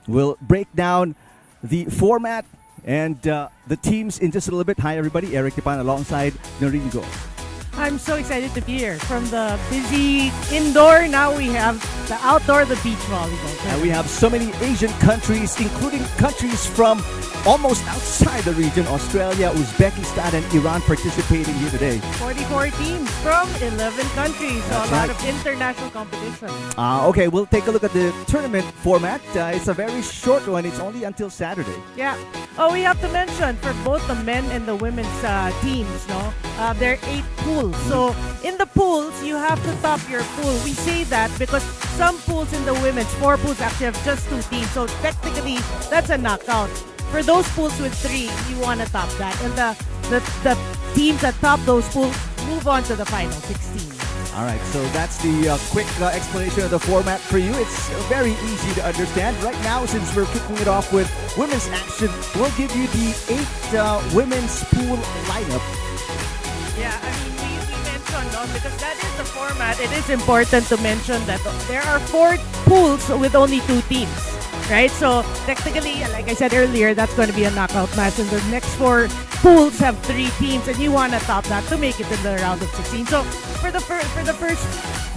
We'll break down the format and the teams in just a little bit. Hi, everybody. Eric Tipan alongside Nodirjon. I'm so excited to be here. From the busy indoor, now we have the outdoor, the beach volleyball. And we have so many Asian countries, including countries from almost outside the region. Australia, Uzbekistan, and Iran participating here today. 44 teams from 11 countries. So a lot of international competition. Okay, we'll take a look at the tournament format. It's a very short one. It's only until Saturday. Yeah. Oh, we have to mention for both the men and the women's teams, no? There are 8 pools. So in the pools, you have to top your pool. We say that because some pools in the women's, 4 pools actually have just 2 teams. So technically, that's a knockout. For those pools with 3, you want to top that. And the teams that top those pools move on to the final 16. All right, so that's the quick explanation of the format for you. It's very easy to understand. Right now, since we're kicking it off with women's action, we'll give you the 8 women's pool lineup. Yeah, I mean, we mentioned, no, because that is the format. It is important to mention that there are 4 pools with only 2 teams, right? So technically, like I said earlier, that's going to be a knockout match. And the next 4 pools have 3 teams, and you want to top that to make it in the round of 16. So for the first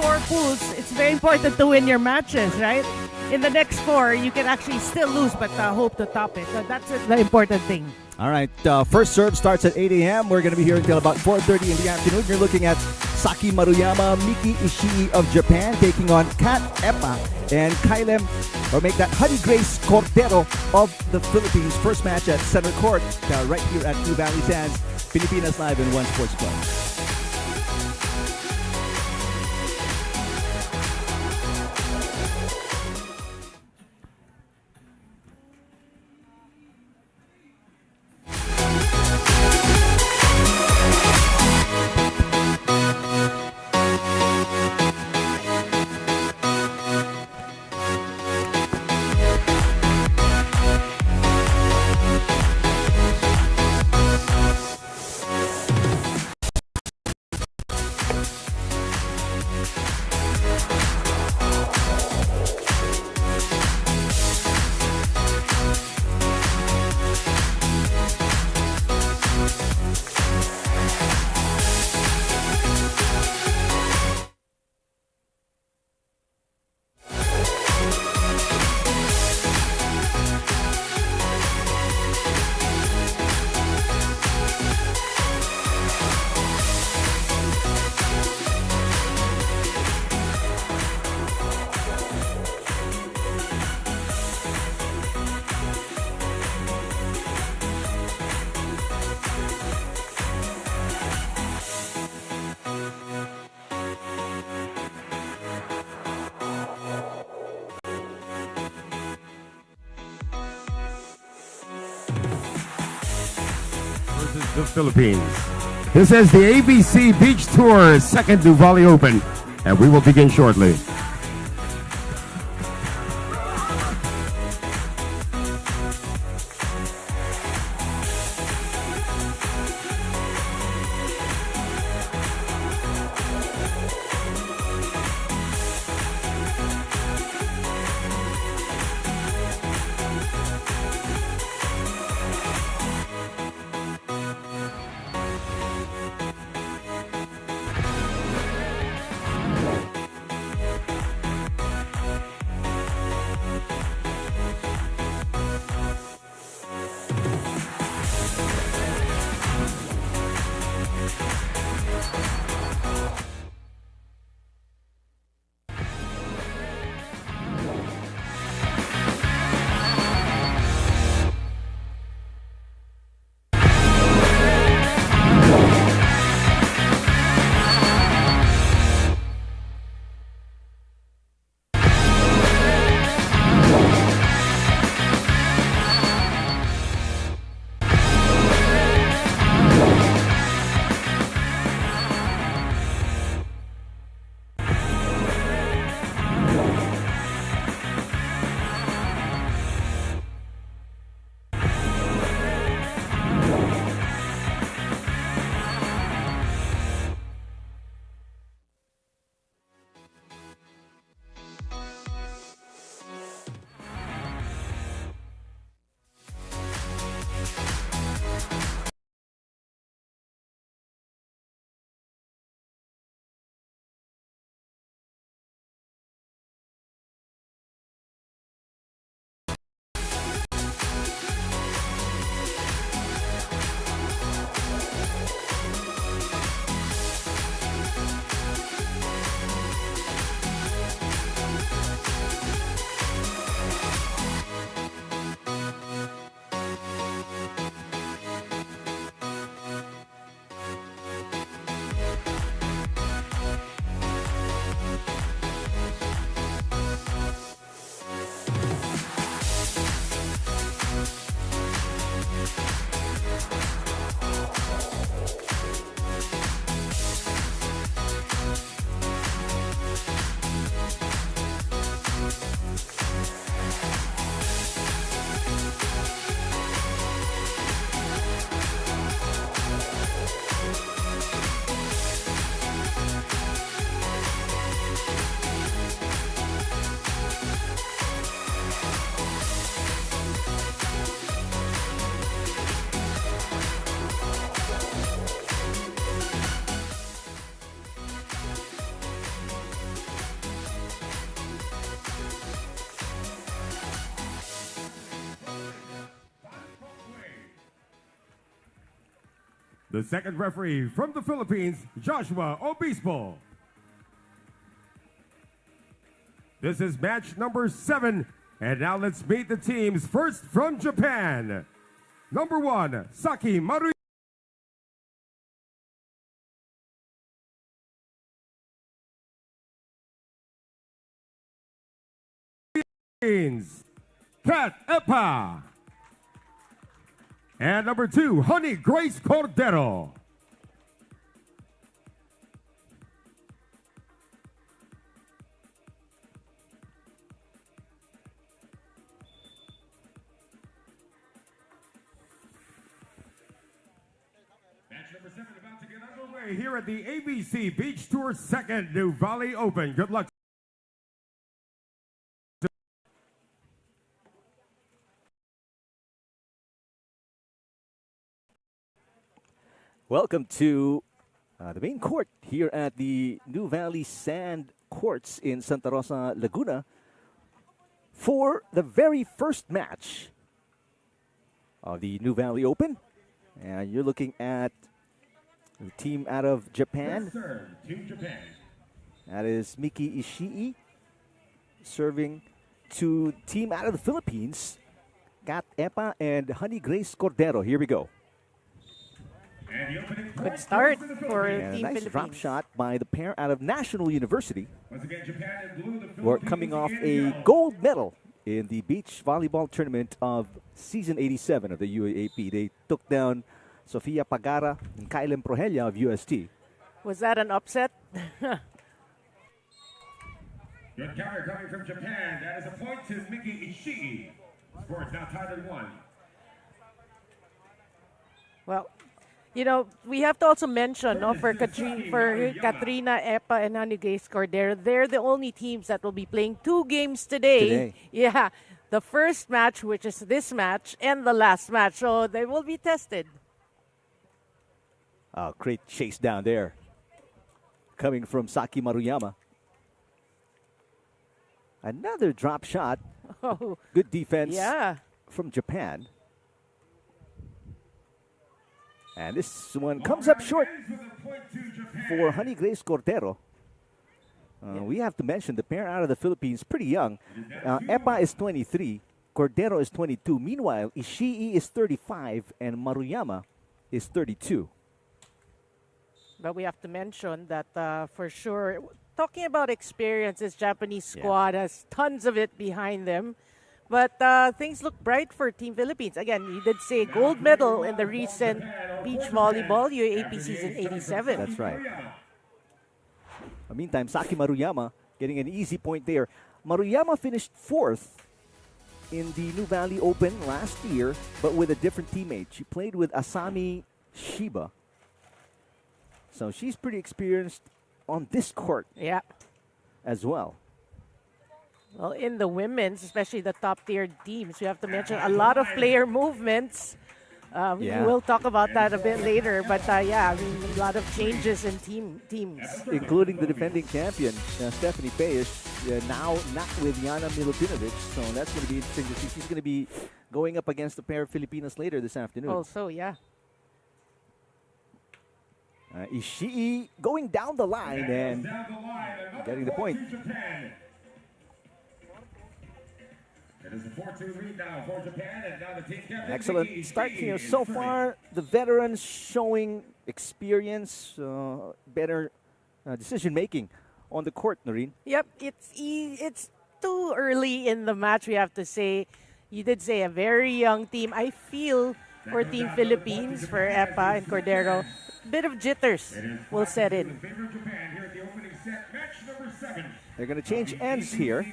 4 pools, it's very important to win your matches, right? In the next 4, you can actually still lose, but hope to top it. So that's the important thing. All right, first serve starts at 8 a.m. We're going to be here until about 4:30 in the afternoon. You're looking at Saki Maruyama, Miki Ishii of Japan taking on Cat Epa and Kailem, or make that Honey Grace Cordero of the Philippines. First match at Center Court right here at Nuvali Sands, Pilipinas Live in One Sports Club. The Philippines. This is the ABC Beach Tour second Nuvali Open, and we will begin shortly. The second referee from the Philippines, Joshua Obispo. This is match number 7. And now let's meet the teams. First from Japan. Number 1, Saki Maruyama. Cat Epa. And number 2, Honey Grace Cordero. Match number 7 about to get underway here at the AVC Beach Tour 2nd Nuvali Open. Good luck. Welcome to the main court here at the Nuvali Sand Courts in Santa Rosa, Laguna for the very first match of the Nuvali Open. And you're looking at the team out of Japan. Team Japan. That is Miki Ishii serving to team out of the Philippines, Cat Epa and Honey Grace Cordero. Here we go. Good start for And Team a nice Philippines. drop shot by the pair out of National University. Once again, Japan in blue, the We're Philippines coming off in a yellow. gold medal in the beach volleyball tournament of season 87 of the UAAP. They took down Sofia Pagara and Kylem Progella of UST. Was that an upset? Good counter coming from Japan. That is a point to Miki Ishii. Sports now tied at 1. Well, you know, we have to also mention for Katrina Epa and Honey Grace Cordero, they're the only teams that will be playing 2 games today. Yeah, the first match, which is this match, and the last match. So they will be tested. Great chase down there coming from Saki Maruyama. Another drop shot. Oh, Good defense yeah. from Japan. And this one comes up short for Honey Grace Cordero. We have to mention the pair out of the Philippines, pretty young. Epa is 23, Cordero is 22. Meanwhile, Ishii is 35 and Maruyama is 32. But we have to mention that for sure, talking about experience, this Japanese squad has tons of it behind them. But things look bright for Team Philippines. Again, you did say gold medal in the recent beach volleyball UAAP season 87. That's right. Meantime, Saki Maruyama getting an easy point there. Maruyama finished 4th in the Nuvali Open last year, but with a different teammate. She played with Asami Shiba. So she's pretty experienced on this court as well. Well, in the women's, especially the top-tier teams, we have to mention a lot of player movements. We will talk about that a bit later. But, yeah, I mean, a lot of changes in teams. Including the defending champion, Stephanie Fejes, now not with Yana Milutinovic. So that's going to be interesting to see. She's going to be going up against a pair of Filipinas later this afternoon. Also, yeah. Ishii going down the line and getting the point. It is a 4-2 lead now for Japan, and now the team captain. Excellent start here so far. The veterans showing experience, better decision making on the court, Noreen. Yep, it's too early in the match, we have to say. You did say a very young team. I feel for Team Philippines, for Epa and Cordero, a bit of jitters will set in. They're going to change ends here.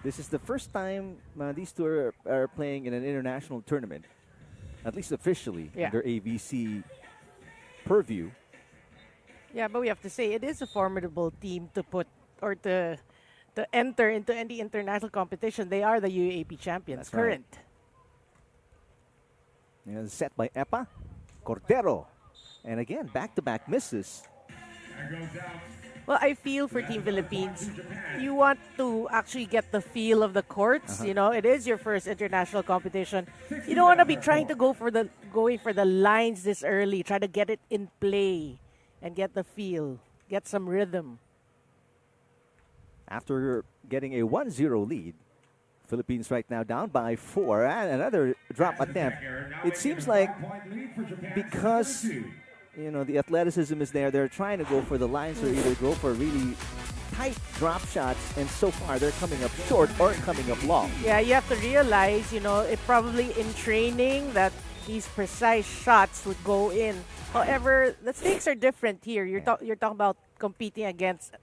This is the first time these two are playing in an international tournament, at least officially, under AVC purview. Yeah, but we have to say it is a formidable team to put or to enter into any international competition. They are the UAAP champions, current. And set by Epa, Cordero, and again back-to-back misses. Well, I feel for Team Philippines, you want to actually get the feel of the courts. You know, it is your first international competition. You don't want to be trying to going for the lines this early. Try to get it in play and get the feel, get some rhythm. After getting a 1-0 lead, Philippines right now down by 4, and another drop attempt. It seems like because the athleticism is there, they're trying to go for the lines or either go for really tight drop shots, and so far they're coming up short or coming up long. Yeah, you have to realize, it probably in training that these precise shots would go in. However, the stakes are different here. You're talking about competing against,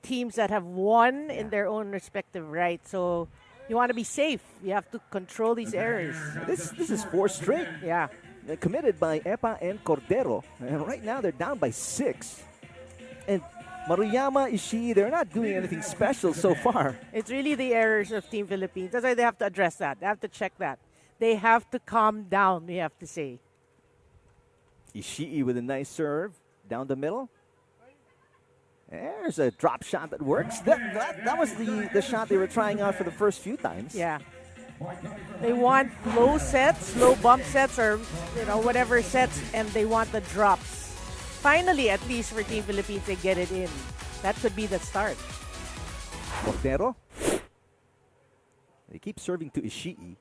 teams that have won in their own respective right. So you want to be safe. You have to control these errors. This is 4 straight. Yeah. They're committed by Epa and Cordero. And right now they're down by 6. And Maruyama, Ishii, they're not doing anything special so far. It's really the errors of Team Philippines. That's why they have to address that. They have to check that. They have to calm down, we have to say. Ishii with a nice serve down the middle. There's a drop shot that works. That was the shot they were trying out for the first few times. Yeah. They want low sets, low bump sets, or whatever sets, and they want the drops. Finally, at least for Team Philippines, they get it in. That could be the start. Cordero. They keep serving to Ishii.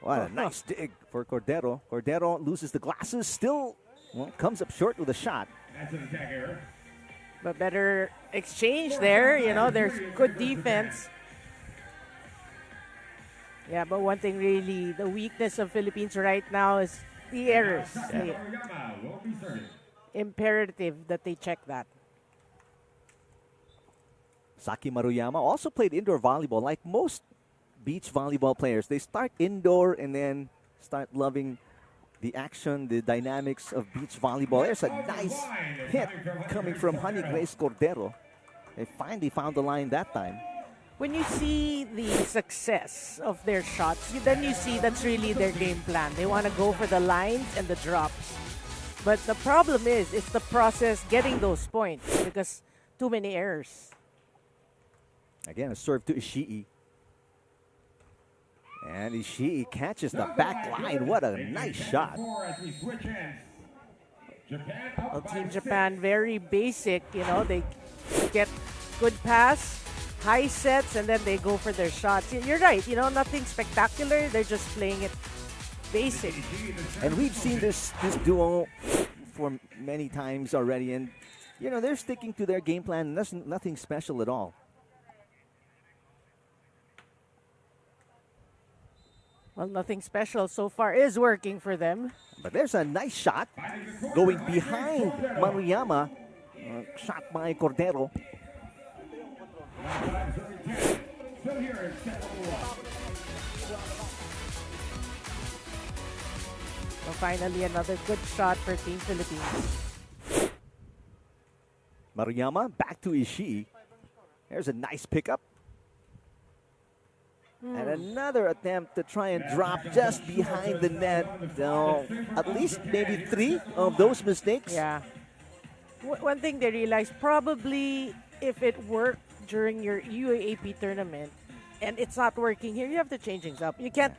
What a nice dig for Cordero. Cordero loses the glasses, still comes up short with a shot. That's an attack error. But better exchange there. There's good defense. Yeah, but one thing really, the weakness of Philippines right now is the errors. Imperative that they check that. Saki Maruyama also played indoor volleyball. Like most beach volleyball players, they start indoor and then start loving the action, the dynamics of beach volleyball. There's a nice hit coming from Honey Grace Cordero. They finally found the line that time. When you see the success of their shots, then you see that's really their game plan. They want to go for the lines and the drops. But the problem is, it's the process getting those points because too many errors. Again, a serve to Ishii. And Ishii catches the back line. What a nice shot. Well, Team Japan, very basic. They get good pass, high sets, and then they go for their shots. You're right. Nothing spectacular. They're just playing it basic. And we've seen this duo for many times already. And, they're sticking to their game plan. That's nothing special at all. Well, nothing special so far is working for them. But there's a nice shot going behind Maruyama. Shot by Cordero. So finally, another good shot for Team Philippines. Maruyama back to Ishii. There's a nice pickup. And another attempt to try and drop just behind the net. So at least maybe 3 of those mistakes. Yeah. One thing they realized, probably if it worked during your UAAP tournament and it's not working here, you have to change things up. You can't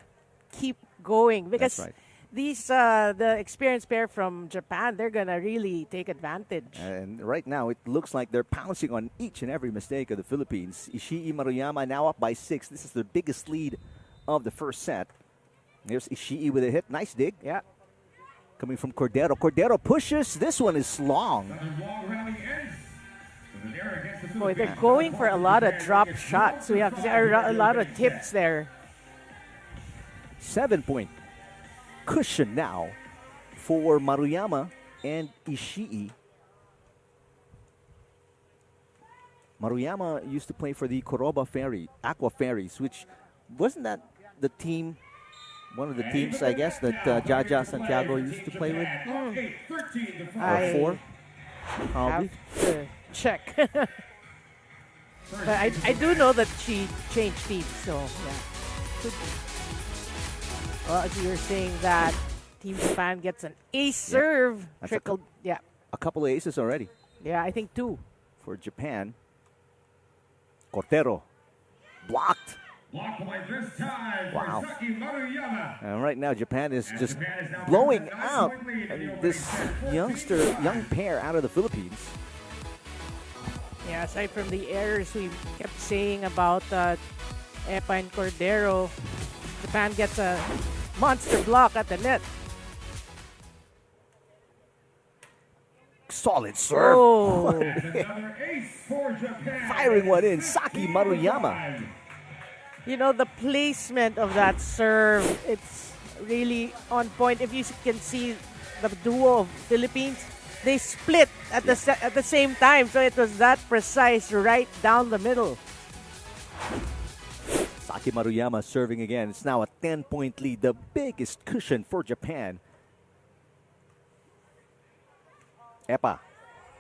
keep going because That's right. These the experienced pair from Japan, they're gonna really take advantage. And right now, it looks like they're pouncing on each and every mistake of the Philippines. Ishii Maruyama now up by 6. This is the biggest lead of the first set. There's Ishii with a hit. Nice dig. Yeah. Coming from Cordero. Cordero pushes. This one is long. Boy, they're going for a lot of drop shots. We have to say a lot of tips there. 7-point cushion now for Maruyama and Ishii. Maruyama used to play for the Coroba Aqua Fairies, which wasn't that the team, one of the teams, I guess, that Jaja Santiago used to play with? Or 4? Probably. Have to check. But I do know that she changed teams, so yeah. Could be. Well, as you were saying that Team Japan gets an ace serve. That's Trickled, yeah. A couple of aces already. Yeah, I think 2. for Japan. Cordero blocked. Block point this time Wow. for Saki Maruyama. And right now, Japan is just Japan is now blowing with a out 9-point lead in the this young pair out of the Philippines. Yeah, aside from the errors we kept saying about Epa and Cordero, Japan gets a monster block at the net. Solid serve. Oh, Another ace for Japan. Firing one in, Saki Maruyama. you know, the placement of that serve, it's really on point. If you can see the duo of Philippines, they split at the same time, so it was that precise right down the middle. Saki Maruyama serving again. It's now a 10-point lead, the biggest cushion for Japan. Epa.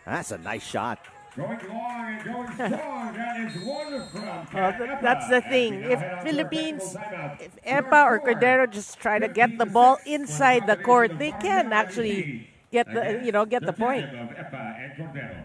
That's a nice shot. Going long and going strong. That is one from Epa. That's the thing. If Philippines, if Epa or Cordero just try to get the ball inside the court, they can actually get the point. Of Epa and Cordero.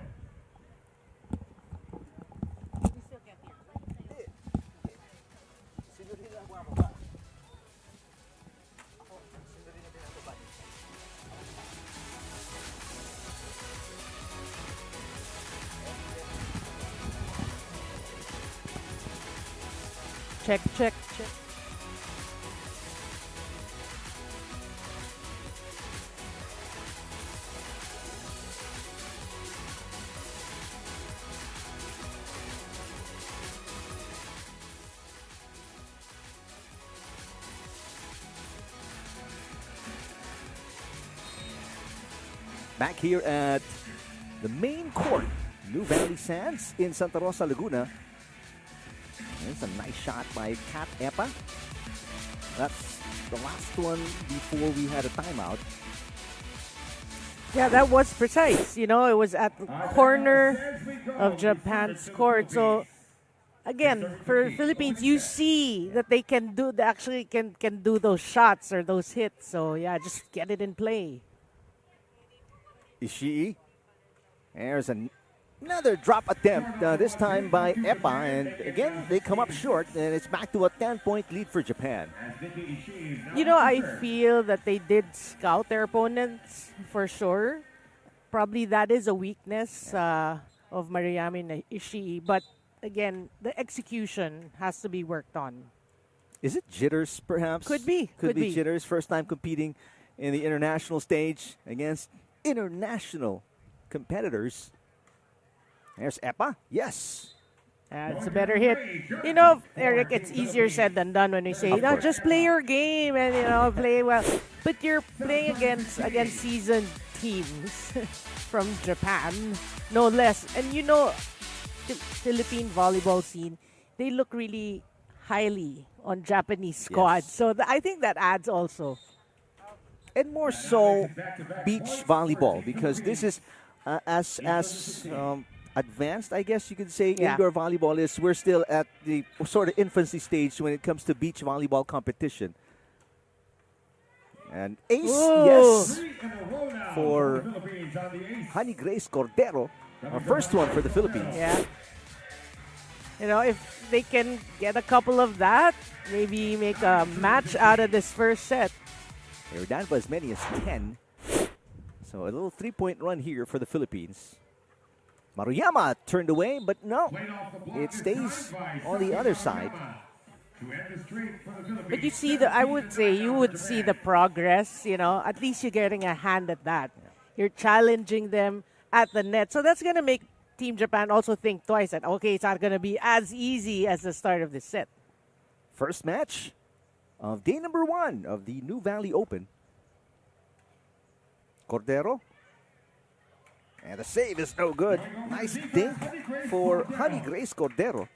Check, check, check. Back here at the main court, Nuvali Sands in Santa Rosa, Laguna. It's a nice shot by Cat Epa. That's the last one before we had a timeout. Yeah, that was precise. You know, it was at the corner of Japan's court. So, again, for Philippines, you see that they can do, they actually can do those shots or those hits. So, yeah, just get it in play. Ishii. There's another drop attempt, this time by Epa. And again, they come up short, and it's back to a 10-point lead for Japan. You know, I feel that they did scout their opponents for sure. Probably that is a weakness of Maruyama and Ishii. But again, the execution has to be worked on. Is it jitters, perhaps? Could be. Could be jitters. First time competing in the international stage against international competitors. There's Epa. Yes. It's a better hit. You know, Eric, it's easier said than done when we say, no, just play your game and, play well. But you're playing against seasoned teams from Japan, no less. And the Philippine volleyball scene, they look really highly on Japanese squads. Yes. So I think that adds also. And more so beach volleyball, because this is as advanced, I guess you could say, indoor volleyball is. We're still at the sort of infancy stage when it comes to beach volleyball competition. And ace, yes, for Honey Grace Cordero, our first one for the Philippines. Yeah. If they can get a couple of that, maybe make a match out of this first set. They're down by as many as 10. So a little 3-point run here for the Philippines. Maruyama turned away, but no, it stays on the other side. But you see, you would see the progress, at least you're getting a hand at that. You're challenging them at the net. So that's going to make Team Japan also think twice that, okay, it's not going to be as easy as the start of this set. First match of day number 1 of the Nuvali Open. Cordero. And the save is no good. Nice dink for Honey Grace Cordero.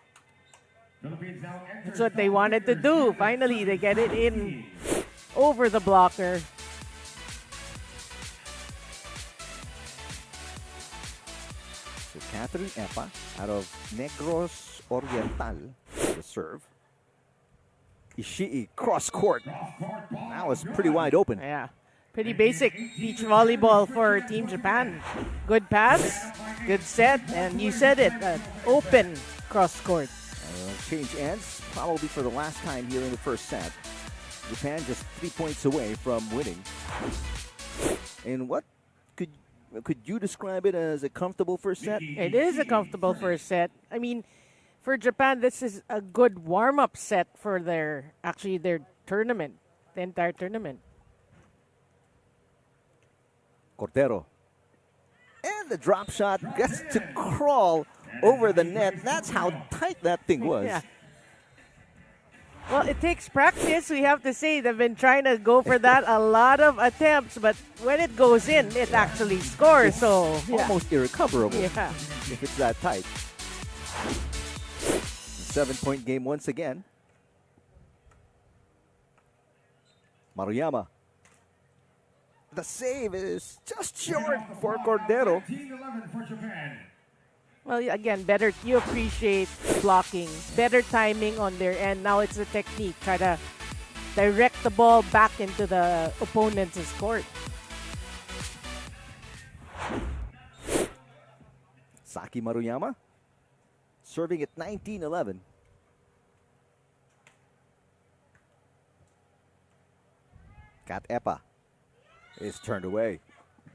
That's what they wanted to do. Finally, they get it in over the blocker. So Catherine Epa out of Negros Oriental, the serve. Ishii cross court. That was pretty wide open. Yeah. Pretty basic beach volleyball for Team Japan. Good pass, good set, and you said it, open cross court. Change ends, probably for the last time here in the first set. Japan just 3 points away from winning. And what could you describe it as a comfortable first set? It is a comfortable first set. I mean, for Japan, this is a good warm-up set for their tournament, the entire tournament. Cordero. And the drop shot gets to crawl over the net. That's how tight that thing was. Yeah. Well, it takes practice, we have to say. They've been trying to go for that a lot of attempts, but when it goes in, it actually scores. So almost irrecoverable yeah. if it's that tight. 7-point game once again. Maruyama. The save is just short for Cordero. 19-11 for Japan. Well, again, better. You appreciate blocking, better timing on their end. Now it's the technique. Try to direct the ball back into the opponent's court. Saki Maruyama serving at 19-11. Cat Epa is turned away.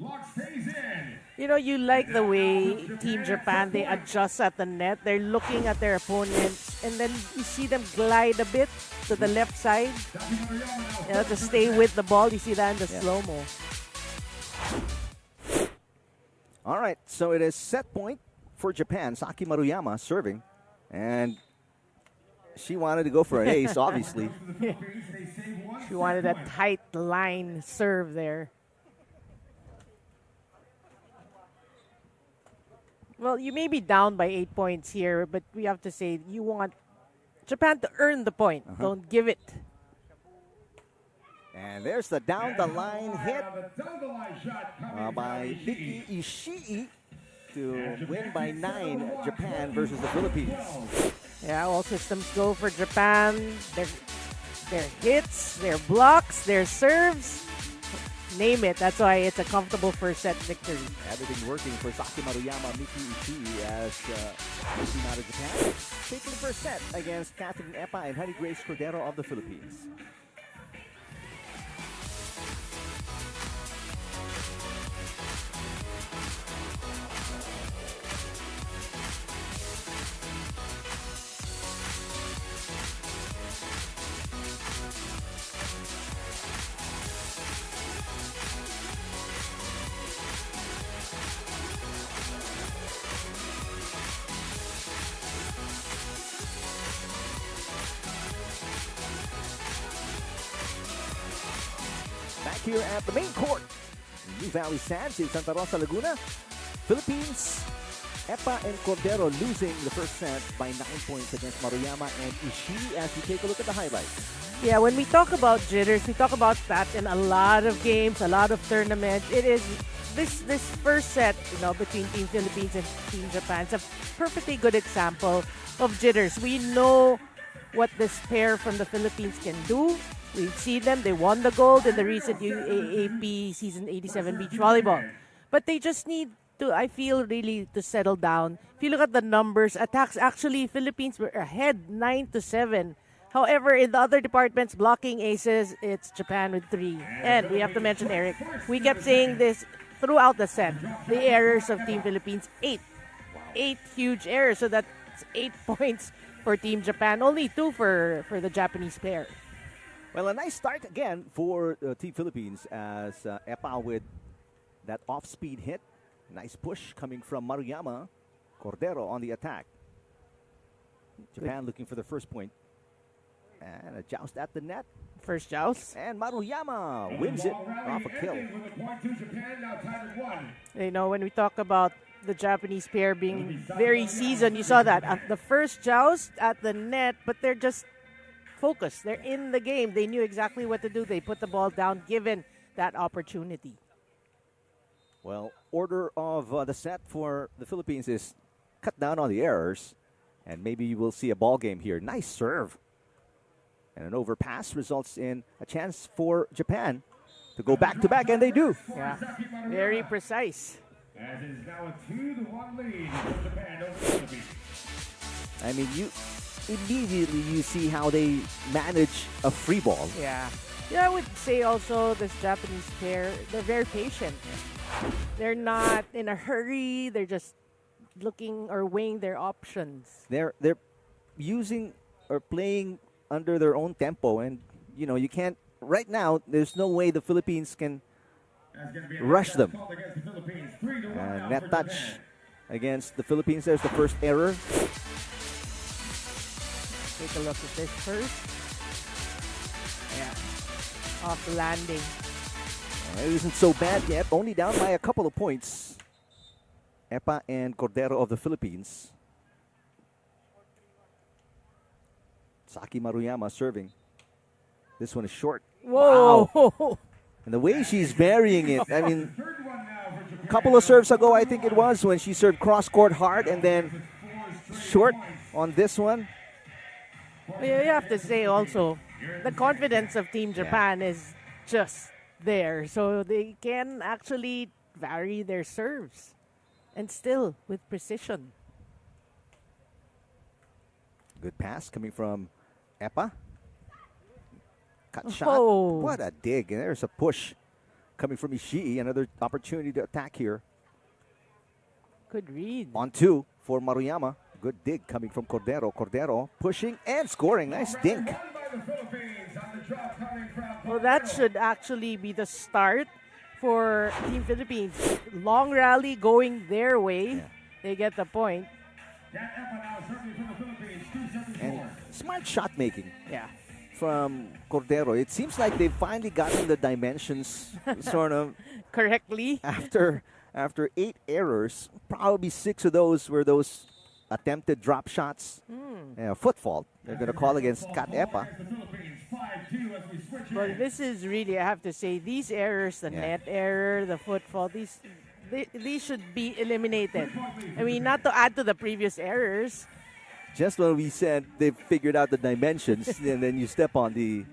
Block stays in. You know, you like the way Team Japan, they adjust at the net. They're looking at their opponents, and then you see them glide a bit to the left side, to stay with the ball. You see that in the slow-mo. All right, so it is set point for Japan. Saki Maruyama serving, and she wanted to go for an ace, obviously. She wanted a tight line serve there. Well, you may be down by 8 points here, but we have to say you want Japan to earn the point. Don't give it. And there's the down-the-line hit by Miki Ishii to win by 9, Japan versus the Philippines. Yeah, all systems go for Japan. Their hits, their blocks, their serves. Name it. That's why it's a comfortable first set victory. Everything working for Saki Maruyama, Miki Ishii as team out of Japan. Taking the first set against Catherine Epa and Honey Grace Cordero of the Philippines. Here at the main court, New Valley Sands in Santa Rosa, Laguna. Philippines, Epa and Cordero losing the first set by 9 points against Maruyama and Ishii as we take a look at the highlights. Yeah, when we talk about jitters, we talk about that in a lot of games, a lot of tournaments. It is this first set, between Team Philippines and Team Japan. It's a perfectly good example of jitters. We know what this pair from the Philippines can do. We've seen them. They won the gold in the recent UAAP Season 87 beach volleyball. But they just need to, I feel, really to settle down. If you look at the numbers, attacks, actually, Philippines were ahead 9-7. However, in the other departments, blocking aces, it's Japan with 3. And we have to mention, Eric, we kept saying this throughout the set. The errors of Team Philippines, 8. 8 huge errors. So that's 8 points for Team Japan. Only 2 for the Japanese pair. Well, a nice start again for Team Philippines as Epa with that off-speed hit. Nice push coming from Maruyama. Cordero on the attack. Japan looking for the first point. And a joust at the net. First joust. And Maruyama wins it off a kill. When we talk about the Japanese pair being very seasoned, you saw that at the first joust at the net, but they're just focused. They're in the game. They knew exactly what to do. They put the ball down given that opportunity. Well, order of the set for the Philippines is cut down on the errors, and maybe you will see a ball game here. Nice serve. And an overpass results in a chance for Japan to go back-to-back, and they do. Yeah, very precise. As it is now a 2-1 lead for Japan over the Philippines. I mean, you immediately you see how they manage a free ball. Yeah. Yeah, I would say also this Japanese pair, they're very patient. They're not in a hurry. They're just looking or weighing their options. They're using or playing under their own tempo, and you know you can't right now. There's no way the Philippines can rush them. Net touch against the Philippines. There's the first error. Take a look at this first. Yeah. Off the landing. It isn't so bad yet. Only down by a couple of points. Epa and Cordero of the Philippines. Saki Maruyama serving. This one is short. Whoa! Wow. And the way she's varying it. I mean, a couple of serves ago, I think it was, when she served cross-court hard and then short on this one. You have to say also, the confidence of Team Japan is just there. So they can actually vary their serves and still with precision. Good pass coming from Epa. Cut shot. Oh. What a dig. And there's a push coming from Ishii. Another opportunity to attack here. Good read. On two for Maruyama. Good dig coming from Cordero. Cordero pushing and scoring. Nice dink. Well, that should actually be the start for Team Philippines. Long rally going their way. Yeah. They get the point. And smart shot making Yeah. from Cordero. It seems like they've finally gotten the dimensions sort of Correctly. after 8 errors. Probably 6 of those were those attempted drop shots. Foot fault. They're going to call against Cat Epa. Well, this is really, I have to say, these errors, the net error, the foot fault, these should be eliminated. I mean, not to add to the previous errors. Just when we said they've figured out the dimensions, and then you step on the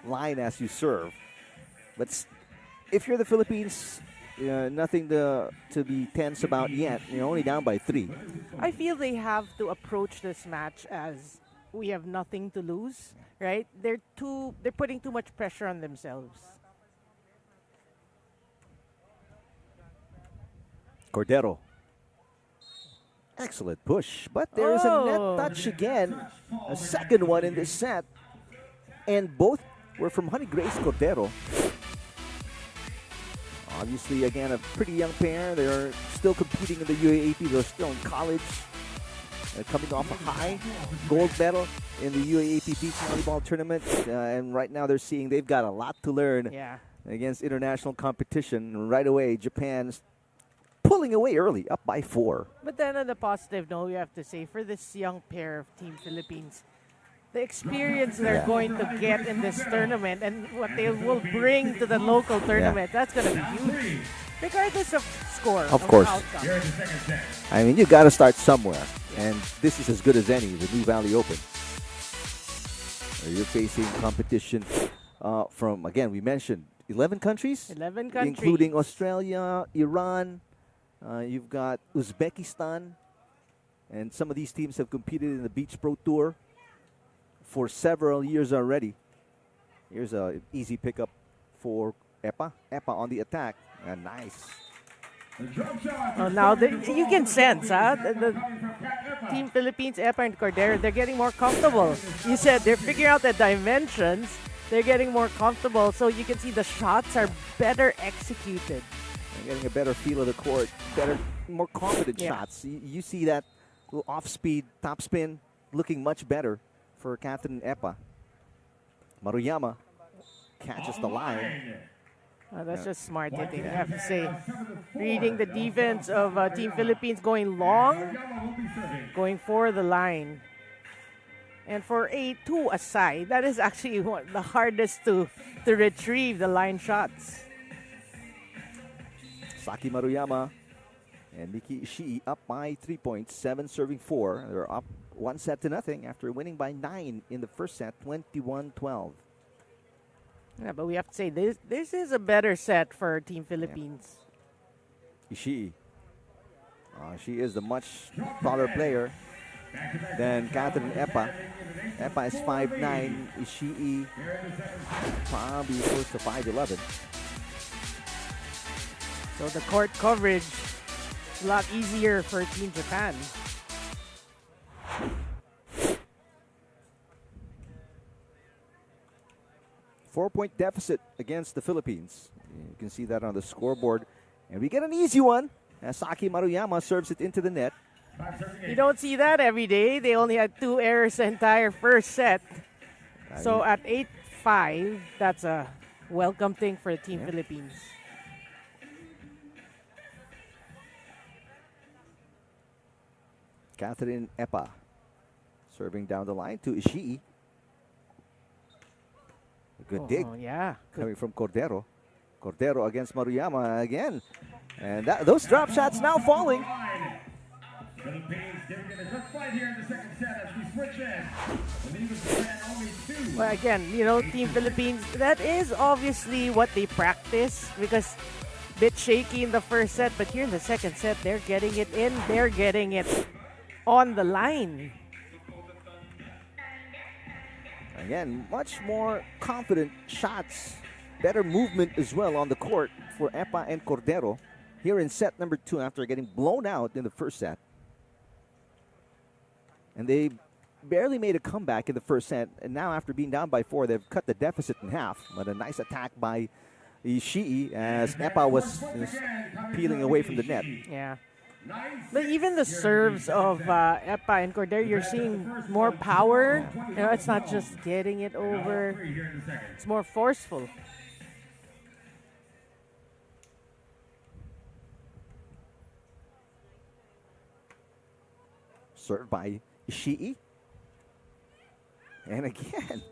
line as you serve. But if you're the Philippines, nothing to be tense about yet. You're only down by 3. I feel they have to approach this match as we have nothing to lose, right? They're putting too much pressure on themselves. Cordero. Excellent push, but there is a net touch again. A second one in this set. And both were from Honey Grace Cordero. Obviously, again, a pretty young pair. They're still competing in the UAAP. They're still in college. They're coming off a high gold medal in the UAAP Beach Volleyball Tournament. And right now they're seeing they've got a lot to learn against international competition. Right away, Japan's pulling away early, up by 4. But then on the positive note, we have to say, for this young pair of Team Philippines, the experience they're going to get in this tournament and what they will bring to the local tournament, that's going to be huge. Regardless of score, of course. Outcome. I mean, you got to start somewhere. And this is as good as any, the Nuvali Open. You're facing competition from, again, we mentioned 11 countries? 11 countries. Including Australia, Iran. You've got Uzbekistan. And some of these teams have competed in the Beach Pro Tour for several years already. Here's an easy pickup for Epa. Epa on the attack. And nice. Oh, now you can sense, the Team Philippines, Epa and Cordero, they're getting more comfortable. You said they're figuring out the dimensions. They're getting more comfortable, so you can see the shots are better executed. They're getting a better feel of the court, better, more confident shots. You see that little off-speed top spin looking much better for Catherine Epa. Maruyama catches the line. That's just smart hitting, I have to say. Reading the defense of Team Philippines, going long, going for the line. And for a 2 aside, that is actually the hardest to retrieve the line shots. Saki Maruyama and Miki Ishii up by 3 points, 7 serving 4. They're up 1-0 after winning by 9 in the first set, 21-12. Yeah, but we have to say this is a better set for Team Philippines. Ishii. She is the much taller player than Catherine Epa. Epa is 5'9". Ishii probably close to 5'11". So the court coverage is a lot easier for Team Japan. Four-point deficit against the Philippines. You can see that on the scoreboard. And we get an easy one as Saki Maruyama serves it into the net. You don't see that every day. They only had 2 errors the entire first set. So at 8-5, that's a welcome thing for Team Philippines. Catherine Epa serving down the line to Ishii. Good dig. Yeah. Coming from Cordero. Cordero against Maruyama again. And those drop shots now falling. Well, again, Team Philippines, that is obviously what they practice because bit shaky in the first set, but here in the second set, they're getting it in. They're getting it on the line. Again, much more confident shots. Better movement as well on the court for Epa and Cordero here in set number 2 after getting blown out in the first set. And they barely made a comeback in the first set. And now after being down by 4, they've cut the deficit in half. But a nice attack by Ishii as Epa was peeling away from the net. Yeah. But even the serves of Epa and Cordero, you're seeing more power. It's not just getting it over. It's more forceful. Served by Ishii. And again,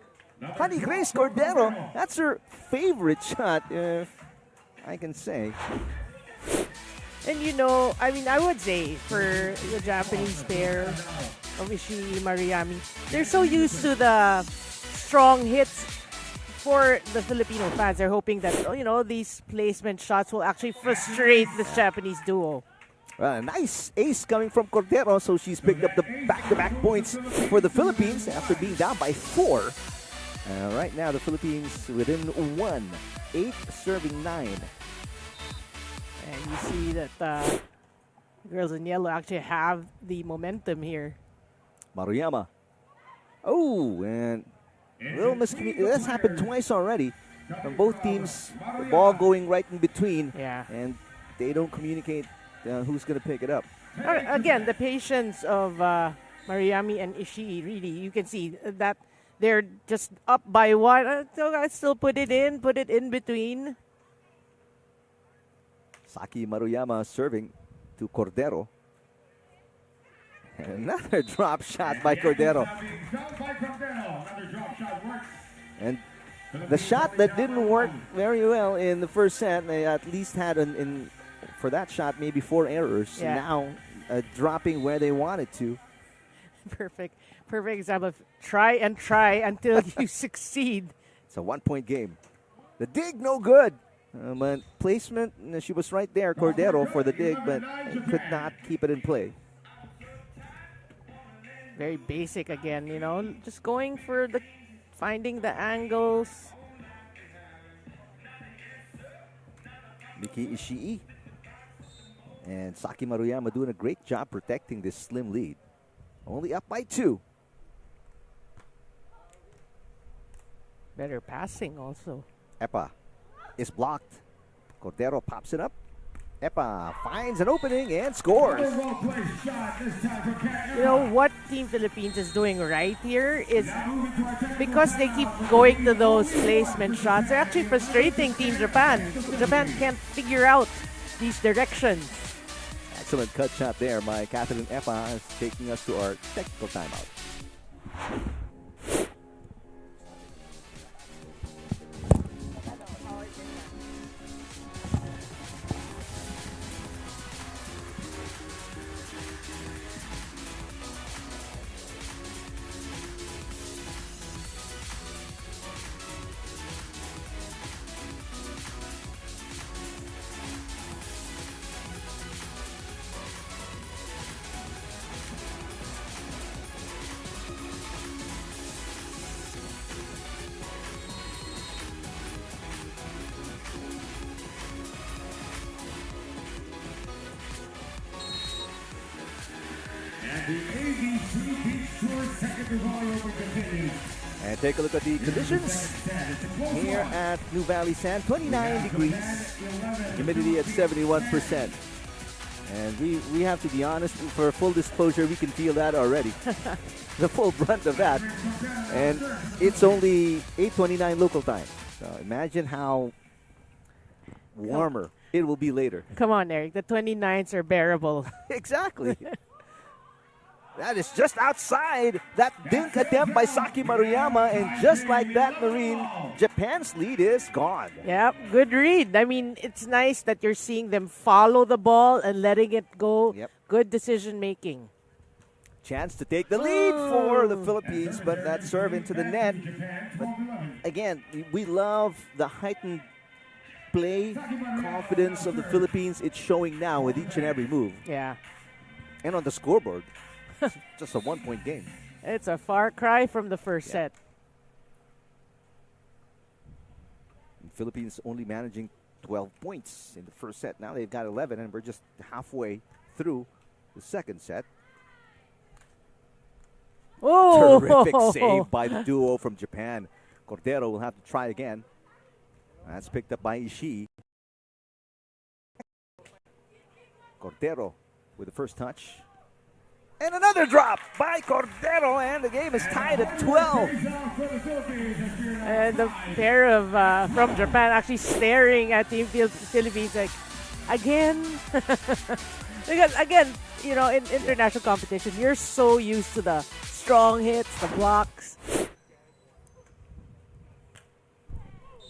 Honey Grace Cordero, that's her favorite shot, if I can say. And I would say for the Japanese pair of Ishii Maruyama, they're so used to the strong hits for the Filipino fans. They're hoping that, these placement shots will actually frustrate this Japanese duo. Well, a nice ace coming from Cordero, so she's picked up the back-to-back points for the Philippines after being down by 4. Right now, the Philippines within 1, 8 serving 9. And you see that girls in yellow actually have the momentum here. Maruyama. Oh, and a little miscommunication. That's happened twice already. From both teams, the ball going right in between. Yeah. And they don't communicate who's going to pick it up. Again, the patience of Maruyama and Ishii, really, you can see that they're just up by 1. So I still put it in between. Saki Maruyama serving to Cordero. And another drop shot by Cordero. And the shot that didn't work very well in the first set, they at least had for that shot maybe 4 errors. Yeah. Now dropping where they wanted to. Perfect example of try until you succeed. It's a 1-point game. The dig no good. But placement, she was right there, Cordero, for the dig, but could not keep it in play. Very basic again, just going for finding the angles. Miki Ishii and Saki Maruyama doing a great job protecting this slim lead. Only up by 2. Better passing also. Epa is blocked. Cordero pops it up. Epa finds an opening and scores. What Team Philippines is doing right here is because they keep going to those placement shots, they're actually frustrating Team Japan. Japan can't figure out these directions. Excellent cut shot there by Catherine Epa, is taking us to our technical timeout. And take a look at the conditions here at Nuvali Sand. 29 degrees, humidity at 71%. And we have to be honest, for full disclosure, we can feel that already. The full brunt of that. And it's only 8:29 local time. So imagine how warmer it will be later. Come on, Eric. The 29s are bearable. Exactly. That is just outside that dink attempt by Saki Maruyama, and just like that, Marine, Japan's lead is gone. Yep, good read. I mean, it's nice that you're seeing them follow the ball and letting it go. Yep. Good decision making. Chance to take the lead for the Philippines, but that serve into the net. But again, we love the heightened play confidence of the Philippines. It's showing now with each and every move. Yeah. And on the scoreboard, just a 1-point game. It's a far cry from the first set. The Philippines only managing 12 points in the first set. Now they've got 11, and we're just halfway through the second set. Oh! Terrific save by the duo from Japan. Cordero will have to try again. That's picked up by Ishii. Cordero with the first touch. And another drop by Cordero, and the game is tied at 12. And the pair of from Japan actually staring at the Philippines like, again? Because again, you know, in international competition, you're so used to the strong hits, the blocks.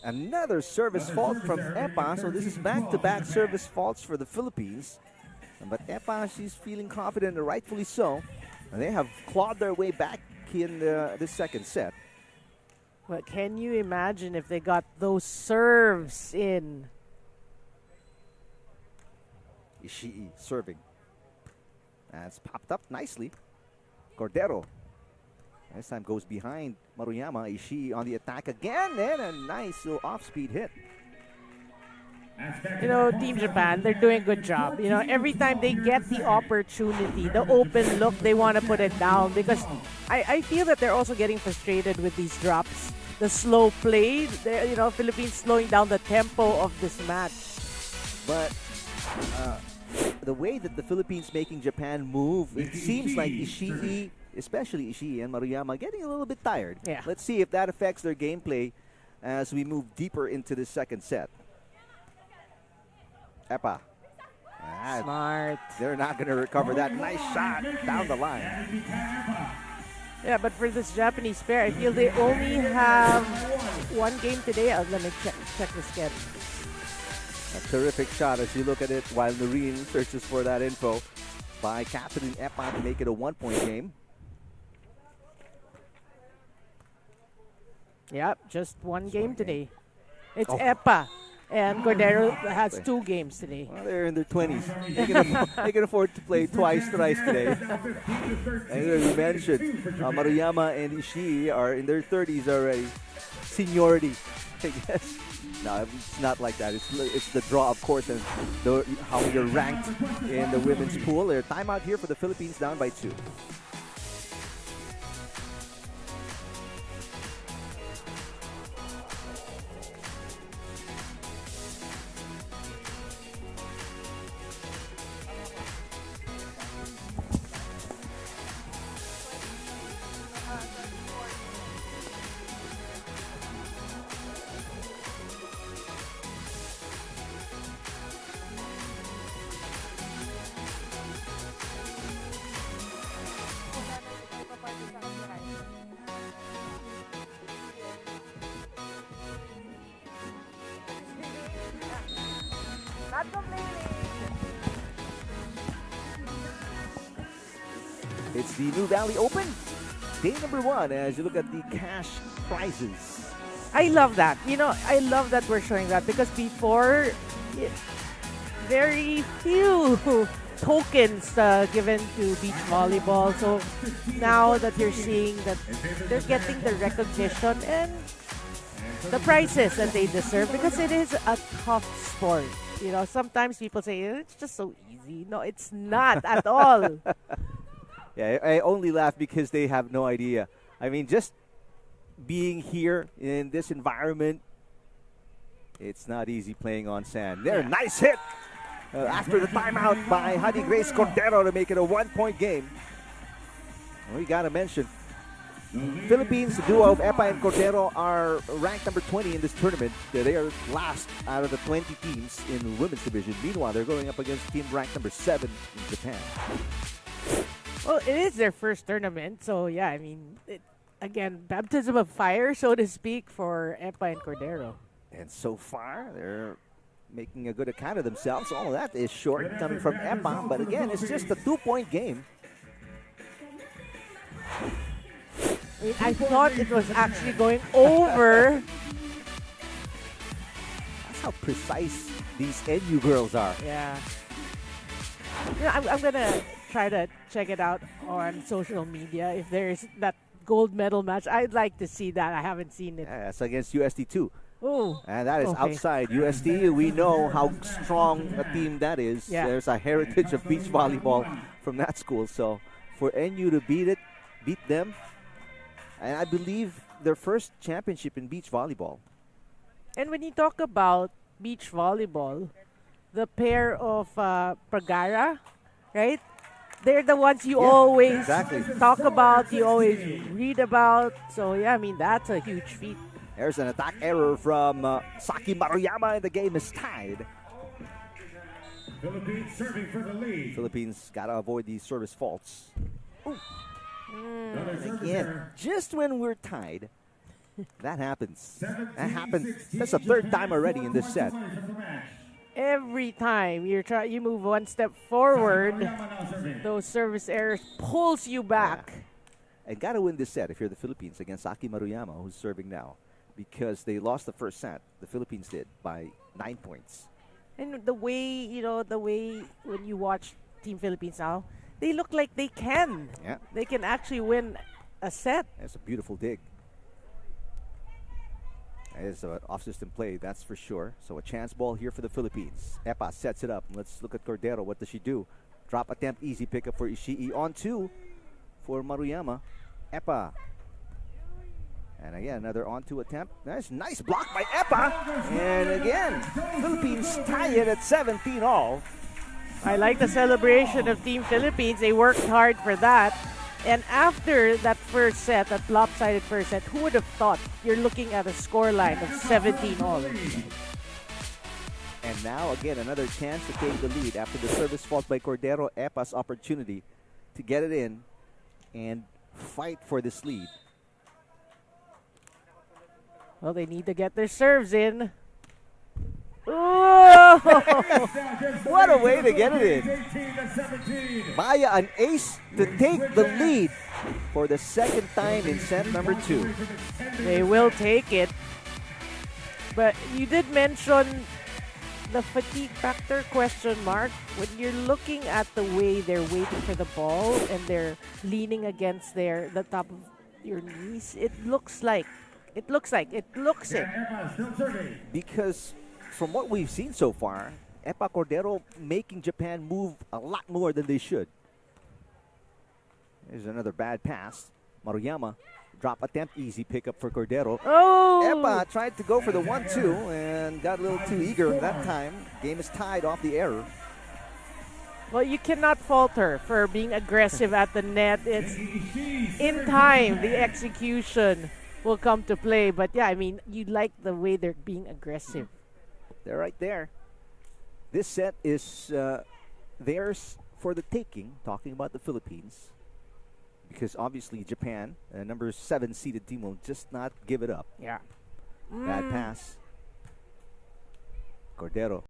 Another service fault from Epa, so this is back-to-back service faults for the Philippines. But Epa, she's feeling confident, and rightfully so. And they have clawed their way back in the second set. But can you imagine if they got those serves in? Ishii serving. That's popped up nicely. Cordero. This time goes behind Maruyama. Ishii on the attack again, and a nice little off-speed hit. You know, Team Japan, they're doing a good job. You know, every time they get the opportunity, the open look, they want to put it down, because I feel that they're also getting frustrated with these drops. The slow play, you know, Philippines slowing down the tempo of this match. But the way that the Philippines making Japan move, it seems like Ishii, especially Ishii and Maruyama, getting a little bit tired. Yeah. Let's see if that affects their gameplay as we move deeper into the second set. Epa. Smart. They're not going to recover that. Nice shot down the line. Yeah, but for this Japanese pair, I feel they only have one game today. Let me check the schedule. A terrific shot as you look at it while Noreen searches for that info by Catherine Epa to make it a 1-point game. Yep, just one game today. It's Epa. And Cordero has 2 games today. Well, they're in their 20s. They can afford to play twice, thrice today. And as you mentioned, Maruyama and Ishii are in their 30s already. Seniority, I guess. No, it's not like that. It's the draw, of course, and how you're ranked in the women's pool. Their timeout here for the Philippines, down by 2. It's the Nuvali Open, day number 1, as you look at the cash prizes. I love that. You know, I love that we're showing that, because before, very few tokens given to beach volleyball. So now that you're seeing that they're getting the recognition and the prizes that they deserve, because it is a tough sport. You know, sometimes people say it's just so easy. No, it's not at all. Yeah, I only laugh because they have no idea. I mean, just being here in this environment, it's not easy playing on sand. There, nice hit after the timeout by Hadi Grace Cordero to make it a 1-point game. We got to mention, Philippines, the duo of Epa and Cordero are ranked number 20 in this tournament. They are last out of the 20 teams in the women's division. Meanwhile, they're going up against a team ranked number 7 in Japan. Well, it is their first tournament, so yeah, I mean, again, baptism of fire, so to speak, for Epa and Cordero. And so far, they're making a good account of themselves. All of that is short coming from Epa, but again, it's just a 2-point game. I mean, I thought it was actually going over. That's how precise these NU girls are. Yeah. You know, I'm going to try to check it out on social media if there is that gold medal match. I'd like to see that. I haven't seen it. Yeah, that's against USD too. Oh, And that is okay. outside USD. We know how strong a team that is. Yeah. There's a heritage of beach volleyball from that school. So for NU to beat them, and I believe their first championship in beach volleyball. And when you talk about beach volleyball, the pair of Pagara, right? They're the ones you always exactly. talk about, you always read about. So, yeah, I mean, that's a huge feat. There's an attack error from Saki Maruyama, and the game is tied. Philippines serving for the lead. Philippines got to avoid these service faults. Another service Again, error. just when we're tied, that happens. 17, That happens. 16, That's the third time already in this set. from the match. Every time you move one step forward, Maruyama now serving. those service errors pulls you back. And got to win this set if you're the Philippines against Saki Maruyama, who's serving now. Because they lost the first set, the Philippines did, by 9 points. And the way when you watch Team Philippines now, they look like they can. Yeah, They can actually win a set. that's a beautiful dig. That is an off-system play, that's for sure. So a chance ball here for the Philippines. Epa sets it up. Let's look at Cordero. What does she do? Drop attempt, easy pickup for Ishii. On 2 for Maruyama. Epa. And again, another on-2 attempt. Nice block by Epa. And again, Philippines tie it at 17 all. I like the celebration of Team Philippines. They worked hard for that. And after that first set, that lopsided first set, who would have thought you're looking at a scoreline of 17 all? And now, again, another chance to take the lead after the service fault by Cordero. Epa's opportunity to get it in and fight for this lead. Well, they need to get their serves in. Ooh! What a way to get it in. 18 to 17. Via an ace to take the lead for the second time in set number 2. They will take it. But you did mention the fatigue factor question mark. When you're looking at the way they're waiting for the ball and they're leaning against the top of your knees, it looks it. Epa still serving. Because from what we've seen so far, Epa Cordero making Japan move a lot more than they should. There's another bad pass. Maruyama, drop attempt, easy pickup for Cordero. Oh! Epa tried to go for the 1-2 and got a little too eager that time. Game is tied off the error. Well, you cannot fault her for being aggressive at the net. It's in time, the execution will come to play. But yeah, I mean, you like the way they're being aggressive. They're right there. This set is theirs for the taking, talking about the Philippines. Because obviously Japan, number 7 seeded team, will just not give it up. Yeah. Bad pass. Cordero.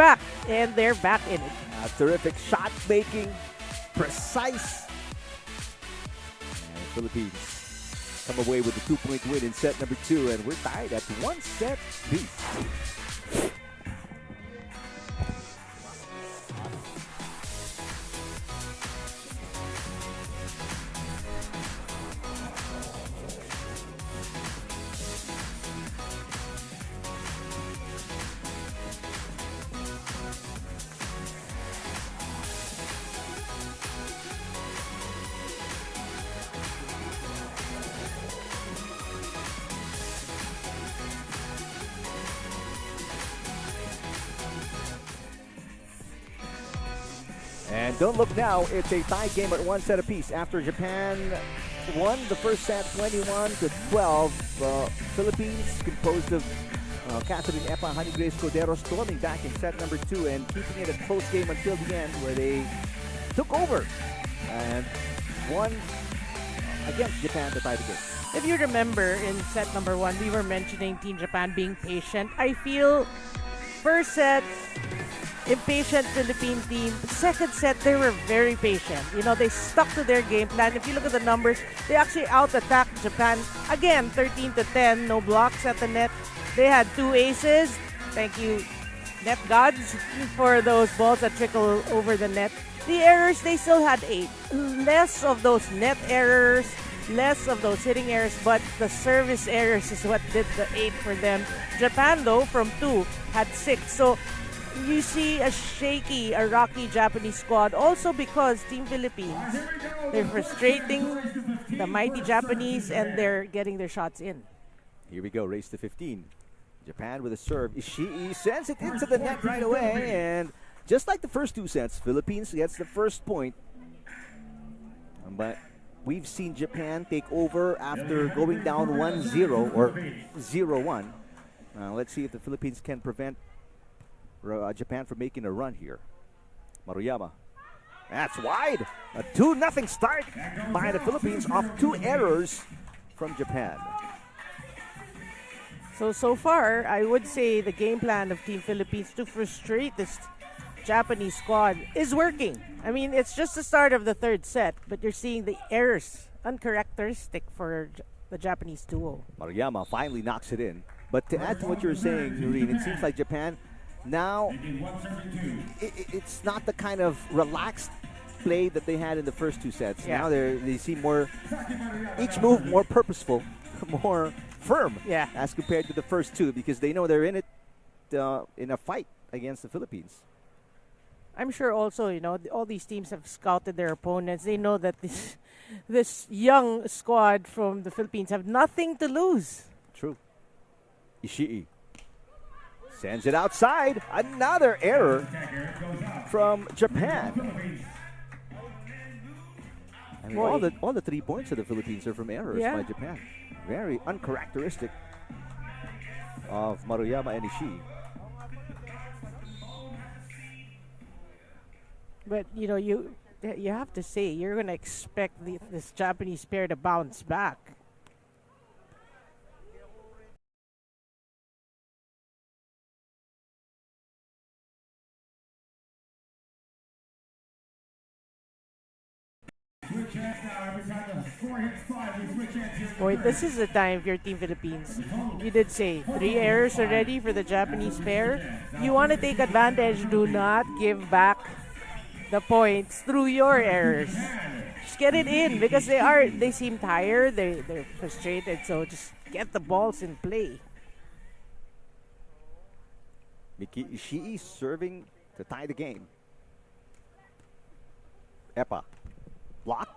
back, and they're back in it. Terrific shot making, precise. And Philippines come away with a 2-point win in set number 2, and we're tied at 1 set apiece. And don't look now, it's a tie game at 1 set apiece. After Japan won the first set 21-12, Philippines, composed of Catherine Epa, Honey Grace Cordero, storming back in set number 2 and keeping it a close game until the end, where they took over and won against Japan to tie the game. If you remember, in set number 1, we were mentioning Team Japan being patient. I feel first set, impatient Philippine team. Second set, they were very patient. You know, they stuck to their game plan. If you look at the numbers, they actually out-attacked Japan. Again, 13-10, no blocks at the net. They had 2 aces. Thank you, net gods, for those balls that trickle over the net. The errors, they still had 8. Less of those net errors, less of those hitting errors, but the service errors is what did the 8 for them. Japan, though, from 2, had 6. So you see a rocky Japanese squad, also because Team Philippines, they're frustrating the mighty Japanese and they're getting their shots in. Here we go, race to 15. Japan with a serve. Ishii sends it into the net right away, and just like the first 2 sets, Philippines gets the first point. But we've seen Japan take over after going down 1-0 or 0-1. Let's see if the Philippines can prevent Japan from making a run here. Maruyama. That's wide. A 2-0 start by the Philippines off 2 errors from Japan. So far, I would say the game plan of Team Philippines to frustrate this Japanese squad is working. I mean, it's just the start of the 3rd set, but you're seeing the errors uncharacteristic for the Japanese duo. Maruyama finally knocks it in. But to add to what you're saying, Noreen, it seems like Japan now, it's not the kind of relaxed play that they had in the first 2 sets. Yeah. Now they seem more, each move more purposeful, more firm, as compared to the first 2, because they know they're in it in a fight against the Philippines. I'm sure also, you know, all these teams have scouted their opponents. They know that this young squad from the Philippines have nothing to lose. True. Ishii sends it outside. Another error from Japan. I mean, all the 3 points of the Philippines are from errors by Japan. Very uncharacteristic of Maruyama and Ishii. But you know, you have to say you're going to expect this Japanese pair to bounce back. Boy, this is the time for your Team Philippines. You did say 3 errors already for the Japanese pair. You want to take advantage. Do not give back the points through your errors. Just get it in, because they seem tired. They're frustrated. So just get the balls in play. Miki Ishii serving to tie the game. Epa. Block.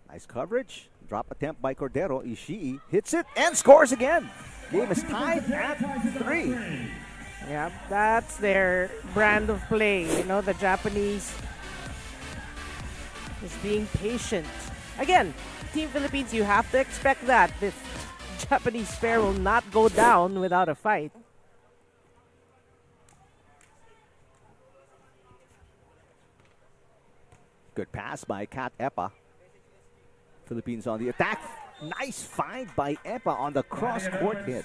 Nice coverage. Drop attempt by Cordero. Ishii hits it and scores again. Game is tied at 3. Yeah, that's their brand of play. You know, the Japanese is being patient. Again, Team Philippines, you have to expect that. This Japanese pair will not go down without a fight. Good pass by Cat Epa. Philippines on the attack. Nice find by Epa on the cross-court hit.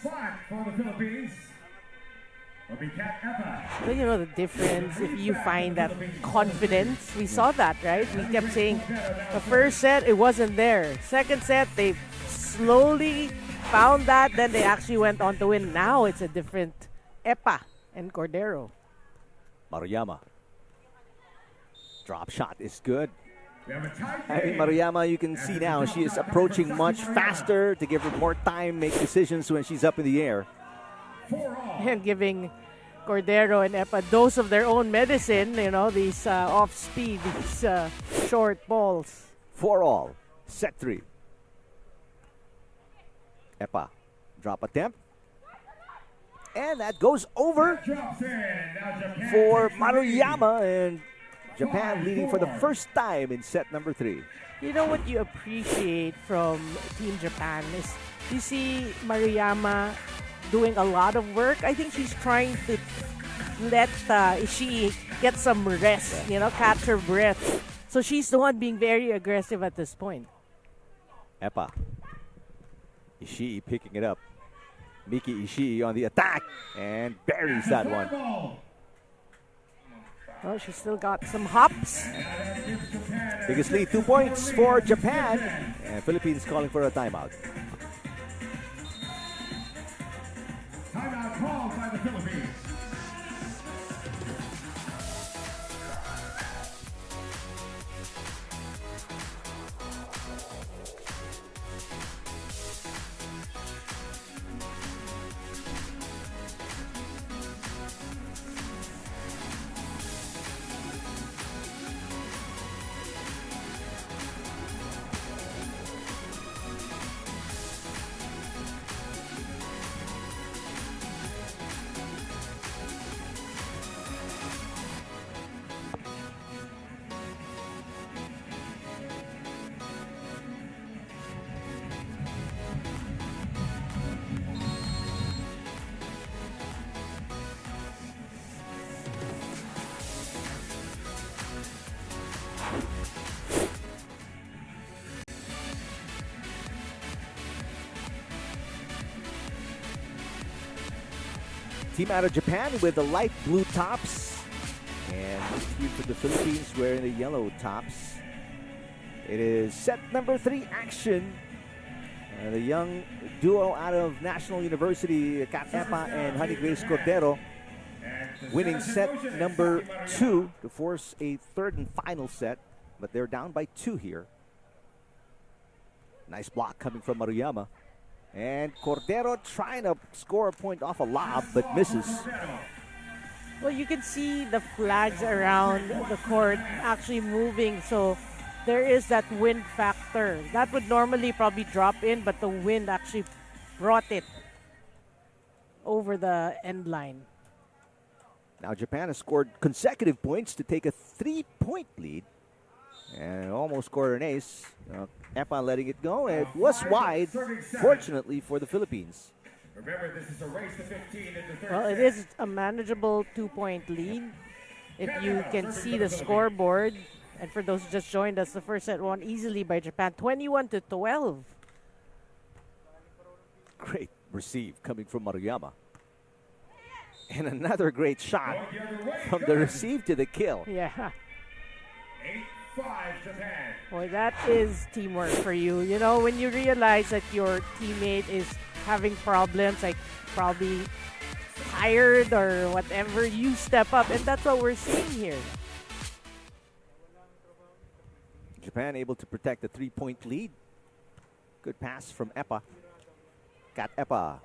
But you know the difference if you find that confidence. We saw that, right? We kept saying the first set, it wasn't there. Second set, they slowly found that. Then they actually went on to win. Now it's a different Epa and Cordero. Maruyama. Drop shot is good. I think Maruyama, you can see now, she is approaching much faster to give her more time, make decisions when she's up in the air. And giving Cordero and Epa dose of their own medicine, you know, these off speed, these short balls. 4-all. Set 3. Epa. Drop attempt. And that goes over for Maruyama, and Japan leading for the first time in set number 3. You know what you appreciate from Team Japan is you see Maruyama doing a lot of work. I think she's trying to let Ishii get some rest, you know, catch her breath. So she's the one being very aggressive at this point. Epa. Ishii picking it up. Miki Ishii on the attack and buries that one. Well, she's still got some hops. Biggest lead, 2 points for Japan. And Philippines calling for a timeout. Timeout called by the Philippines. Team out of Japan with the light blue tops, and the team from the Philippines wearing the yellow tops. It is set number 3 action. The young duo out of National University, Kat Epa and Honey Grace Cordero, winning set number 2 to force a third and final set, but they're down by 2 here. Nice block coming from Maruyama. And Cordero trying to score a point off a lob, but misses. Well, you can see the flags around the court actually moving, so there is that wind factor. That would normally probably drop in, but the wind actually brought it over the end line. Now Japan has scored consecutive points to take a 3-point lead and almost scored an ace. Epa letting it go. It was wide, fortunately for the Philippines. Remember, this is a race to 15 in the third. Well, it is a manageable 2-point lead. If you can see the scoreboard, and for those who just joined us, the first set won easily by Japan, 21-12. Great receive coming from Maruyama. And another great shot from the receive to the kill. Yeah. 8-5 Japan. Boy, that is teamwork for you. You know, when you realize that your teammate is having problems, like probably tired or whatever, you step up, and that's what we're seeing here. Japan able to protect the 3-point lead. Good pass from Epa. Kat Epa.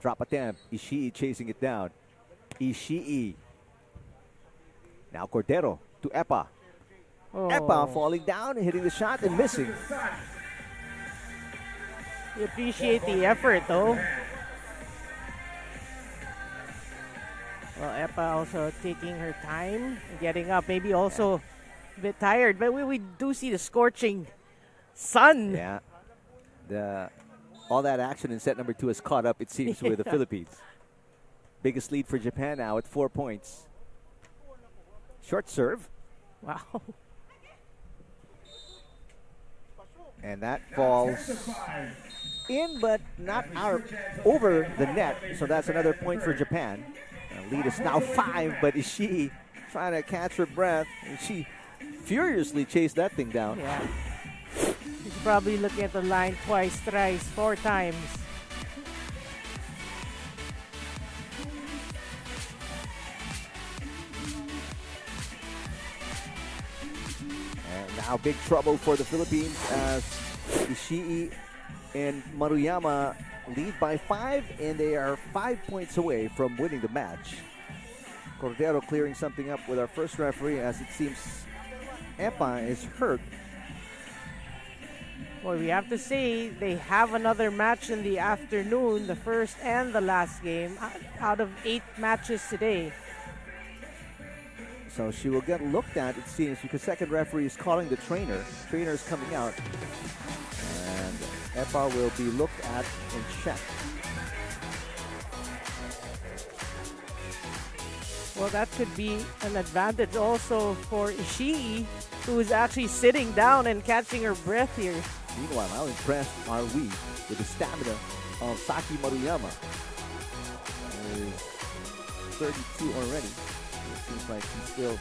Drop attempt. Ishii chasing it down. Ishii. Now Cordero to Epa. Oh. Epa falling down, hitting the shot and missing. You appreciate the effort, though. Well, Epa also taking her time, getting up, maybe also a bit tired, but we do see the scorching sun. Yeah. All that action in set number 2 has caught up, it seems, with the Philippines. Biggest lead for Japan now at 4 points. Short serve. Wow. And that falls in, but not out over the net. So that's another point for Japan. Lead is now 5, but Ishii trying to catch her breath, and she furiously chased that thing down. Yeah. She's probably looking at the line twice, thrice, 4 times. And now big trouble for the Philippines as Ishii and Maruyama lead by 5, and they are 5 points away from winning the match. Cordero clearing something up with our first referee, as it seems Epa is hurt. Well, we have to say they have another match in the afternoon, the first and the last game, out of 8 matches today. So she will get looked at, it seems, because second referee is calling the trainer. Trainer is coming out. And Epa will be looked at and checked. Well, that could be an advantage also for Ishii, who is actually sitting down and catching her breath here. Meanwhile, how impressed are we with the stamina of Saki Maruyama? Is 32 already. It seems like she's still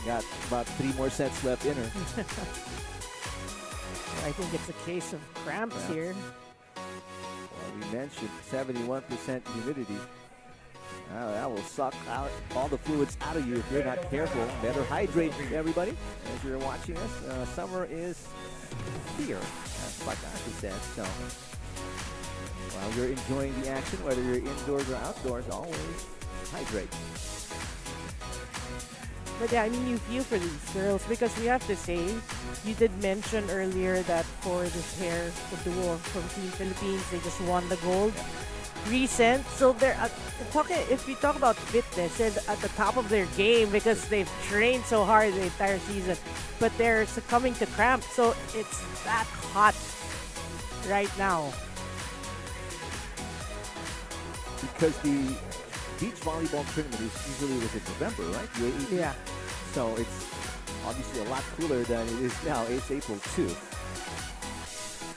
got about 3 more sets left in her. I think it's a case of cramps here. Well, we mentioned 71% humidity. That will suck out all the fluids out of you if you're not careful. Better hydrate, everybody, as you're watching us. Summer is here, as Pagara said. So while you're enjoying the action, whether you're indoors or outdoors, always hydrate. But yeah, I mean, you feel for these girls, because we have to say, you did mention earlier that for this pair, the duo from Team Philippines, they just won the gold. Recent, so they're if we talk about fitness, they're at the top of their game because they've trained so hard the entire season, but they're succumbing to cramp, so it's that hot right now. Because the beach volleyball tournament is usually in November, right? UAE. Yeah. So it's obviously a lot cooler than it is now. It's April 2.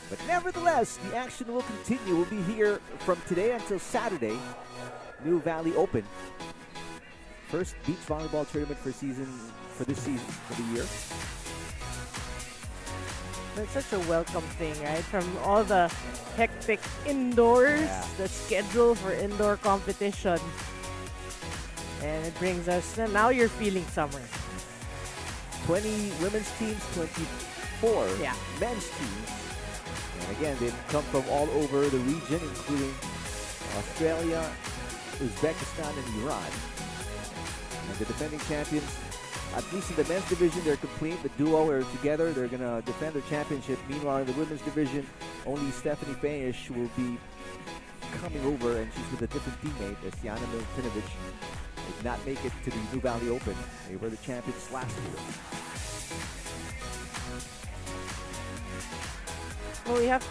But nevertheless, the action will continue. We'll be here from today until Saturday. Nuvali Open. First beach volleyball tournament for this season, for the year. It's such a welcome thing, right? From all the hectic indoors, the schedule for indoor competition. And it brings us, now you're feeling summer. 20 women's teams, 24 men's teams. And again, they've come from all over the region, including Australia, Uzbekistan, and Iran. And the defending champions, at least in the men's division, they're complete. The duo are together. They're going to defend the championship. Meanwhile, in the women's division, only Stephanie Fejes will be coming over, and she's with a different teammate, Yana Milutinovic. Did not make it to the Nuvali Open. They were the champions last year. Well, we have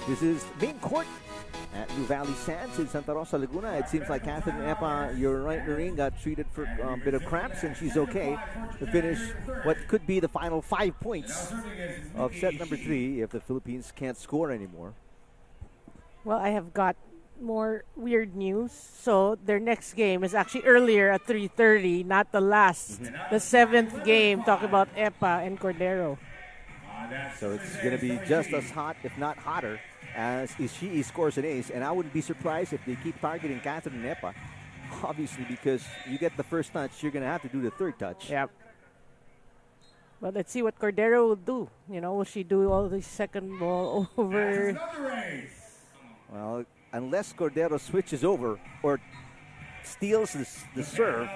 This is main court at Nuvali Sands in Santa Rosa, Laguna. It seems like Catherine Epa, you're right, Noreen, got treated for a bit of cramps, and she's okay to finish what could be the final 5 points of set number 3 if the Philippines can't score anymore. Well, I have got more weird news. So their next game is actually earlier at 3:30, not the last. The 7th game, talk about Epa and Cordero. So it's going to be just as hot, if not hotter, as Ishii scores an ace. And I wouldn't be surprised if they keep targeting Catherine Epa. Obviously, because you get the first touch, you're going to have to do the third touch. Yep. But let's see what Cordero will do. You know, will she do all the second ball over? Well, unless Cordero switches over or steals the serve,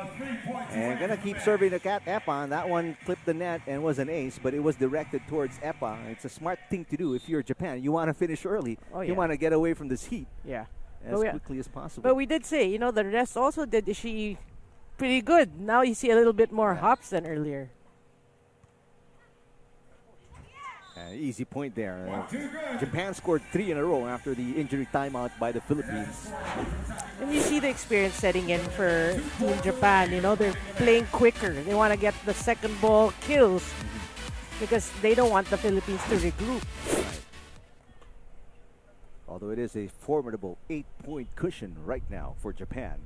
and gonna keep serving the Cat Epa, and that one clipped the net and was an ace, but it was directed towards Epa. It's a smart thing to do if you're Japan. You want to finish early. Oh, yeah. You want to get away from this heat as Oh, yeah. quickly as possible. But we did say, you know, the rest also did Ishii pretty good. Now you see a little bit more hops than earlier. Easy point there. Japan scored 3 in a row after the injury timeout by the Philippines. And you see the experience setting in for Team Japan. You know, they're playing quicker. They want to get the second ball kills because they don't want the Philippines to regroup. Although it is a formidable 8-point cushion right now for Japan.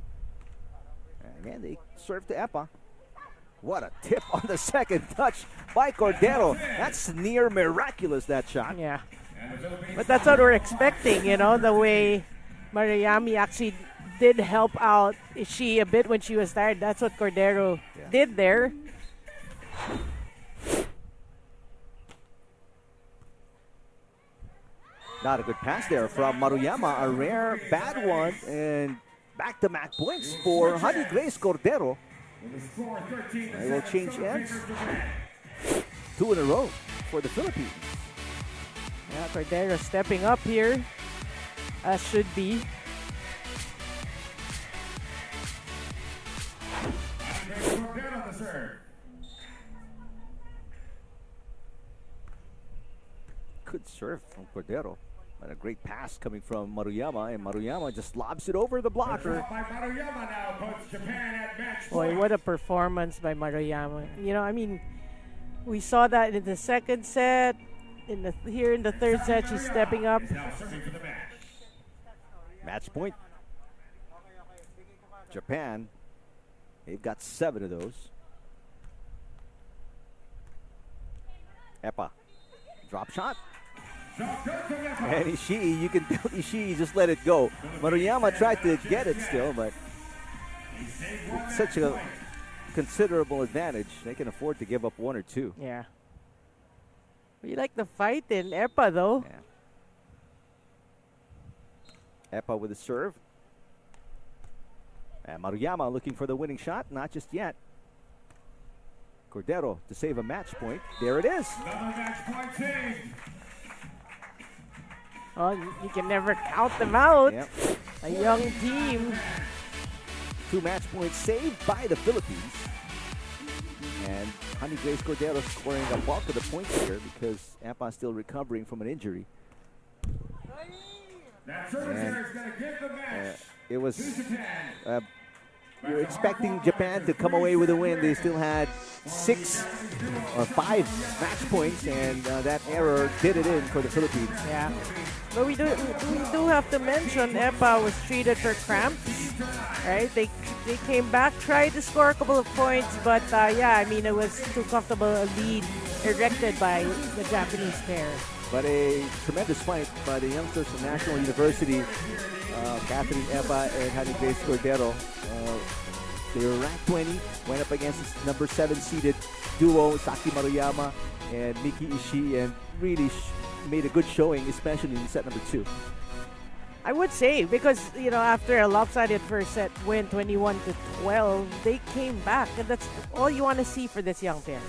And again, they serve to Epa. What a tip on the second touch by Cordero. That's near miraculous, that shot. Yeah. But that's what we're expecting, you know, the way Maruyama actually did help out Ishii a bit when she was tired. That's what Cordero did there. Not a good pass there from Maruyama. A rare bad one, and back-to-back points for Honey Grace Cordero. They will change ends. 2 in a row for the Philippines. Yeah, Cordero stepping up here, as should be. Good serve from Cordero. And a great pass coming from Maruyama, and Maruyama just lobs it over the blocker. Boy, what a performance by Maruyama. You know, I mean, we saw that in the second set. Here in the third set, she's stepping up. Match point. Japan, they've got 7 of those. Epa, drop shot. And Ishii, you can tell Ishii just let it go. Maruyama tried to get it still, but it's such a considerable advantage. They can afford to give up 1 or 2. Yeah. We like the fight in Epa, though. Yeah. Epa with a serve. And Maruyama looking for the winning shot. Not just yet. Cordero to save a match point. There it is. Another match point saved. Oh, you can never count them out. Yep. A young team. 2 match points saved by the Philippines. And Honey Grace Cordero scoring a bulk of the points here because Epa still recovering from an injury. That service is going to give the match. It was you're expecting Japan to come away with a win. They still had 6 or 5 match points, and that error did it in for the Philippines. Yeah. But we do have to mention Epa was treated for cramps, right? They came back, tried to score a couple of points, but yeah, I mean, it was too comfortable a lead erected by the Japanese pair. But a tremendous fight by the youngsters from National University, Catherine Epa and Honey Grace Cordero. They were ranked 20, went up against this number 7 seeded duo, Saki Maruyama and Miki Ishii, and really made a good showing, especially in set number 2. I would say, because, you know, after a lopsided first set win, 21-12, they came back, and that's all you want to see for this young pair.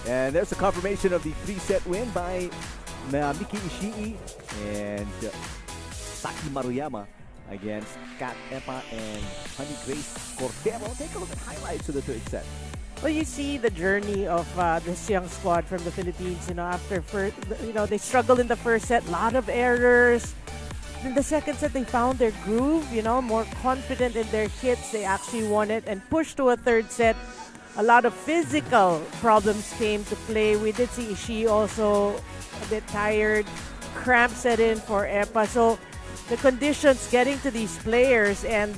And there's a confirmation of the 3-set win by Miki Ishii and Saki Maruyama against Cat Epa and Honey Grace Cordero. Take a look at highlights of the third set. Well, you see the journey of this young squad from the Philippines. After first, they struggled in the first set, a lot of errors. In the second set, they found their groove. More confident in their hits. They actually won it and pushed to a third set. A lot of physical problems came to play. We did see Ishii also a bit tired. Cramp set in for Epa. So the conditions getting to these players and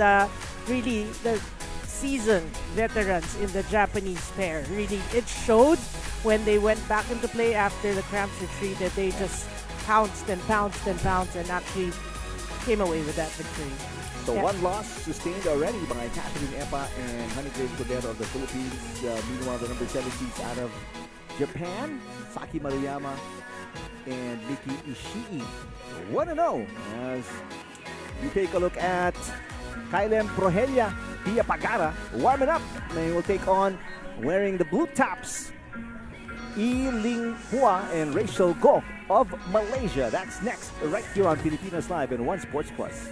really the seasoned veterans in the Japanese pair. Really, it showed when they went back into play after the cramps retreated. They just pounced and pounced and pounced and actually came away with that victory. So one loss sustained already by Catherine Epa and Honey Grace Cordero of the Philippines. Meanwhile, the number 7 seeds out of Japan, Saki Maruyama and Miki Ishii. 1-0 as we take a look at Kylem Progella via Pagara warming up. They will take on, wearing the blue tops, Ling Hua and Rachael Go of Malaysia. That's next right here on Filipinas Live and One Sports Plus.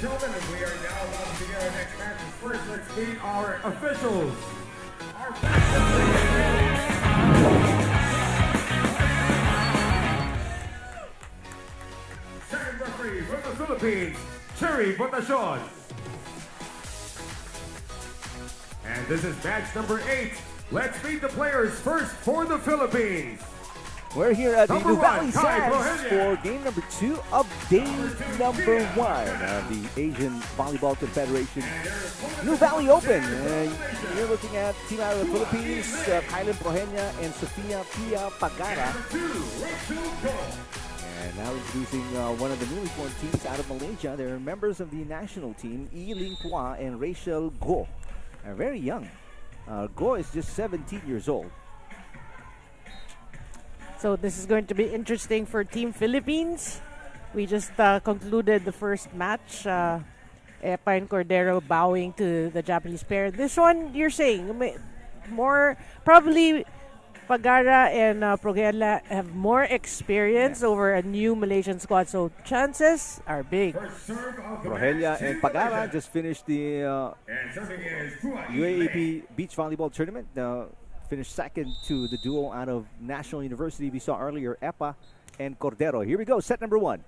gentlemen, we are now about to begin our next matches. First, let's meet our officials. Second referee from the Philippines, Cherry Votacion. And this is match number 8. Let's meet the players first for the Philippines. We're here at the Number Nuvali one, Kai Sands Progella. for game number 2 of day number 1 of the Asian Volleyball Confederation Nuvali Open. And you're looking at team out of the Philippines, Kailan Progella and Sofia Pia Pagara. And now introducing one of the newly formed teams out of Malaysia. They're members of the national team, Iling Pua and Rachael Go. They're very young. Go is just 17 years old. So this is going to be interesting for Team Philippines. We just concluded the first match. Epa and Cordero bowing to the Japanese pair. This one, you're saying, more probably Pagara and Progella have more experience over a new Malaysian squad, so chances are big. Progella and Pagara just finished the UAAP Beach Volleyball Tournament. Finished second to the duo out of National University we saw earlier, Epa and Cordero. Here we go, set number 1.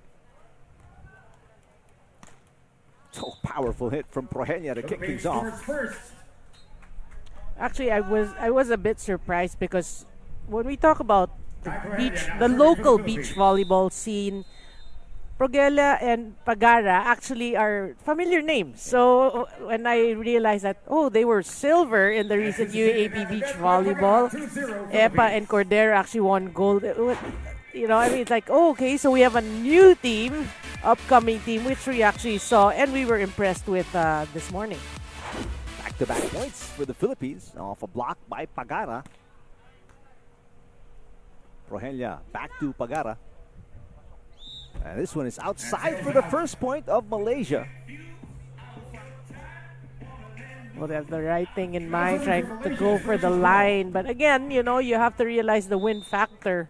So powerful hit from Progella to kick things off. Actually, I was a bit surprised because when we talk about the local beach volleyball scene, Progella and Pagara actually are familiar names. So when I realized that, they were silver in the recent UAAP beach volleyball, Epa and Cordero actually won gold. It's like, okay, so we have a new team, upcoming team, which we actually saw and we were impressed with this morning. Back-to-back points for the Philippines off a block by Pagara. Progella back to Pagara. And this one is outside for the first point of Malaysia. Well, they have the right thing in mind, trying to go for the line. But again, you have to realize the wind factor.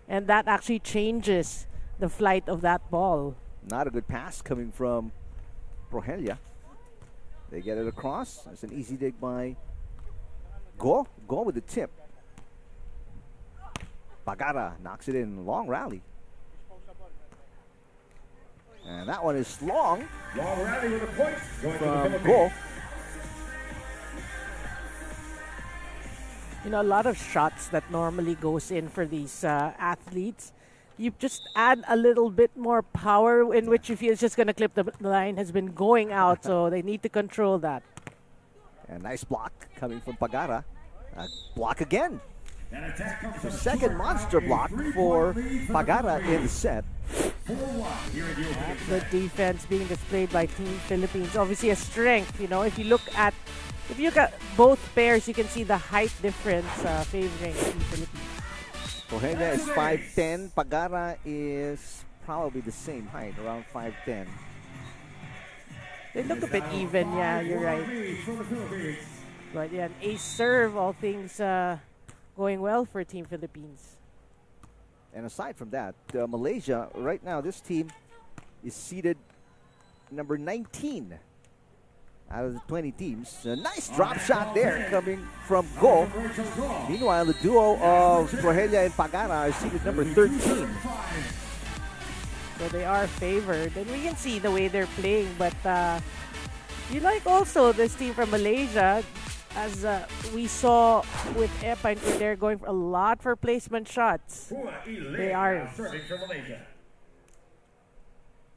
And that actually changes the flight of that ball. Not a good pass coming from Progella. They get it across. It's an easy dig by Go. Go with the tip. Pagara knocks it in. Long rally. And that one is long. Long rally with a point from Go. A lot of shots that normally goes in for these athletes. You just add a little bit more power in which you feel it's just going to clip the line has been going out. So they need to control that. And nice block coming from Pagara. Block again. The second monster block for Pagara in the set. The defense being displayed by Team Philippines, obviously a strength. If you look at both pairs, you can see the height difference favoring Team Philippines. Progella is 5'10". Pagara is probably the same height, around 5'10". They look a bit even, yeah, you're right. But yeah, an ace serve, all things going well for Team Philippines. And aside from that, Malaysia, right now, this team is seeded number 19 out of the 20 teams. A nice drop shot there coming from Go. Meanwhile, the duo of Progella and Pagara are seeded number 13. So they are favored. And we can see the way they're playing. But you like also this team from Malaysia. As we saw with Epa and Cordero going for a lot for placement shots. They are serving for Malaysia.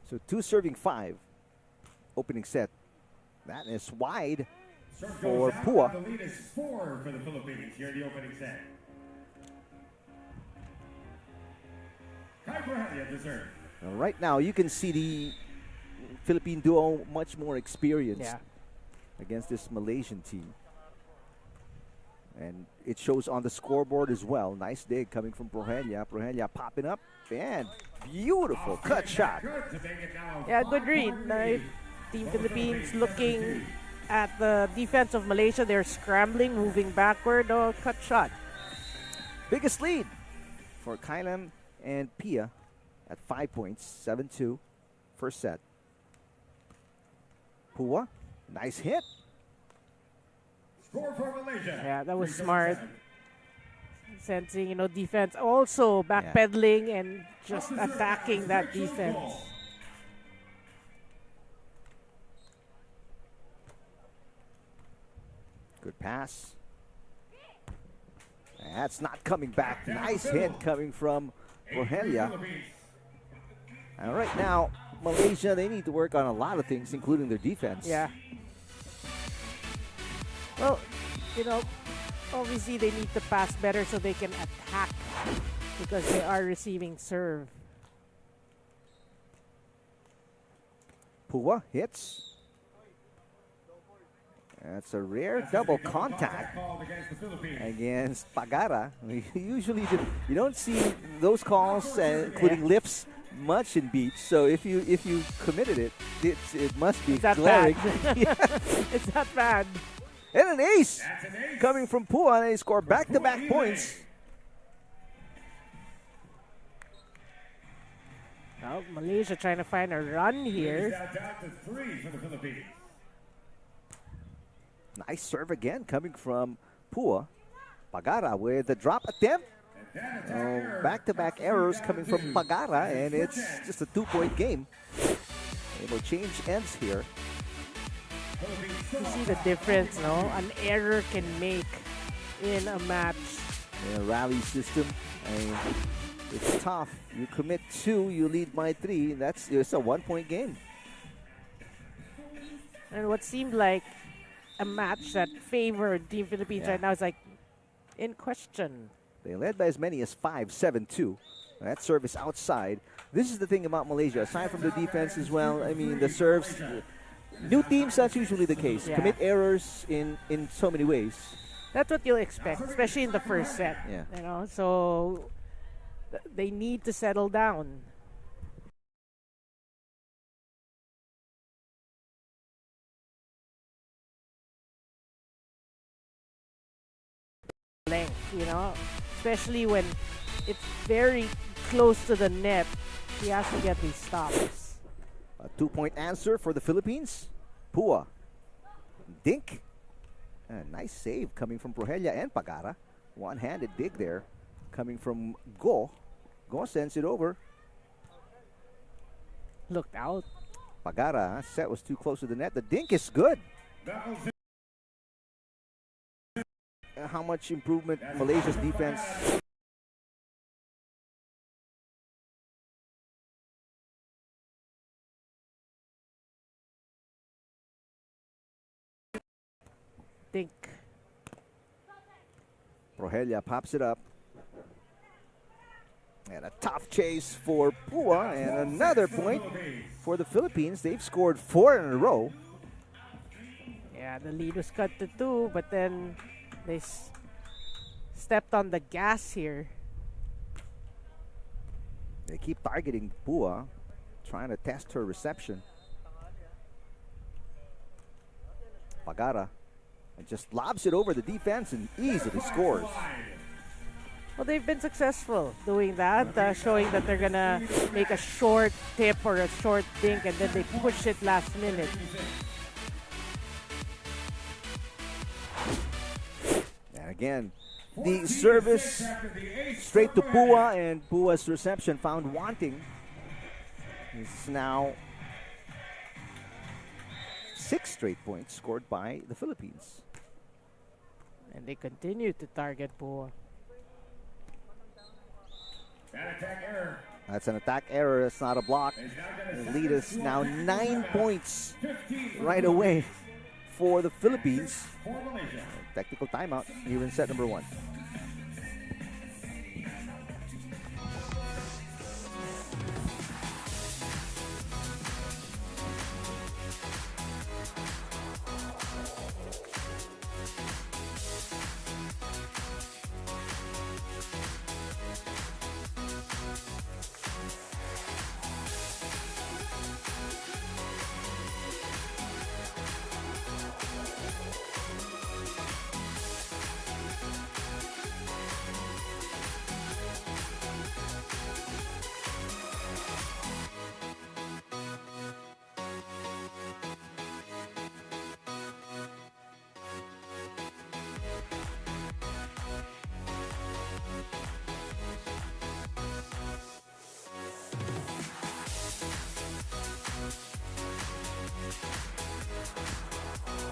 So 2 serving 5. Opening set. That is wide for Pua. The lead is 4 for the Philippines here in the opening set. Kai Progella to serve. Right now, you can see the Philippine duo much more experienced against this Malaysian team. And it shows on the scoreboard as well. Nice dig coming from Progella. Progella popping up. And beautiful cut shot. Yeah, good read. Team Philippines looking at the defense of Malaysia. They're scrambling, moving backward. Cut shot. Biggest lead for Kailan and Pia at 5 points. 7-2. First set. PUA, nice hit. Score for Malaysia. Yeah, that was smart. Sensing, you know, defense also backpedaling and just attacking that defense. Good pass. That's not coming back. Nice hit coming from Progella. And right now, Malaysia, they need to work on a lot of things, including their defense. Yeah. Well, you know, obviously they need to pass better so they can attack because they are receiving serve. PUA hits. That's a rare double contact against Pagara. Usually you don't see those calls, including lifts, much in beach. So if you committed it, it must be glaring. It's not bad. And an ace coming from PUA, and they score back-to-back points. Well, Malaysia trying to find a run here. Down to 3 for the Philippines. Nice serve again coming from PUA. Pagara with the drop attempt. Back-to-back errors coming from Pagara, and it's just a 2-point game. It will change ends here. You see the difference, no? An error can make in a match. In a rally system, I mean, it's tough. You commit 2, you lead by 3. It's a 1-point game. And what seemed like a match that favored Team Philippines right now is like in question. They led by as many as 5-7-2. That serve is outside. This is the thing about Malaysia. Aside from the defense as well, I mean, the serves. New teams, that's usually the case. Yeah. Commit errors in so many ways. That's what you'll expect, especially in the first set. Yeah. You know, so they need to settle down. Length, you know, especially when it's very close to the net, he has to get these stops. A 2-point answer for the Philippines. PUA. Dink. A nice save coming from Progella and Pagara. One-handed dig there coming from Go. Go sends it over. Looked out. Pagara, set was too close to the net. The dink is good. How much improvement Malaysia's defense. Think. Progella pops it up. And a tough chase for PUA, and another point for the Philippines. They've scored 4 in a row. Yeah, the lead was cut to 2, but then they stepped on the gas here. They keep targeting PUA, trying to test her reception. Pagara just lobs it over the defense and easily scores. Well, they've been successful doing that, showing that they're gonna make a short tip or a short dink, and then they push it last minute. And again, the service straight to PUA, and PUA's reception found wanting. This is now 6 straight points scored by the Philippines. And they continue to target PUA. That's an attack error. That's not a block. The lead is now 9 points right away for the Philippines. Technical timeout here in set number 1.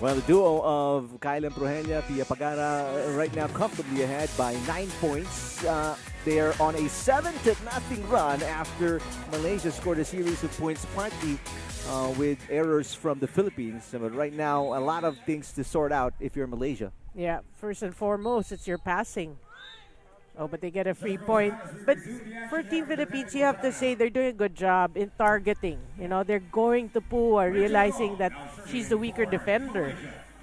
Well, the duo of Kyle and Progella, PHI Pagara, right now comfortably ahead by 9 points. They are on a 7-0 run after Malaysia scored a series of points, partly with errors from the Philippines. But right now, a lot of things to sort out if you're Malaysia. Yeah, first and foremost, it's your passing. Oh, but they get a free point. But for Team Philippines, you have to say they're doing a good job in targeting. You know, they're going to PUA, realizing that she's the weaker defender.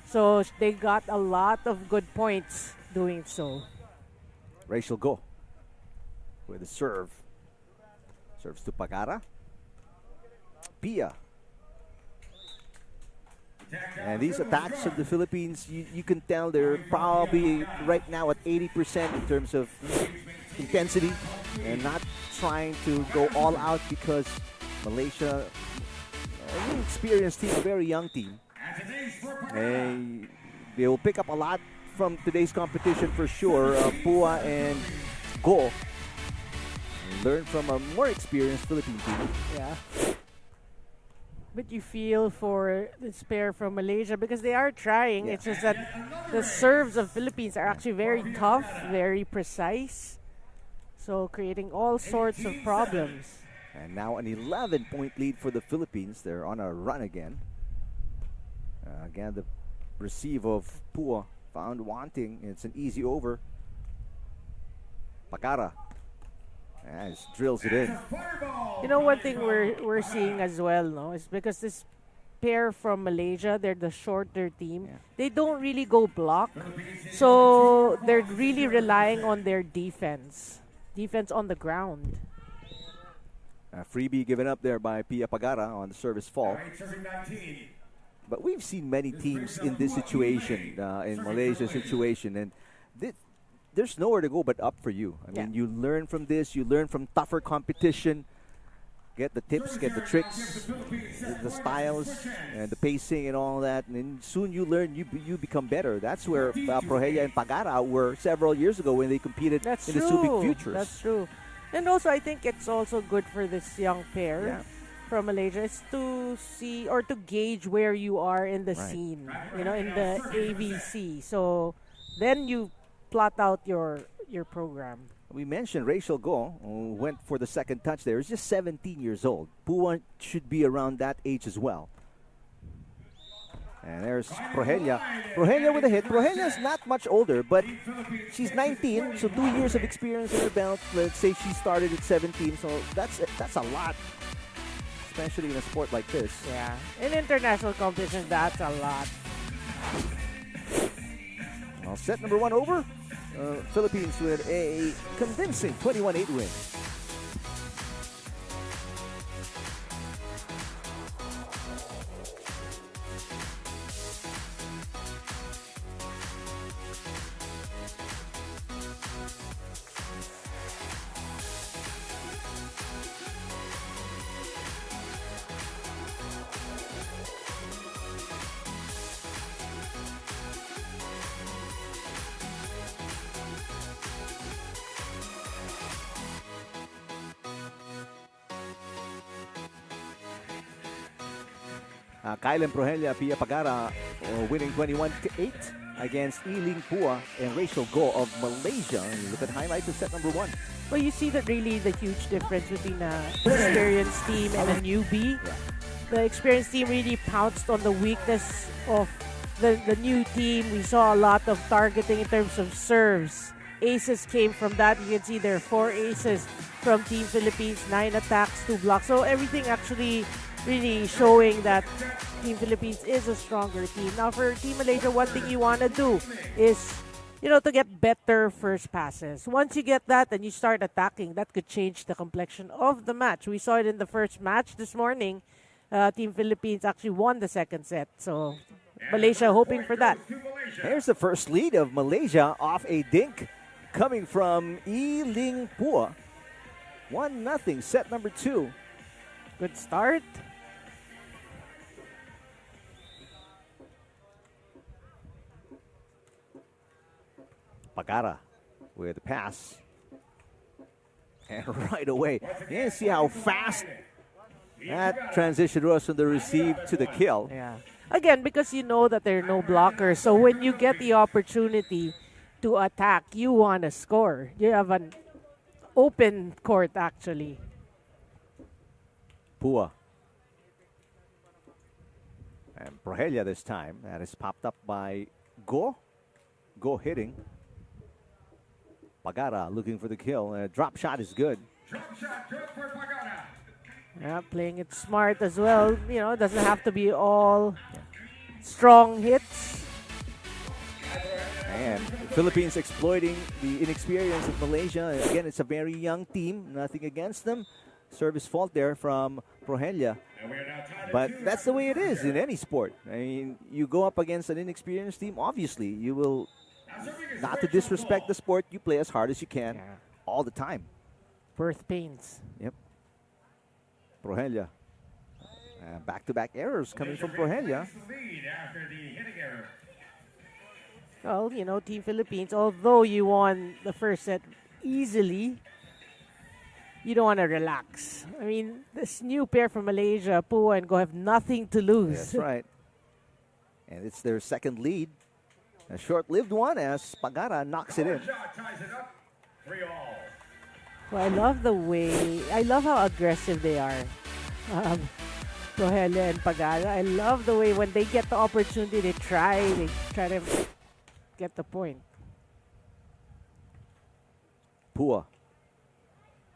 So they got a lot of good points doing so. Rachael go with a serve. Serves to Pagara. Pia. And these attacks of the Philippines, you can tell they're probably right now at 80% in terms of intensity and not trying to go all out because Malaysia, an inexperienced team, a very young team. And they will pick up a lot from today's competition for sure. PUA and Go learn from a more experienced Philippine team. Yeah. But you feel for this pair from Malaysia because they are trying. Yeah. It's just that the serves of Philippines are actually very tough, very precise. So creating all sorts of problems. And now an 11-point lead for the Philippines. They're on a run again. Again, the receive of PUA found wanting. It's an easy over. Pagara. And just drills it in. You know, one thing we're seeing as well, no, is because this pair from Malaysia, they're the shorter team. Yeah. They don't really go block, so they're really relying on their defense on the ground. A freebie given up there by PHI Pagara on the service fall. But we've seen many teams in this situation, in Malaysia's situation, and there's nowhere to go but up for you. I mean, you learn from this, you learn from tougher competition, get the tips, get the tricks, the styles, and the pacing and all that, and then soon you learn, you become better. That's where Progella and Pagara were several years ago when they competed in the Subic Futures. That's true. And also, I think it's also good for this young pair from Malaysia is to see or to gauge where you are in the scene, you know, in the AVC. So then you plot out your program. We mentioned Rachael Go, who went for the second touch there. He's just 17 years old. PUA should be around that age as well. And there's Progella. Progella with a hit. Progella's not much older, but she's 19, so 2 years of experience in her belt. Let's say she started at 17, so that's a lot, especially in a sport like this. Yeah, in international competition, that's a lot. Well, set number 1 over. Philippines with a convincing 21-8 win. Kyle and Progella, PHI Pagara winning 21-8 against Iling PUA and Rachael Go of Malaysia. And look at highlights of set number 1. Well, you see that really the huge difference between an experienced team and a newbie. Yeah. The experienced team really pounced on the weakness of the new team. We saw a lot of targeting in terms of serves. Aces came from that. You can see there are 4 aces from Team Philippines, 9 attacks, 2 blocks. So everything actually really showing that Team Philippines is a stronger team. Now for Team Malaysia, one thing you want to do is, you know, to get better first passes. Once you get that and you start attacking, that could change the complexion of the match. We saw it in the first match this morning. Team Philippines actually won the second set. So Malaysia hoping for that. Here's the first lead of Malaysia off a dink coming from Iling PUA. 1-0, set number 2. Good start. Pagara with the pass. And right away, you can see how fast that transition was from the receive to the kill. Yeah. Again, because you know that there are no blockers. So when you get the opportunity to attack, you want to score. You have an open court, actually. PUA. And Progella this time. That is popped up by Go. Go hitting. Pagara looking for the kill. Drop shot is good. Drop shot good for Pagara. Yeah, playing it smart as well. You know, it doesn't have to be all strong hits. And the Philippines exploiting the inexperience of Malaysia. Again, it's a very young team. Nothing against them. Service fault there from Progella. But that's the way it is in any sport. I mean, you go up against an inexperienced team, obviously, you will, not to disrespect the sport, you play as hard as you can all the time. Birth pains. Yep. Progella. Back-to-back errors coming from Progella. Well, you know, Team Philippines, although you won the first set easily, you don't want to relax. I mean, this new pair from Malaysia, PUA and Go, have nothing to lose. That's right. And it's their second lead. A short-lived one as Pagara knocks it in. Well, I love the way, I love how aggressive they are. Progella and Pagara. I love the way when they get the opportunity, they try to get the point. PUA.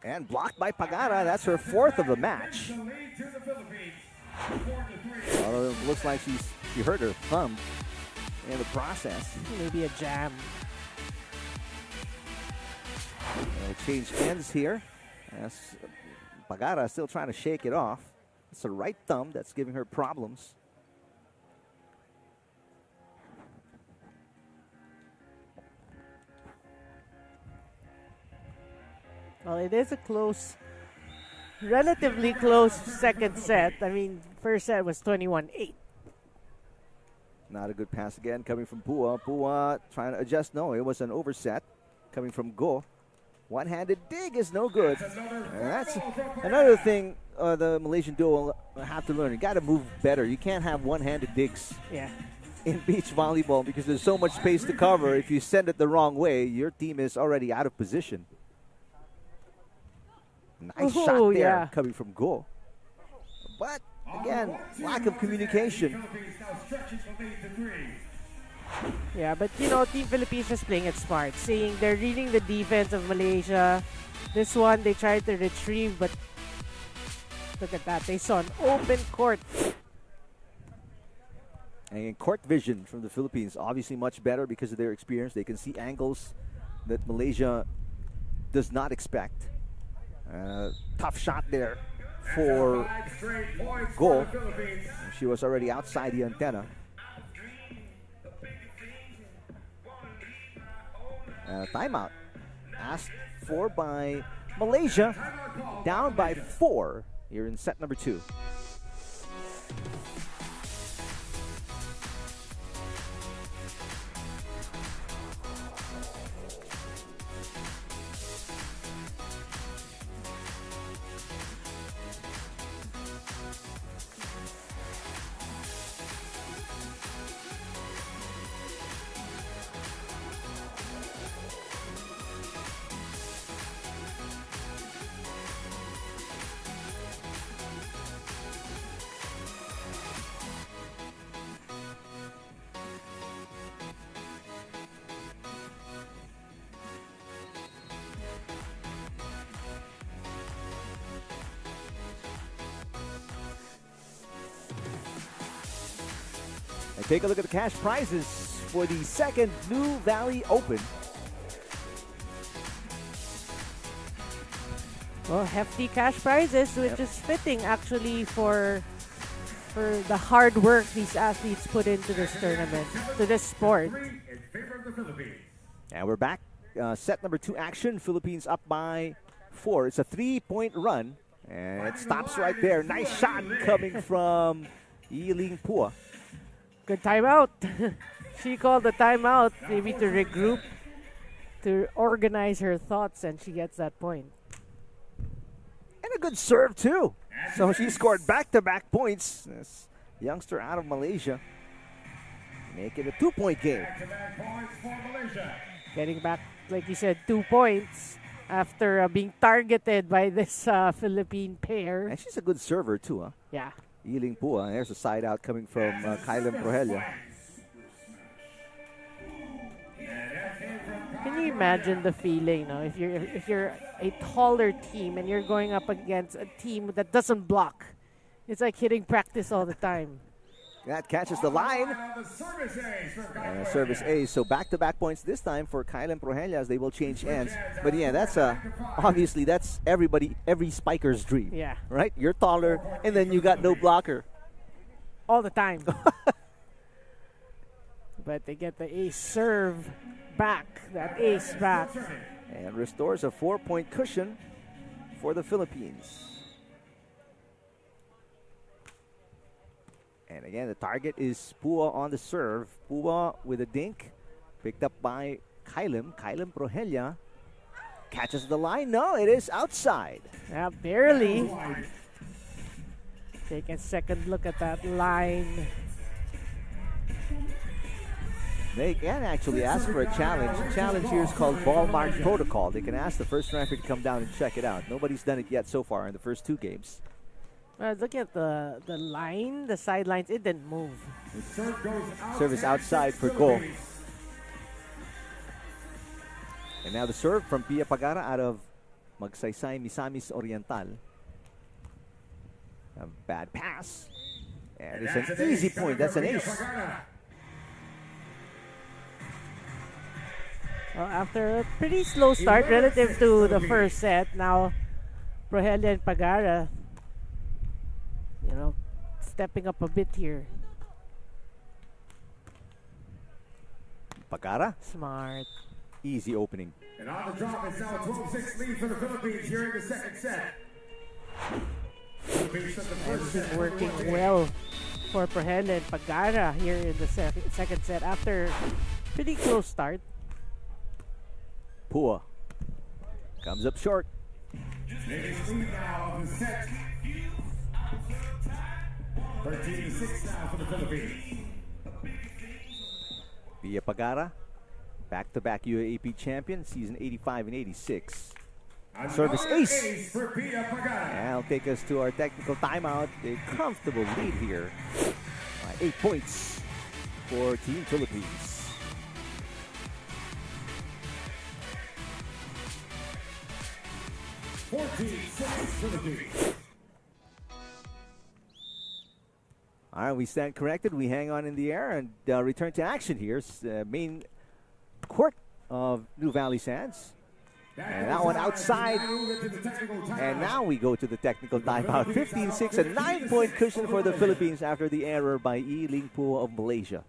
And blocked by Pagara. That's her fourth of the match. Although it looks like she hurt her thumb in the process. Maybe a jam. We'll change ends here. As Pagara still trying to shake it off. It's the right thumb that's giving her problems. Well, it is a close, relatively close second set. I mean, first set was 21-8. Not a good pass again coming from PUA. PUA trying to adjust. No, it was an overset coming from Go. One-handed dig is no good. And that's another thing the Malaysian duo will have to learn. You got to move better. You can't have one-handed digs in beach volleyball because there's so much space to cover. If you send it the wrong way, your team is already out of position. Nice shot there coming from Go. But, again, lack of communication. Yeah, but, you know, Team Philippines is playing it smart. Seeing they're reading the defense of Malaysia. This one, they tried to retrieve, but look at that. They saw an open court. And court vision from the Philippines, obviously much better because of their experience. They can see angles that Malaysia does not expect. Tough shot there for Go. She was already outside the antenna. Timeout asked for by Malaysia, down by 4 here in set number 2. Take a look at the cash prizes for the second Nuvali Open. Well, hefty cash prizes, which is fitting actually for the hard work these athletes put into this tournament, to this sport. And we're back. Set number 2 action. Philippines up by 4. It's a 3-point run. And it stops right there. Nice shot coming from Yiling PUA. Good timeout. She called the timeout, maybe to regroup, to organize her thoughts, and she gets that point. And a good serve, too. So she scored back-to-back points. youngster out of Malaysia. Make it a 2-point game. Back-to-back points for Malaysia. Getting back, like you said, 2 points after being targeted by this Philippine pair. And she's a good server too, huh? Yeah. Iling Pua. There's a side out coming from Kylem Progella. Can you imagine the feeling, no? If you're a taller team and you're going up against a team that doesn't block, it's like hitting practice all the time. That catches the line. And a service ace. So back-to-back points this time for Kylem Progella as they will change ends. But yeah, that's obviously that's every spiker's dream. Yeah. Right? You're taller and then you got no blocker. All the time. But they get the ace serve back. That ace back. And restores a 4-point cushion for the Philippines. And again, the target is Pua on the serve. Pua with a dink. Picked up by Kylem. Kylem Progella catches the line. No, it is outside. Yeah, barely. Take a second look at that line. They can actually ask for a challenge. The challenge here is called ball mark protocol. They can ask the first referee to come down and check it out. Nobody's done it yet so far in the first 2 games. Look at the line, the sidelines. It didn't move. Service outside for goal. And now the serve from Pia Pagara out of Magsaysay Misamis Oriental. A bad pass. And it's an easy point. That's an ace. Well, after a pretty slow start relative to the first set, now Progella and Pagara, stepping up a bit here. Pagara. Smart. Easy opening. And on the drop, it's now a 12-6 lead for the Philippines here in the second set. It's been working well for Progella and Pagara here in the second set after pretty close start. Pua comes up short. Biggest lead now of the set. 13-6 now for the Philippines. Pia Pagara, back-to-back UAAP champion, season 85 and 86. Service ace. For Pia Pagara. And that'll take us to our technical timeout. A comfortable lead here by 8 points for Team Philippines. All right, we stand corrected. We hang on in the air and return to action here. Main court of Nuvali Sands. And that one outside. And now we go to the technical timeout. 15-6, a 9-point cushion for the Philippines after the error by Iling Pua of Malaysia.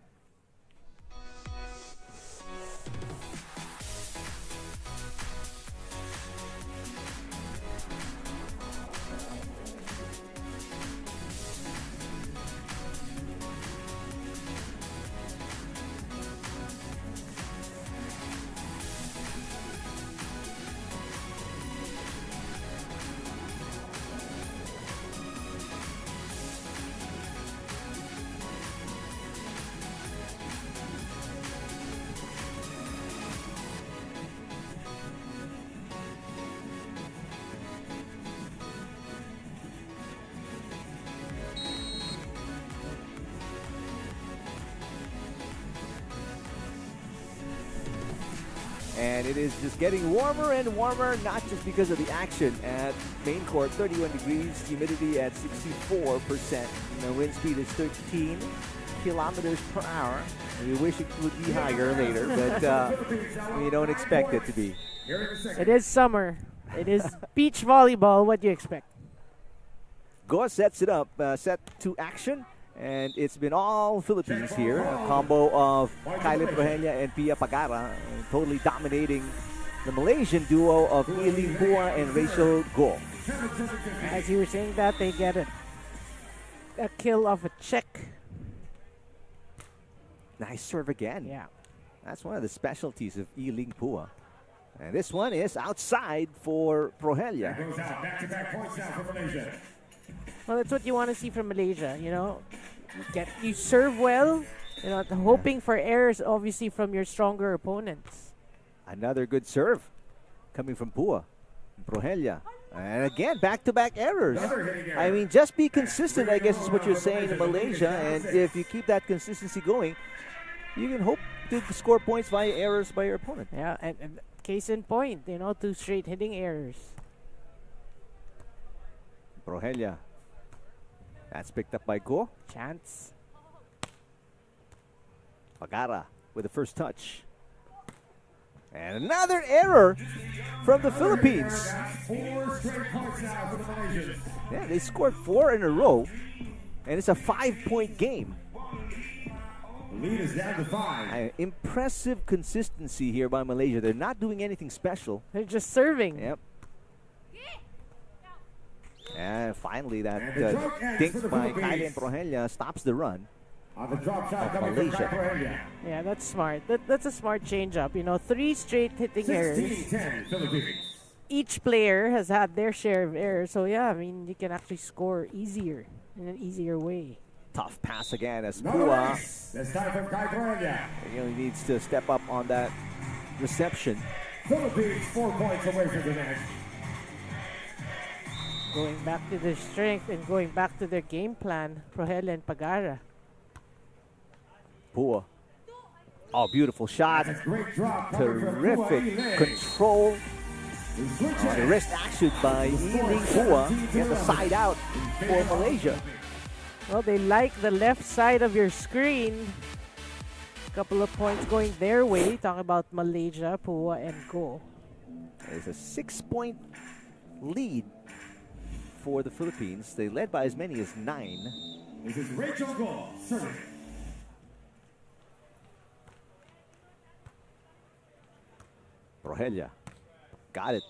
And it is just getting warmer and warmer, not just because of the action at main court, 31 degrees, humidity at 64%. The wind speed is 13 kilometers per hour. We wish it would be higher later, but we don't expect it to be. It is summer. It is beach volleyball. What do you expect? Goa sets it up, set to action. And it's been all Philippines here. A combo of Kylem Progella and Pia Pagara, totally dominating the Malaysian duo of Iling Pua and Rachael Go. As you were saying that, they get a kill off a check. Nice serve again. Yeah. That's one of the specialties of Iling Pua. And this one is outside for Progella. Back-to-back points now for Malaysia. Well, that's what you want to see from Malaysia, you serve well, you know, hoping for errors obviously from your stronger opponents. Another good serve coming from PUA. Progella. And again, back-to-back errors. I mean, just be consistent, I guess is what you're saying in Malaysia. And if you keep that consistency going, you can hope to score points via errors by your opponent. Yeah, and case in point, you know, 2 straight hitting errors. Progella. That's picked up by Go. Chance. Pagara with the first touch. And another error from the Philippines. 4 straight points now for the Malaysians. Yeah, they scored 4 in a row. And it's a 5-point game. Lead is down to 5. Impressive consistency here by Malaysia. They're not doing anything special. They're just serving. Yep. And finally, that And the drop ends dink for the by Philippines. Kyle Progella stops the run. On the drop shot Of coming from Malaysia. Progella. Yeah, that's smart. That's a smart change-up. You know, 3 straight hitting errors. 16-10 Philippines. Each player has had their share of errors. So, yeah, I mean, you can actually score easier, in an easier way. Tough pass again as Another PUA race. This time from Kai Progella. really needs to step up on that reception. Philippines 4 points away from the net. Going back to their strength and going back to their game plan, Progella and Pagara. PUA. Oh, beautiful shot. That's a great drop coming from Terrific PUA. control. Good The wrist action by Iling PUA. Get the side out for Malaysia. Well, they like the left side of your screen. Couple of points going their way. Talking about Malaysia, PUA, and Go. It's a 6-point lead for the Philippines. They led by as many as 9. This is Rachael Go serving. Progella. Got it.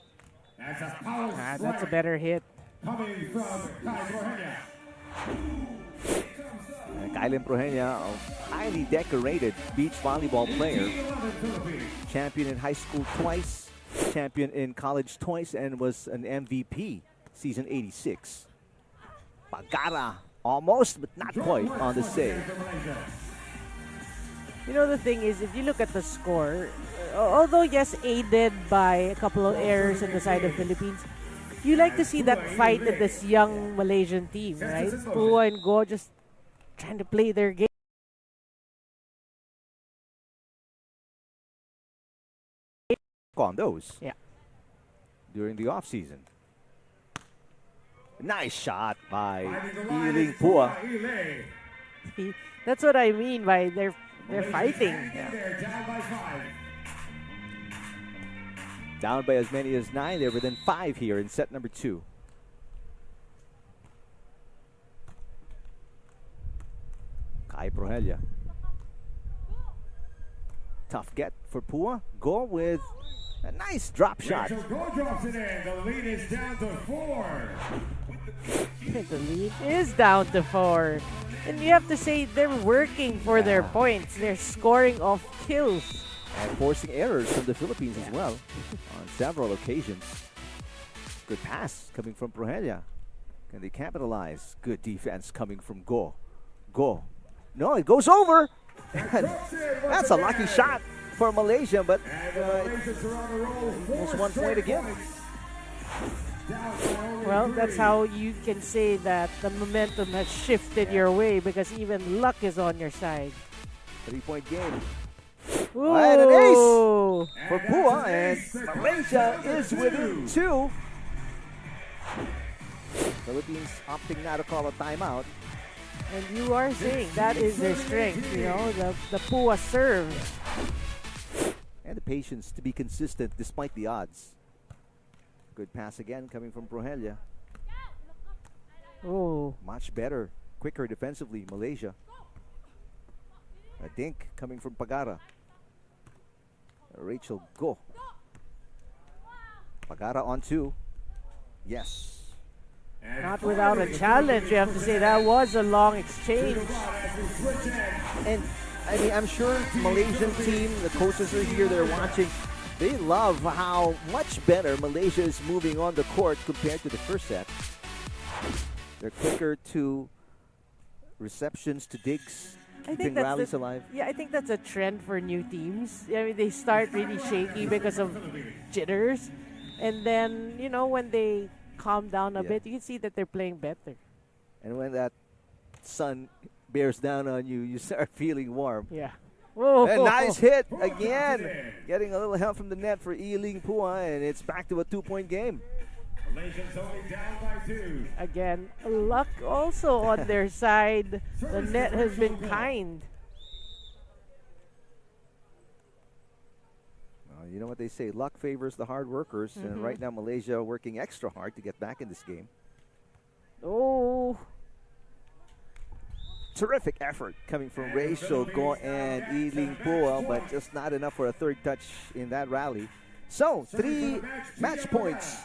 That's a power That's a strike better hit. coming from Kai Progella. Kyle Progella, a highly decorated beach volleyball player. 11 Philippines. Champion in high school twice, champion in college twice, and was an MVP season 86. Pagara, almost, but not quite on the save. You know, the thing is, if you look at the score, although, yes, aided by a couple of errors on the side of Philippines, you like to see that fight in this young Malaysian team, right? PUA and Go just trying to play their game. On those. Yeah. During the offseason. Nice shot by Finding the line Iling is PUA. Ile. That's what I mean by they're fighting. Hanging in there, down by 5. Down by as many as 9 there, but then 5 here in set number 2. Kai Progella. Tough get for PUA. Go with a nice drop shot. Rachael Go drops it in. The lead is down to 4. The lead is down to 4. And you have to say they're working for their points. They're scoring off kills. And forcing errors from the Philippines as well on several occasions. Good pass coming from Progella. Can they capitalize? Good defense coming from Go. Go. No, it goes over. That's a lucky shot for Malaysia, but almost 1 point again. Well, that's how you can say that the momentum has shifted your way because even luck is on your side. 3-point game. Ooh. And an ace for PUA, and Malaysia is within 2. Philippines opting now to call a timeout. And you are saying that is their strength, you know, the PUA serve. And the patience to be consistent despite the odds. Good pass again coming from Progella. Oh, Much better, quicker defensively, Malaysia. A dink coming from Pagara. Rachael Go. Pagara on 2. Yes. not without a challenge. You have to say that was a long exchange. And I mean, I'm sure Malaysian team, the coaches are here, they're watching. They love how much better Malaysia is moving on the court compared to the first set. They're quicker to receptions to digs, I keeping think that's rallies alive. Yeah, I think that's a trend for new teams. I mean, they start really shaky because of jitters, and then when they calm down a Yeah. bit, you can see that they're playing better. And when that sun bears down on you, you start feeling warm. Yeah. Whoa. A nice hit again. Getting a little help from the net for Ishii PUA, and it's back to a 2-point game. Malaysians only down by 2. Again, luck also on their side. The net has been kind. Well, you know what they say, luck favors the hard workers, and right now Malaysia working extra hard to get back in this game. Oh. Terrific effort coming from Rachael and Ishii PUA, but just not enough for a third touch in that rally. So, 3 match points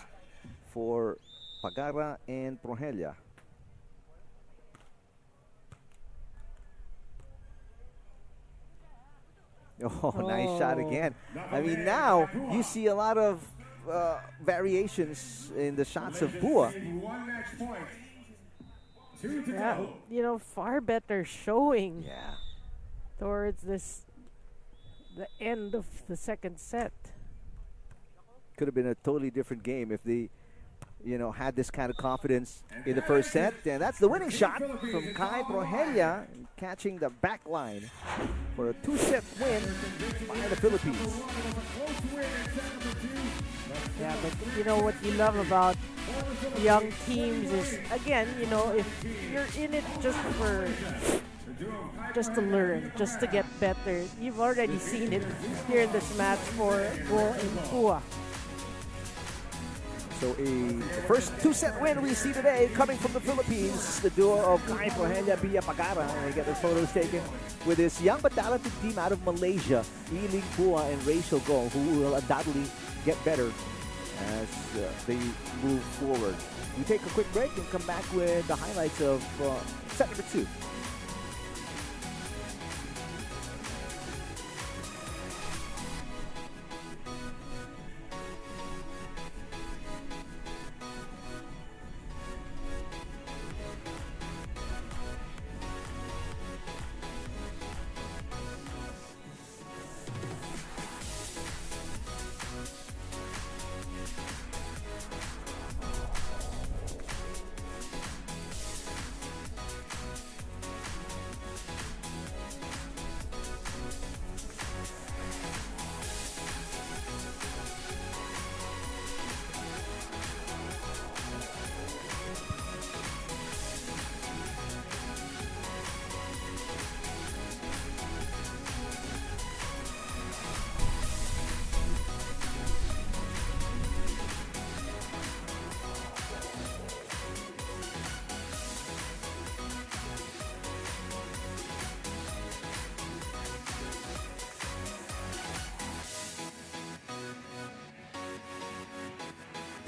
for Pagara and Progella. Oh, nice shot again. I mean, now you see a lot of variations in the shots of PUA. 1 match point. 2 to Yeah, go. far better showing Yeah. towards the end of the second set. Could have been a totally different game if they, had this kind of confidence in the first set. And that's the winning shot from Kai Progella, catching the back line for a 2-set win by the Philippines. Yeah, but what you love about young teams is, again, if you're in it just to learn, just to get better. You've already seen it here in this match for Go and PUA. So the first 2-set win we see today coming from the Philippines, the duo of Kai Progella via Pagara. And they get their photos taken with this young but talented team out of Malaysia, Ishii PUA and Rachael Go, who will undoubtedly get better as they move forward. We take a quick break and come back with the highlights of set number 2.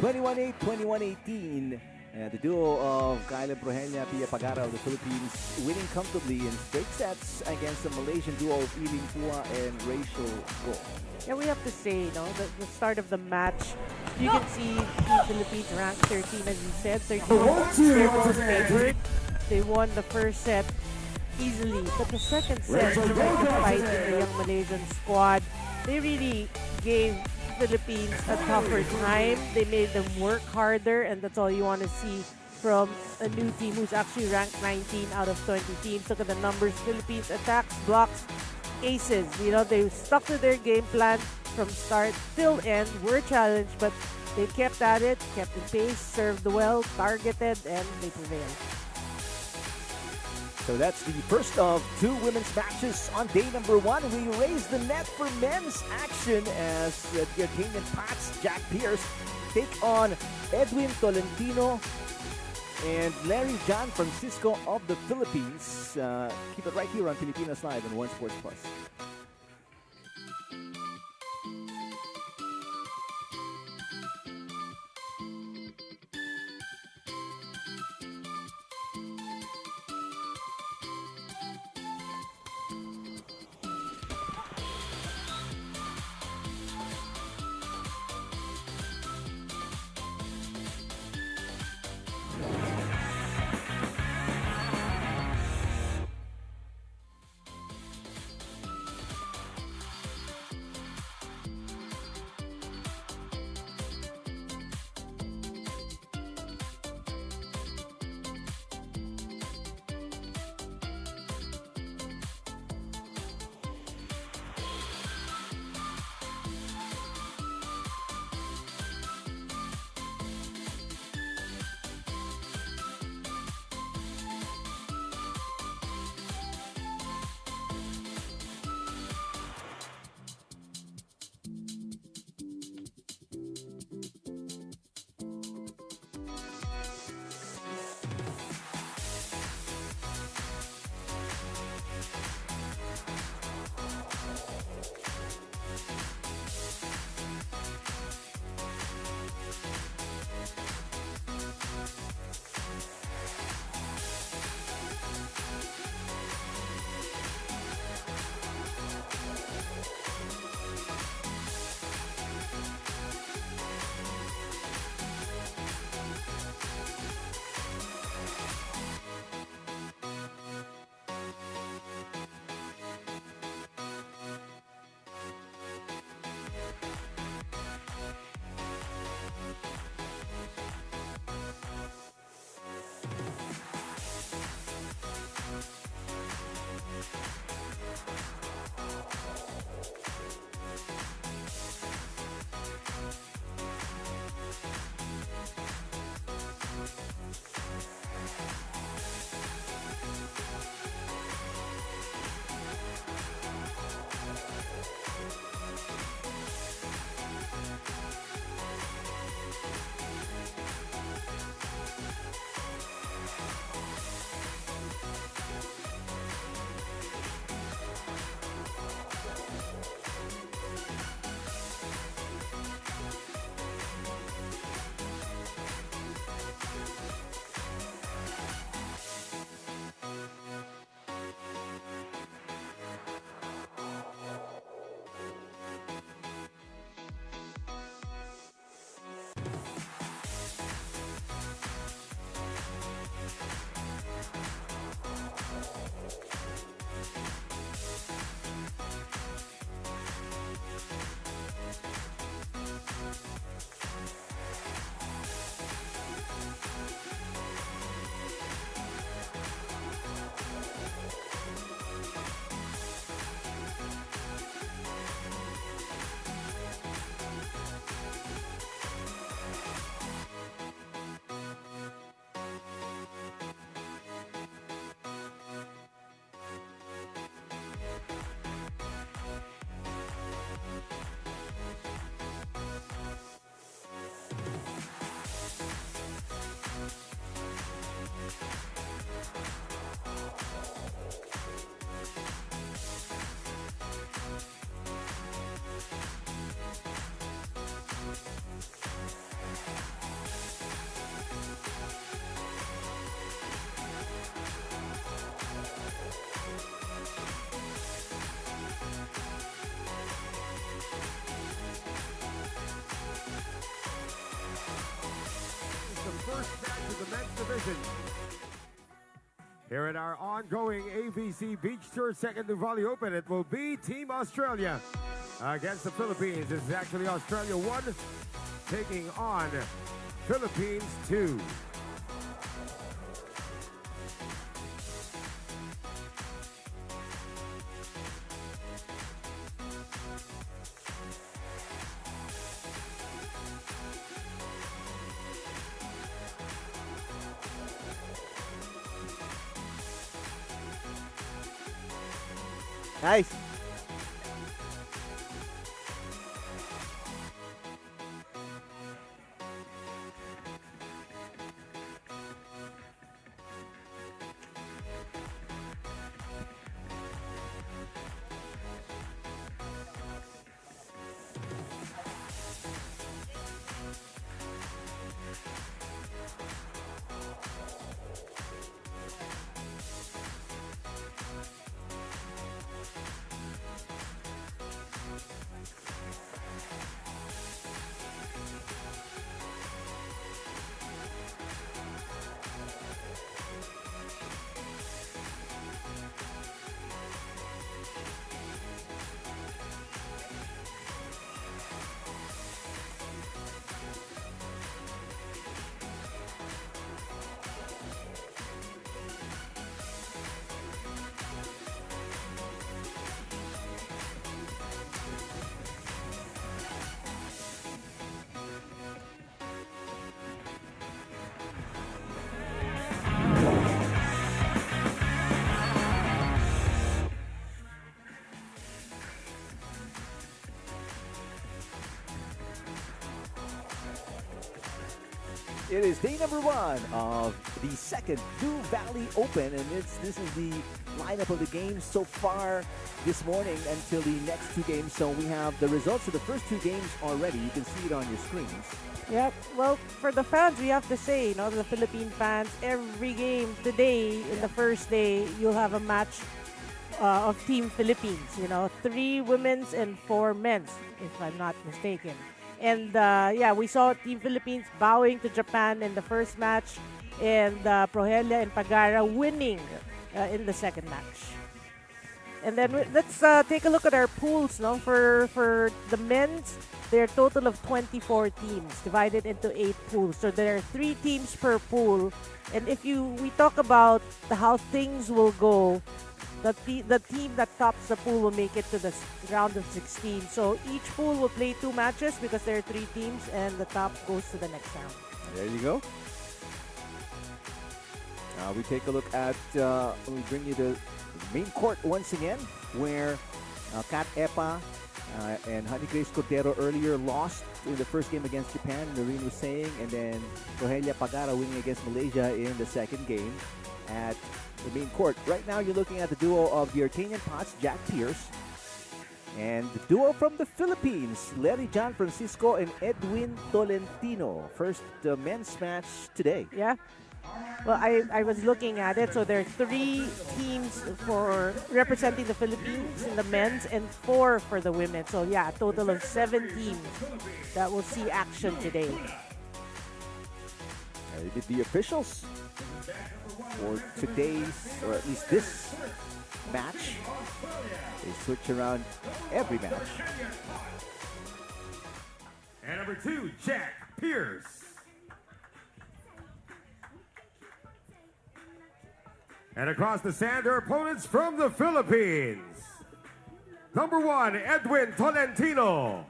(21-8, 21-18). The duo of Kyle Progella via Pagara of the Philippines winning comfortably in straight sets against the Malaysian duo of Ishii PUA and Rachael Go. Yeah, we have to say, the start of the match, you can see the Philippines ranked 13, as you said, 13 they're most favored. They won the first set easily, but the second set, fighting the young Malaysian squad, they really gave Philippines a tougher time. They made them work harder, and that's all you want to see from a new team who's actually ranked 19 out of 20 teams. Look at the numbers. Philippines attacks, blocks, aces. They stuck to their game plan from start till end. Were challenged, but they kept at it, kept the pace, served well, targeted, and they prevailed. So that's the first of 2 women's matches on day number 1. We raise the net for men's action as the Argentinian Pats, Jack Pearse, take on Edwin Tolentino and Larry John Francisco of the Philippines. Keep it right here on Filipinas Live and One Sports Plus. division. Here at our ongoing AVC Beach Tour Second Nuvali Open, it will be Team Australia against the Philippines. This is actually Australia 1 taking on Philippines 2. Nice. It is day number 1 of the second Nuvali Open, and this is the lineup of the games so far this morning until the next 2 games. So we have the results of the first 2 games already. You can see it on your screens. Yep. Well, for the fans, we have to say, you know, the Philippine fans, every game today, in the first day, you'll have a match of Team Philippines. You know, 3 women's and 4 men's, if I'm not mistaken. And yeah, we saw Team Philippines bowing to Japan in the first match, and Progella and Pagara winning in the second match. And then let's take a look at our pools. No, for the men's, there are a total of 24 teams divided into 8 pools. So there are 3 teams per pool. And if we talk about how things will go, the team that tops the pool will make it to the round of 16. So each pool will play 2 matches because there are 3 teams, and the top goes to the next round. There you go. We take a look at, we bring you to the main court once again, where Cat Epa and Honey Grace Cordero earlier lost in the first game against Japan, Noreen was saying, and then Progella Pagara winning against Malaysia in the second game at the main court. Right now, you're looking at the duo of the Artanian Pots, Jack Pearse, and the duo from the Philippines, Larry John Francisco and Edwin Tolentino. First men's match today. Yeah. Well, I was looking at it. So there are 3 teams for representing the Philippines in the men's and 4 for the women. So yeah, a total of 7 teams that will see action today. The officials for today's, or at least this match, they switch around every match. And number 2, Jack Pearse. And across the sand, their opponents from the Philippines. Number 1, Edwin Tolentino.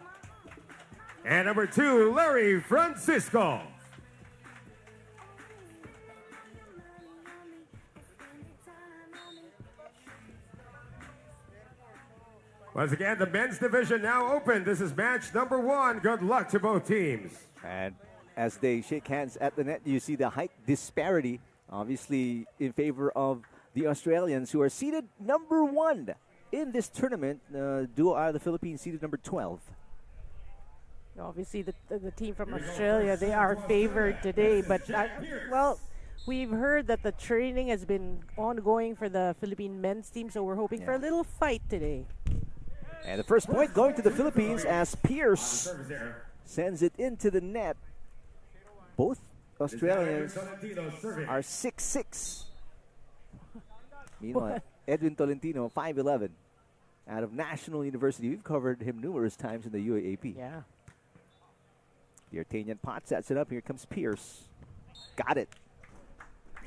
And number 2, Larry Francisco. Once again, the men's division now open. This is match number 1. Good luck to both teams. And as they shake hands at the net, you see the height disparity, obviously in favor of the Australians, who are seeded number 1 in this tournament. Duo out of the Philippines seeded number 12. Obviously, the team from Australia, they are favored today. But, well, we've heard that the training has been ongoing for the Philippine men's team, so we're hoping for a little fight today. And the first point going to the Philippines as Pearse sends it into the net. Both Australians are 6'6". Meanwhile, Edwin Tolentino, 5'11", out of National University. We've covered him numerous times in the UAAP. Yeah. The Artanian pot sets it up. Here comes Pearse. Got it.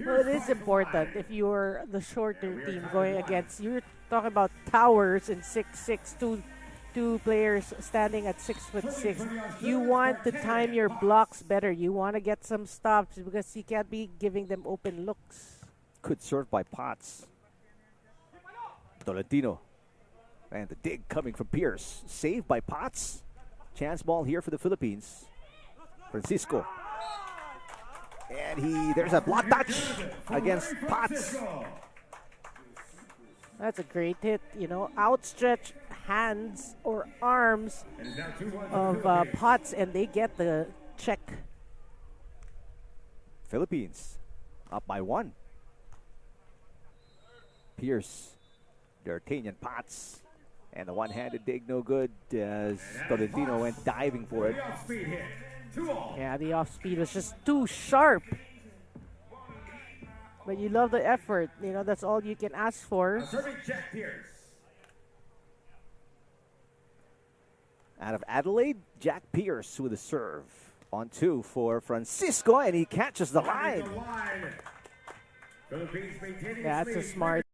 Well, it is important if you're the shorter team going against, you're talking about towers and 6'6", two players standing at 6'6". You want to time your blocks better. You want to get some stops because you can't be giving them open looks. Good serve by Potts. Tolentino. And the dig coming from Pearse. Saved by Potts. Chance ball here for the Philippines. Francisco. And there's a block touch against Potts. That's a great hit. You know, outstretched hands or arms of Potts, and they get the check. Philippines up by 1. Pearse. The Artanian Potts. And the one-handed dig no good as Tolentino went diving for it. Yeah, the off-speed was just too sharp. But you love the effort. You know, that's all you can ask for. Out of Adelaide, Jack Pearse with a serve. On 2 for Francisco, and he catches the line. Yeah, that's a smart.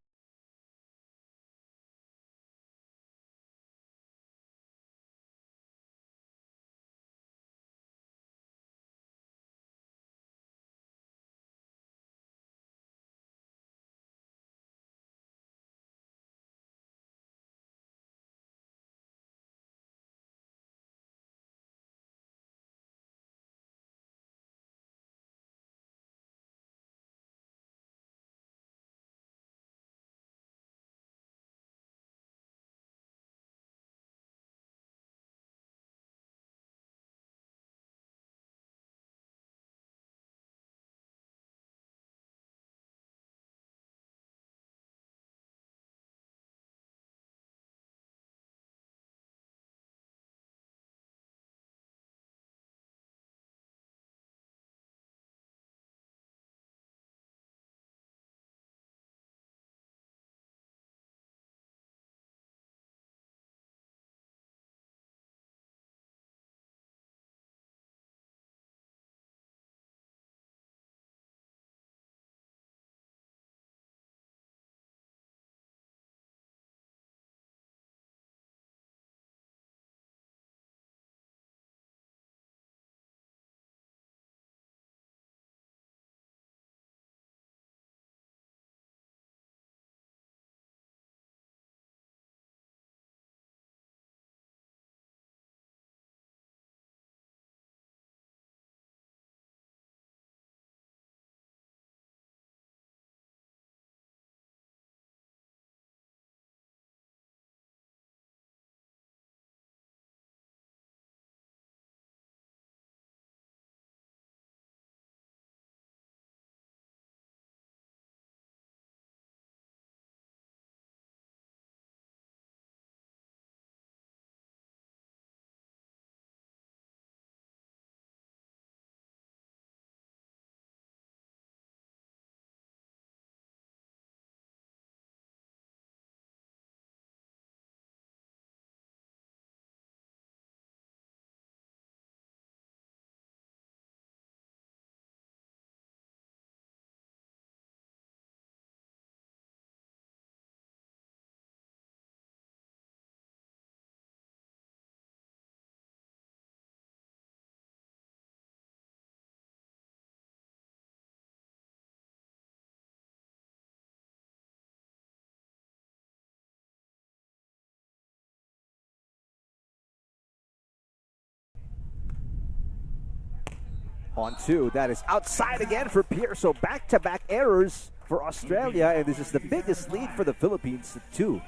On 2, that is outside again for Pearse. So back-to-back errors for Australia, and this is the biggest lead for the Philippines at 2.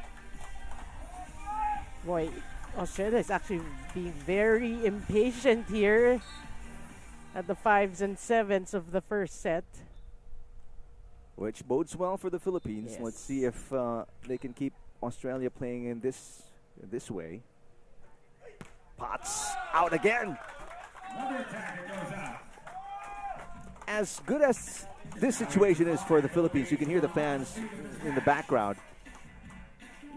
Boy, Australia is actually being very impatient here at the 5s and 7s of the first set. Which bodes well for the Philippines. Yes. Let's see if they can keep Australia playing in this way. Potts out again. as good as this situation is for the Philippines, you can hear the fans in the background.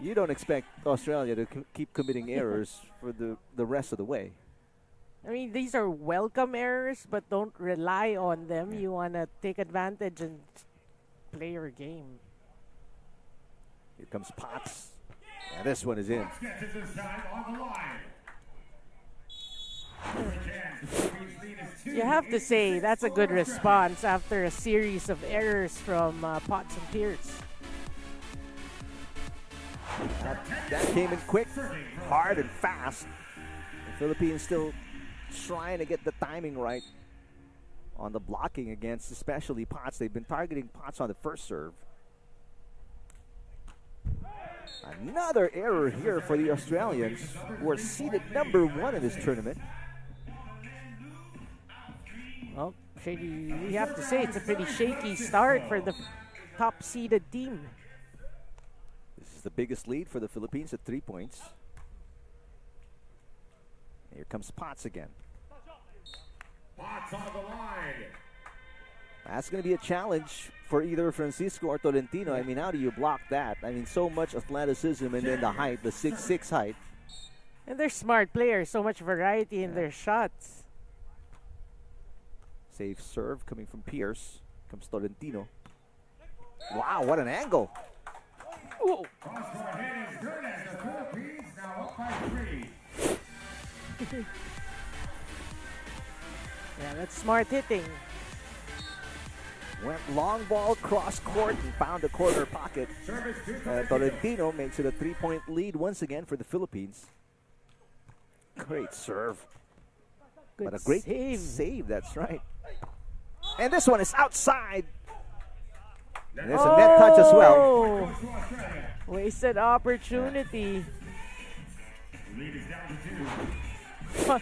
You don't expect Australia to keep committing errors for the rest of the way. I mean, these are welcome errors, but don't rely on them. You want to take advantage and play your game. Here comes Potts. And this one is in. You have to say that's a good response after a series of errors from Potts and Pearse. That came in quick, hard, and fast. The Philippines still trying to get the timing right on the blocking against especially Potts. They've been targeting Potts on the first serve. Another error here for the Australians, who are seeded #1 in this tournament. Well, we have to say it's a pretty shaky start for the top-seeded team. This is the biggest lead for the Philippines at 3 points. Here comes Potts again. Potts on the line. That's going to be a challenge for either Francisco or Tolentino. I mean, how do you block that? I mean, so much athleticism and then the height, the 6'6" height. And they're smart players, so much variety in their shots. Safe serve coming from Pearse. Comes Tolentino. Wow, what an angle. Whoa. Cross-court hit is good as the Philippines now up by 3. Yeah, that's smart hitting. Went long ball cross court and found a corner pocket. Tolentino makes it a 3-point lead once again for the Philippines. Great serve. Good but a great save, that's right. And this one is outside. And there's a net touch as well. Wasted opportunity. Lead is down to 2.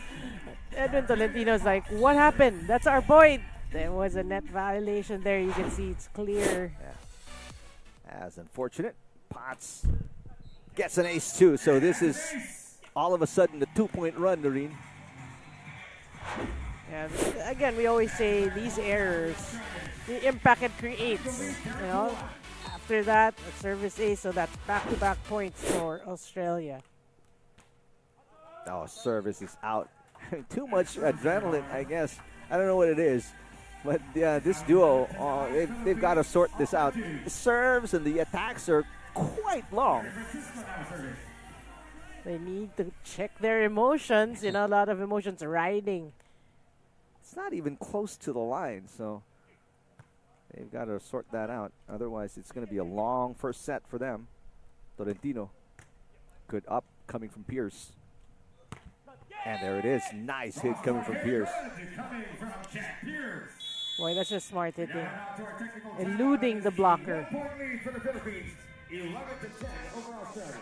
Edwin Tolentino's like, what happened? That's our point. There was a net violation there. You can see it's clear. Yeah. As unfortunate. Potts gets an ace too. So this is all of a sudden the 2-point run, Noreen. Yeah, again, we always say these errors, the impact it creates. You know, after that, a service ace, so that's back-to-back points for Australia. Oh, service is out. Too much adrenaline, I guess. I don't know what it is. But yeah, this duo, they've got to sort this out. The serves and the attacks are quite long. They need to check their emotions. You know, a lot of emotions riding. It's not even close to the line, so they've got to sort that out. Otherwise, it's going to be a long first set for them. Tolentino, good up coming from Pearse. And there it is. Nice hit coming from Pearse. Boy, that's just smart hitting. Eluding the blocker. For the Philippines, 11-10 over Australia.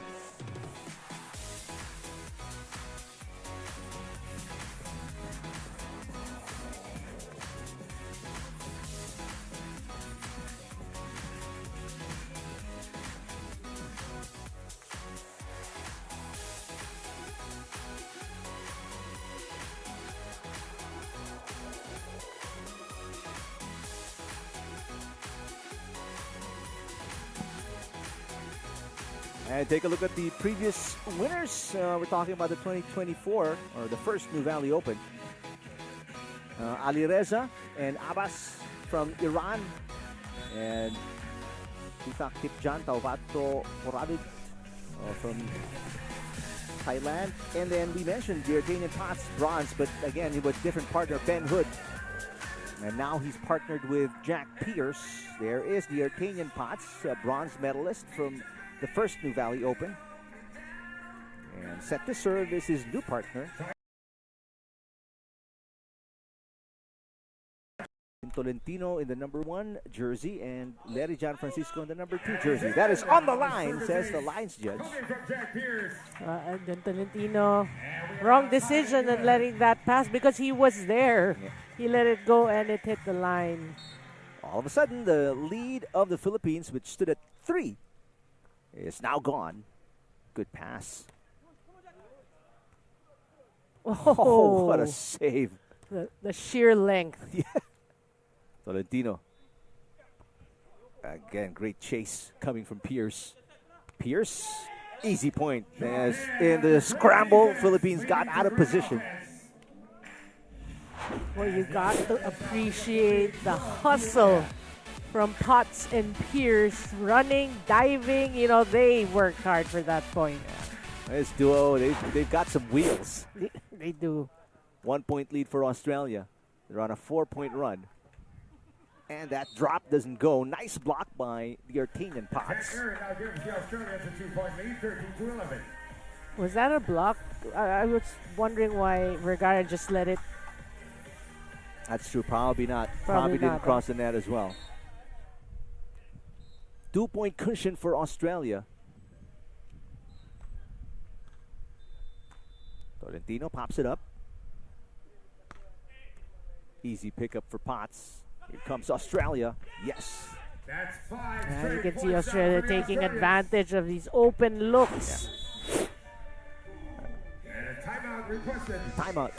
And take a look at the previous winners. We're talking about the 2024, or the first Nuvali Open. Ali Reza and Abbas from Iran. And Isak Tipjan Tauvato Poradit from Thailand. And then we mentioned the Argentinian Potts, bronze, but again, he was different partner, Ben Hood. And now he's partnered with Jack Pearse. There is the Argentinian Potts, a bronze medalist from the first Nuvali Open. And set to serve is his new partner. Tolentino in the #1 jersey and Larry John Francisco in the #2 jersey. That is on the line, says the lines judge. And then Tolentino, wrong decision in letting that pass because he was there. Yeah. He let it go and it hit the line. All of a sudden, the lead of the Philippines, which stood at 3, is now gone. Good pass. Oh, what a save. The sheer length. Yeah. Tolentino. Again, great chase coming from Pearse. Pearse, easy point. As in the scramble, Philippines got out of position. Well, you got to appreciate the hustle from Potts and Pearse. Running, diving, you know, they worked hard for that point. This duo, they've got some wheels. They do. 1 point lead for Australia. They're on a 4-point run. And that drop doesn't go. Nice block by the Artenian Potts. Was that a block? I was wondering why Vergara just let it. That's true. Probably not. Probably didn't not, cross the net as well. 2-point cushion for Australia. Tolentino pops it up. Easy pickup for Potts. Here comes Australia. Yes. That's 5. You can see Australia taking advantage of these open looks. And a timeout requested. Timeout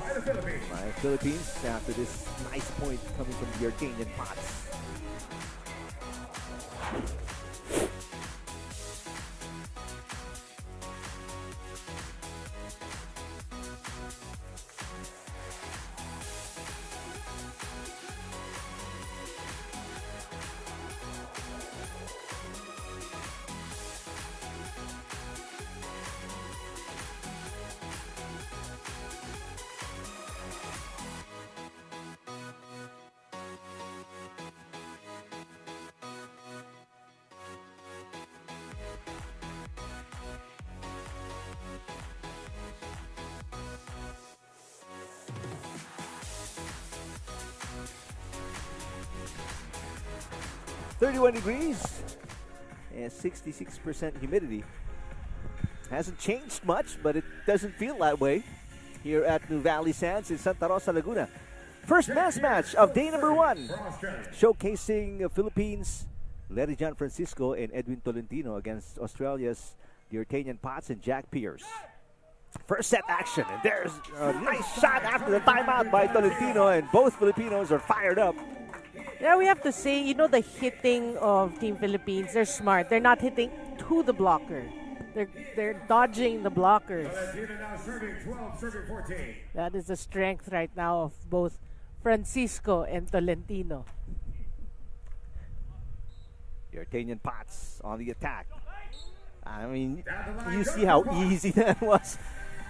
By the Philippines. by the Philippines after this nice point coming from the Artenian Potts. Degrees and 66% humidity. Hasn't changed much, but it doesn't feel that way here at Nuvali Sands in Santa Rosa, Laguna. First mass match of day number 1, showcasing Philippines, Nodirjon Francisco and Edwin Tolentino against Australia's the Artenian Potts and Jack Pearse. First set action, and there's a nice shot after the timeout by Tolentino, and both Filipinos are fired up. Yeah, we have to say, you know, the hitting of Team Philippines, they're smart. They're not hitting to the blocker. They're dodging the blockers. Now serving 12, serving 14. That is the strength right now of both Francisco and Tolentino. The Artenian Potts on the attack. I mean, you see how easy that was.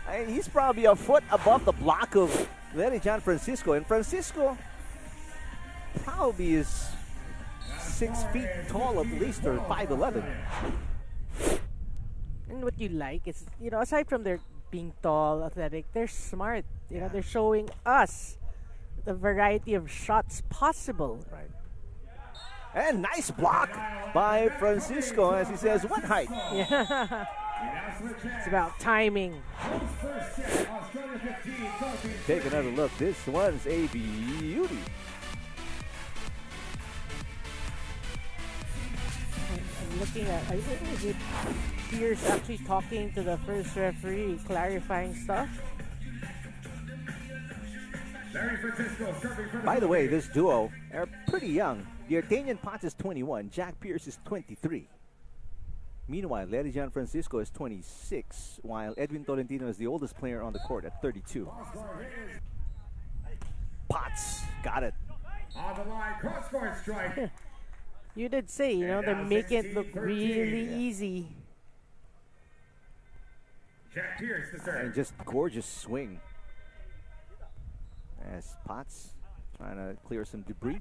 I mean, he's probably a foot above the block of Nodirjon Francisco, and Francisco probably is 6 feet tall at least, or 5'11". And what you like is, you know, aside from their being tall, athletic, they're smart. You know, they're showing us the variety of shots possible. Right. And nice block by Francisco, as he says, what height? Yeah. It's about timing. Take another look. This one's a beauty. I'm looking at, is it Pearse actually talking to the first referee, clarifying stuff? By the way, this duo are pretty young. The Artenian Potts is 21, Jack Pearse is 23. Meanwhile, Nodirjon Francisco is 26, while Edwin Tolentino is the oldest player on the court at 32. Potts got it. On the line, cross-court strike. You did say, you know, they're making it look really easy. Jack Pearse to serve. And just gorgeous swing. As Potts trying to clear some debris.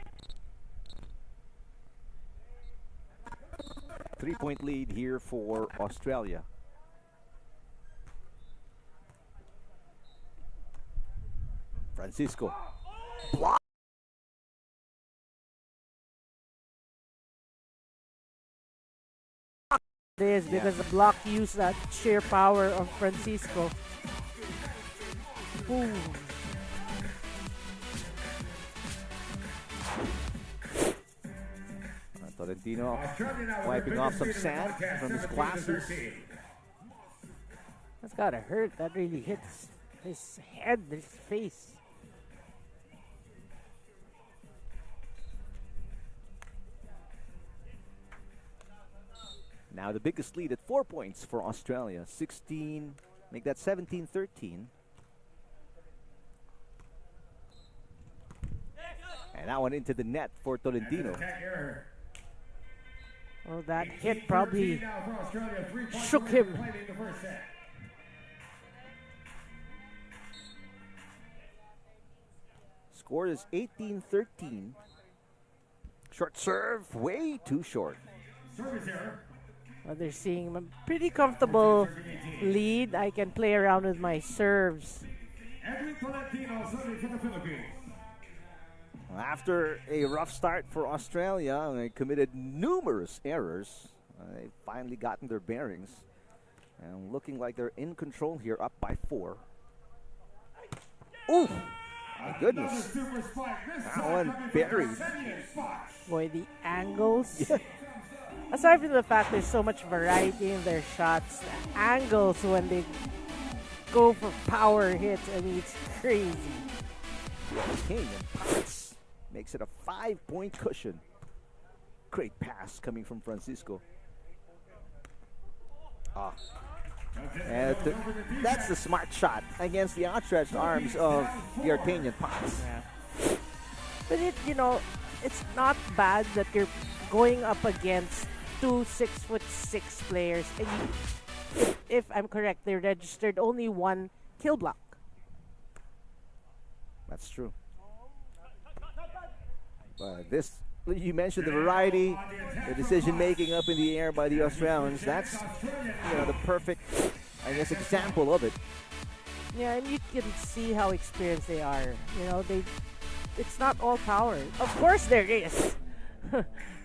3-point lead here for Australia. Francisco. Block. It is because the block used that sheer power of Francisco. Boom. Tolentino wiping off some sand from his glasses. That's gotta hurt. That really hits his head, his face. Now the biggest lead at 4 points for Australia. 16, make that 17-13. And that one into the net for Tolentino. Well, that hit probably shook him. Score is 18-13. Short serve, way too short. Well, they're seeing a pretty comfortable lead. I can play around with my serves. After a rough start for Australia, they committed numerous errors. They've finally gotten their bearings. And looking like they're in control here, up by 4. Ooh! My goodness. That one buried. Boy, the angles. Yeah. Aside from the fact there's so much variety in their shots, the angles when they go for power hits, I mean, it's crazy. King and pass makes it a 5-point cushion. Great pass coming from Francisco. Ah. And that's the smart shot against the outstretched arms of the Artanian Paz. Yeah. But it's not bad that you're going up against 2 6'6" players, and if I'm correct, they registered only 1 kill block. That's true. But this, you mentioned the variety, the decision making up in the air by the Australians. That's the perfect, I guess, example of it. Yeah, and you can see how experienced they are. It's not all power. Of course there is.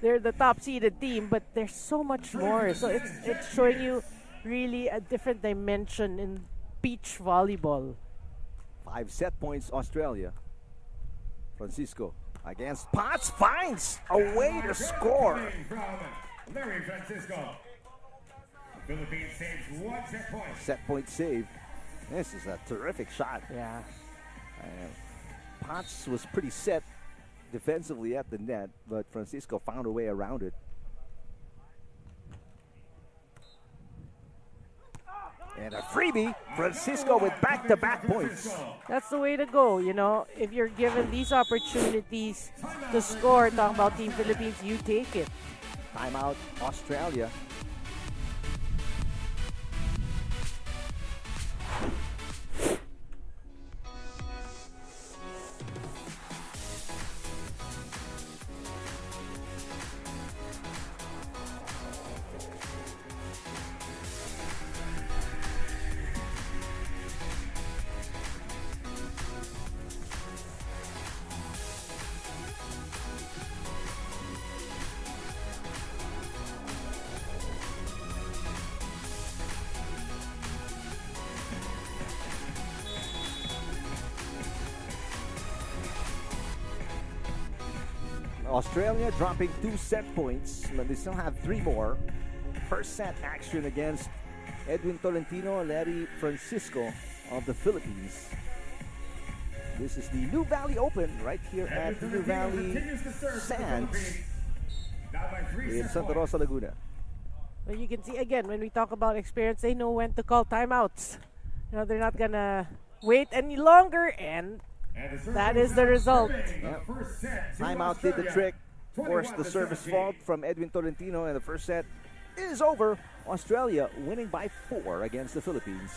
They're the top seeded team, but there's so much more. So it's showing you really a different dimension in beach volleyball. 5 set points Australia. Francisco against Potts finds a way to score. Larry Francisco. Philippines saves 1 set point. Set point save. This is a terrific shot. Yeah. Potts was pretty set defensively at the net, but Francisco found a way around it. And a freebie, Francisco with back-to-back points. That's the way to go, If you're given these opportunities to score, talking about Team Philippines, you take it. Timeout, Australia. Australia dropping 2 set points, but they still have 3 more. First set action against Edwin Tolentino and Larry Francisco of the Philippines. This is the Nuvali Open right here at the Nuvali Sands in Santa Rosa, Laguna. Well, you can see again when we talk about experience, they know when to call timeouts. They're not gonna wait any longer, and that is the result. Yep. Timeout did the trick, forced the service fault from Edwin Tolentino, and the first set is over. Australia winning by 4 against the Philippines.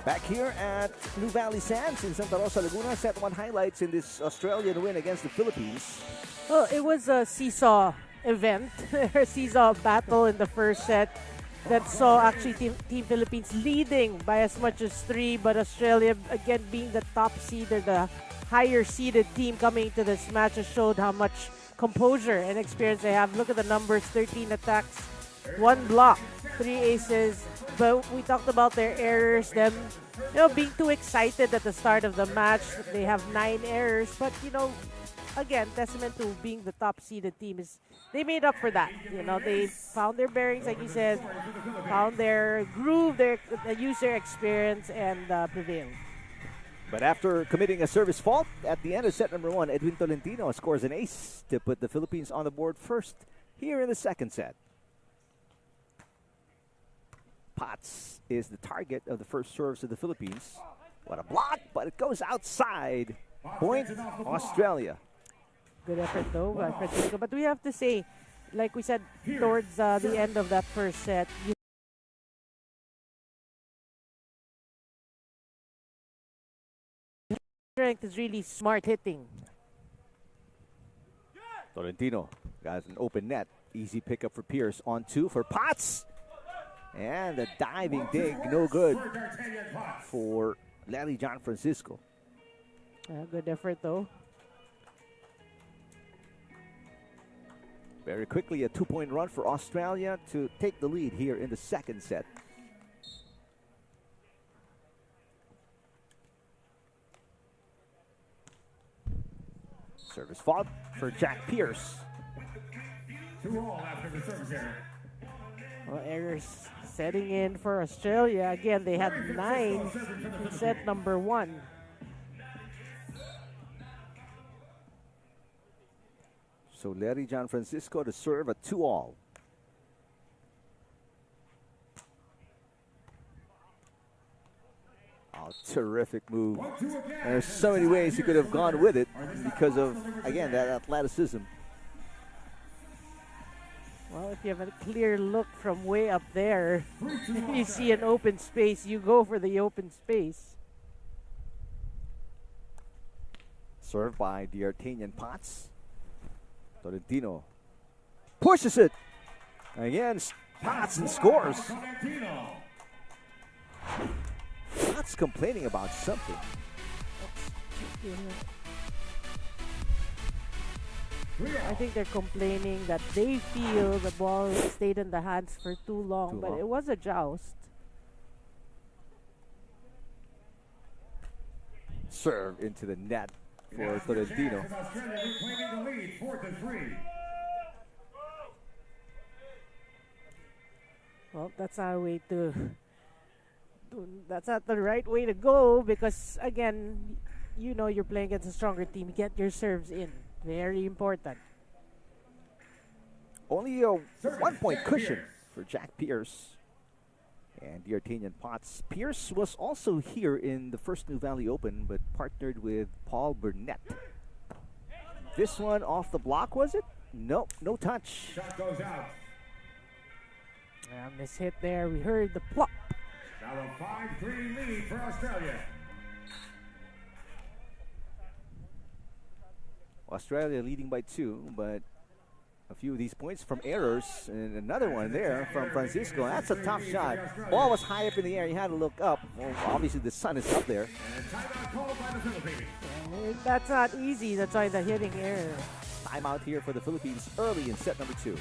Back here at Nuvali Sands in Santa Rosa, Laguna, set 1 highlights in this Australian win against the Philippines. Well, it was a seesaw event, a seesaw battle in the first set that saw actually Team Philippines leading by as much as 3, but Australia, again, being the top seed or the higher seeded team coming to this match, has showed how much composure and experience they have. Look at the numbers: 13 attacks, 1 block, 3 aces. But we talked about their errors, them being too excited at the start of the match. They have 9 errors, but again, testament to being the top seeded team is they made up for that. They found their bearings, like you said, found their groove, they used their experience and prevailed. But after committing a service fault at the end of set number 1, Edwin Tolentino scores an ace to put the Philippines on the board first here in the second set. Potts is the target of the first serves of the Philippines. What a block, but it goes outside. Point, Australia. Good effort though by Francisco. But we have to say, like we said towards the end of that first set, strength is really smart hitting. Tolentino got an open net. Easy pickup for Pearse. On 2 for Potts. And the diving dig, no good for Larry John Francisco. Good effort though. Very quickly, a 2-point run for Australia to take the lead here in the second set. Service fault for Jack Pearse. 2-all after the service error. Well, errors setting in for Australia. Again, they had 9 in set number 1. So Larry John Francisco to serve a 2-all. Oh, terrific move. There's so many ways he could have gone with it because of, again, that athleticism. Well, if you have a clear look from way up there, you see an open space, you go for the open space. Served by the Artanian Potts. Tolentino pushes it. Again, Potts and scores. Potts complaining about something. I think they're complaining that they feel the ball stayed in the hands for too long, but it was a joust. Serve into the net for Tolentino. Well, that's not a way to. That's not the right way to go because again, you're playing against a stronger team. Get your serves in. Very important. Only a 1-point cushion for Jack Pearse and the Artanian Potts. Pearse was also here in the first Nuvali Open, but partnered with Paul Burnett. This one off the block, was it? Nope, no touch. Shot goes out. Miss hit there. We heard the plop. Now a 5-3 lead for Australia. Australia leading by 2, but a few of these points from errors, and another one there from Francisco. That's a tough shot. Ball was high up in the air. He had to look up. Well, obviously the sun is up there. And timeout called by the Philippines. That's not easy. That's why the hitting error. Timeout here for the Philippines early in set number 2.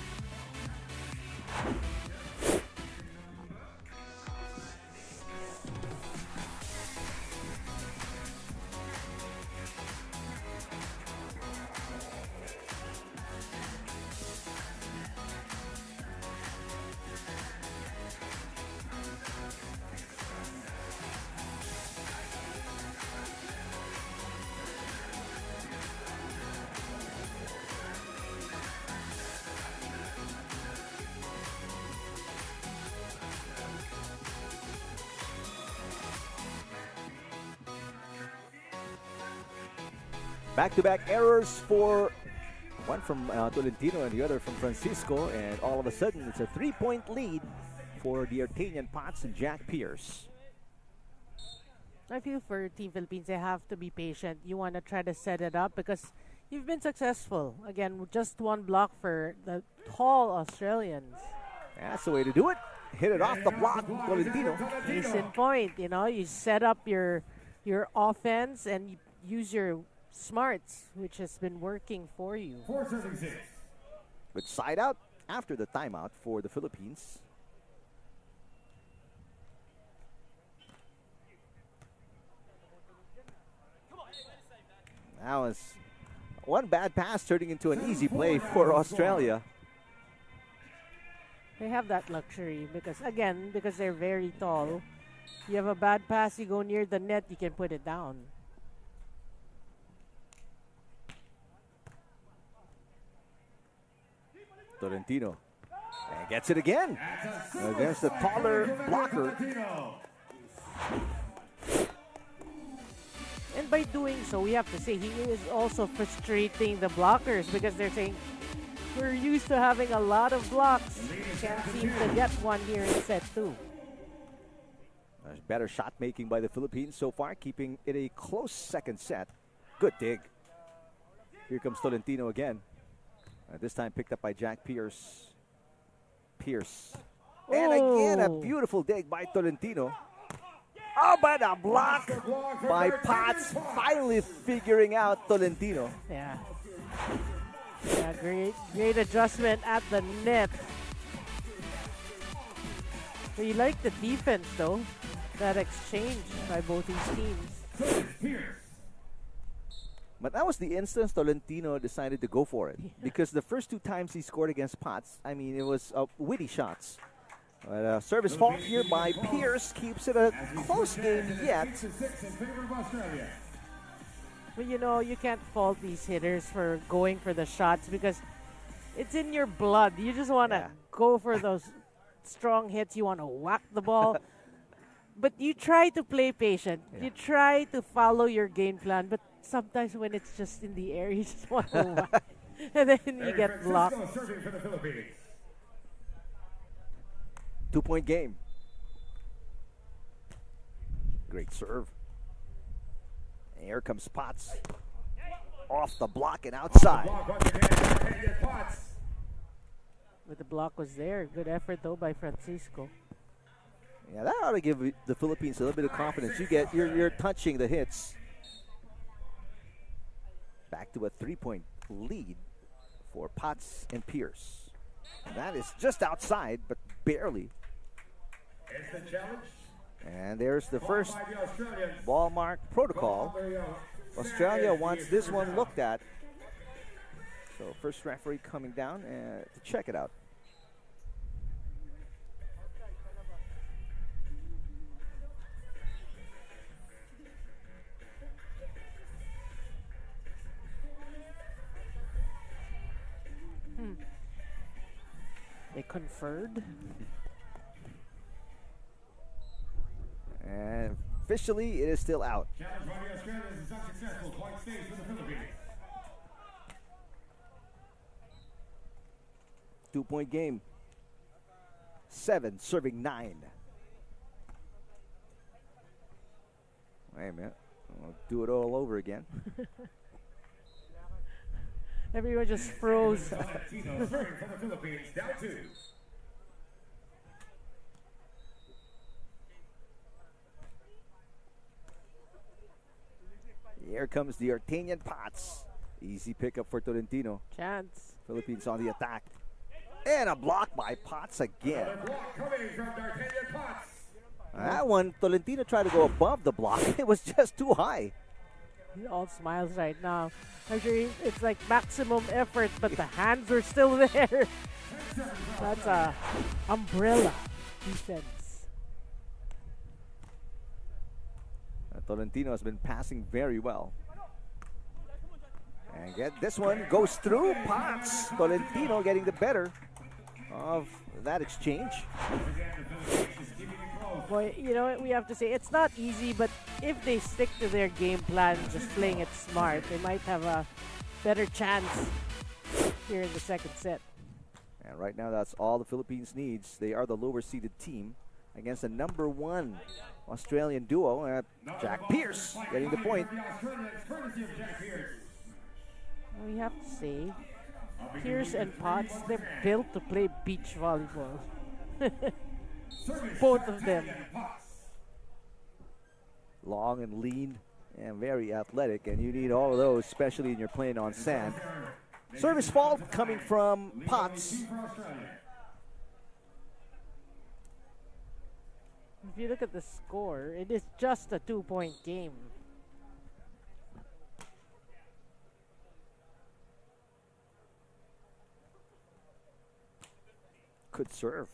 Back-to-back errors for one from Tolentino and the other from Francisco, and all of a sudden it's a 3-point lead for the Artanian Potts and Jack Pearse. I feel for Team Philippines, they have to be patient. You want to try to set it up because you've been successful. Again, just one block for the tall Australians. That's the way to do it. Hit it off the block, Tolentino. Case in point, you know, you set up your offense and you use your smarts, which has been working for you. But side out after the timeout for the Philippines. That was one bad pass turning into an easy play for Australia. They have that luxury because, again, because they're very tall. You have a bad pass, you go near the net, you can put it down. Tolentino. And gets it again against the taller blocker. And by doing so, we have to say he is also frustrating the blockers because they're saying, we're used to having a lot of blocks. Can't seem to get one here in set 2. There's better shot making by the Philippines so far, keeping it a close second set. Good dig. Here comes Tolentino again. This time picked up by Jack Pearse. Pearse. And again, a beautiful dig by Tolentino. Oh, but a block by Potts, finally figuring out Tolentino. Yeah. Yeah, great adjustment at the net. So you like the defense, though. That exchange by both these teams. But that was the instance Tolentino decided to go for it. Because the first 2 times he scored against Potts, I mean, it was witty shots. But service fault here by Pearse keeps it a close game yet. But you know, you can't fault these hitters for going for the shots because it's in your blood. You just want to go for those strong hits. You want to whack the ball. But you try to play patient. You try to follow your game plan. But sometimes when it's just in the air, you just want to whack. And then you get blocked. 2-point game. Great serve. And here comes Potts. Off the block and outside. But the block was there. Good effort, though, by Francisco. Yeah, that ought to give the Philippines a little bit of confidence. You're touching the hits. Back to a 3-point lead for Potts and Pearse. That is just outside, but barely. And there's the first ball mark protocol. Australia wants this one looked at. So first referee coming down to check it out. They conferred. And officially, it is still out. 2-point game. 7 serving 9. Wait a minute. We'll do it all over again. Everyone just froze. Here comes the Artanian Potts. Easy pickup for Tolentino. Chance. Philippines on the attack. And a block by Potts again. That one, Tolentino tried to go above the block. It was just too high. He all smiles right now. I'm sure it's like maximum effort, but the hands are still there. That's a umbrella defense. Tolentino has been passing very well. And get this one goes through. Potts. Tolentino getting the better of that exchange. Boy, you know what we have to say? It's not easy, but if they stick to their game plan, just playing it smart, they might have a better chance here in the second set. And right now, that's all the Philippines needs. They are the lower seeded team against the number 1 Australian duo. Jack Pearse getting the point. We have to say, Pearse and Potts, they're built to play beach volleyball. Both of them. Long and lean and very athletic, and you need all of those, especially when you're playing on sand. Service fault coming from Potts. If you look at the score, it is just a 2-point game. Could serve.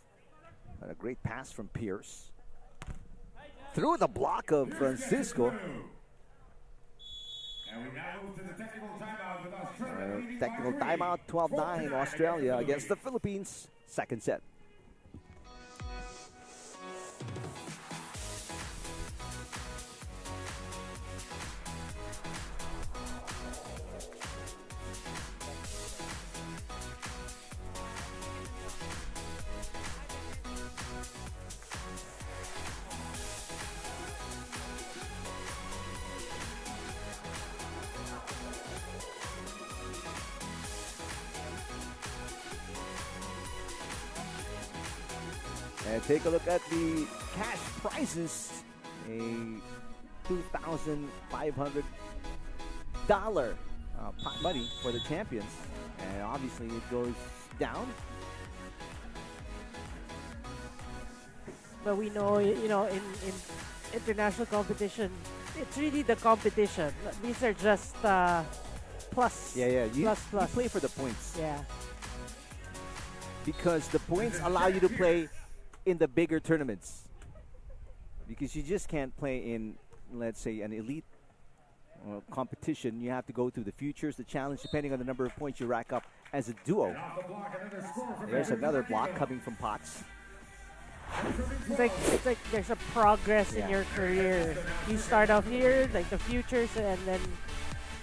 And a great pass from Pearse. Through the block of Francisco. And we now move to the technical timeout with Australia. Technical timeout, 12-9 Australia against the Philippines. Second set. And take a look at the cash prizes. A $2,500 pot money for the champions. And obviously it goes down. But we know, you know, in international competition, it's really the competition. These are just plus. Yeah. You Plus. play for the points. Yeah. Because the points allow you to play in the bigger tournaments. Because you just can't play in, let's say, an elite competition. You have to go through the futures, the challenge, depending on the number of points you rack up as a duo. There's another block coming from Potts. It's like there's a progress in your career. You start off here, like the futures, and then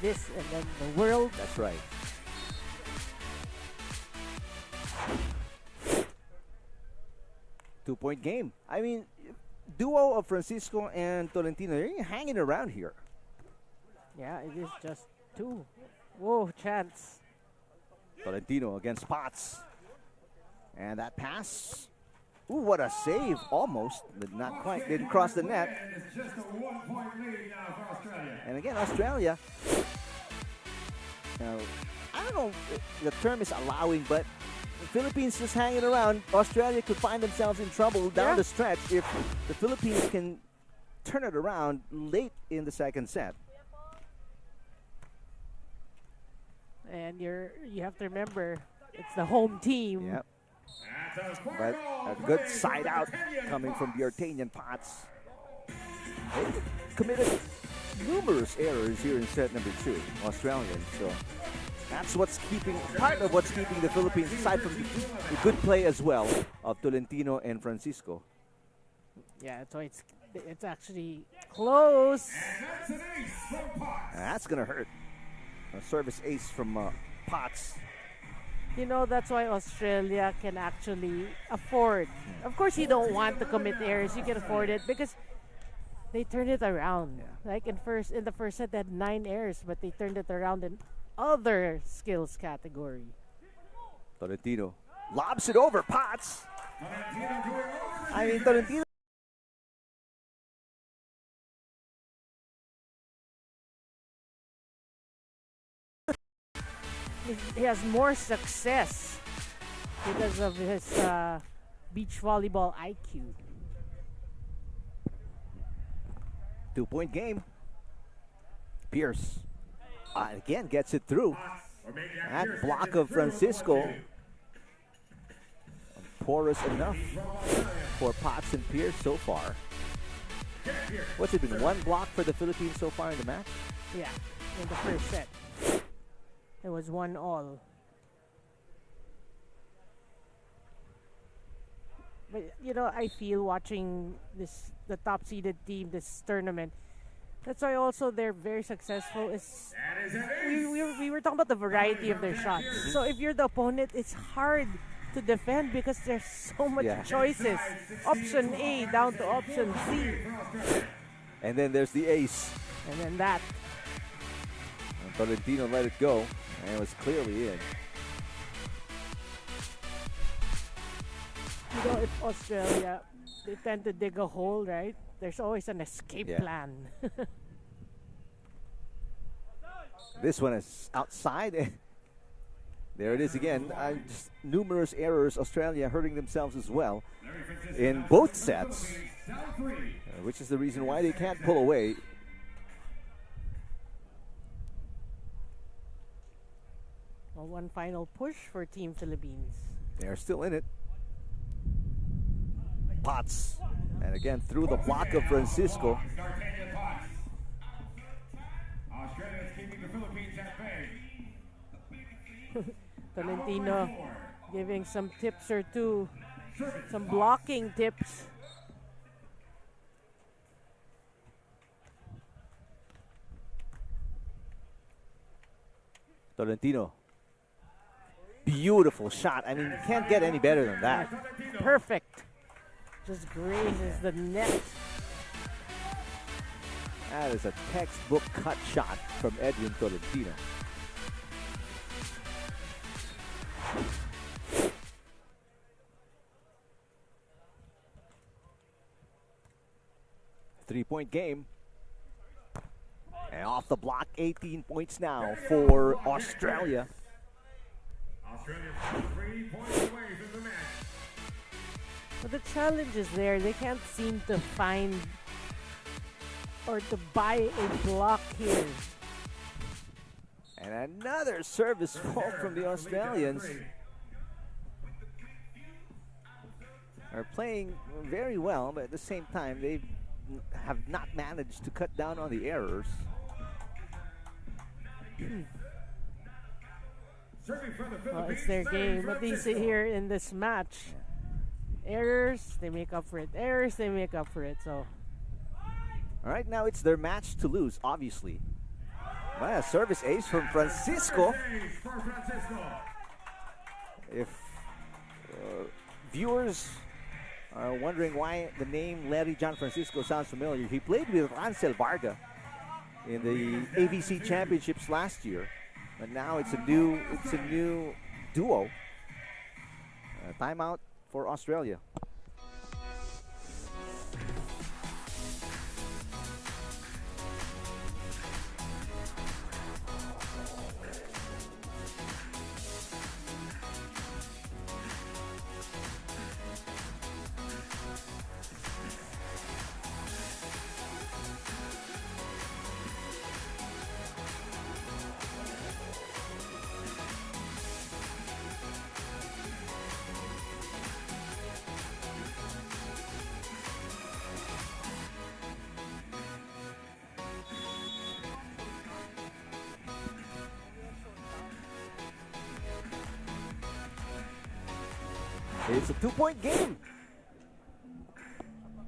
this, and then the world. That's right. Two-point game. I mean, duo of Francisco and Tolentino, they're hanging around here. Yeah, it is just two. Whoa, chance. Tolentino against Potts. And that pass. Ooh, what a save. Almost, but not quite. Didn't cross the net. It's just a 1-point lead now for Australia. And again, Australia. Now, I don't know if the term is allowing, but the Philippines just hanging around. Australia could find themselves in trouble down the stretch if the Philippines can turn it around late in the second set. And you have to remember, it's the home team. Yep. But a good side out coming from Buytrago Potts. They committed numerous errors here in set number 2, Australians. So that's what's part of what's keeping the Philippines, aside from the good play as well of Tolentino and Francisco. Yeah, so it's actually close. That's gonna hurt. A service ace from Potts. You know, that's why Australia can actually afford. Of course, you don't want to commit errors. You can afford it because they turned it around. Yeah. Like in the first set, they had 9 errors, but they turned it around in other skills category. Tolentino lobs it over Potts. I mean, Tolentino. He has more success because of his beach volleyball IQ. 2-point game. Pearse again gets it through. That block of Francisco, porous enough for Potts and Pearse so far. What's it been, 1 block for the Philippines so far in the match? Yeah, in the first set. It was 1-all. But you know, I feel watching the top-seeded team this tournament. That's why also they're very successful. We were talking about the variety of their shots. So if you're the opponent, it's hard to defend because there's so much choices. Option A down to option C. And then there's the ace. And then that. And Tolentino let it go, and it was clearly in. You know, if Australia, they tend to dig a hole, right? There's always an escape plan. This one is outside. There it is again. Just numerous errors. Australia hurting themselves as well in both sets, which is the reason why they can't pull away. Well, one final push for Team Philippines. They're still in it. Potts. And again, through the block of Francisco. Australia's keeping the Philippines at bay. Tolentino giving some tips or two, some blocking tips. Tolentino. Beautiful shot. I mean, you can't get any better than that. Perfect. Just grazes the net. That is a textbook cut shot from Edwin Tolentino. Three-point game. And off the block, 18 points now for Australia. Australia's 3 points away from the match. But the challenge is there. They can't seem to find or to buy a block here. And another service fault from the Australians. Are playing very well, but at the same time, they have not managed to cut down on the errors. Well, it's their game. What they see here in this match. Errors, they make up for it. Errors, they make up for it. So, all right, now it's their match to lose, obviously. Well, a service ace from Francisco. If viewers are wondering why the name Larry John Francisco sounds familiar, he played with Rachael Varga in the AVC championships last year, but now it's a new duo. Timeout for Australia. It's a two-point game.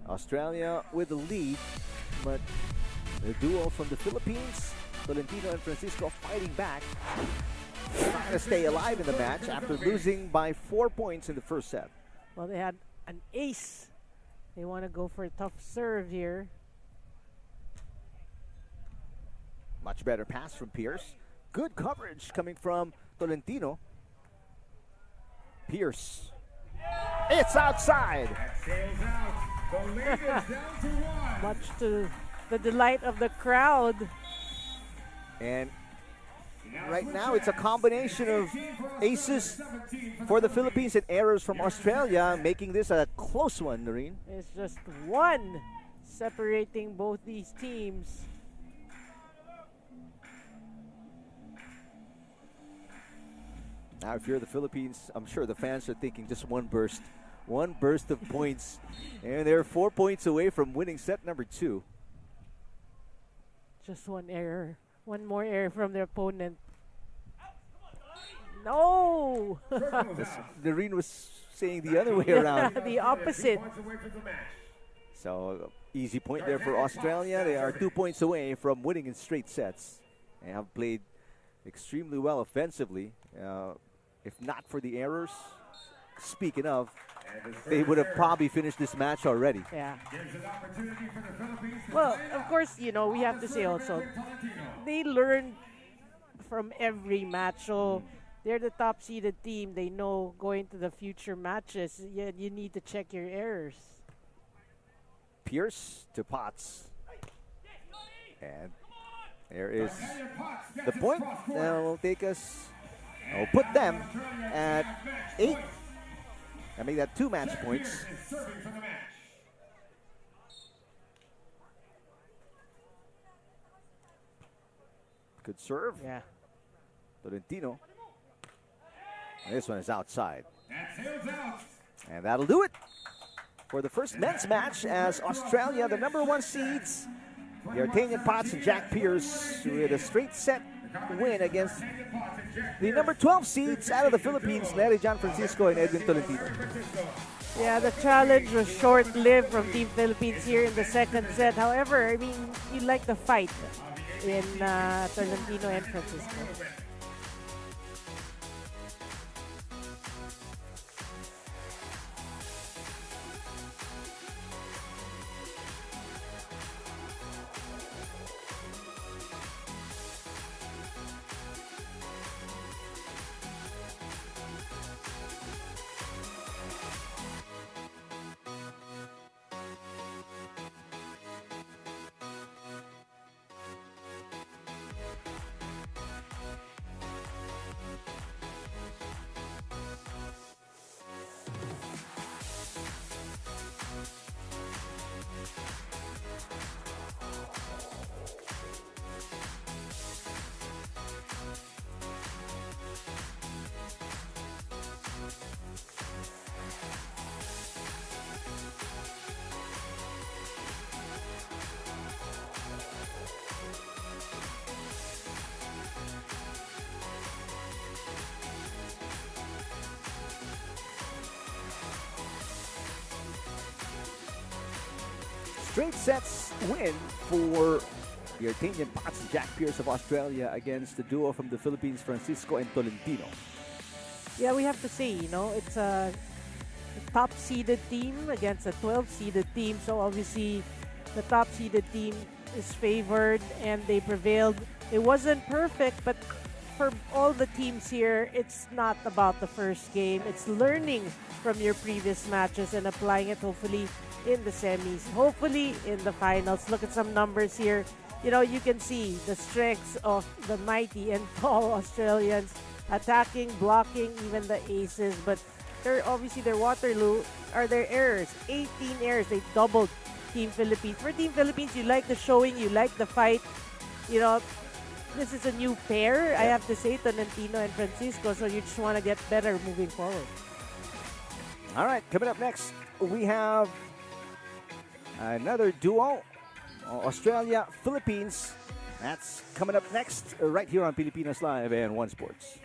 Australia with the lead, but the duo from the Philippines, Tolentino and Francisco, fighting back, trying to stay alive in the match after losing by 4 points in the first set. well, they had an ace. They want to go for a tough serve here. Much better pass from Pearse. Good coverage coming from Tolentino. Pearse. It's outside. Much to the delight of the crowd. And right now it's a combination of aces for the Philippines and errors from Australia, making this a close one, Noreen. It's just one separating both these teams. Now, if you're the Philippines, I'm sure the fans are thinking just one burst of points. And they're 4 points away from winning set number 2. Just one error. One more error from their opponent. No! Noreen was saying the other way around. The opposite. So, easy point there for Australia. They are 2 points away from winning in straight sets. They have played extremely well offensively. If not for the errors, speaking of, they would have probably finished this match already. Yeah. Well, of course, you know, we have to say also, they learn from every match. So they're the top seeded team. They know going to the future matches, you need to check your errors. Pearse to Potts. And there is the point. That will take us, will put them at 8. I make that 2 match points. Good serve. Yeah. Tolentino. And this one is outside. And that'll do it for the first men's match as Australia, the #1 seeds, the Artanian Potts and Jack Pearse with a straight set win against the #12 seeds out of the Philippines, Nodirjon Francisco and Edwin Tolentino. Yeah, the challenge was short-lived from Team Philippines here in the second set. However, I mean, you like the fight in Tolentino and Francisco. Straight sets win for the Artanian Potts and Jack Pearse of Australia against the duo from the Philippines, Francisco and Tolentino. Yeah, we have to say, you know, it's a top-seeded team against a 12-seeded team. So obviously, the top-seeded team is favored and they prevailed. It wasn't perfect, but for all the teams here, it's not about the first game. It's learning from your previous matches and applying it, hopefully, in the semis, hopefully in the finals. Look at some numbers here. You know, you can see the strengths of the mighty and tall Australians, attacking, blocking, even the aces. But they're obviously their Waterloo are their errors. 18 errors. They doubled Team Philippines. For Team Philippines, you like the showing, you like the fight. You know, this is a new pair, I have to say, Tolentino and Francisco. So you just want to get better moving forward. All right, coming up next, we have another duo, Australia, Philippines. That's coming up next right here on Pilipinas Live and One Sports.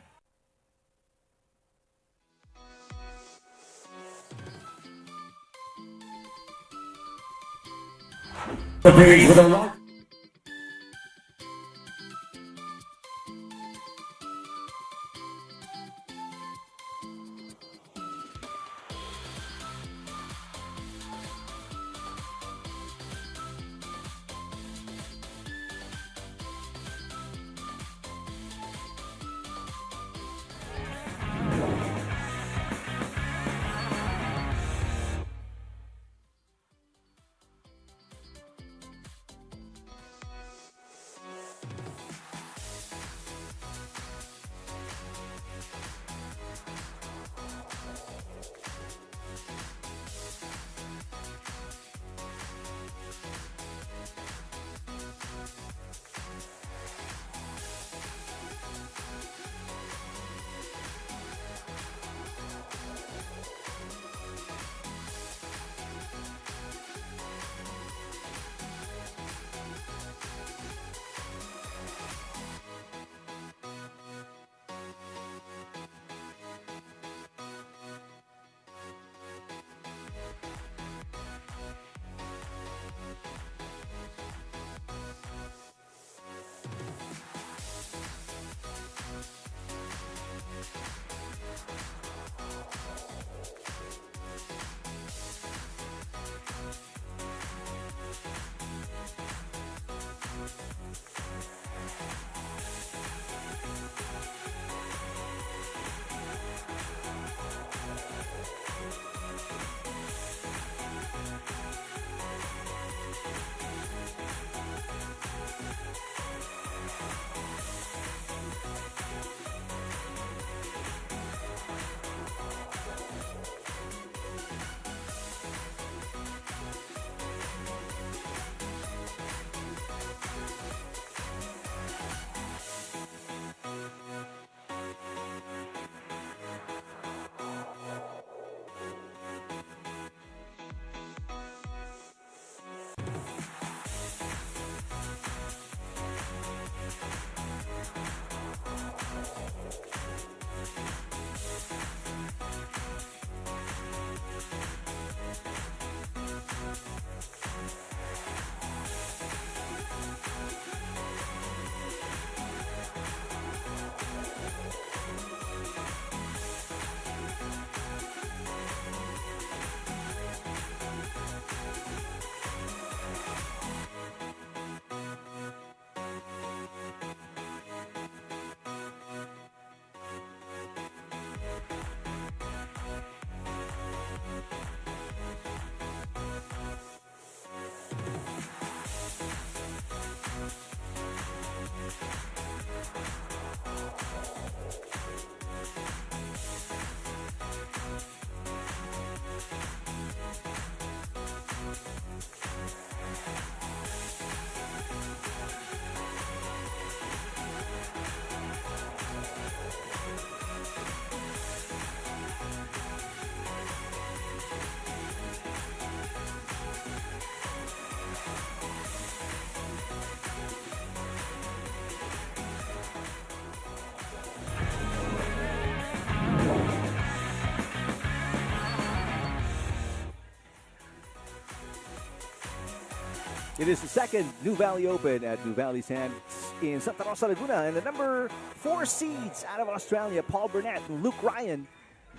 It is the second Nuvali Open at Nuvali Sands in Santa Rosa, Laguna. And the number 4 seeds out of Australia, Paul Burnett and Luke Ryan,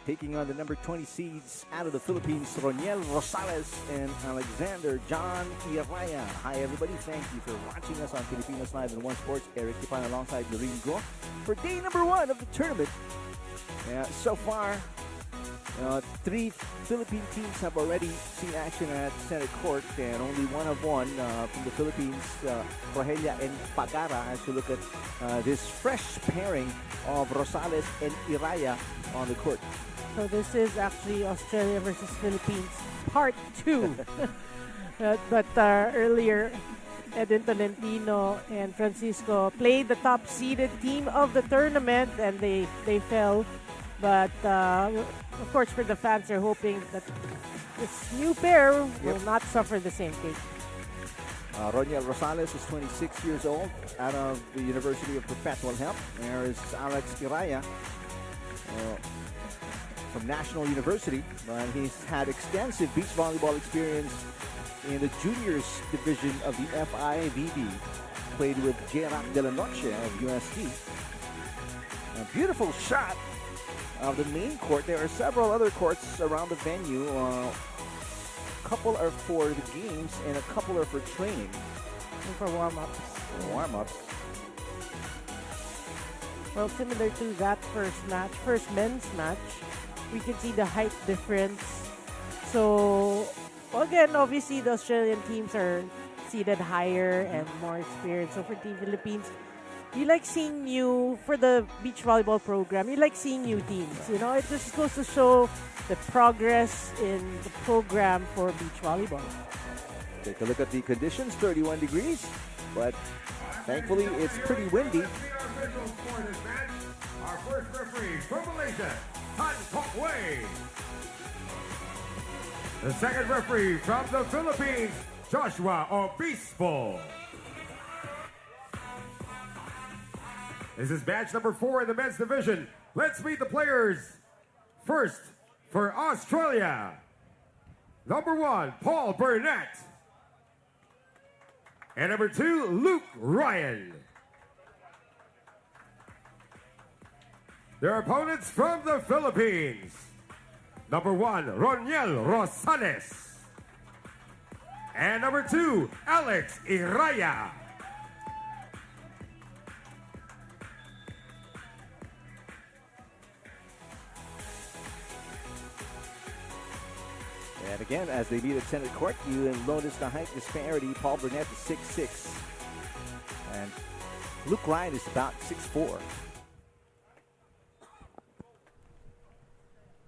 taking on the number 20 seeds out of the Philippines, Roniel Rosales and Alexander John Iraya. Hi, everybody. Thank you for watching us on Filipinos Live in One Sports. Eric Tipan alongside Noreen Go for day number 1 of the tournament. So far, 3 Philippine teams have already seen action at Senate Court, and only one have won from the Philippines, Progella and Pagara, as you look at this fresh pairing of Rosales and Iraya on the court. So this is actually Australia versus Philippines part 2. but earlier, Edwin Tolentino and Francisco played the top-seeded team of the tournament, and they fell. But, of course, for the fans, they're hoping that this new pair will not suffer the same fate. Roniel Rosales is 26 years old, out of the University of Perpetual Help. There is Alex Iraya from National University. He's had extensive beach volleyball experience in the juniors division of the FIVB. Played with Gerard de la Noche of USD. A beautiful shot of the main court. There are several other courts around the venue. A couple are for the games and a couple are for training. And for warm-ups. Well, similar to that first men's match, we can see the height difference. So, again, obviously the Australian teams are seated higher and more experienced. So for Team Philippines, you like seeing for the beach volleyball program, you like seeing new teams. You know, it just goes to show the progress in the program for beach volleyball. Take a look at the conditions, 31 degrees, but thankfully it's pretty windy. Our first referee from Malaysia, Han Kok Wei. The second referee from the Philippines, Joshua Obispo. This is match number 4 in the men's division. Let's meet the players. First, for Australia, number 1, Paul Burnett. And number 2, Luke Ryan. Their opponents from the Philippines. Number 1, Roniel Rosales. And number 2, Alex Iraya. And again, as they meet at center court, you notice the height disparity. Paul Burnett is 6'6", and Luke Ryan is about 6'4".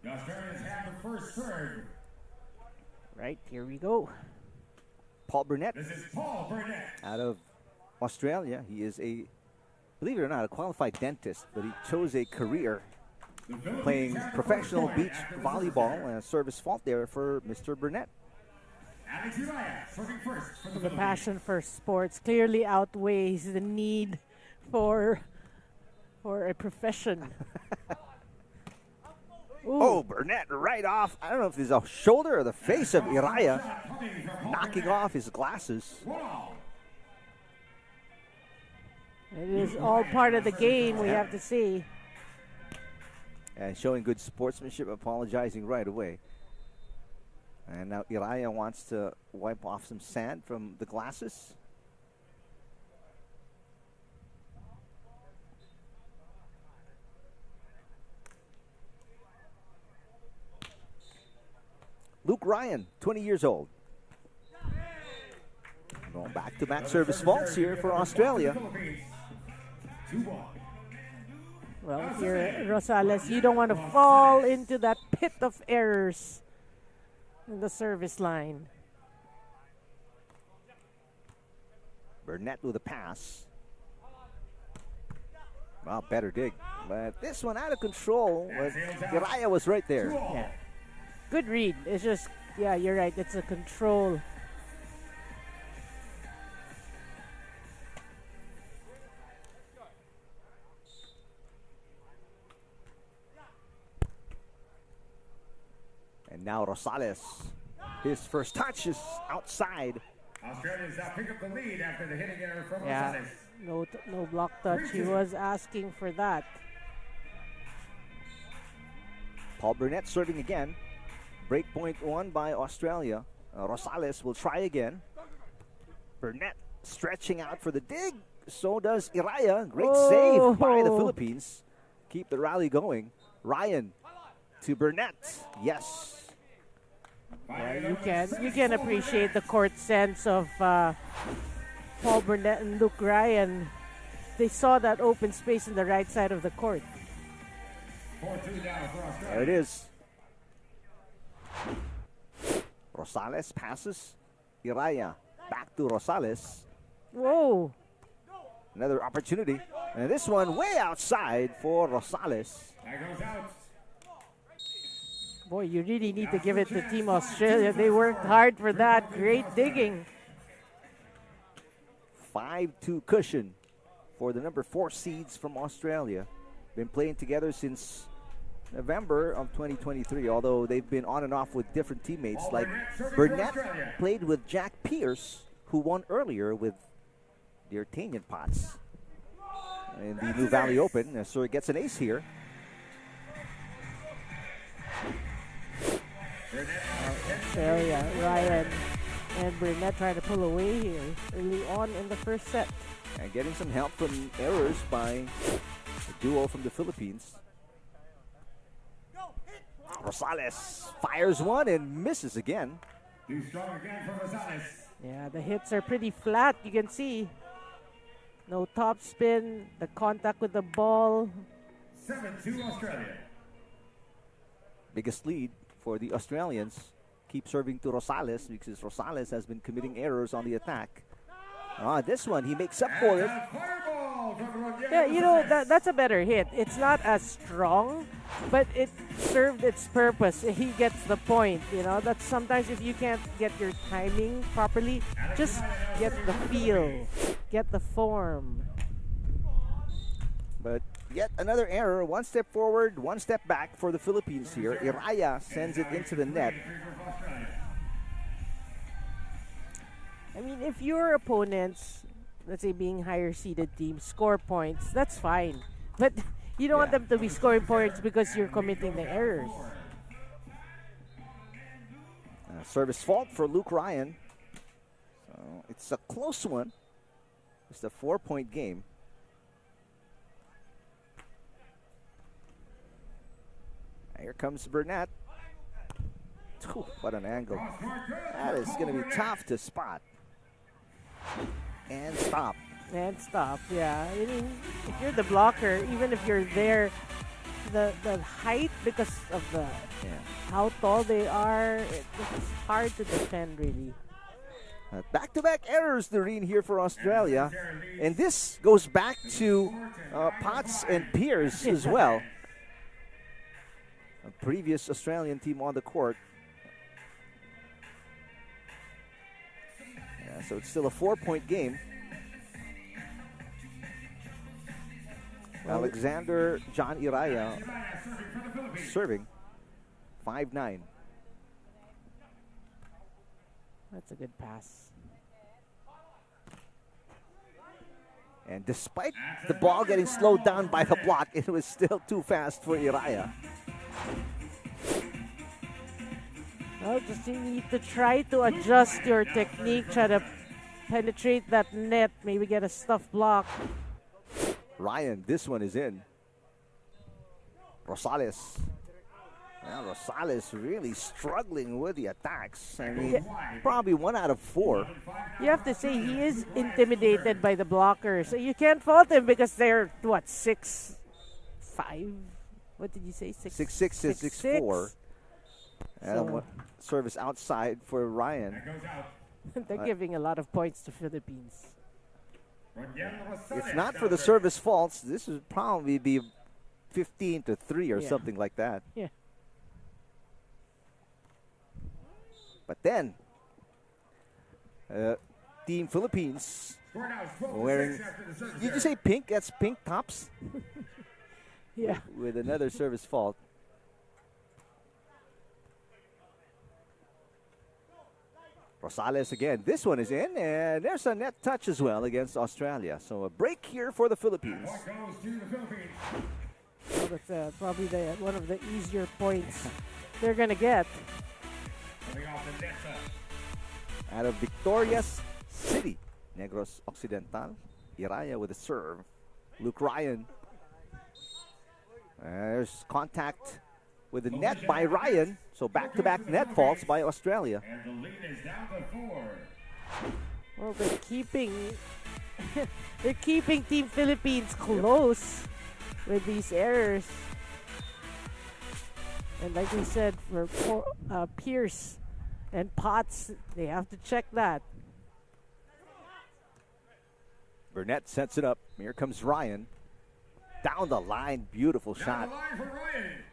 The Australians have the first serve. Right, here we go. Paul Burnett. This is Paul Burnett. Out of Australia. He is believe it or not, a qualified dentist, but he chose a career playing professional beach volleyball, and a service fault there for Mr. Burnett. Alex Iraya, serving first. The passion for sports clearly outweighs the need for a profession. Oh, Burnett right off. I don't know if it's a shoulder or the face of Iraya, knocking off his glasses. It is all part of the game, we have to see. And showing good sportsmanship, apologizing right away. And now Iraya wants to wipe off some sand from the glasses. Luke Ryan, 20 years old. Going back-to-back service faults here for Australia. Well, here, Rosales, you don't want to fall into that pit of errors in the service line. Burnett with a pass. Well, better dig. But this one out of control. Iraya was right there. Yeah. Good read. It's just, yeah, you're right. It's a control. And now Rosales. His first touch is outside Australians now pick up the lead after the hitting error from Yeah, Rosales. no block touch. He was asking for that. Paul Burnett serving again. Break point won by Australia. Rosales will try again. Burnett stretching out for the dig. So does Iraya. Great save by the Philippines. Keep the rally going. Ryan to Burnett. Yes. Yeah, you can appreciate the court sense of Paul Burnett and Luke Ryan. They saw that open space in the right side of the court. 4-2 now for Australia. There it is. Rosales passes. Iraya back to Rosales. Whoa. Another opportunity. And this one way outside for Rosales. That goes out. Boy, you really need to give it to Team Australia. They worked hard for that. Great digging. 5-2 cushion for the number 4 seeds from Australia. Been playing together since November of 2023, although they've been on and off with different teammates. Like Burnett played with Jack Pearse, who won earlier with the Artanian Pots in the Nuvali Open. So he gets an ace here. Australia, Ryan, and Burnett trying to pull away here early on in the first set. And getting some help from errors by the duo from the Philippines. Rosales fires one and misses again. Too strong again for Rosales. Yeah, the hits are pretty flat, you can see. No top spin, the contact with the ball. 7-2 Australia. Biggest lead for the Australians. Keep serving to Rosales because Rosales has been committing errors on the attack. This one, he makes up for it. Yeah, you know, that's a better hit. It's not as strong, but it served its purpose. He gets the point, you know. That's sometimes if you can't get your timing properly, just get the feel, get the form. But yet another error. One step forward, one step back for the Philippines here. Iraya sends it into the net. I mean, if your opponents, let's say being higher seeded teams, score points, that's fine. But you don't want them to be scoring points because you're committing the errors. Service fault for Luke Ryan. So it's a close one. It's a 4-point game. Here comes Burnett. Ooh, what an angle. That is going to be tough to spot. And stop. And stop, yeah. I mean, if you're the blocker, even if you're there, the height, because of the how tall they are, it's hard to defend, really. Back-to-back errors, Doreen, here for Australia. And this goes back to Potts and Pearse as well. A previous Australian team on the court. Yeah, so it's still a 4-point game. Alexander John Iraya serving 5-9. That's a good pass. And despite the ball getting slowed down by the block, it was still too fast for Iraya. Well, just you need to try to adjust your technique, try to penetrate that net, maybe get a stuff block. Ryan, this one is in. Rosales. Well, Rosales really struggling with the attacks. I mean, probably 1 out of 4. You have to say he is intimidated by the blockers. So you can't fault him because they're, what, 6'5"? What did you say? 6'6" and 6'4". And service outside for Ryan. They're giving a lot of points to Philippines. If not for the service faults, this would probably be 15-3 or something like that. Yeah. But then, Team Philippines wearing, did you say pink? That's pink tops? Yeah. With another service fault. Rosales again. This one is in, and there's a net touch as well against Australia. So a break here for the Philippines. Point goes to the Philippines. Well, that's probably one of the easier points they're going to get. Coming off the net touch. Out of Victoria's City, Negros Occidental. Iraya with a serve. Luke Ryan. There's contact with the net by Ryan. So back-to-back net faults by Australia. And the lead is down to 4. Well, they're keeping Team Philippines close with these errors. And like we said, for Pearse and Potts, they have to check that. Burnett sets it up. Here comes Ryan. Down the line, beautiful Down shot. the line for Ryan.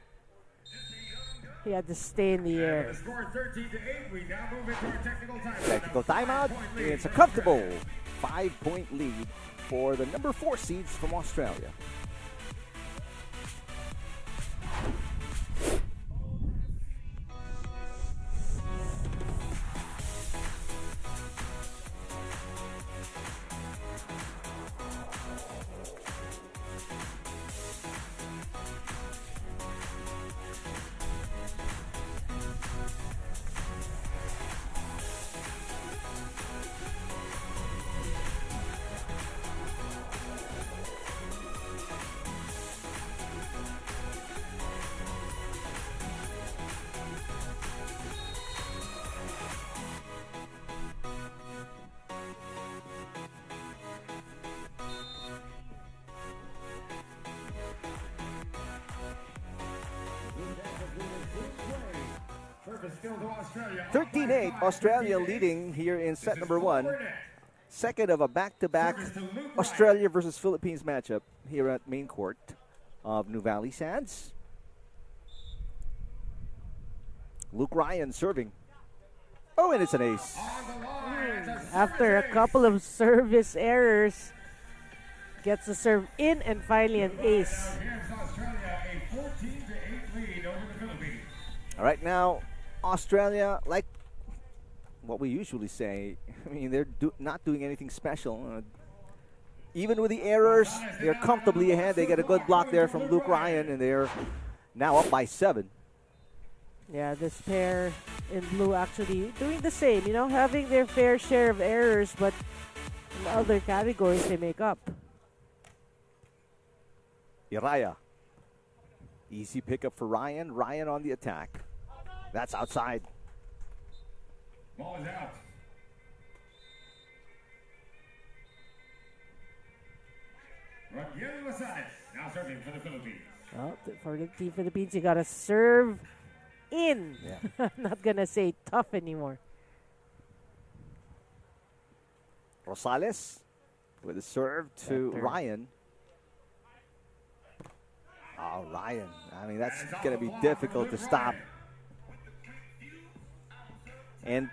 He had to stay in the air. The score 13-8. We now move into our technical timeout. Technical timeout. 5-point lead It's a for comfortable 5-point lead for the number 4 seeds from Australia. Service still to Australia. 13-8, Australia leading here in set number 1. Second of a back-to-back Australia versus Philippines matchup here at main court of Nuvali Sands. Luke Ryan serving. Oh, and it's an ace. After a couple of service errors, gets the serve in and finally an ace. Gives Australia a 14-8 lead over the Philippines. All right, now, Australia, like what we usually say, I mean, they're not doing anything special. Even with the errors, they're comfortably ahead. They get a good block there from Luke Ryan, and they're now up by 7. Yeah, this pair in blue actually doing the same, you know, having their fair share of errors, but in other categories they make up. Iraya. Easy pickup for Ryan. Ryan on the attack. That's outside. Ball is out. Rachael MAS now serving for the Philippines. Well, for the Team Philippines, you gotta serve in. Yeah. I'm not gonna say tough anymore. Rosales with a serve to Ryan. Oh, Ryan. I mean, that's going to be difficult to stop. And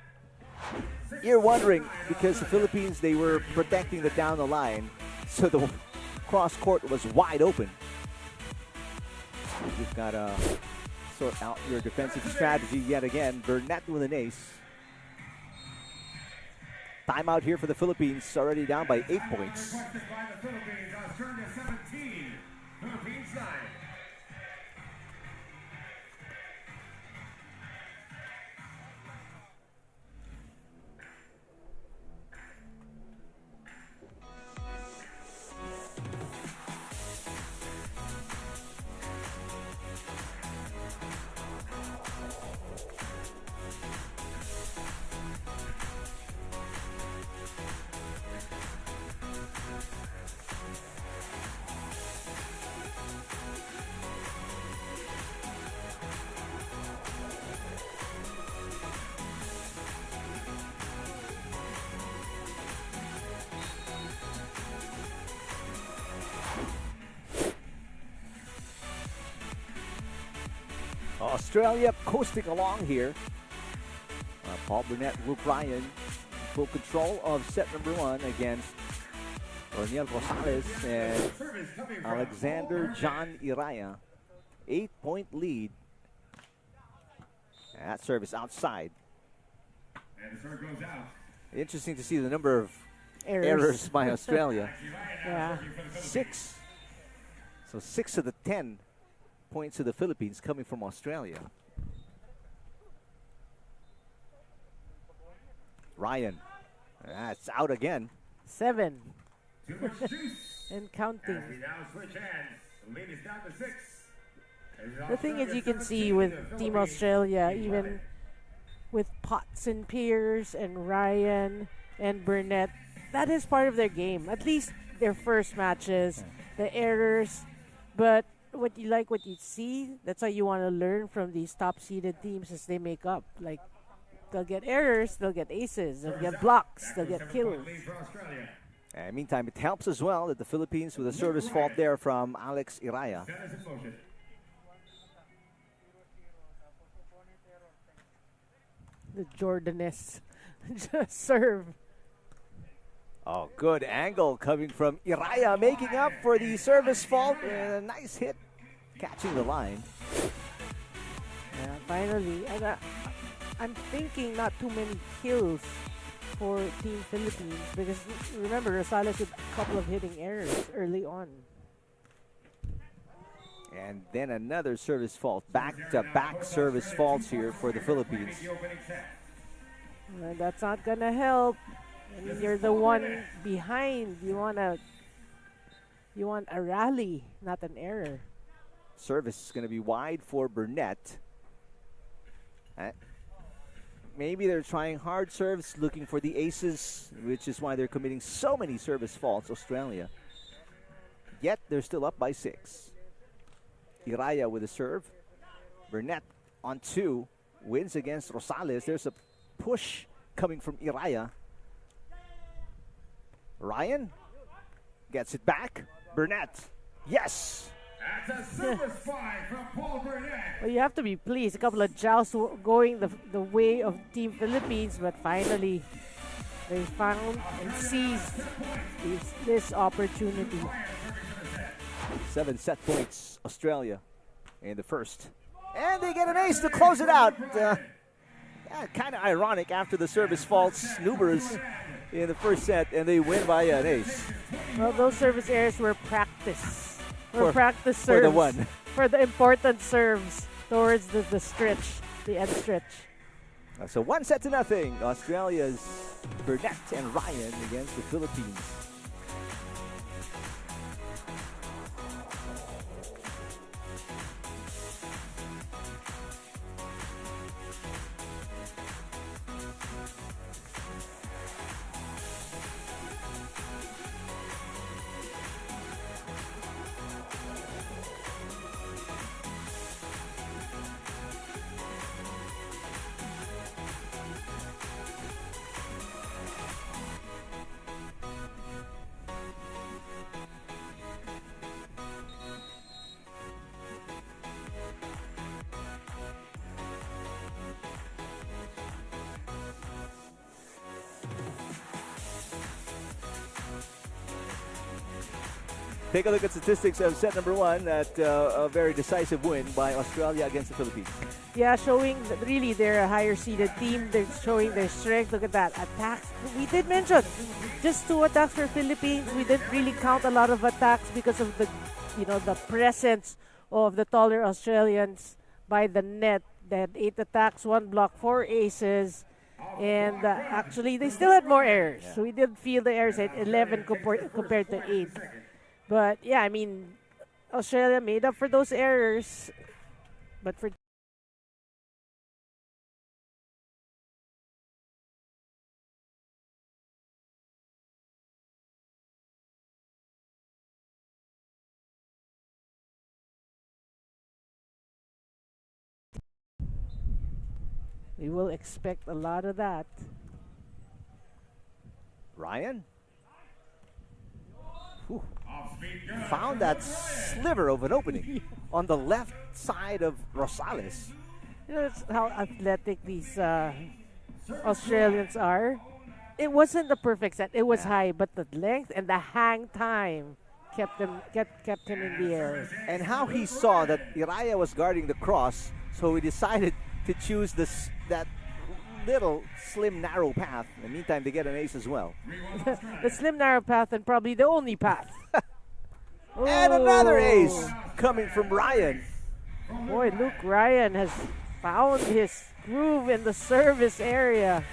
you're wondering, because the Philippines, they were protecting the down the line, so the cross court was wide open. So you've got to sort out your defensive strategy yet again. Burnett with an ace. Timeout here for the Philippines, already down by 8 points. Requested by the Philippines, Australia 17, Philippines 9. Australia coasting along here. Paul Burnett, Luke Ryan, full control of set number 1 against Daniel Rosales and Alexander John Iraya. 8-point lead. That service outside. Interesting to see the number of Errors. errors by Australia. Yeah. 6. So 6 of the 10 points to the Philippines coming from Australia. Ryan. That's out again. 7. And counting. The thing is, you can see with Team Australia, even with Potts and Pearse and Ryan and Burnett, that is part of their game. At least their first matches, the errors. But what you see, that's why you want to learn from these top-seeded teams as they make up. Like, they'll get errors, they'll get aces, they'll get blocks, they'll get kills. And meantime, it helps as well that the Philippines with a service fault there from Alex Iraya. The Jordaness just serve. Oh, good angle coming from Iraya, making up for the service fault. And a nice hit, catching the line. Yeah, finally. And, I'm thinking not too many kills for Team Philippines because remember, Rosales with a couple of hitting errors early on. And then another service fault. Back-to-back service faults here for the Philippines. That's not going to help. I mean, you're the one behind. You want a rally, not an error. Service is going to be wide for Burnett. Maybe they're trying hard serves, looking for the aces, which is why they're committing so many service faults, Australia. Yet, they're still up by 6. Iraya with a serve. Burnett on 2. Wins against Rosales. There's a push coming from Iraya. Ryan gets it back. Burnett. Yes! That's a service five from Paul Burnett. Well, you have to be pleased. A couple of jousts going the way of Team Philippines, but finally they found and seized this opportunity. 7 set points, Australia in the first. And they get an ace to close it out. Kind of ironic after the service faults, Nubers in the first set, and they win by an ace. Well, those service errors were practice. For practice serves. For the one. For the important serves towards the stretch, the end stretch. So 1-0. Australia's Burnett and Ryan against the Philippines. Take a look at statistics of set number 1 at a very decisive win by Australia against the Philippines. Yeah, showing that really they're a higher seeded team. They're showing their strength. Look at that. Attacks. We did mention just 2 attacks for Philippines. We didn't really count a lot of attacks because of the presence of the taller Australians by the net. They had 8 attacks, 1 block, 4 aces. And actually, they still had more errors. So we did feel the errors at 11 compared to 8. But yeah, I mean, Australia made up for those errors. But for we will expect a lot of that. Ryan? Whew. Found that sliver of an opening on the left side of Rosales. You know, that's how athletic these Australians are. It wasn't the perfect set. It was high, but the length and the hang time kept him in the air. And how he saw that Iraya was guarding the cross, so he decided to choose the little slim, narrow path. In the meantime, they get an ace as well. The slim, narrow path and probably the only path. And another ace coming from Ryan. Boy, Luke Ryan has found his groove in the service area.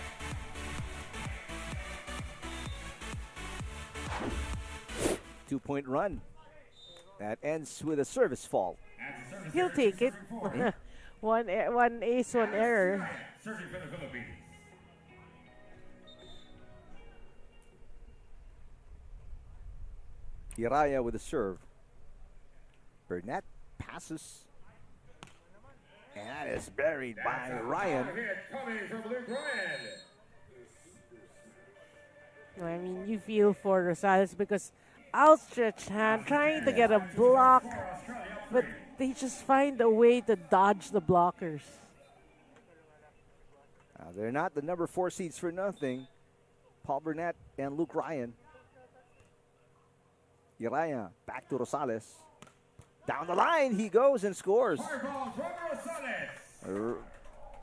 Two-point run. That ends with a service fault. He'll take it. one ace, one error. Serving for the Philippines. Iraya with a serve. Burnett passes. And that is buried by Ryan. Coming from Luke Ryan. I mean, you feel for Rosales because outstretched hand trying to get a block, but they just find a way to dodge the blockers. They're not the number 4 seeds for nothing. Paul Burnett and Luke Ryan. Iraya back to Rosales. Down the line he goes and scores.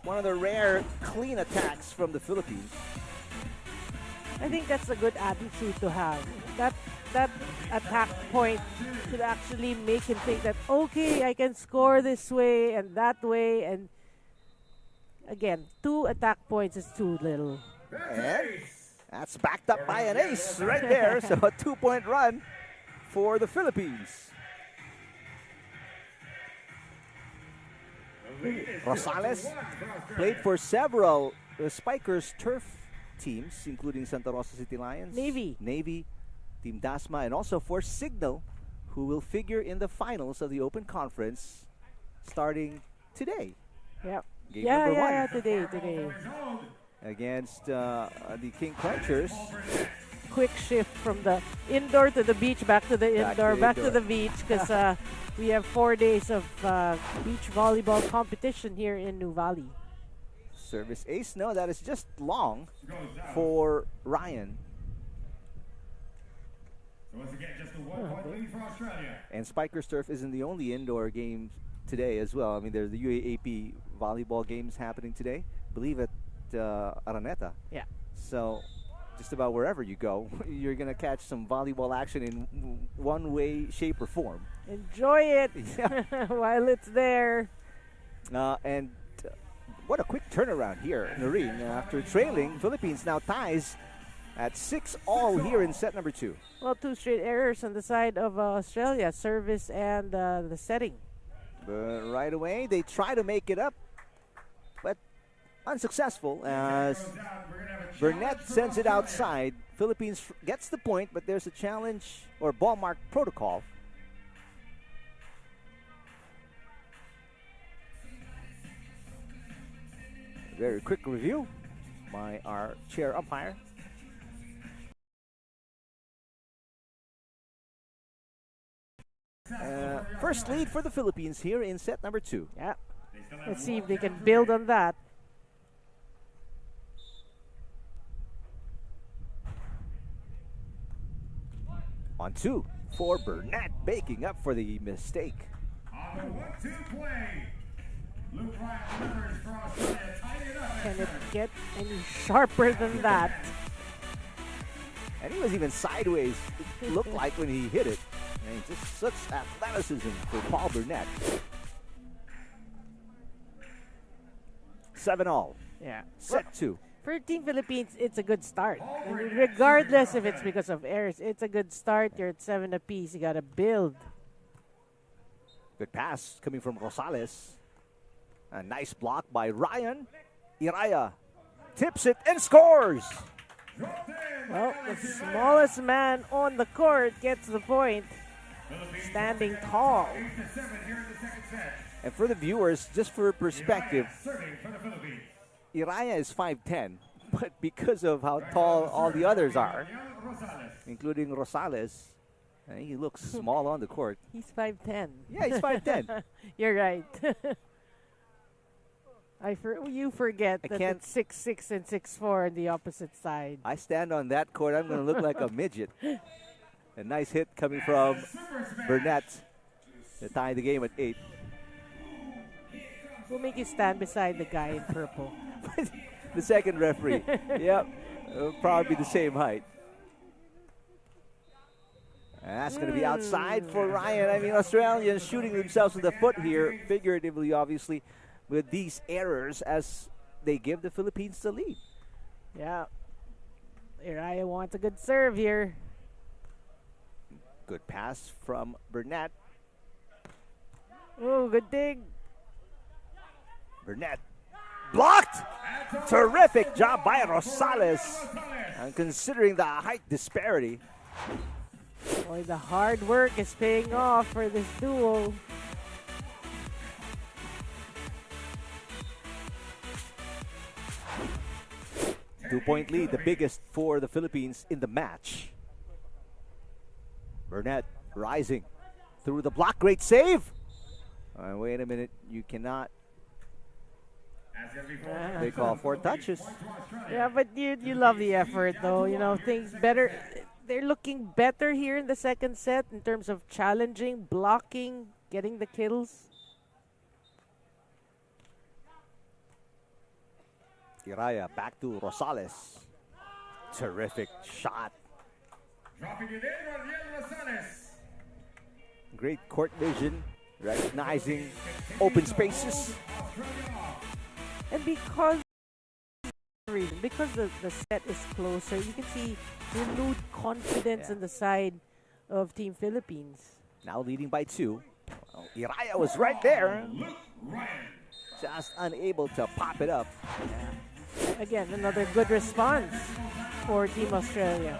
One of the rare clean attacks from the Philippines. I think that's a good attitude to have. That attack point should actually make him think that, okay, I can score this way and that way. And again, 2 attack points is too little. And that's backed up by an ace right there. So a 2-point run for the Philippines. Rosales played for several Spikers turf teams, including Santa Rosa City Lions, Navy, Team Dasma, and also for Signal, who will figure in the finals of the Open Conference starting today. Yep. Game number 1. Today. Against the King Crunchers. Quick shift from the indoor to the beach, back to the indoor, back to the beach, because we have 4 days of beach volleyball competition here in Nuvali. Service ace. No, that is just long for Ryan. So once again, just a 1-point lead for Australia. And Spikers Turf isn't the only indoor game today as well. I mean, there's the UAAP volleyball games happening today. I believe at Araneta. Yeah. So just about wherever you go, you're going to catch some volleyball action in one way, shape, or form. Enjoy it while it's there. And what a quick turnaround here, Noreen. After trailing, Philippines now ties at 6-all here in set number 2. Well, 2 straight errors on the side of Australia, service and the setting. But right away, they try to make it up, but unsuccessful as Burnett sends it outside. Philippines gets the point, but there's a challenge or ball mark protocol. Very quick review by our chair umpire. First lead for the Philippines here in set number 2. Yeah. Let's see if they can build on that. On 2 for Burnett, making up for the mistake. On the 1-2 play. Luke Ryan delivers for Australia. Tied it up. Can it get any sharper than that? And he was even sideways, it looked like, when he hit it. And just such athleticism for Paul Burnett. 7-all. Yeah. Set 2. For Team Philippines, it's a good start. I mean, regardless if it's because of errors, it's a good start. You're at 7 apiece. You got to build. Good pass coming from Rosales. A nice block by Ryan. Iraya tips it and scores. Well, the smallest man on the court gets the point. Standing tall. And for the viewers, just for perspective, Iraya is 5'10", but because of how tall all the others are, including Rosales, he looks small on the court. He's 5'10". Yeah, he's 5'10". You're right. You forget that it's 6'6" and 6'4" on the opposite side. I stand on that court, I'm going to look like a midget. A nice hit coming from Burnett to tie the game at 8. We'll make you stand beside the guy in purple. the second referee. Yep, it'll probably be the same height. And that's going to be outside for Ryan. I mean, Australians shooting themselves in the foot here, figuratively, obviously, with these errors as they give the Philippines the lead. Yeah. Iraya wants a good serve here. Good pass from Burnett. Oh, good dig. Burnett blocked. Terrific job by Rosales. And considering the height disparity. Boy, the hard work is paying off for this duo. Two-point lead, the biggest for the Philippines in the match. Burnett rising through the block. Great save. Wait a minute. You cannot. They call 4 touches. Yeah, but you love the effort, though. You know, things better. They're looking better here in the second set in terms of challenging, blocking, getting the kills. Iraya back to Rosales. Terrific shot. Dropping it in, Rosales. Great court vision, recognizing open spaces. And because the set is closer, you can see renewed confidence in the side of Team Philippines. Now leading by 2. Well, Iraya was right there. Just unable to pop it up. Again, another good response for Team Australia.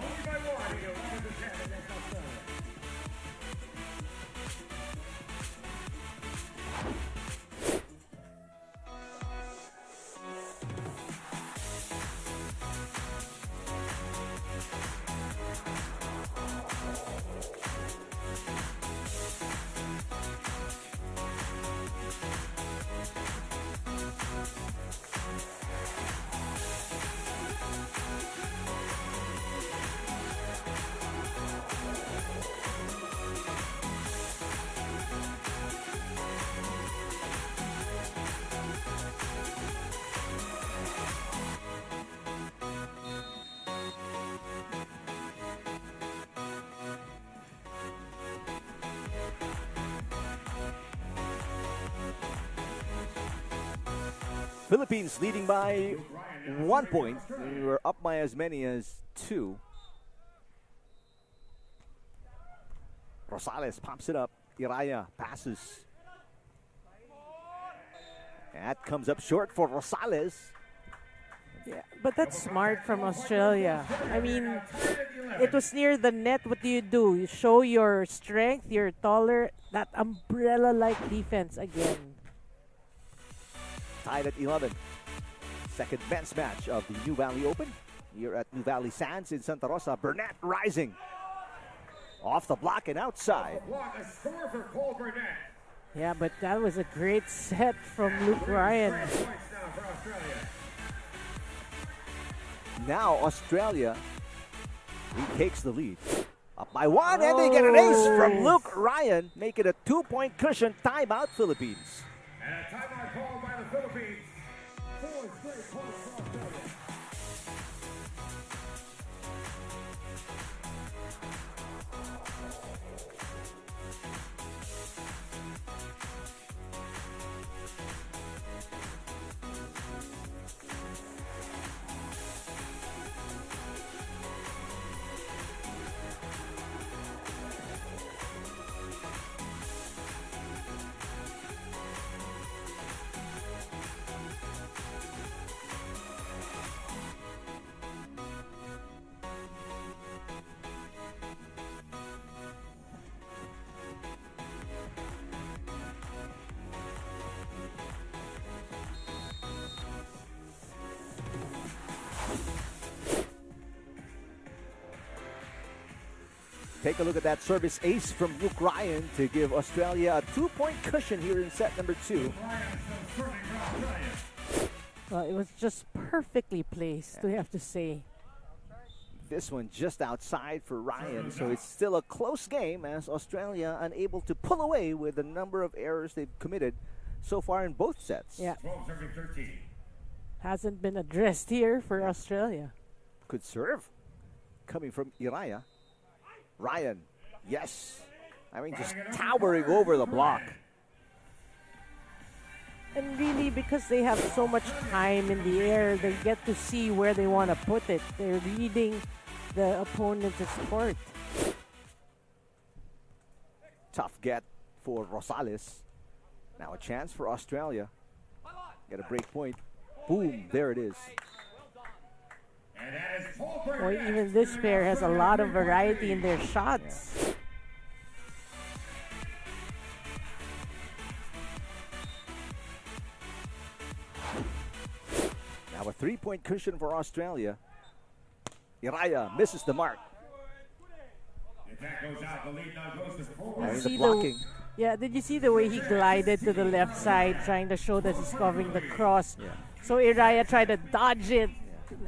Philippines leading by 1 point. We were up by as many as 2. Rosales pops it up. Iraya passes. That comes up short for Rosales. Yeah, but that's smart from Australia. I mean, it was near the net. What do? You show your strength, you're taller, that umbrella-like defense again. Tied at 11. Second men's match of the Nuvali Open. Here at Nuvali Sands in Santa Rosa. Burnett rising. Off the block and outside. A score for Cole Burnett. Yeah, but that was a great set from Luke Ryan. Now Australia retakes the lead. Up by 1, and they get an ace from Luke Ryan. Make it a 2-point cushion. Timeout, Philippines. And a timeout called by the Philippines. 4 straight points for Australia. Take a look at that service ace from Luke Ryan to give Australia a 2-point cushion here in set number 2. Well, it was just perfectly placed, we have to say. This one just outside for Ryan, so it's still a close game as Australia unable to pull away with the number of errors they've committed so far in both sets. Yeah. Hasn't been addressed here for Australia. Good serve. Coming from Iraya. Ryan. Yes. I mean, just towering over the block. And really, because they have so much time in the air, they get to see where they want to put it. They're reading the opponent's court. Tough get for Rosales. Now a chance for Australia. Get a break point. Boom, there it is. Or even this pair has a lot of variety in their shots. Yeah. Now a three-point cushion for Australia. Iraya misses the mark. The blocking. Did you see the way he glided to the left side, trying to show that he's covering the cross? Yeah. So Iraya tried to dodge it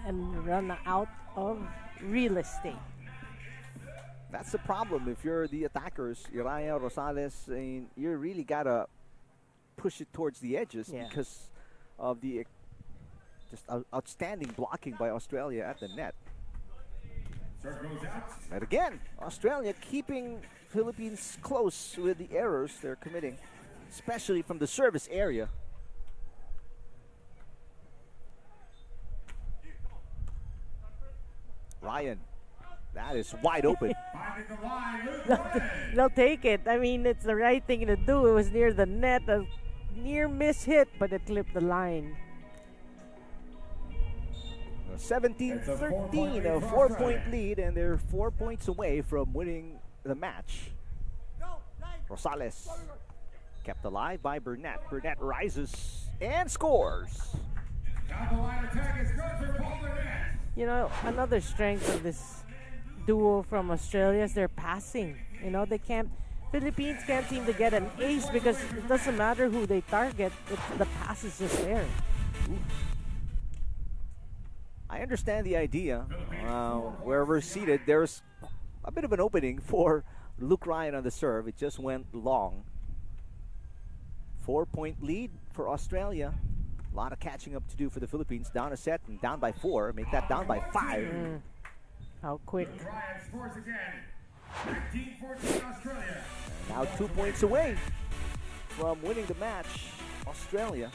and run out of real estate. That's the problem. If you're the attackers, Iraya, Rosales, you really gotta push it towards the edges because of the just outstanding blocking by Australia at the net. But again, Australia keeping Philippines close with the errors they're committing, especially from the service area. Ryan, that is wide open. They'll take it. I mean, it's the right thing to do. It was near the net, a near miss hit, but it clipped the line. 17-13, a 4-point lead, and they're 4 points away from winning the match. Rosales kept alive by Burnett. Burnett rises and scores. You know, another strength of this duo from Australia is their passing. You know, Philippines can't seem to get an ace because it doesn't matter who they target. The pass is just there. Ooh. I understand the idea. Where we're seated, there's a bit of an opening for Luke Ryan on the serve. It just went long. 4-point lead for Australia. A lot of catching up to do for the Philippines. Down a set and down by 4. Make that down by 5. How quick. And now 2 points away from winning the match. Australia.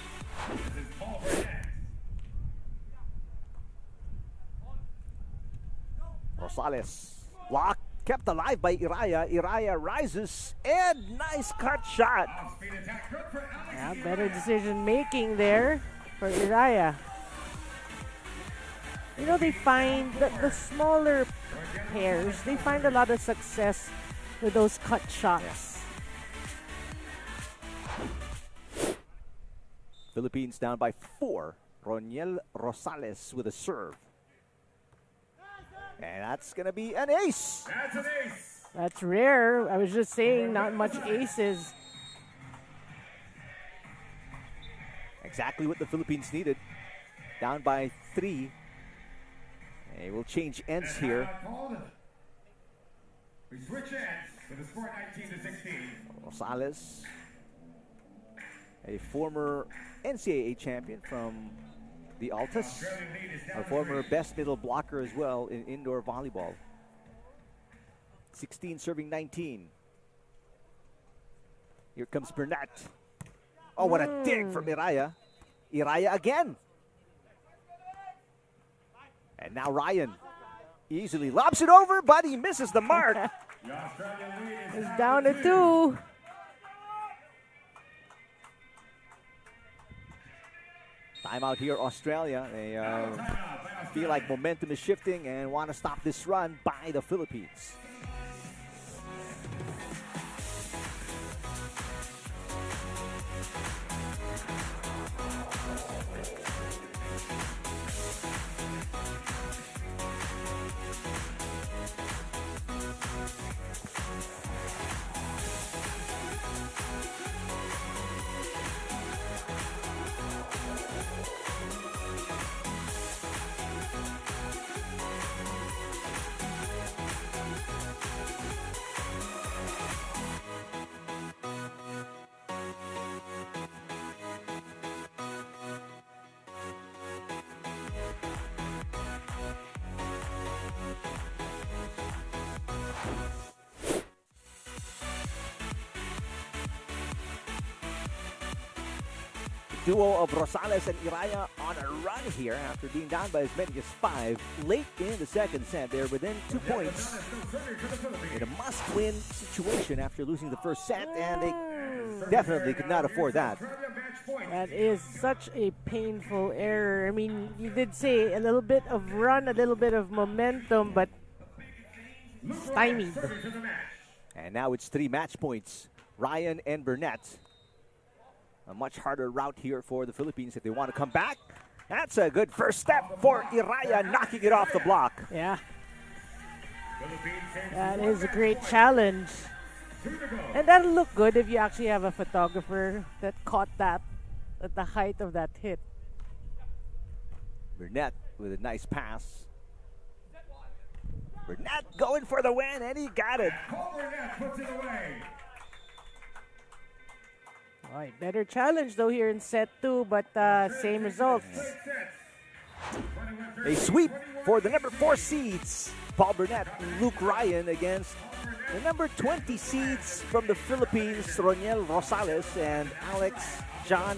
Rosales block kept alive by Iraya. Iraya rises and nice cut shot. Yeah, better decision making there for Iraya. You know, they find the smaller pairs, they find a lot of success with those cut shots. Philippines down by 4. Roniel Rosales with a serve. And that's going to be an ace. That's an ace. That's rare. I was just saying, not much aces. Exactly what the Philippines needed. Down by 3. They will change ends here. We switch ends to the score 19-16. Rosales, a former NCAA champion from the Altas, a former best middle blocker as well in indoor volleyball. 16 serving 19. Here comes Burnett. Oh, what a dig from Iraya. Iraya again. And now Ryan easily lobs it over, but he misses the mark. It's down to 2. Timeout here, Australia. They feel like momentum is shifting and want to stop this run by the Philippines. duo of Rosales and Iraya on a run here after being down by as many as 5 late in the second set. They're within 2 points in a must-win situation after losing the first set, and they definitely could not afford that. That is such a painful error. I mean, you did say a little bit of run, a little bit of momentum, but stymied. And now it's 3 match points. Ryan and Burnett. A much harder route here for the Philippines if they want to come back. That's a good first step for Iraya, knocking it off the block. Yeah. That is a great challenge. And that'll look good if you actually have a photographer that caught that at the height of that hit. Burnett with a nice pass. Burnett going for the win, and he got it. Burnett puts it away. All right, better challenge though here in set 2, but same results. A sweep for the number 4 seeds, Paul Burnett and Luke Ryan, against the number 20 seeds from the Philippines, Roniel Rosales and Alex John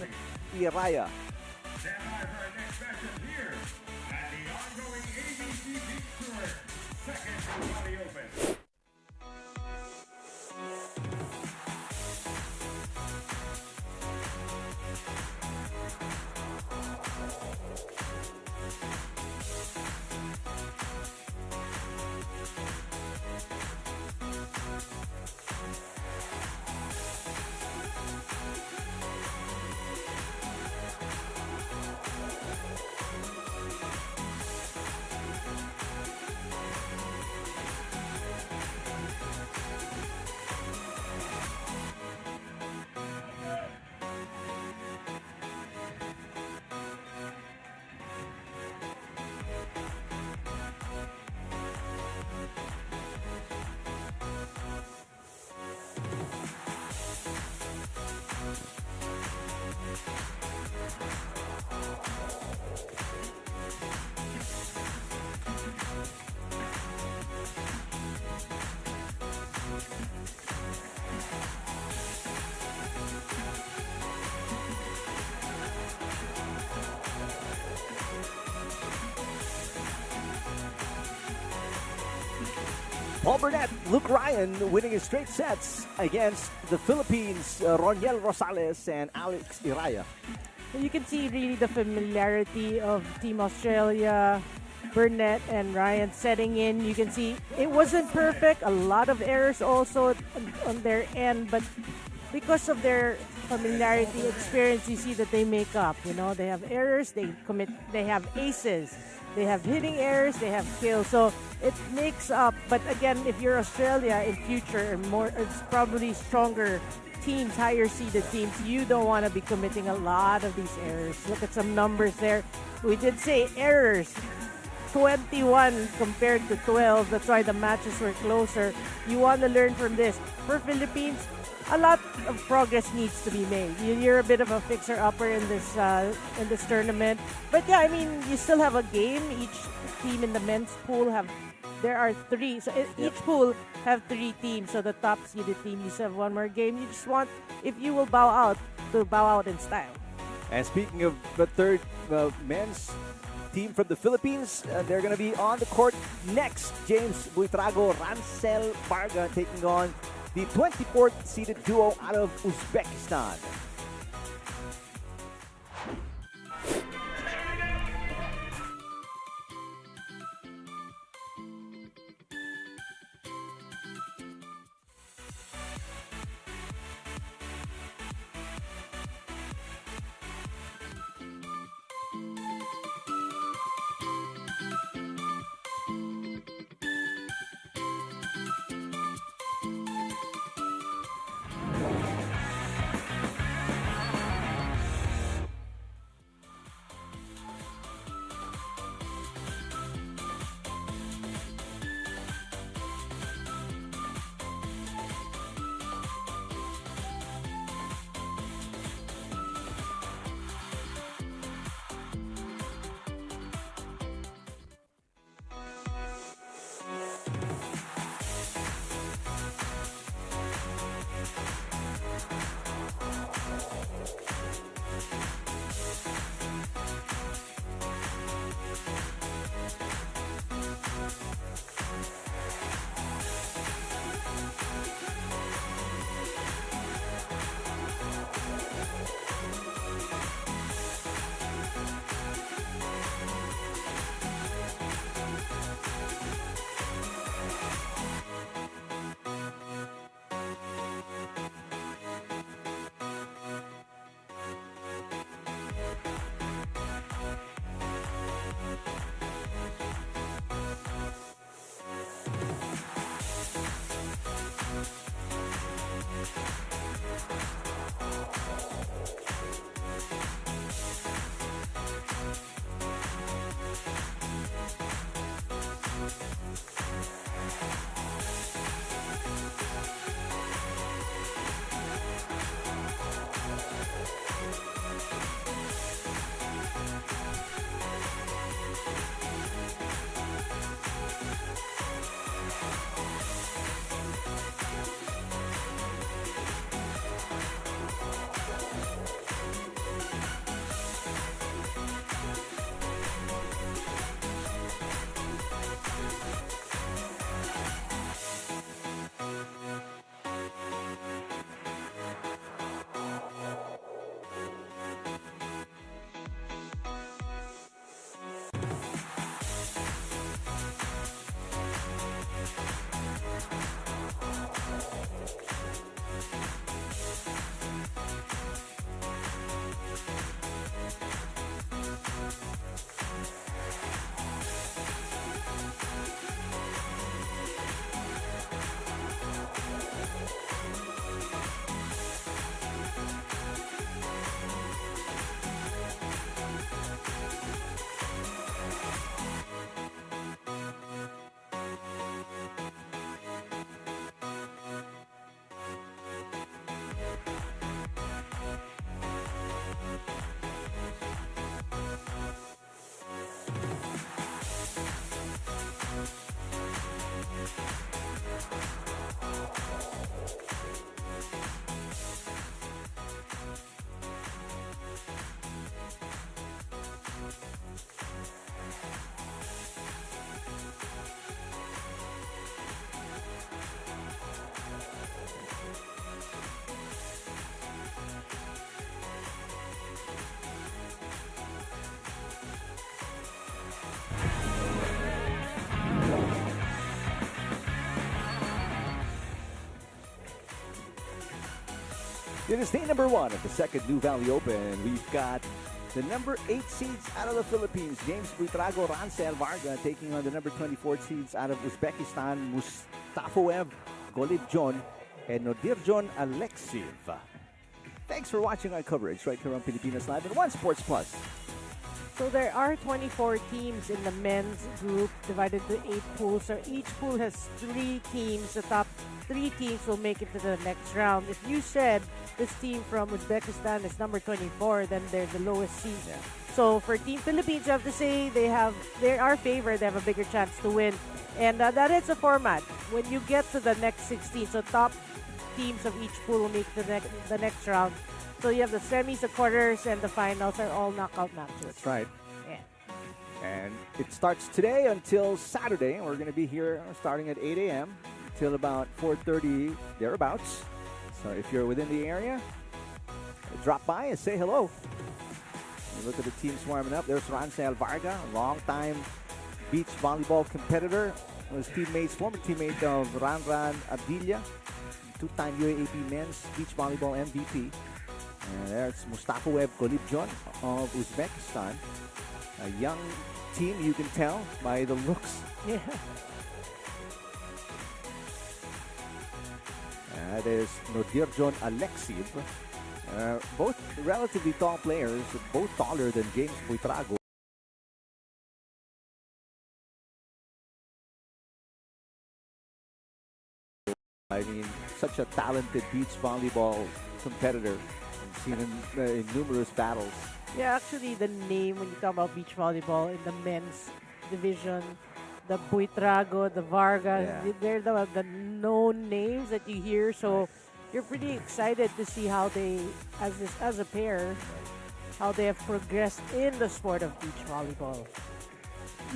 Iraya. Stand by for our next matchup here at the ongoing AVC Beach Tour second Nuvali Open. Paul Burnett, Luke Ryan winning his straight sets against the Philippines, Roniel Rosales and Alex Iraya. You can see really the familiarity of Team Australia, Burnett and Ryan setting in. You can see it wasn't perfect, a lot of errors also on their end, but because of their familiarity, experience, you see that they make up. You know, they have errors, they have aces, they have hitting errors, they have kills. So it makes up. But again, if you're Australia in future and more, it's probably stronger teams, higher seeded teams, you don't want to be committing a lot of these errors. Look at some numbers there. We did say errors. 21 compared to 12. That's why the matches were closer. You want to learn from this. For Philippines, a lot of progress needs to be made. You're a bit of a fixer-upper in this tournament. But yeah, I mean, you still have a game. Each team in the men's pool there are 3. So each pool have 3 teams. So the top seeded team, you still have one more game. You just want, if you will bow out, to bow out in style. And speaking of the third men's team from the Philippines, they're going to be on the court next. James Buytrago, Rancel Varga taking on the 24th seeded duo out of Uzbekistan. It is day number 1 of the second Nuvali Open. We've got the number 8 seeds out of the Philippines, James Buytrago, Rachael Varga, taking on the number 24 seeds out of Uzbekistan, MUSTAFOEV, Golibjon, and Nodirjon Alexiv. Thanks for watching our coverage right here on Pilipinas Live and One Sports Plus. So there are 24 teams in the men's group divided into 8 pools. So each pool has 3 teams. The top 3 teams will make it to the next round. If you said this team from Uzbekistan is number 24, then they're the lowest seed. Yeah. So for Team Philippines, you have to say they are favored. They have a bigger chance to win. And that is the format. When you get to the next 16, so top teams of each pool will make the next round. So you have the semis, the quarters, and the finals are all knockout matches. That's right. Yeah. And it starts today until Saturday. We're going to be here starting at 8 a.m. till about 4:30 thereabouts. So if you're within the area, drop by and say hello. You look at the teams warming up. There's Rachael Varga, a long-time beach volleyball competitor. Was former teammate of Ranran Abdilla, 2-time UAAP men's beach volleyball MVP. And there's MUSTAFOEV Golibjon of Uzbekistan. A young team, you can tell by the looks. Yeah. That is Nodirjon Alexiv. Both relatively tall players, both taller than James Buytrago. I mean, such a talented beach volleyball competitor. I've seen him in numerous battles. Yeah, actually, the name when you talk about beach volleyball in the men's division, the Buytrago, the Varga, they're the known names that you hear. So you're pretty excited to see how they, as a pair, how they have progressed in the sport of beach volleyball.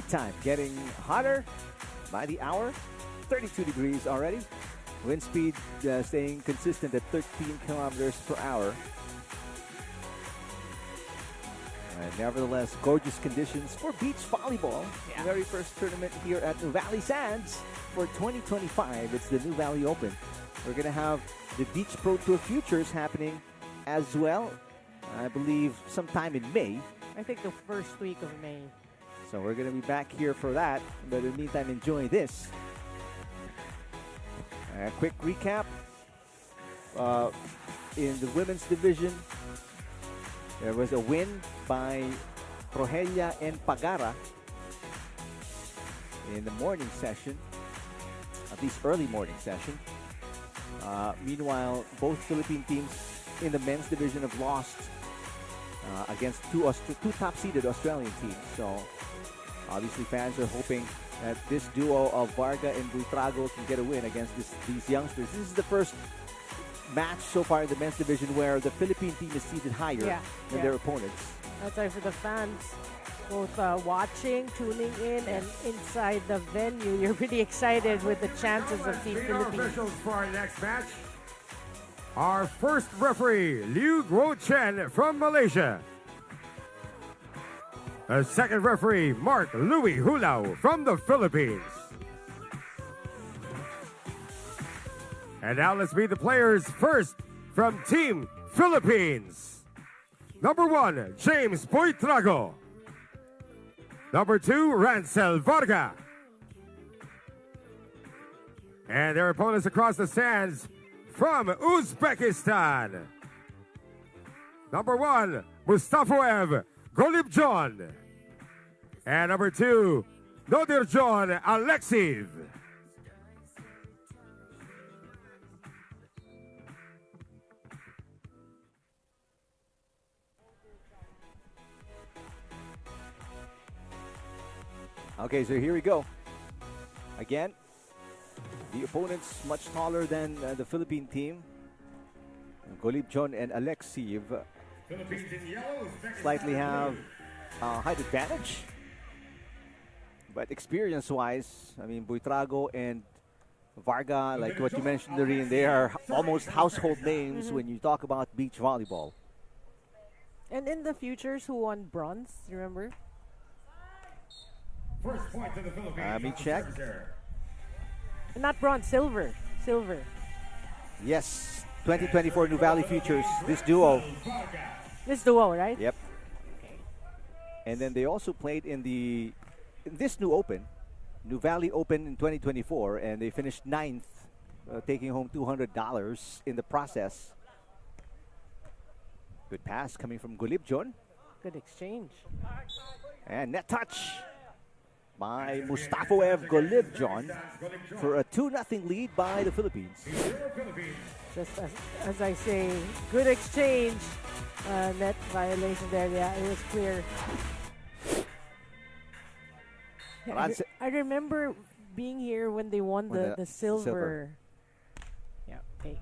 Time getting hotter by the hour. 32 degrees already. Wind speed staying consistent at 13 kilometers per hour. And nevertheless, gorgeous conditions for beach volleyball. Yeah. The very first tournament here at Nuvali Sands for 2025. It's the Nuvali Open. We're going to have the Beach Pro Tour Futures happening as well. I believe sometime in May. I think the first week of May. So we're going to be back here for that. But in the meantime, enjoy this. A quick recap. In the women's division, there was a win by Progella and Pagara in the morning session, at least early morning session. Meanwhile, both Philippine teams in the men's division have lost against two top-seeded Australian teams. So obviously fans are hoping that this duo of Varga and Buytrago can get a win against these youngsters. This is the first match so far in the men's division where the Philippine team is seated higher than their opponents. That's why for the fans, both watching, tuning in, and inside the venue, you're pretty excited with the chances of Team Philippines. Officials for our next match. Our first referee, Liu Guo Chen from Malaysia. The second referee, Mark Louis Hulao from the Philippines. And now let's meet the players first from Team Philippines. Number 1, James Buytrago. Number 2, Rachael Varga. And their opponents across the stands from Uzbekistan. Number 1, MUSTAFOEV Golibjon. And number 2, Nodirjon Alexiv. Okay, so here we go. Again, the opponents much taller than the Philippine team. Golibjon and Alexiv slightly have height advantage. But experience-wise, I mean, Buytrago and Varga, like what you mentioned, Doreen, they are almost household names when you talk about beach volleyball. And in the futures, who won bronze? Remember? First point to the Philippines. Let me check. Not bronze, silver. Silver. Yes, 2024 Nuvali Futures, this duo. This duo, right? Yep. And then they also played in this new Open, Nuvali Open in 2024, and they finished 9th, taking home $200 in the process. Good pass coming from Golibjon. Good exchange. And net touch by MUSTAFOEV Golibjon for a 2-0 lead by the Philippines. Just as I say, good exchange. Net violation there. Yeah, it was clear. Yeah, I remember being here when they won the silver. Yeah, okay.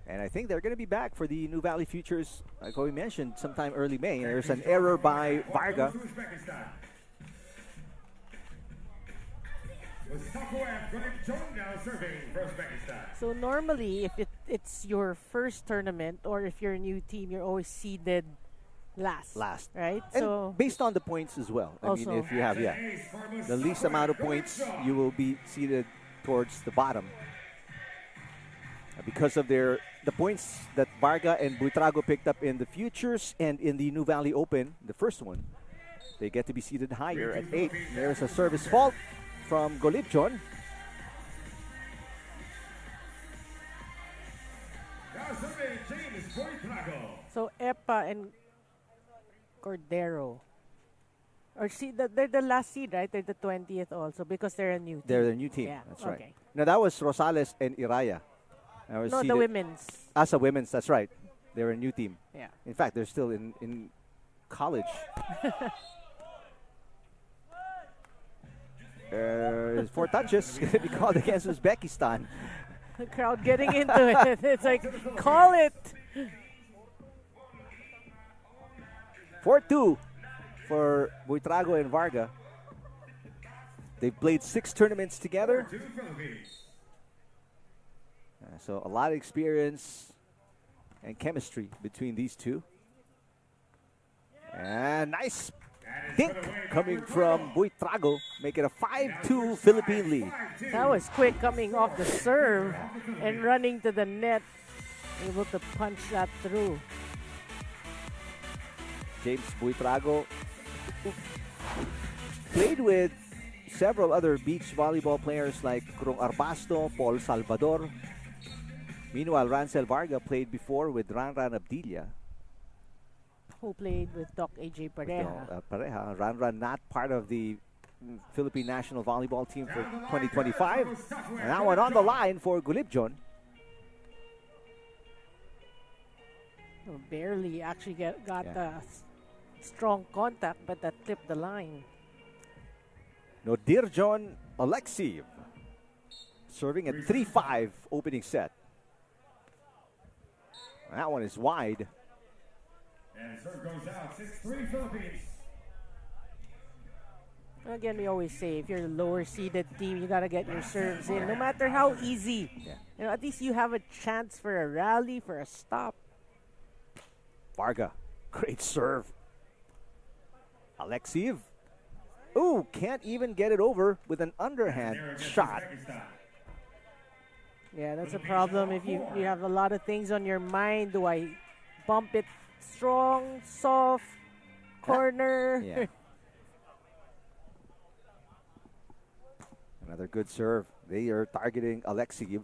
And I think they're going to be back for the Nuvali Futures, like we mentioned, sometime early May. There's an error by Varga. So normally, if it's your first tournament or if you're a new team, you're always seeded last. Right? And so based on the points as well. I mean, if you have, the least amount of points, you will be seated towards the bottom. Because of the points that Varga and Buytrago picked up in the Futures and in the Nuvali Open, the first one, they get to be seated higher at 8. There's a service fault from Golibjon. So Epa and Cordero. Or they're the last seed, right? They're the 20th also because they're a new team. They're the new team. Yeah. That's right. Now that was Rosales and Iraya. No, the women's. As a women's, that's right. They're a new team. Yeah. In fact, they're still in college. There's 4 touches going to be called against Uzbekistan. The crowd getting into it. It's like, call it. 4-2 for Buytrago and Varga. They've played 6 tournaments together. So a lot of experience and chemistry between these two. And nice dink coming from Buytrago, make it a 5-2 Philippine lead. That was quick coming off the serve and running to the net, able to punch that through. James Buytrago played with several other beach volleyball players like Krong Arbasto, Paul Salvador. Meanwhile, Rancel Varga played before with Ranran Abdilia, who played with Doc AJ Pareja. Ranran not part of the Philippine national volleyball team for 2025. And that one on the line for Golibjon. Barely actually got the strong contact, but that tipped the line. Nodirjon Alexiev serving at 3-5 opening set. That one is wide. And serve goes out, 6-3 Philippines. Again, we always say, if you're a lower seeded team, you gotta get your serves in, no matter how easy. Yeah. You know, at least you have a chance for a rally, for a stop. Varga, great serve. Alexiev, ooh, can't even get it over with an underhand shot. Yeah, that's a problem if you have a lot of things on your mind. Do I bump it strong, soft, corner? Yeah. Another good serve. They are targeting Alexiev.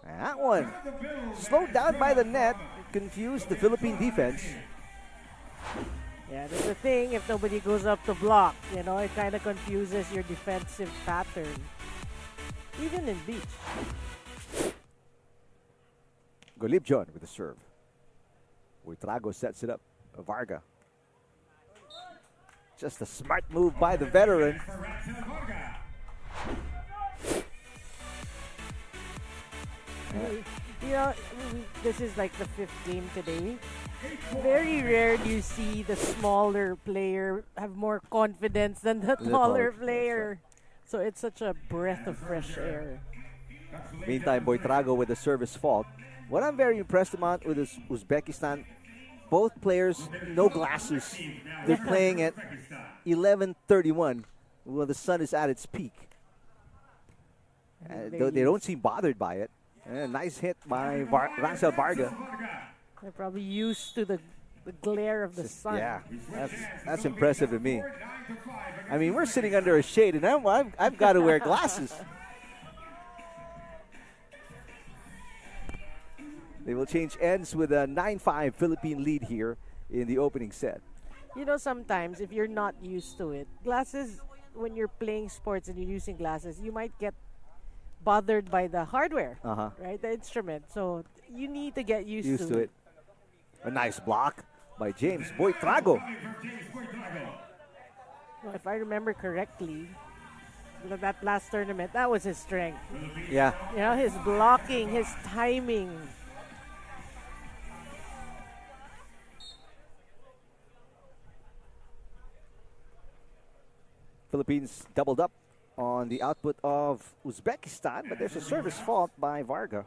And that one slowed down by the net, confused the Philippine defense. Yeah, that's the thing. If nobody goes up to block, you know, it kind of confuses your defensive pattern. Even in beach. Golibjon with the serve. Buytrago sets it up. Varga. Just a smart move by the veteran. You know, this is like the 5th game today. Very rare do you see the smaller player have more confidence than the taller player. So it's such a breath of fresh air. Meantime, Buytrago with the service fault. What I'm very impressed about with is Uzbekistan, both players, no glasses. They're playing at 11:31 when the sun is at its peak. They don't seem bothered by it. Nice hit by Rachael Varga. They're probably used to the glare of the sun. Yeah, that's impressive to me. I mean, we're sitting under a shade, and I've got to wear glasses. They will change ends with a 9-5 Philippine lead here in the opening set. You know, sometimes if you're not used to it, glasses, when you're playing sports and you're using glasses, you might get bothered by the hardware, right? The instrument. So you need to get used to it. A nice block by James Buytrago. Well, if I remember correctly, that last tournament, that was his strength. Yeah. You know, his blocking, his timing. Philippines doubled up on the output of Uzbekistan, but there's a service fault by Varga.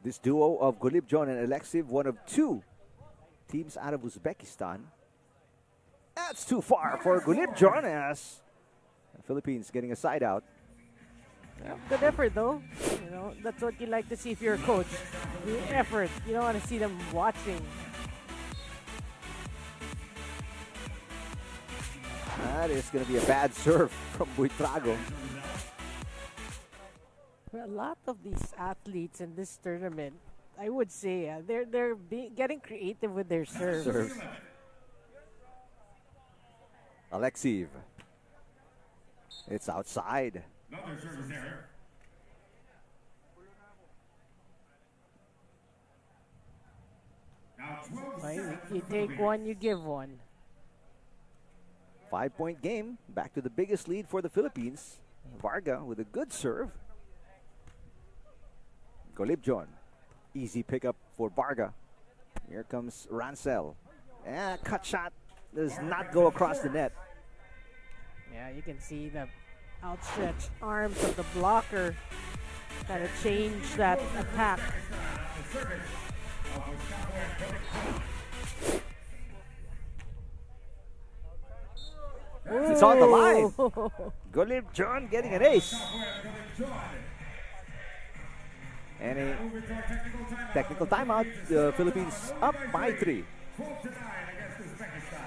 This duo of Golibjon and Alexiv, one of two teams out of Uzbekistan. That's too far for Golibjon as the Philippines getting a side out. Yeah, good effort, though. You know, that's what you like to see if you're a coach. The effort. You don't want to see them watching. That is going to be a bad serve from Buytrago. Well, a lot of these athletes in this tournament, I would say, they're getting creative with their serves. Alexiv. It's outside. Another service error. Now 12 Right? You take one, you give one. 5-point game. Back to the biggest lead for the Philippines. Varga with a good serve. Golibjon. Easy pickup for Varga. Here comes Rancel. Cut shot does not go across the net. Yeah, you can see the outstretched arms of the blocker kind of change that attack. It's on the line. Golibjon getting an ace. And a technical timeout. The Philippines up by 3. 12-9 against Uzbekistan.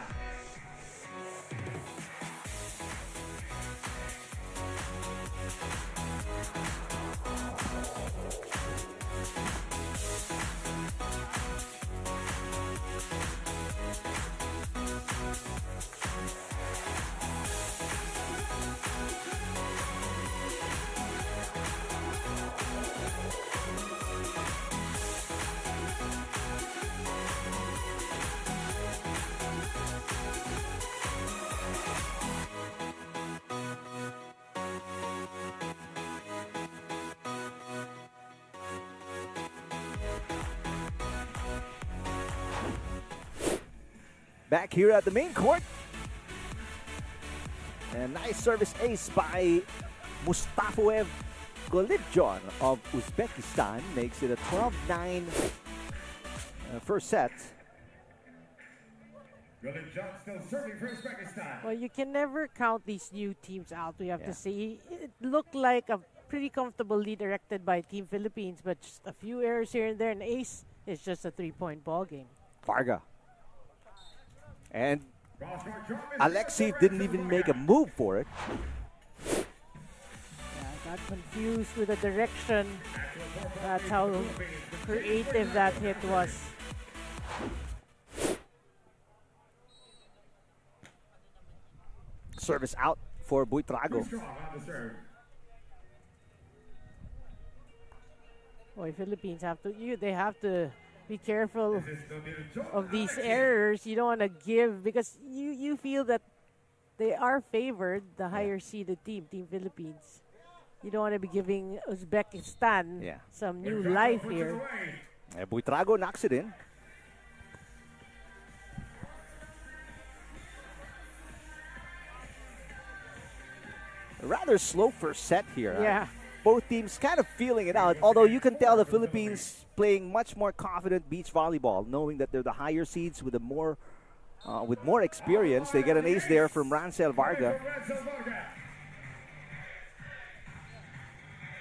Back here at the main court. And nice service ace by MUSTAFOEV. Golibjon of Uzbekistan makes it a 12-9 first set. Golibjon still serving for Uzbekistan. Well, you can never count these new teams out, we have to say. It looked like a pretty comfortable lead erected by Team Philippines, but just a few errors here and there, and ace is just a 3-point ball game. Varga. And Alexiv didn't even make a move for it. Yeah, got confused with the direction. That's how creative that hit was. Service out for Buytrago. Boy, Philippines have to. They have to be careful of these errors. You don't want to give because you feel that they are favored, the higher seeded team, Team Philippines. You don't want to be giving Uzbekistan some new life here. Buytrago knocks it in. A rather slow first set here. Yeah. both teams kind of feeling it out. Although you can tell the Philippines playing much more confident beach volleyball, knowing that they're the higher seeds with more experience. They get an ace there from Rachael Varga.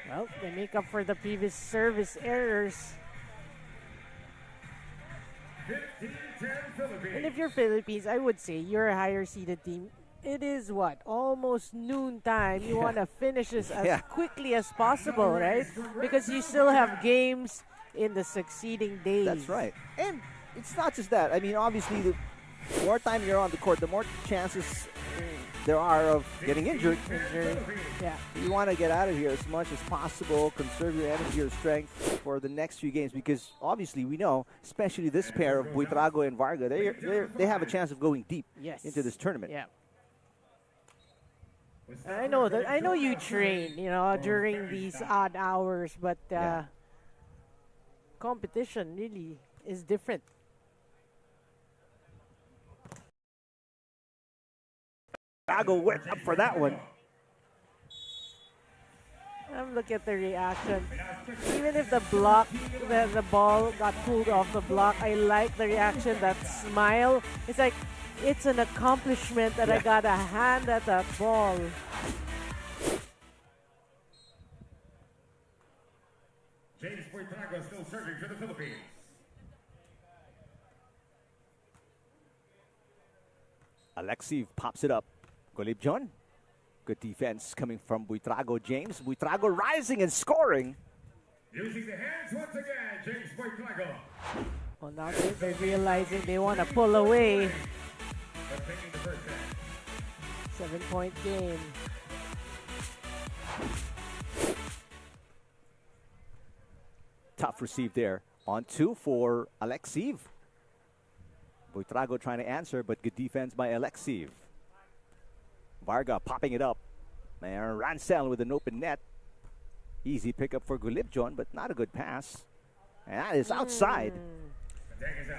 Well, they make up for the previous service errors. And if you're Philippines, I would say you're a higher seeded team. It is what? Almost noon time. You want to finish this as quickly as possible, right? Because you still have games in the succeeding days. That's right. And it's not just that. I mean, obviously, the more time you're on the court, the more chances there are of getting injured. Yeah. You want to get out of here as much as possible, conserve your energy or strength for the next few games, because obviously we know, especially this pair of Buytrago and Varga, they have a chance of going deep into this tournament. Yeah. I know that. I know you train, during these odd hours, but competition really is different. Buytrago went up for that one. Look at the reaction. Even if the ball got pulled off the block, I like the reaction, that smile. It's like, it's an accomplishment that I got a hand at that ball. James Buytrago still serving for the Philippines. Alexiev pops it up. Golibjon. Good defense coming from Buytrago. James Buytrago rising and scoring. Using the hands once again, James Buytrago. Well, now they're realizing they want to pull away. 7-point game. Tough receive there. On 2 for Alexiev. Buytrago trying to answer, but good defense by Alexiev. Varga popping it up. And Rancel with an open net. Easy pickup for Golibjon, but not a good pass. And that is outside.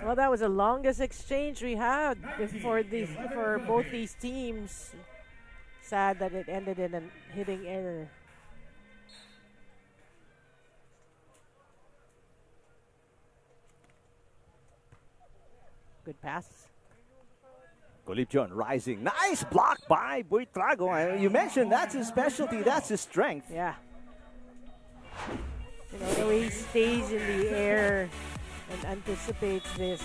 Well, that was the longest exchange we had for both these teams. Sad that it ended in a hitting error. Good pass. Golibjon rising. Nice block by Buytrago. You mentioned that's his specialty. That's his strength. Yeah. The way he stays in the air and anticipates this.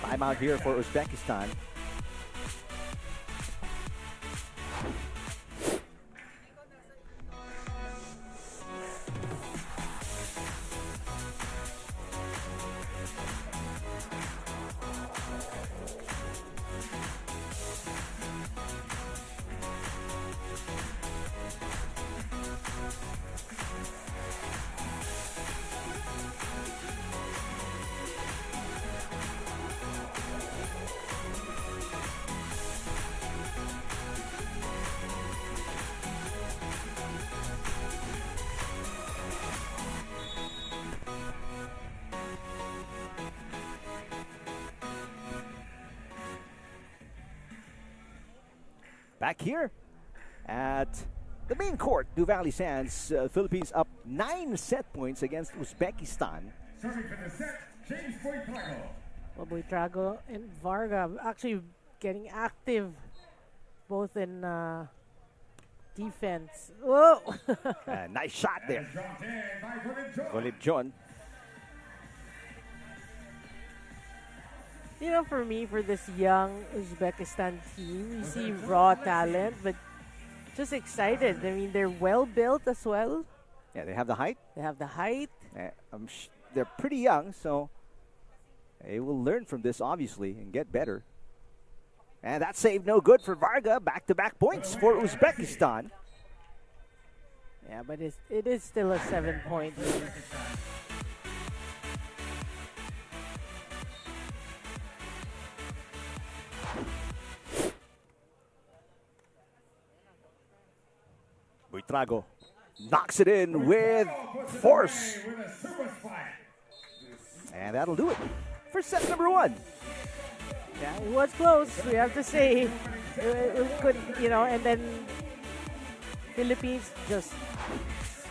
Timeout here for Uzbekistan. Back here at the main court, Nuvali Sands, Philippines up 9 set points against Uzbekistan. Serving for the set, James Buytrago. Well, Buytrago and Varga actually getting active both in defense. Whoa! Nice shot there. Golibjon. For me, for this young Uzbekistan team, you see raw talent, but just excited. I mean, they're well built as well. Yeah, they have the height. They have the height. They're pretty young, so they will learn from this, obviously, and get better. And that save no good for Varga. Back-to-back points for Uzbekistan. Yeah, but it is still a 7-point lead. Buytrago knocks it in with force. And that'll do it for set number 1. Yeah, it was close, we have to say. It could, and then Philippines just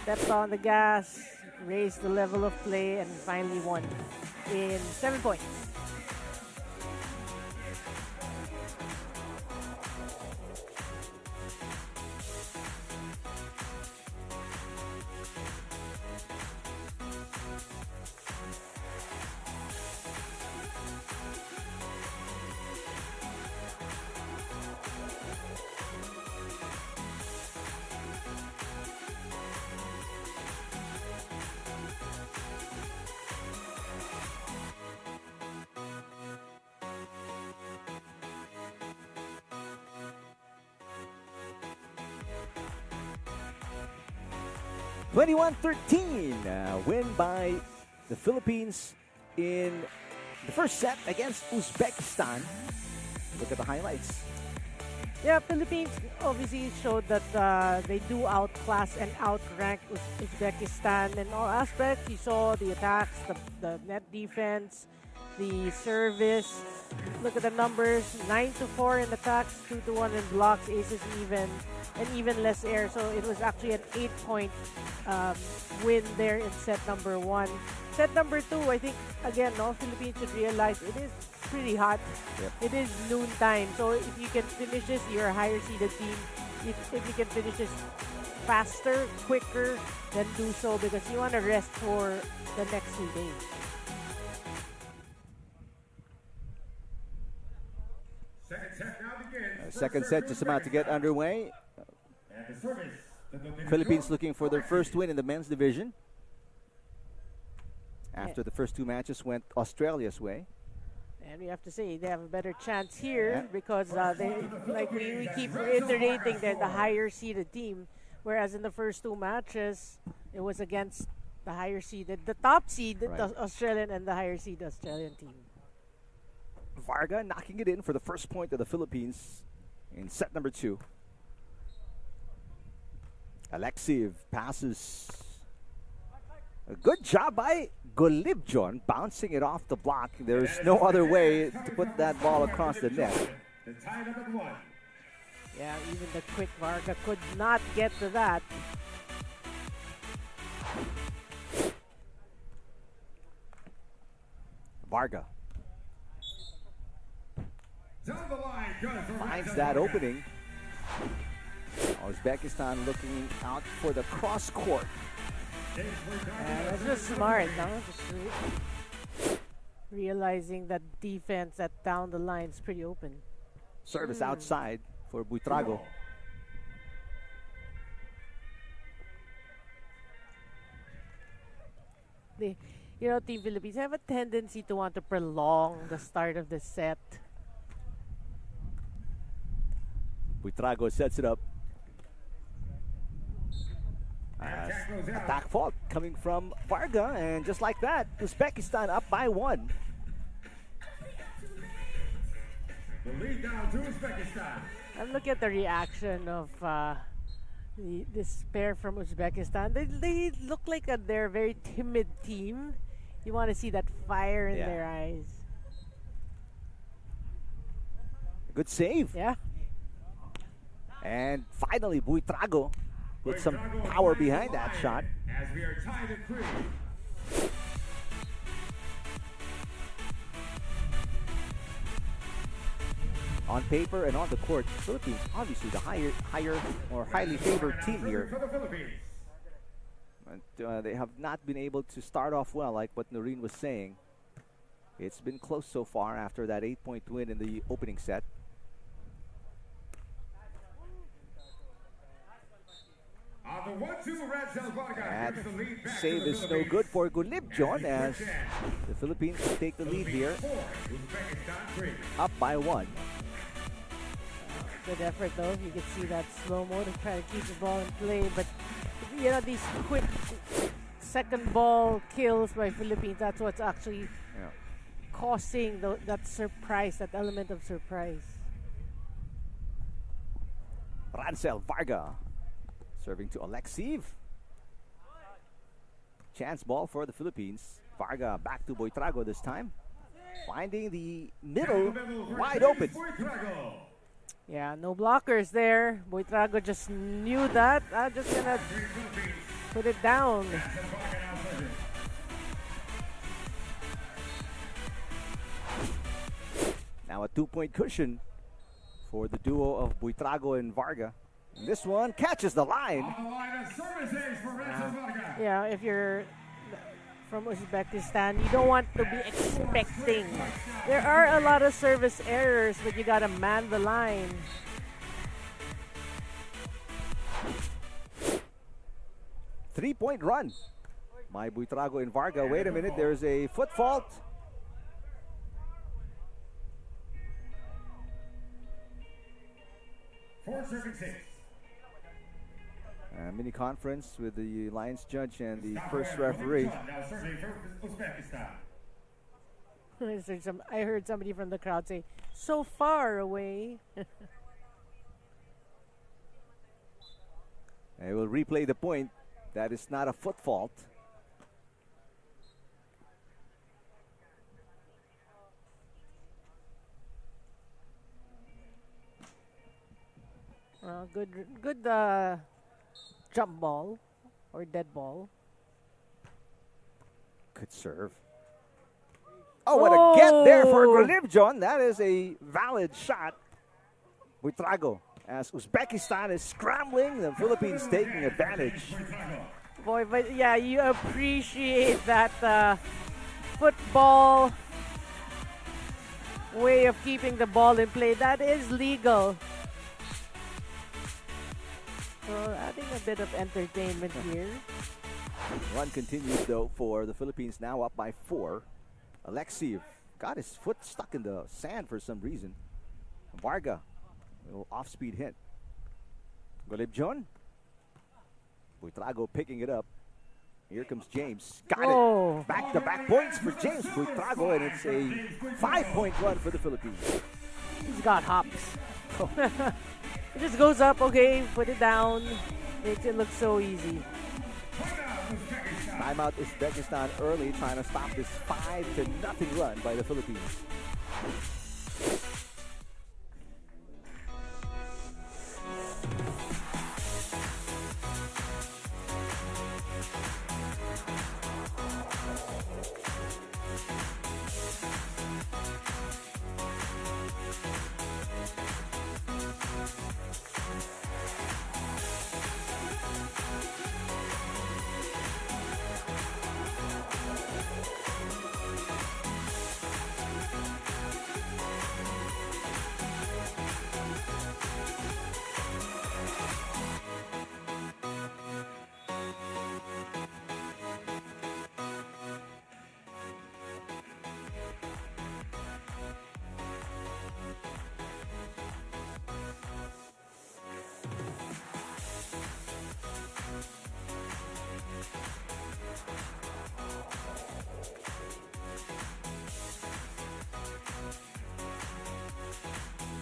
stepped on the gas, raised the level of play, and finally won in 7 points. Win by the Philippines in the first set against Uzbekistan. Look at the highlights. Yeah, Philippines obviously showed that they do outclass and outrank Uzbekistan in all aspects. You saw the attacks, the net defense, the service. Look at the numbers: 9-4 in attacks, 2-1 in blocks, aces even, and even less air. So it was actually an 8-point win there in set number 1. Set number 2, I think again, no, Philippines should realize it is pretty hot. Yep. It is noon time, so if you can finish this, you're a higher seeded team. If you can finish this faster, quicker, then do so, because you want to rest for the next 2 days. Second set now begins. Second set just about to get underway. And the service. Philippines looking for their first win in the men's division. After the first 2 matches went Australia's way. And we have to say they have a better chance here because they, like we keep reiterating, they're the higher seeded team, whereas in the first 2 matches it was against the higher seeded, the top seed, the Australian, and the higher seed Australian team. Varga knocking it in for the first point of the Philippines in set number 2. Alexiev passes. A good job by Golibjon bouncing it off the block. There's no other way to put that ball across the net. The tie up at 1. Yeah, even the quick Varga could not get to that. Varga Down the line, good for finds Rachael that MAS. opening. Uzbekistan looking out for the cross court. That's just smart, no? Just realizing that defense that down the line is pretty open. Service outside for Buytrago. Team Philippines have a tendency to want to prolong the start of the set. Buytrago sets it up. Attack fault coming from Varga, and just like that, Uzbekistan up by 1. The lead down to Uzbekistan. And look at the reaction of this pair from Uzbekistan. They look like they're a very timid team. You want to see that fire in their eyes. Good save. Yeah. And finally, Buytrago with some power behind that shot. As we are tied at 3. On paper and on the court, Philippines obviously the higher or highly favored team here. For the Philippines. But, they have not been able to start off well, like what Noreen was saying. It's been close so far after that 8-point win in the opening set. On the 1-2, Rachael Varga That gives the lead back save to the is no Philippines. good for Golibjon as the Philippines will take the lead here, 4, Uzbekistan 3. up by 1. Good effort though. You can see that slow-mo to try to keep the ball in play. But these quick second ball kills by Philippines, that's what's actually causing that surprise, that element of surprise. Rachael Varga serving to Alexiev. Chance ball for the Philippines. Varga back to Buytrago this time. Finding the middle wide open. Buytrago. Yeah, no blockers there. Buytrago just knew that. I'm just gonna Put it down. Now a 2-point cushion for the duo of Buytrago and Varga. And this one catches the line. Yeah, if you're from Uzbekistan, you don't want to be expecting. There are a lot of service errors, but you gotta man the line. Three-point run by Buytrago and Varga. Wait a minute, there's a foot fault. Mini conference with the Lions judge and the first referee. I heard somebody from the crowd say, "So far away." And we'll replay the point. That is not a foot fault. Good jump ball or dead ball. Good serve. Oh, what a get there for Nuvali. That is a valid shot. Buytrago, as Uzbekistan is scrambling, the Philippines taking advantage. Boy, but yeah, you appreciate that football way of keeping the ball in play. That is legal. So adding a bit of entertainment here. Run continues though for the Philippines, now up by 4. Alexiev got his foot stuck in the sand for some reason. Varga, a little off-speed hit. Nuvali. Buytrago picking it up. Here comes James. Got it. Back-to-back points for James Buytrago, and it's a 5-point run for the Philippines. He's got hops. It just goes up, okay, put it down. Makes it look so easy. Timeout Uzbekistan early, trying to stop this 5-0 run by the Philippines.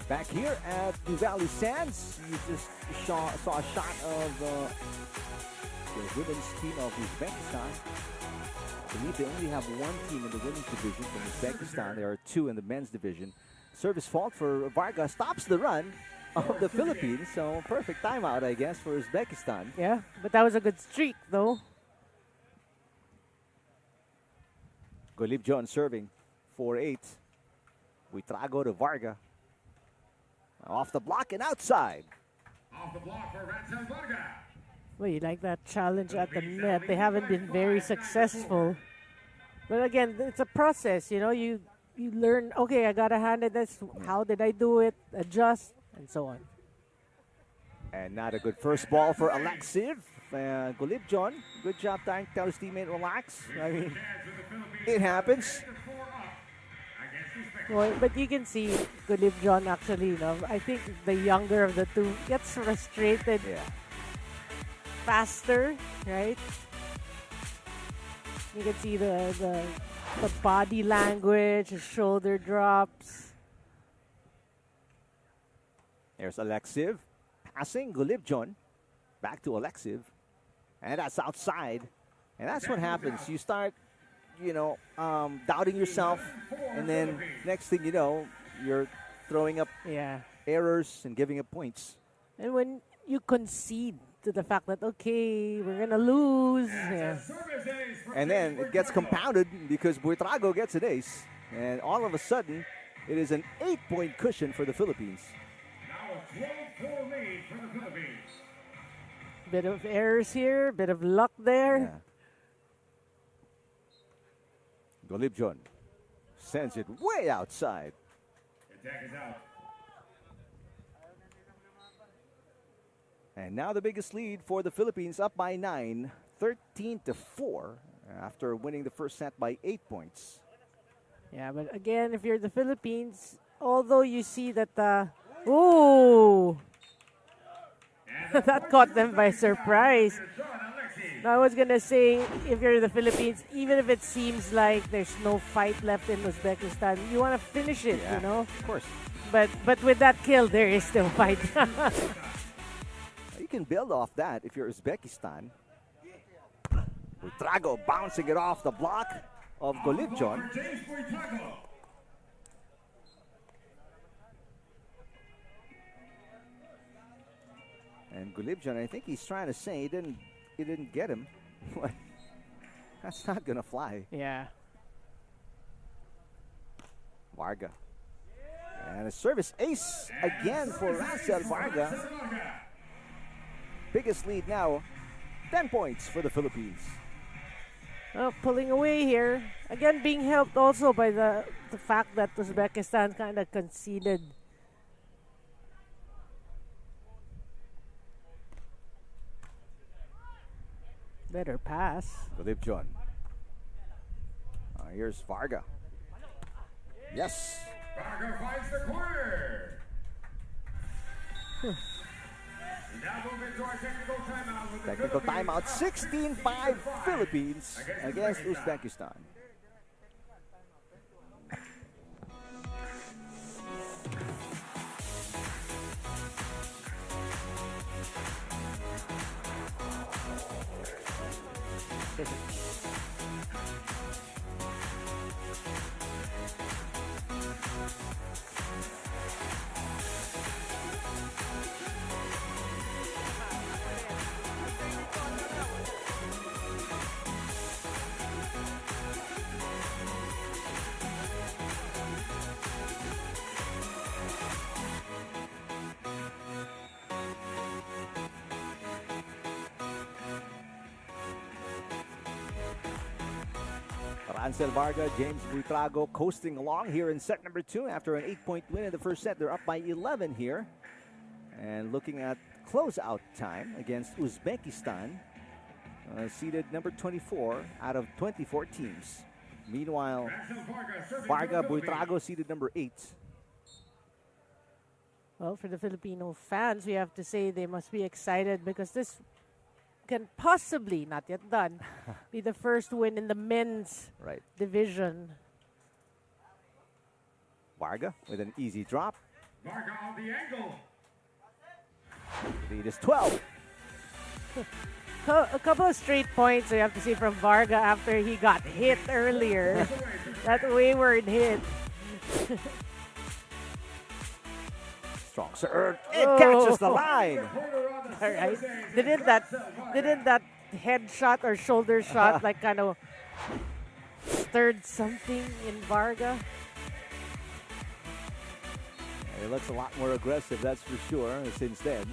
Back here at Nuvali Sands, you just saw a shot of the women's team of Uzbekistan. I believe they only have one team in the women's division from Uzbekistan. There are 2 in the men's division. Service fault for Varga stops the run of the Philippines, so perfect timeout, I guess, for Uzbekistan. Yeah, but that was a good streak, though. Nuvali serving 4-8. Buytrago to Varga. Off the block and outside. Off the block for Rachael Varga. Well, you like that challenge at the net. They haven't been very successful. But again, it's a process, you know. You learn, okay, I got to hand it this. How did I do it? Adjust, and so on. And not a good first ball for Alexiev. Nuvali, good job trying to tell his teammate, relax. I mean, it happens. Well, but you can see Nuvali actually, you know, I think the younger of the two gets frustrated faster, right? You can see the body language, his shoulder drops. There's Alexiev passing Nuvali. Back to Alexiev. And that's outside. And that's what happens. You start, you know, doubting yourself, and then next thing you know, you're throwing up errors and giving up points. And when you concede to the fact that, okay, we're going to lose. Yeah. And then it gets compounded because Buytrago gets an ace. And all of a sudden, it is an 8-point cushion for the Philippines. Now a 12-4 lead for the Philippines. Bit of errors here, bit of luck there. Yeah. Golibjon sends it way outside. Attack is out. And now the biggest lead for the Philippines, up by 9, 13-4, after winning the first set by 8 points. Yeah, but again, if you're the Philippines, although you see that, ooh, that caught them by surprise. I was going to say, if you're the Philippines, even if it seems like there's no fight left in Uzbekistan, you want to finish it, Yeah, you know? Of course. But with that kill, there is still fight. You can build off that if you're Uzbekistan. Buytrago bouncing it off the block of Golibjon. And Golibjon, I think he's trying to say he didn't get him. That's not gonna fly. Yeah. Varga. And a service ace again for Rachael Varga. Biggest lead now, 10 points for the Philippines. Well, pulling away here. Again, being helped also by the fact that Uzbekistan kind of conceded. Better pass. Golibjon. Here's Varga. Yes. Varga finds the corner. Now move into our technical timeout. With the Technical Philippines timeout, 16-5 Philippines against Uzbekistan. Rachael Varga, James Buytrago coasting along here in set number 2 after an 8-point win in the first set. They're up by 11 here. And looking at closeout time against Uzbekistan, seeded number 24 out of 24 teams. Meanwhile, Varga, Buytrago seeded number 8. Well, for the Filipino fans, we have to say they must be excited because this can possibly, not yet done, be the first win in the men's division. Varga with an easy drop. Varga on the angle. Lead is 12. A couple of straight points we have to see from Varga after he got hit earlier. That wayward hit. Strong serve. It catches the line. All right. Didn't that headshot or shoulder shot like kind of stirred something in Varga? It looks a lot more aggressive, that's for sure, since then.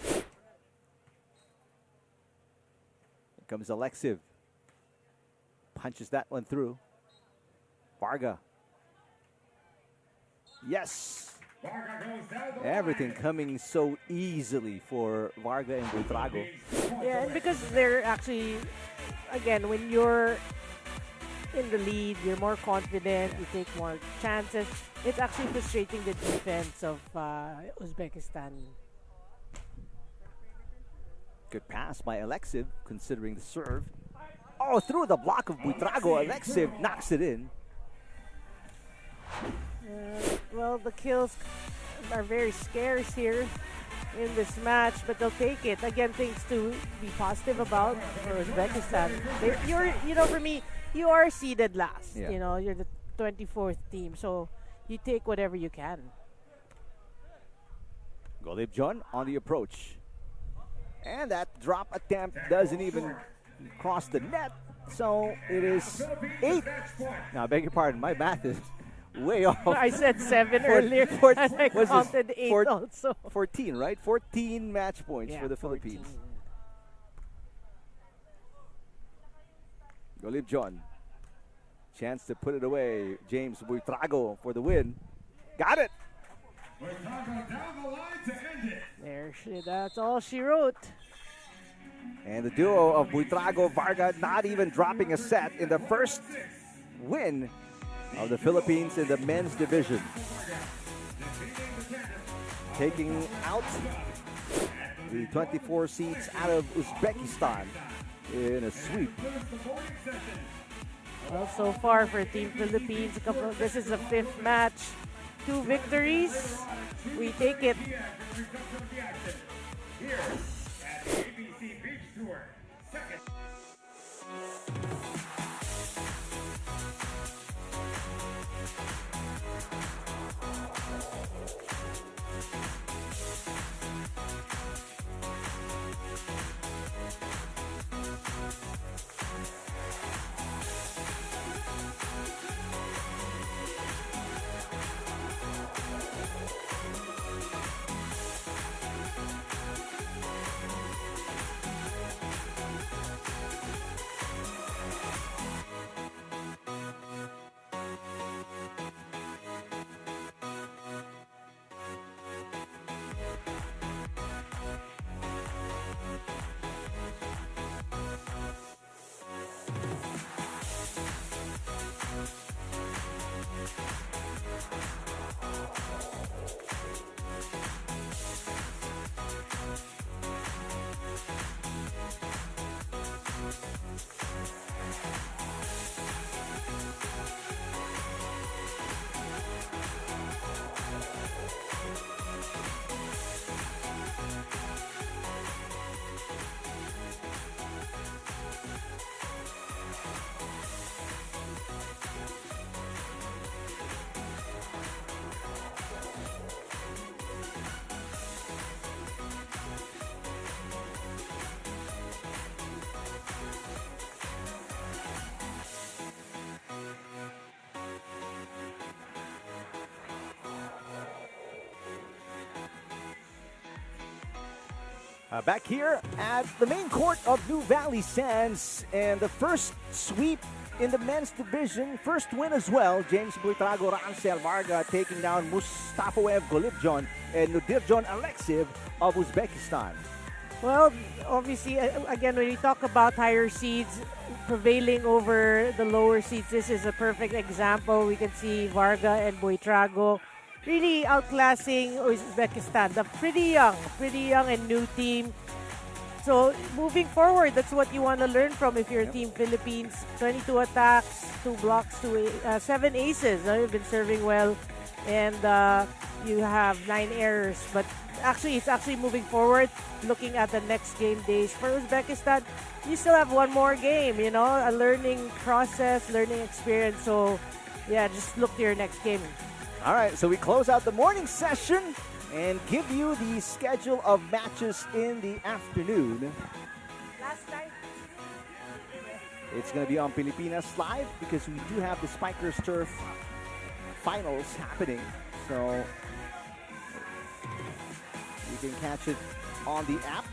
Here comes Alexiv. Punches that one through. Varga. Yes. Everything coming so easily for Varga and Buytrago. Yeah, and because they're actually, again, when you're in the lead, you're more confident, you take more chances. It's actually frustrating the defense of Uzbekistan. Good pass by Alexiv, considering the serve. Oh, through the block of Buytrago, Alexiv knocks it in. Well, the kills are very scarce here in this match, but they'll take it. Again, things to be positive about for Uzbekistan. For me, you are seeded last. Yeah. You know, you're the 24th team, so you take whatever you can. Golibjon on the approach. And that drop attempt doesn't even cross the net. So it is 8. Now, I beg your pardon, my math is way off. I said 7 earlier, and I was this? counted 8 also. 14, right? 14 match points Yeah, for the 14. Philippines. Nuvali. Chance to put it away. James Buytrago for the win. Got it. Down the line to end it. That's all she wrote. And the duo of Buytrago, Varga, not even dropping a set in the first win of the Philippines in the men's division. Taking out the 24 seeds out of Uzbekistan in a sweep. Well, so far for Team Philippines, this is the 5th match. 2 victories. We take it. Here at the ABC Beach Tour, second. Back here at the main court of Nuvali Sands, and the first sweep in the men's division, first win as well. James Buytrago, Rachael Varga taking down MUSTAFOEV Golibjon and Nodirjon Alexiev of Uzbekistan. Well, obviously, again, when we talk about higher seeds prevailing over the lower seeds, this is a perfect example. We can see Varga and Buytrago really outclassing Uzbekistan. The pretty young and new team. So moving forward, that's what you want to learn from if you're Team Philippines. 22 attacks, 2 blocks, 7 aces. You've been serving well, and you have 9 errors. But actually, it's actually moving forward. Looking at the next game days for Uzbekistan, you still have one more game. You know, a learning process, learning experience. So yeah, just look to your next game. All right, so we close out the morning session and give you the schedule of matches in the afternoon. Last night, It's going to be on Pilipinas Live because we do have the Spikers Turf finals happening. So you can catch it on the app.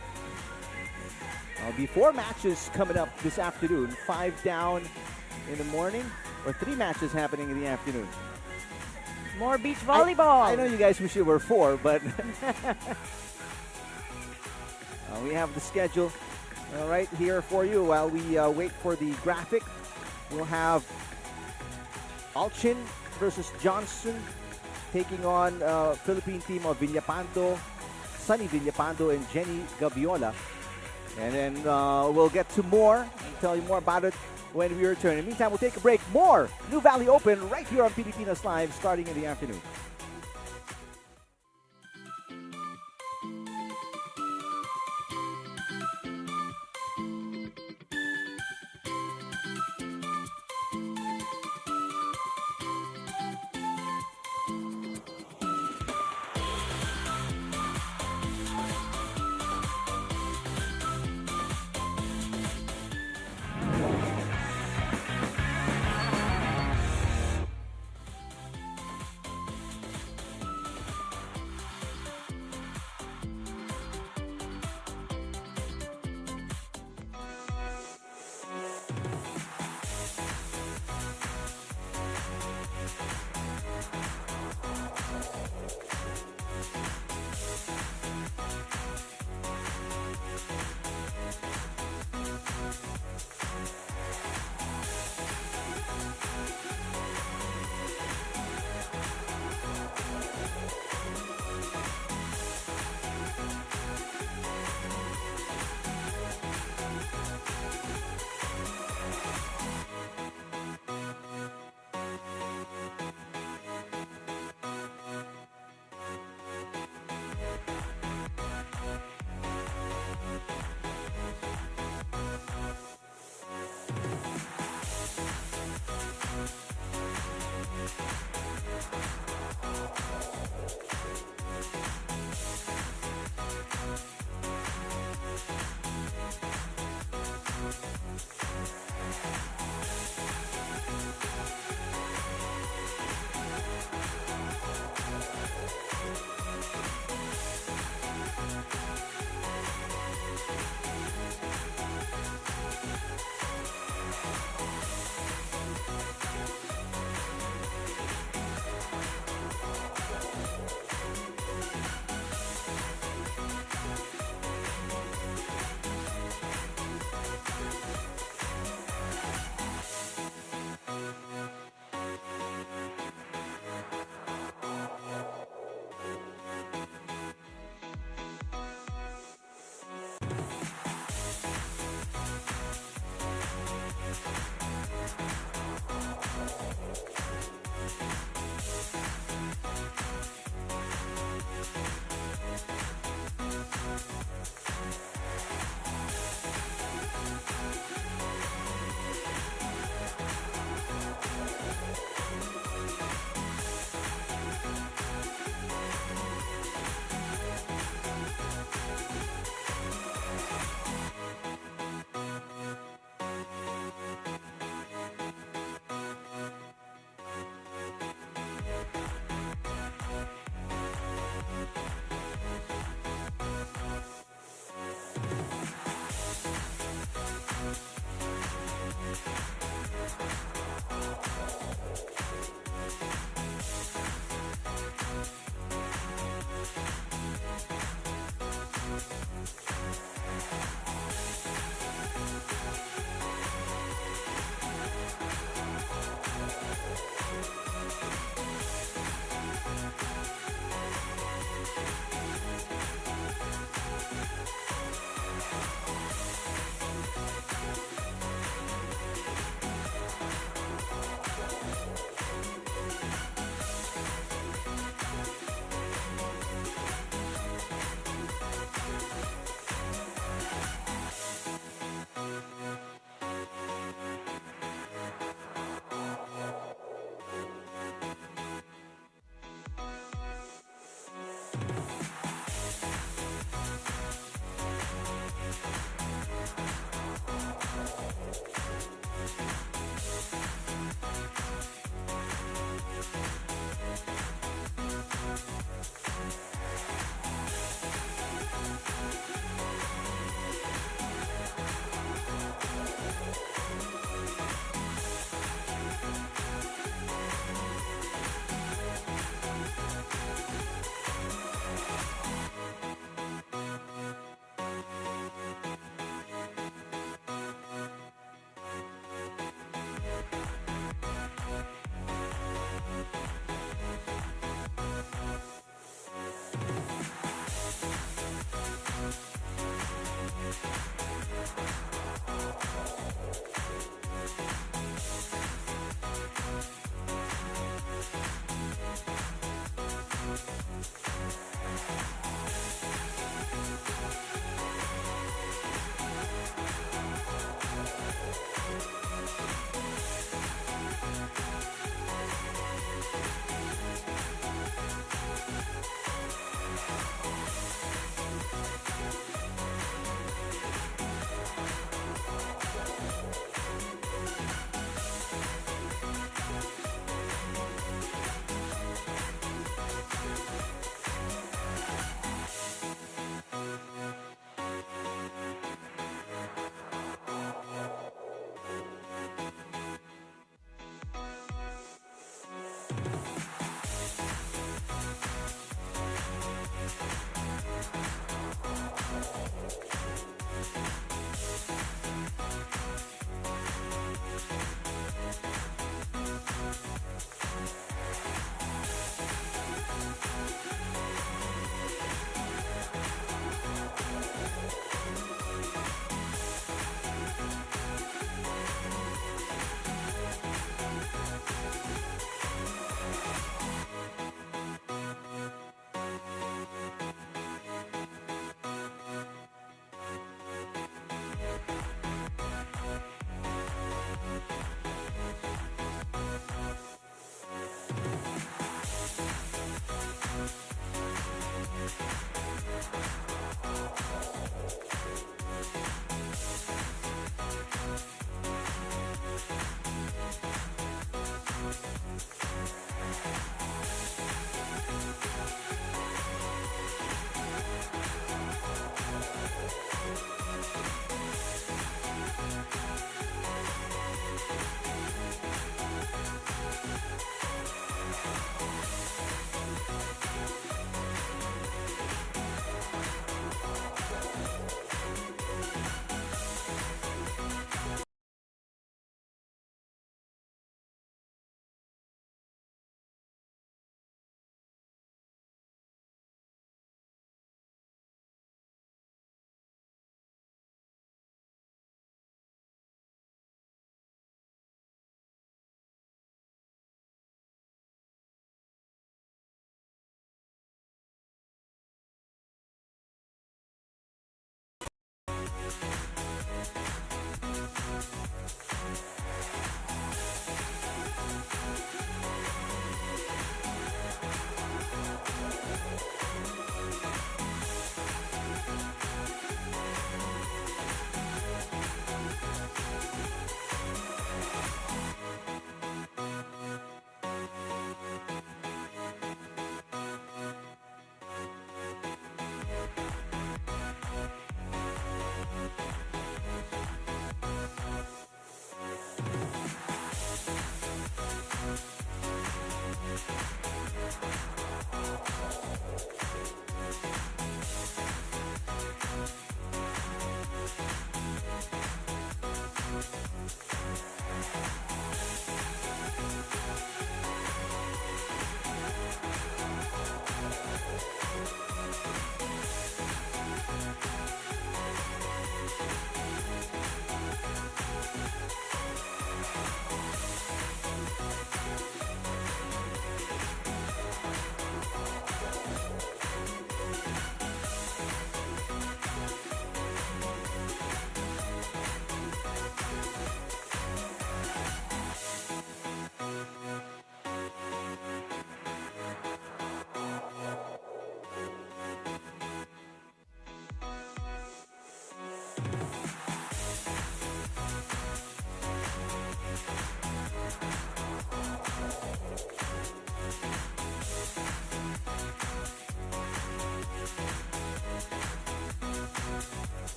There'll be 4 matches coming up this afternoon. 5 down in the morning, or 3 matches happening in the afternoon. more beach volleyball. I know you guys wish it were 4, but we have the schedule right here for you while we wait for the graphic. We'll have Alchin versus Johnson taking on Philippine team of Villapando, Sunny Villapando, and Jenny Gaviola. And then we'll get to more and tell you more about it when we return. In the meantime, we'll take a break. More Nuvali Open right here on Pilipinas Live starting in the afternoon.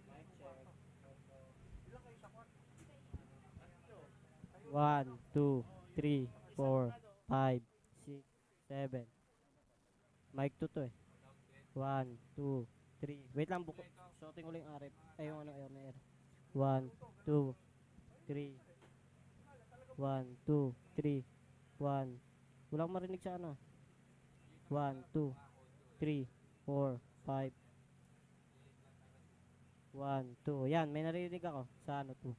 Mic check. 1, 2, 3, 4, 5, 6, 7. Mic 2 to eh. 1, 2, 3. Wait lang, suotin ko lang yung RF. Ay, yung ano, air na air. 1, 2, 3. 1, 2, 3. 1. Wala akong marinig sa ano. 1, 2, 3, 4, 5. 1, 2. Yan, may narinig ako sa ano 2.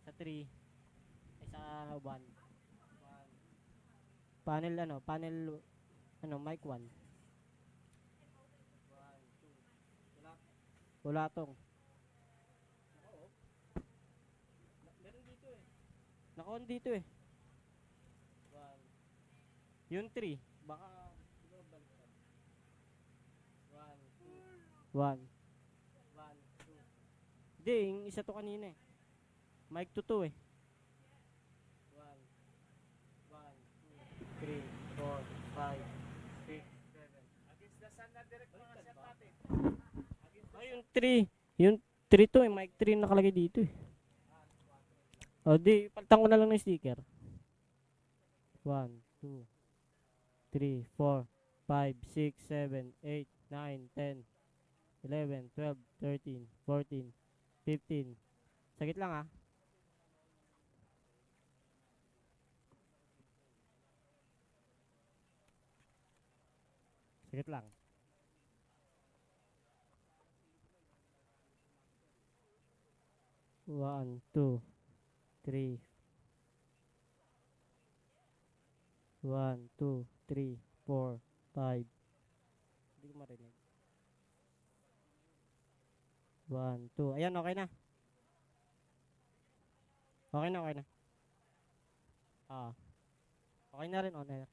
Sa 3. Ay sa 1. Panel mic 1. 1, 2. Wala tong. Meron dito eh. Naka-on dito eh. 1. Yung 3. Baka siguro baliktad. 1, 2. 1. 1, 2. Hindi, yung isa to kanina eh. Mic 2 to eh. 1, 2, 3, 4, 5, 6, 7. Against the sun na direct mga shot natin. Oh, yung 3. Yung 3 to eh. Mic 3 nakalagay dito eh. O di, palitan ko na lang ng sticker. 1, 2, 3, 4, 5, 6, 7, 8, 9, 10, 11, 12, 13, 14, 15. Sagit lang ah. Sagit lang. One, two, three. 1, 2, 3, 4, 5. Hindi ko marinig. 1, 2. Ayan, okay na. Okay na, okay na. Okay na rin, on air.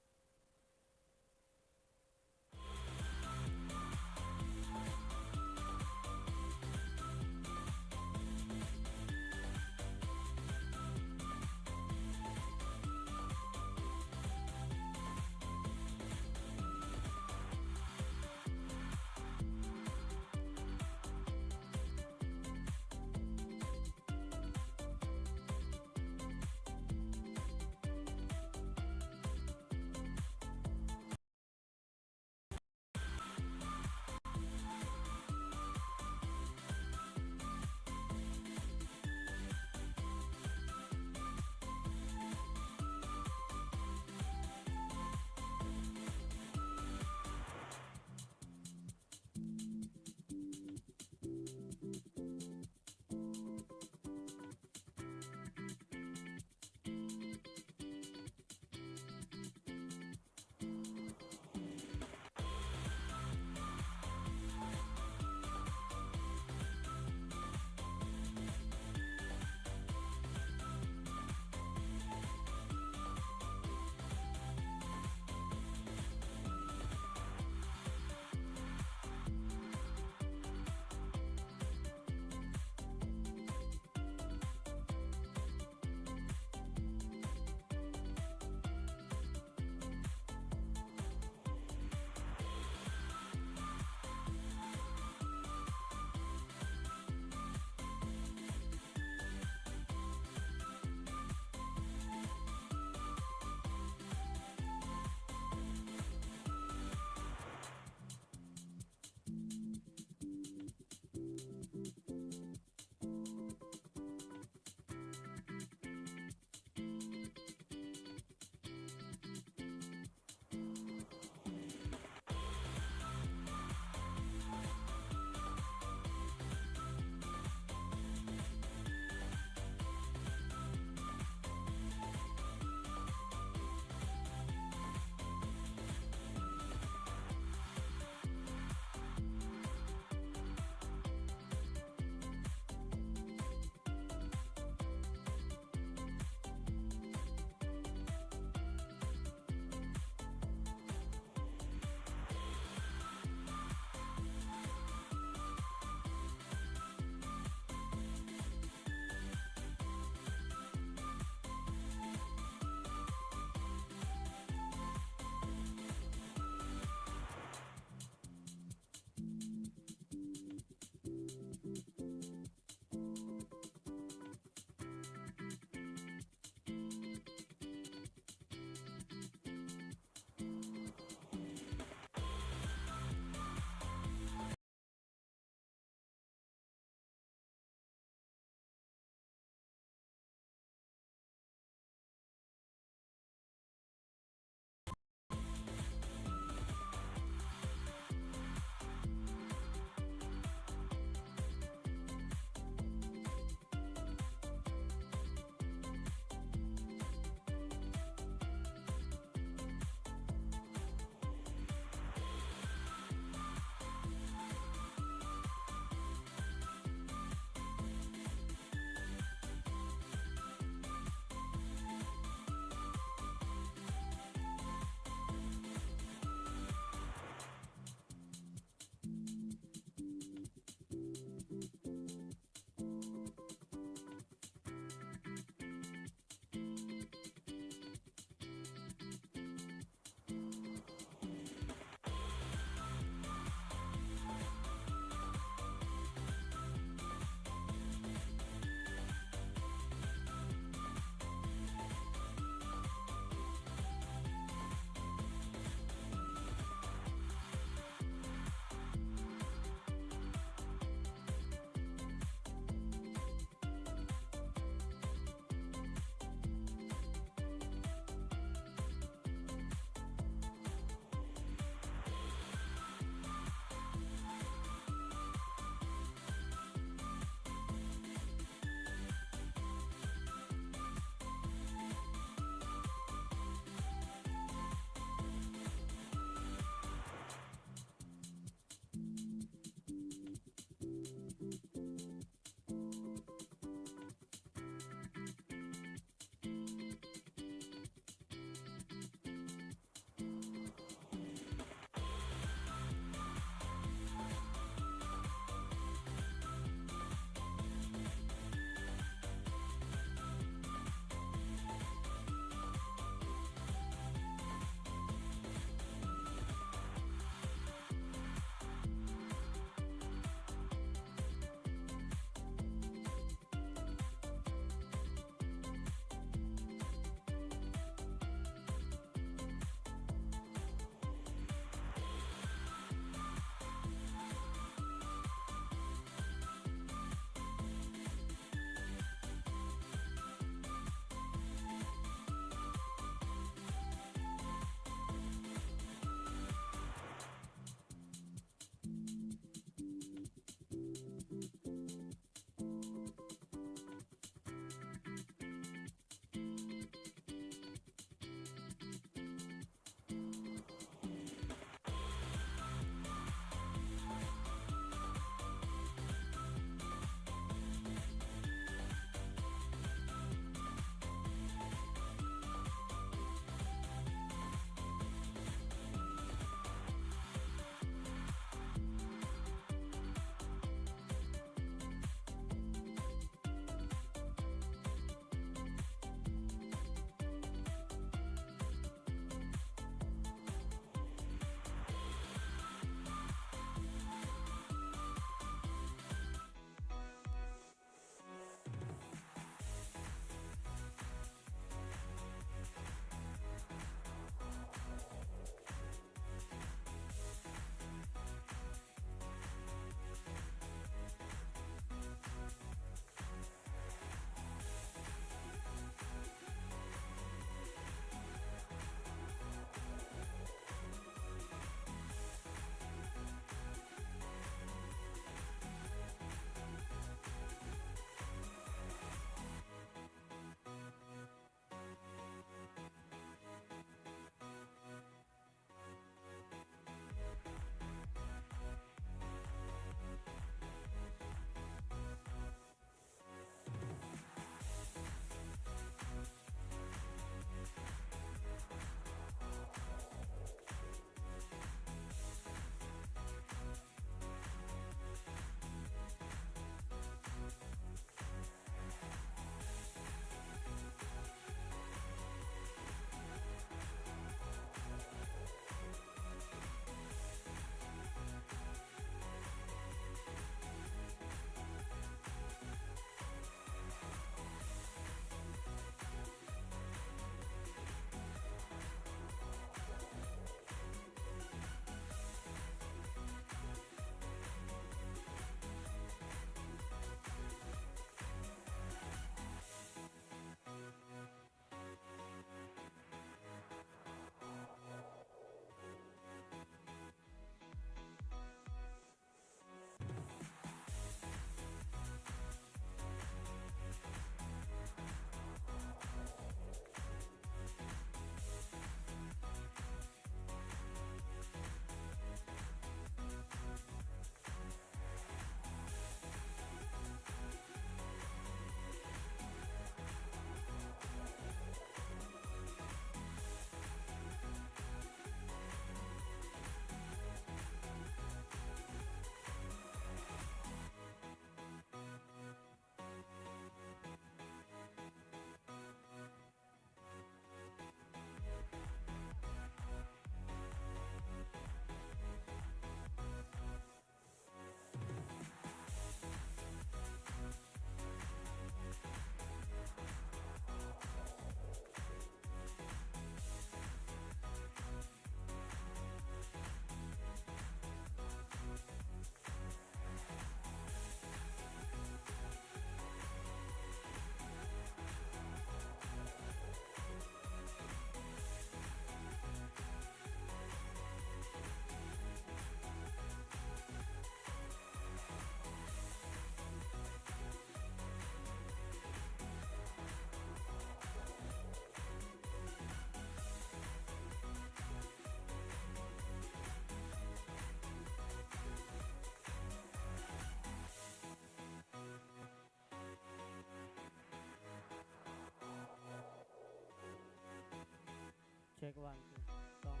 Check 1, 2. Tong.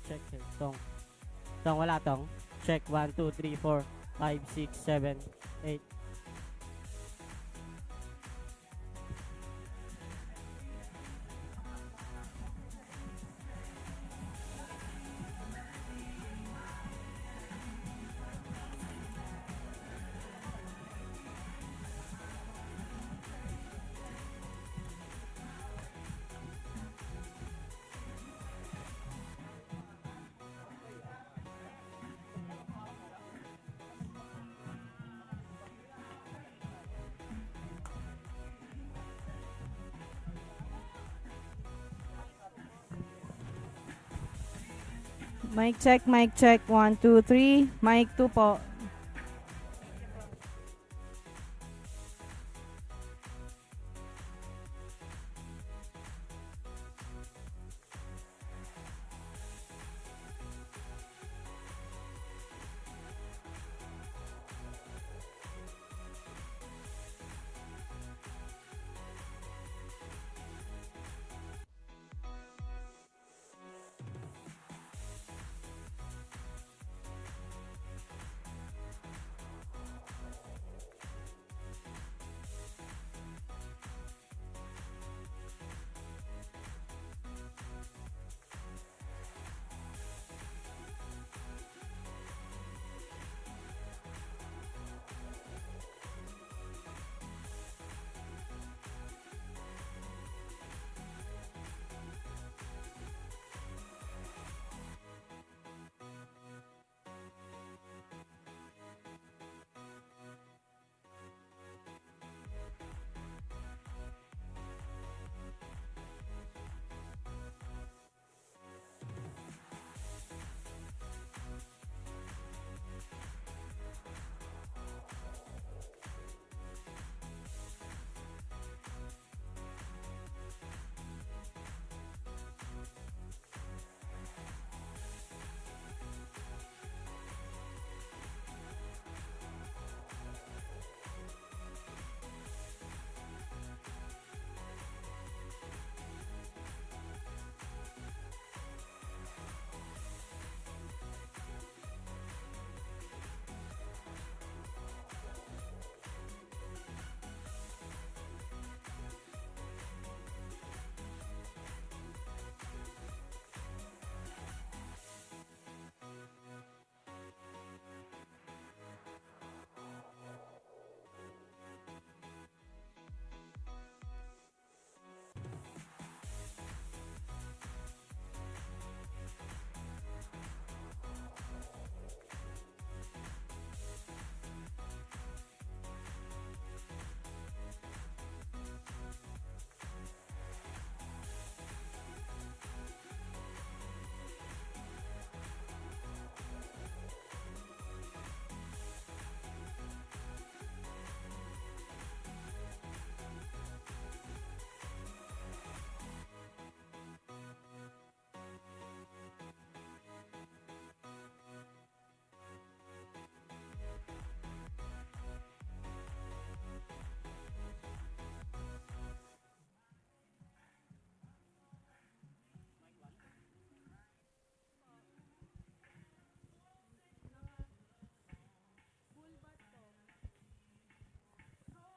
Check, check. Tong. Tong, wala tong. Check 1, 2, 3, 4, 5, 6, 7, 8. Mic check. 1, 2, 3. Mic 2 po.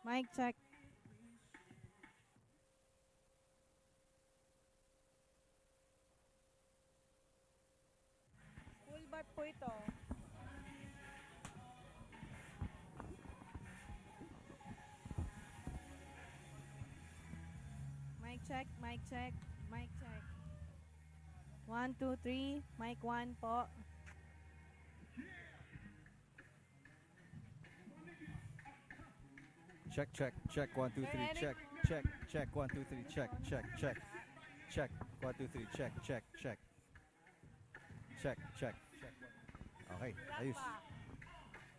Mic check. Full bat po ito. Mic check. 1, 2, 3. Mic 1 po. Check 1 2 3 check 1 2 3 check 1 2 3 check. Okay, ayos.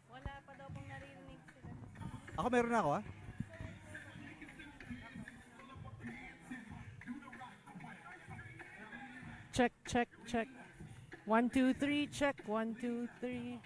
Wala pa daw pong narinig sila. Ako meron na ako ah. Check. 1, 2, 3. Check 1, 2, 3.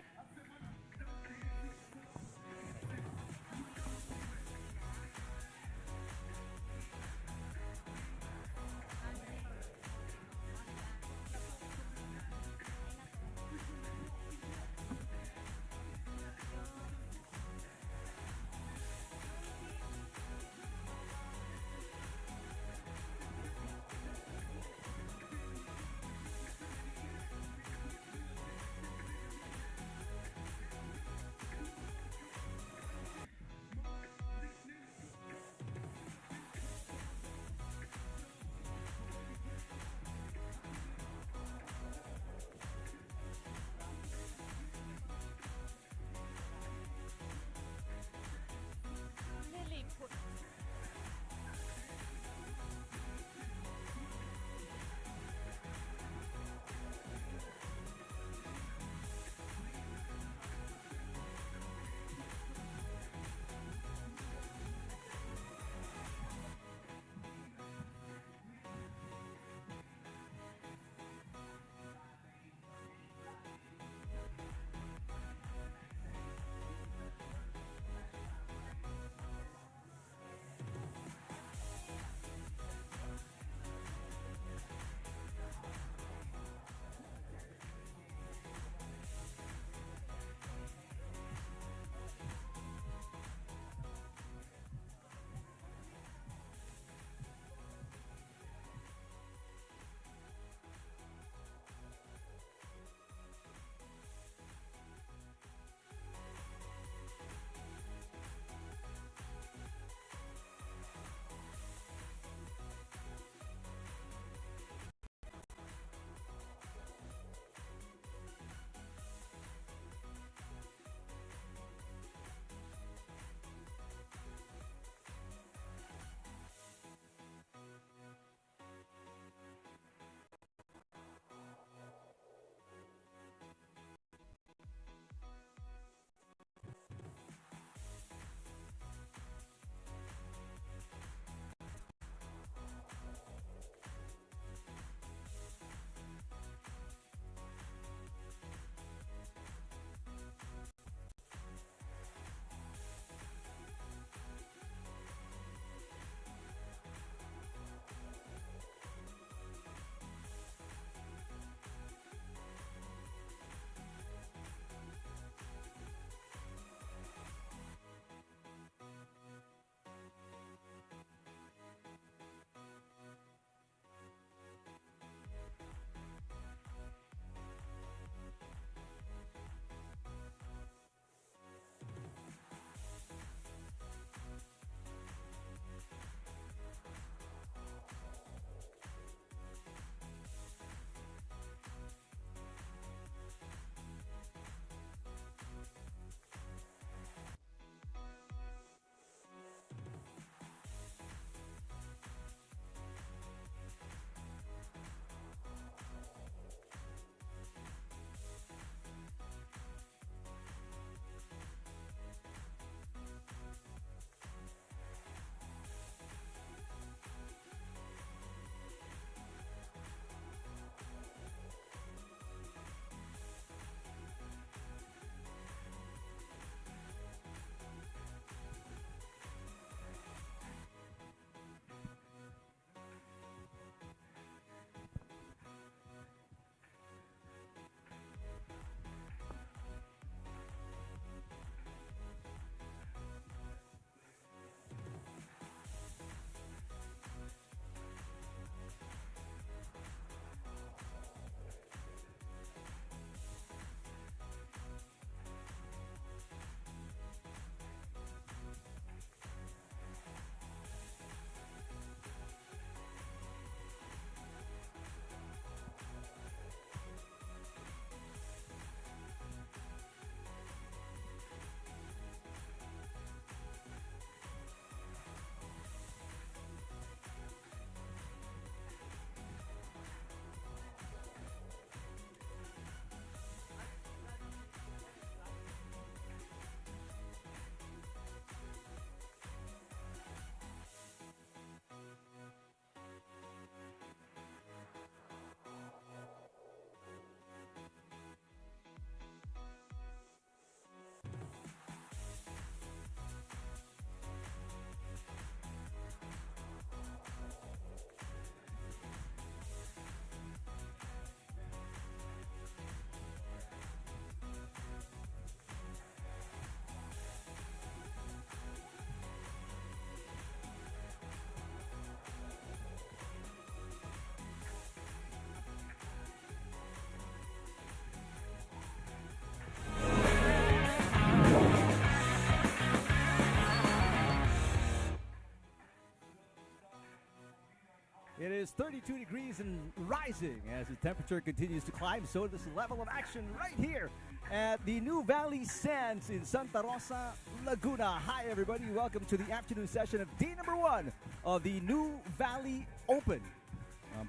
It is 32 degrees and rising as the temperature continues to climb. So this level of action right here at the Nuvali Sands in Santa Rosa, Laguna. Hi, everybody. Welcome to the afternoon session of day number 1 of the Nuvali Open.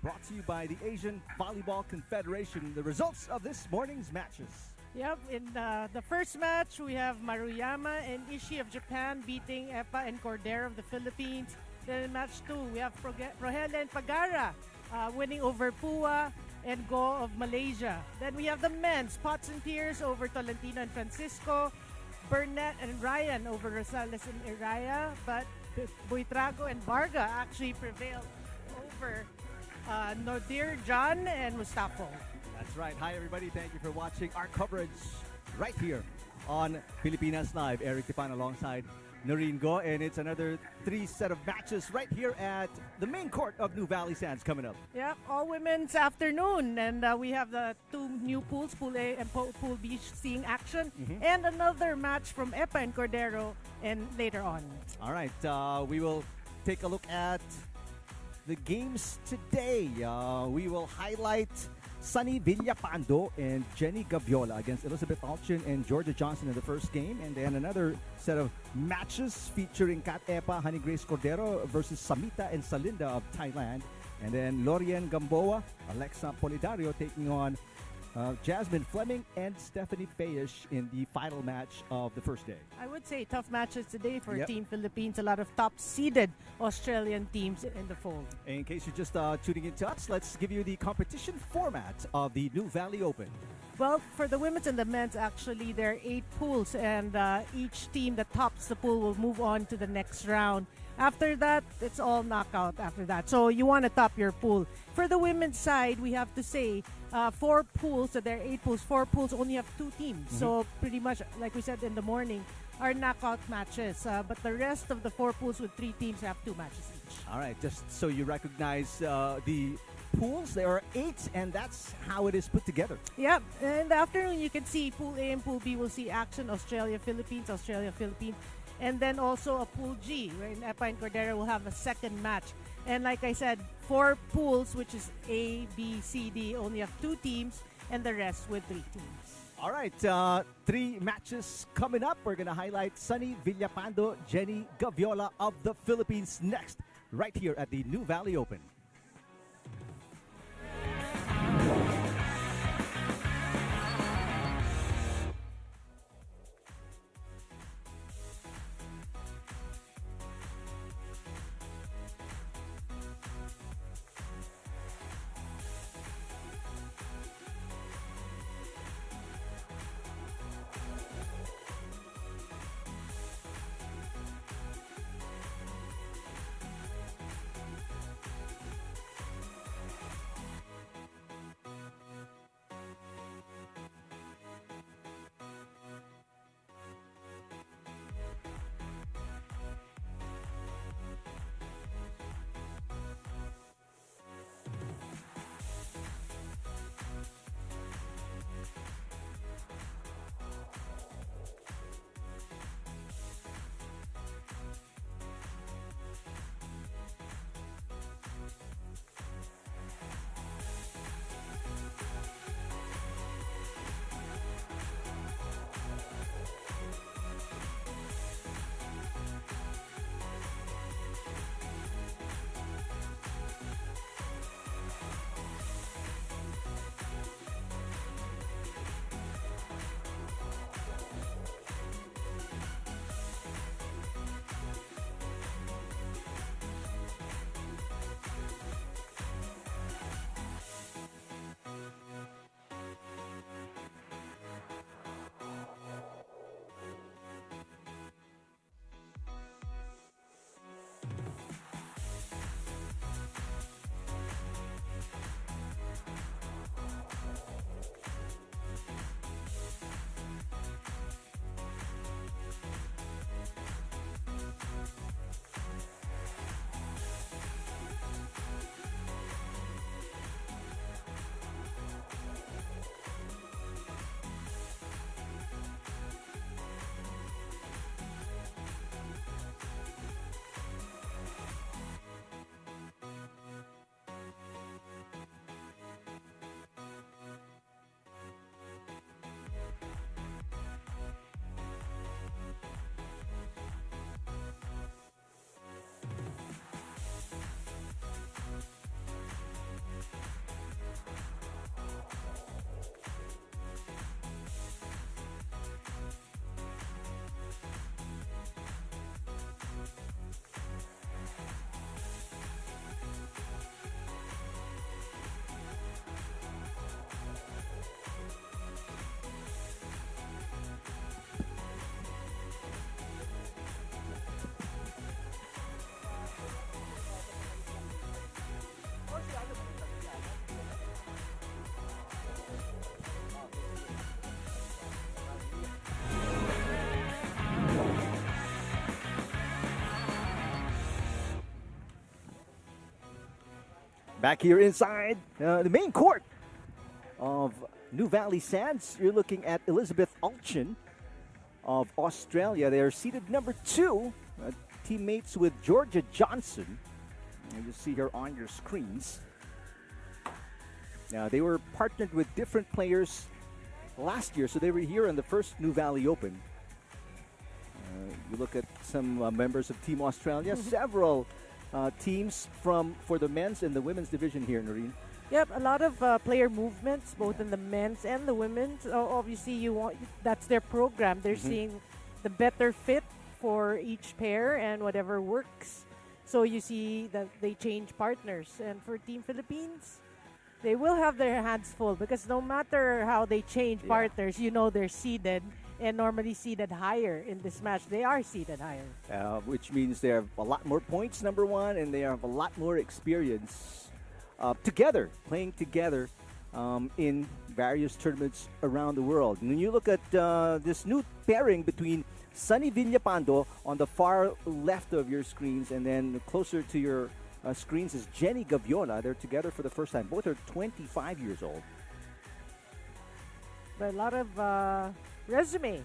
Brought to you by the Asian Volleyball Confederation. The results of this morning's matches. Yep, in the first match, we have Maruyama and Ishii of Japan beating Epa and Cordero of the Philippines. Then in match 2, we have Progella and Pagara winning over PUA and Go of Malaysia. Then we have the men's, Potts and Pearse over Tolentino and Francisco. Burnett and Ryan over Rosales and Iraya. But Buytrago and Varga actually prevailed over Nodirjon and MUSTAFOEV. That's right. Hi, everybody. Thank you for watching our coverage right here on Pilipinas Live. Eric Tipan alongside Noreen Go, and it's another 3 set of matches right here at the main court of Nuvali Sands coming up. Yeah, all women's afternoon, and we have the 2 new pools, Pool A and Pool B, seeing action, and another match from Epa and Cordero, and later on. All right, we will take a look at the games today. We will highlight Sunny Villapando and Jenny Gaviola against Elizabeth Alchin and Georgia Johnson in the first game. And then another set of matches featuring Cat Epa, Honey Grace Cordero versus S.Samitta and M.Salinda of Thailand. And then Lorian Gamboa, Alexa Polidario taking on Jasmine Fleming and Stephanie Fejes in the final match of the first day. I would say tough matches today for Team Philippines. A lot of top-seeded Australian teams in the fold. In case you're just tuning in to us, let's give you the competition format of the Nuvali Open. Well, for the women's and the men's, actually, there are 8 pools, and each team that tops the pool will move on to the next round. After that, it's all knockout after that. So you want to top your pool. For the women's side, we have to say 4 pools. So there are 8 pools. 4 pools only have 2 teams. So pretty much, like we said in the morning, are knockout matches. But the rest of the 4 pools with 3 teams have 2 matches each. All right, just so you recognize the pools, there are 8, and that's how it is put together. Yep. In the afternoon, you can see Pool A and Pool B will see action. Australia, Philippines, Australia, Philippines. And then also a Pool G, wherein Epa and Cordero will have a second match. And like I said, 4 pools, which is A, B, C, D, only have 2 teams, and the rest with 3 teams. All right, 3 matches coming up. We're going to highlight Sunny Villapando, Jenny Gaviola of the Philippines next, right here at the Nuvali Open. Back here inside the main court of Nuvali Sands, you're looking at Elizabeth Alchin of Australia. They are seated number 2, teammates with Georgia Johnson. And you see her on your screens. Now, they were partnered with different players last year, so they were here in the first Nuvali Open. You look at some members of Team Australia, several teams for the men's and the women's division here, Noreen. Yep, a lot of player movements, both in the men's and the women's. Obviously, that's their program. They're seeing the better fit for each pair and whatever works. So you see that they change partners. And for Team Philippines, they will have their hands full because no matter how they change partners, you know they're seeded and normally seeded higher in this match. They are seeded higher. Which means they have a lot more points, number one, and they have a lot more experience together, playing together in various tournaments around the world. And when you look at this new pairing between Sunny Villapando on the far left of your screens, and then closer to your screens is Jenny Gaviola. They're together for the first time. Both are 25 years old. But a lot of resume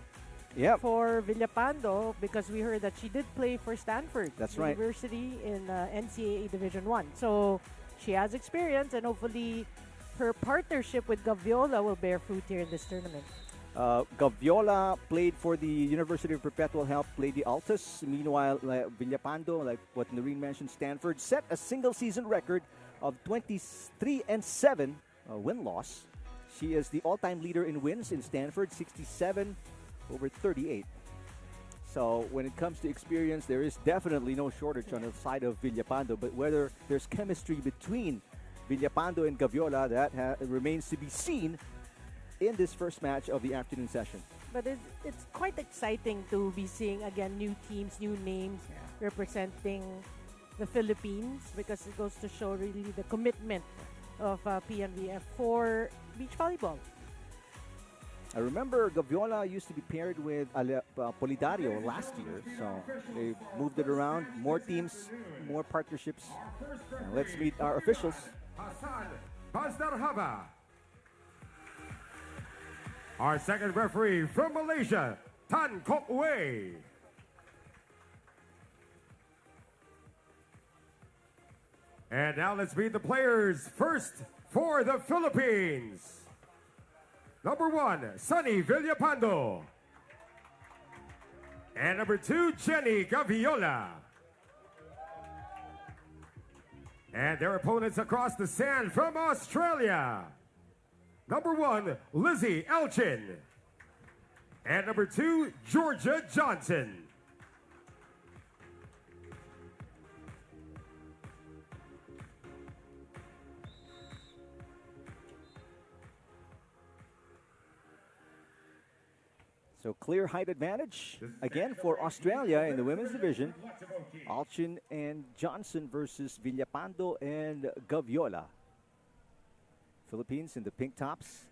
for Villapando because we heard that she did play for Stanford University in NCAA Division 1. So she has experience, and hopefully her partnership with Gaviola will bear fruit here in this tournament. Gaviola played for the University of Perpetual Help, played the Altus. Meanwhile, Villapando, like what Noreen mentioned, Stanford, set a single-season record of 23-7 win-loss. She is the all-time leader in wins in Stanford, 67 over 38. So when it comes to experience, there is definitely no shortage on the side of Villapando. But whether there's chemistry between Villapando and Gaviola, that remains to be seen in this first match of the afternoon session. But it's quite exciting to be seeing, again, new teams, new names representing the Philippines because it goes to show really the commitment of PNVF for beach volleyball. I remember Gaviola used to be paired with Polidario last year, so they moved it around. More teams, more partnerships. And let's meet our officials. Hassan Bazdarhaba. Our second referee from Malaysia, Tan Kok Wei. And now let's meet the players. First, for the Philippines. Number 1, Sunny Villapando. And number 2, Jenny Gaviola. And their opponents across the sand from Australia. Number 1, Lizzie Alchin. And number 2, Georgia Johnson. So clear height advantage again for Australia in the women's division. Alchin and Johnson versus Villapando and Gaviola. Philippines in the pink tops,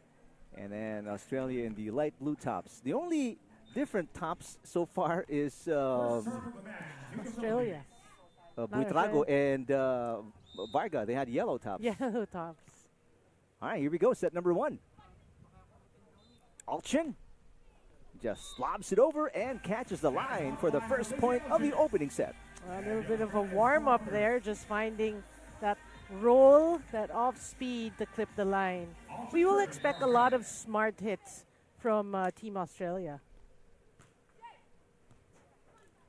and then Australia in the light blue tops. The only different tops so far is Australia. Buytrago and Varga. They had yellow tops. Yellow tops. All right, here we go. Set number 1. Alchin just lobs it over and catches the line for the first point of the opening set. A little bit of a warm-up there, just finding that roll, that off-speed to clip the line. We will expect a lot of smart hits from Team Australia.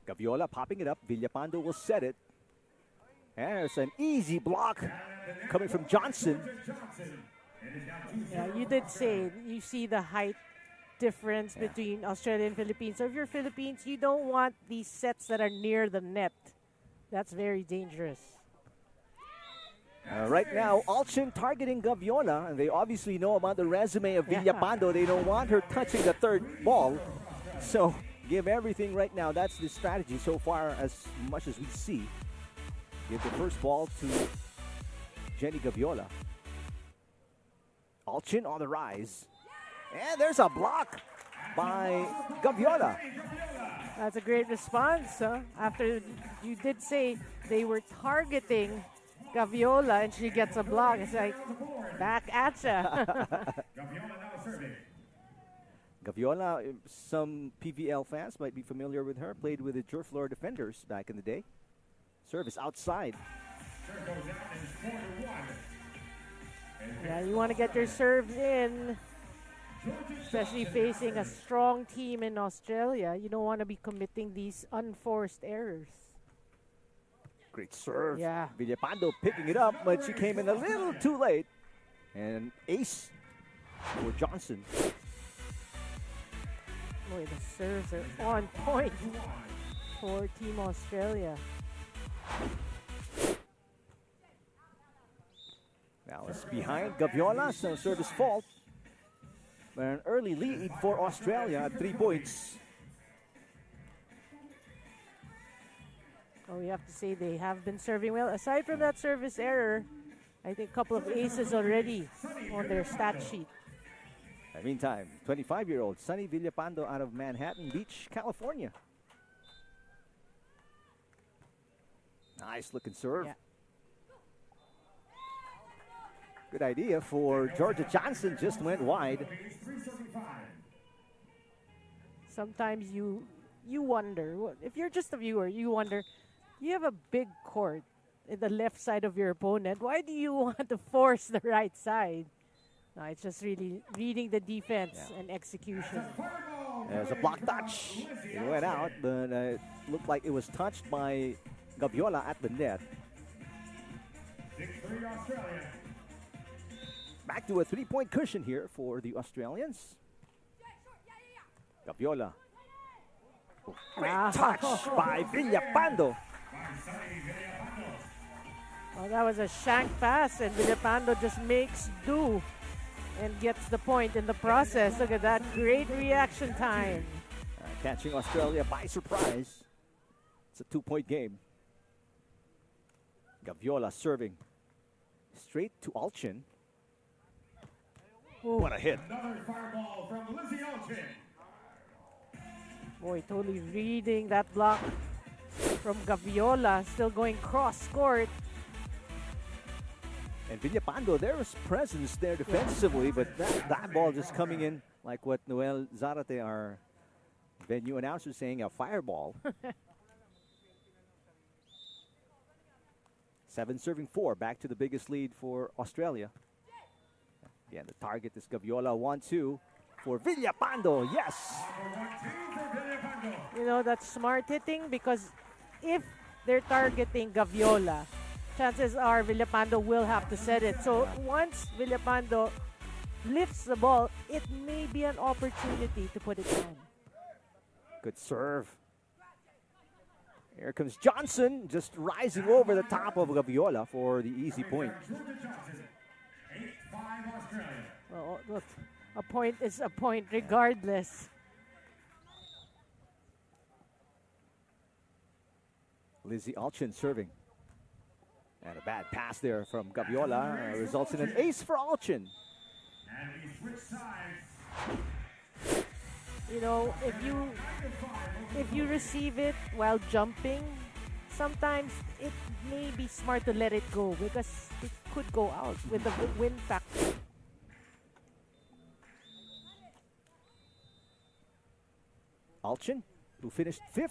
Gaviola popping it up. Villapando will set it. There's an easy block coming from Johnson. Yeah, you did say you see the height difference between Australia and Philippines. So if you're Philippines, you don't want these sets that are near the net. That's very dangerous. Right now, Alchin targeting Gaviola, and they obviously know about the resume of Villapando. They don't want her touching the third ball. So give everything right now. That's the strategy so far, as much as we see. Give the first ball to Jenny Gaviola. Alchin on the rise. And there's a block by Gaviola. That's a great response. After you did say they were targeting Gaviola and she gets a block. It's like, back at ya. Gaviola, some PVL fans might be familiar with her. Played with the Jure Floor Defenders back in the day. Service outside. Yeah, you want to get your serves in, especially facing a strong team in Australia. You don't want to be committing these unforced errors. Great serve. Yeah. Villapando picking it up, but she came in a little too late. And ace for Johnson. Boy, the serves are on point for Team Australia. Now it's behind Gaviola, so service fault. But an early lead for Australia at 3 points. Oh, we have to say they have been serving well. Aside from that service error, I think a couple of aces already on their stat sheet. In the meantime, 25-year-old Sunny Villapando out of Manhattan Beach, California. Nice looking serve. Yeah. Good idea for Georgia Johnson, just went wide. Sometimes you wonder, if you're just a viewer, you wonder, you have a big court in the left side of your opponent. Why do you want to force the right side? No, it's just really reading the defense and execution. There's a block touch. It went out, but it looked like it was touched by Gaviola at the net. Back to a 3-point cushion here for the Australians. Gaviola. Great touch by Villapando. Oh, that was a shank pass, and Villapando just makes do and gets the point in the process. Look at that, great reaction time. Catching Australia by surprise. It's a 2-point game. Gaviola serving straight to Alchin. Ooh. What a hit. Another fireball from Lizzie Alchin. Boy, totally reading that block from Gaviola, still going cross court. And Villapando, there was presence there defensively, but that ball just coming in like what Noel Zarate, our venue announcer, saying, a fireball. 7 serving 4, back to the biggest lead for Australia. Again, the target is Gaviola, 1-2 for Villapando, yes! You know, that's smart hitting, because if they're targeting Gaviola, chances are Villapando will have to set it. So once Villapando lifts the ball, it may be an opportunity to put it down. Good serve. Here comes Johnson, just rising over the top of Gaviola for the easy point. Well, look, a point is a point regardless. Lizzie Alchin serving. And a bad pass there from Gaviola results in an ace for Alchin. You know, if you receive it while jumping, sometimes it may be smart to let it go because it could go out with the wind factor. Alchin, who finished 5th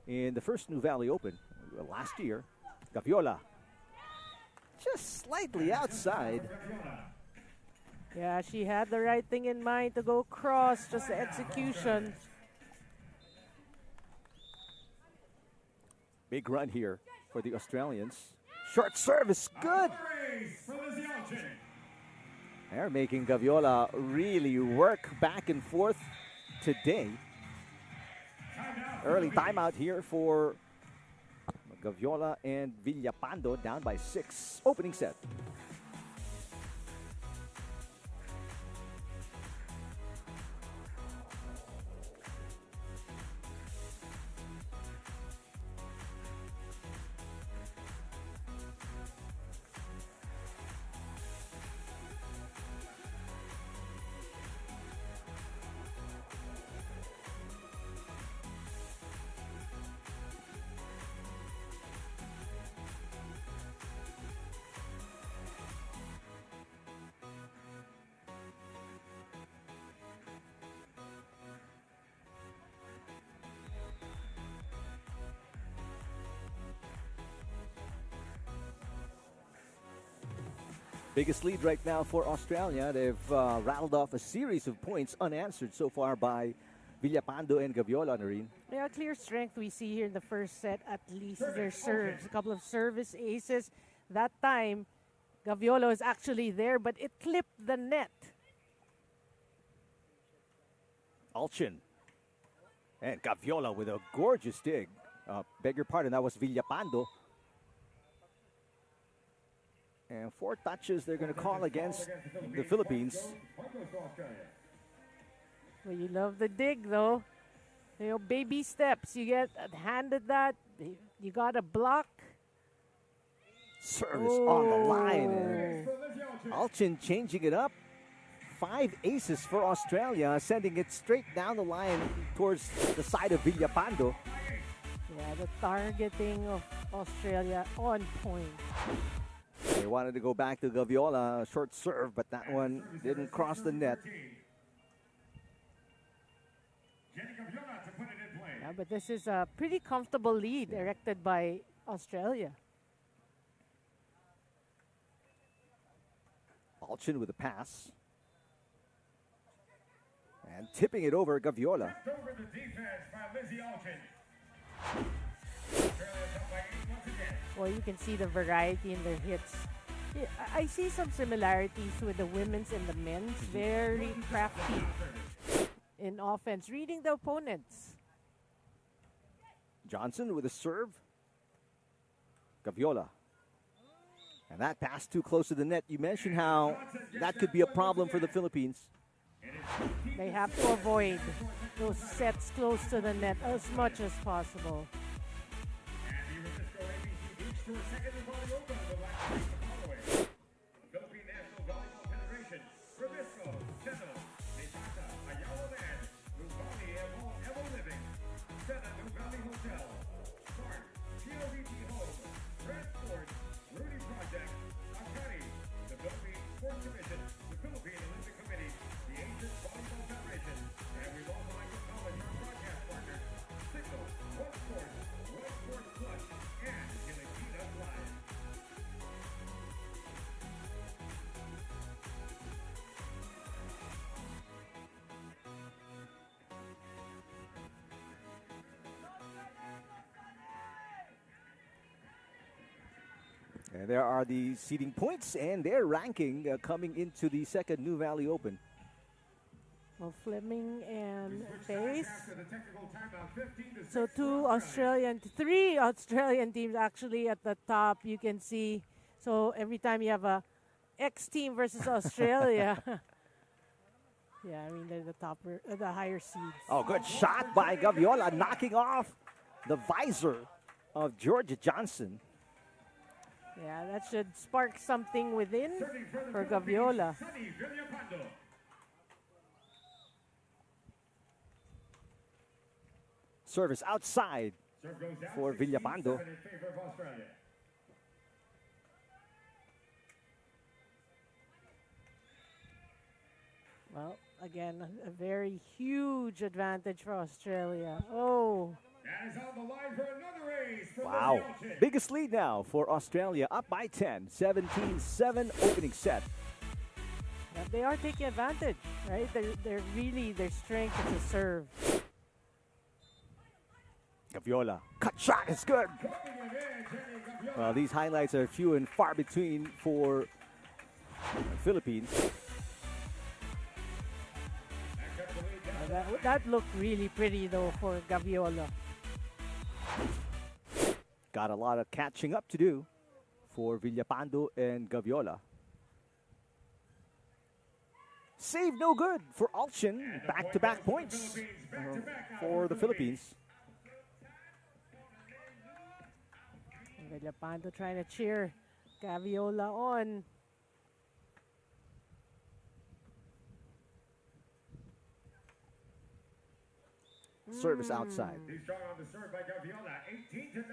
in the first Nuvali Open last year. Gaviola, just slightly outside. Yeah, she had the right thing in mind to go cross, just the execution. Big run here for the Australians. Short service, good. They're making Gaviola really work back and forth today. Early timeout here for Gaviola and Villapando, down by 6. Opening set. Biggest lead right now for Australia. They've rattled off a series of points unanswered so far by Villapando and Gaviola, Noreen. Yeah, clear strength we see here in the first set, at least their serves. A couple of service aces. That time, Gaviola was actually there, but it clipped the net. Alchin. And Gaviola with a gorgeous dig. Beg your pardon, that was Villapando. And 4 touches they're going to call against the Philippines. Well, you love the dig, though. You know, baby steps. You get handed that. You got a block. Service on the line. And Alchin changing it up. 5 aces for Australia, sending it straight down the line towards the side of Villapando. Yeah, the targeting of Australia on point. They wanted to go back to Gaviola, short serve, but that one didn't cross the net. Yeah, but this is a pretty comfortable lead erected by Australia. Alchin with a pass. And tipping it over, Gaviola. Over the defense by Lizzie Alchin. Well, you can see the variety in their hits. Yeah, I see some similarities with the women's and the men's. Very crafty in offense, reading the opponents. Johnson with a serve. Gaviola. And that pass too close to the net. You mentioned how that could be a problem for the Philippines. They have to avoid those sets close to the net as much as possible. And the Rebisco AVC Beach Tour second Nuvali Open of the last week to follow it. The Philippine National Volleyball Federation, Rebisco, Sena, Nisata, Ayala Man, Nuvali Evo Living, Sena Nuvali Hotel, Start, TOVT Home, Transport, Rudy Project, Akari, the Philippine Sports Commission, the Philippine Olympic Committee, the Asian Volleyball Federation, and we'd also like to acknowledge our broadcast partners, Signal, One Sports Plus, and Philippine Live. And there are the seeding points and their ranking coming into the second Nuvali Open. Well, Fleming and Fejes. After the technical timeout, 15-6. So three Australian teams actually at the top. You can see. So every time you have a X team versus Australia. Yeah, I mean they're the higher seeds. Oh, good shot by Gaviola, knocking off the visor of Georgia Johnson. Yeah, that should spark something within for Gaviola. Service outside for Villapando. Well, again, a very huge advantage for Australia. Oh. That is on the line for another ace. Wow. Biggest lead now for Australia, up by 10. 17-7 opening set. Yeah, they are taking advantage, right? They're really, their strength is to serve. Gaviola. Cut shot is good. Well, these highlights are few and far between for the Philippines. That looked really pretty, though, for Gaviola. Got a lot of catching up to do for Villapando and Gaviola. Save no good for Alchin. Back-to-back points for the Philippines. Villapando trying to cheer Gaviola on. Service outside. He's strong on the serve by Gaviola. 18-9.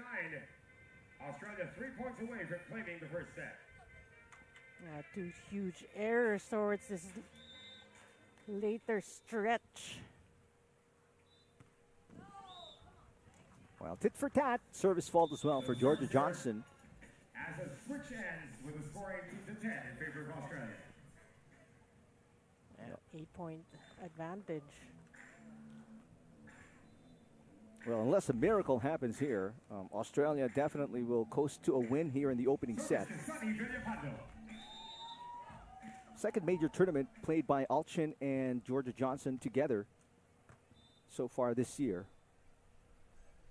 Australia 3 points away from claiming the first set. Two huge errors towards this later stretch. Well, tit for tat. Service fault as well for Georgia Johnson. As a switch ends with a score 10 in favor of Australia. 8-point advantage. Well, unless a miracle happens here, Australia definitely will coast to a win here in the opening set. Second major tournament played by Alchin and Georgia Johnson together so far this year.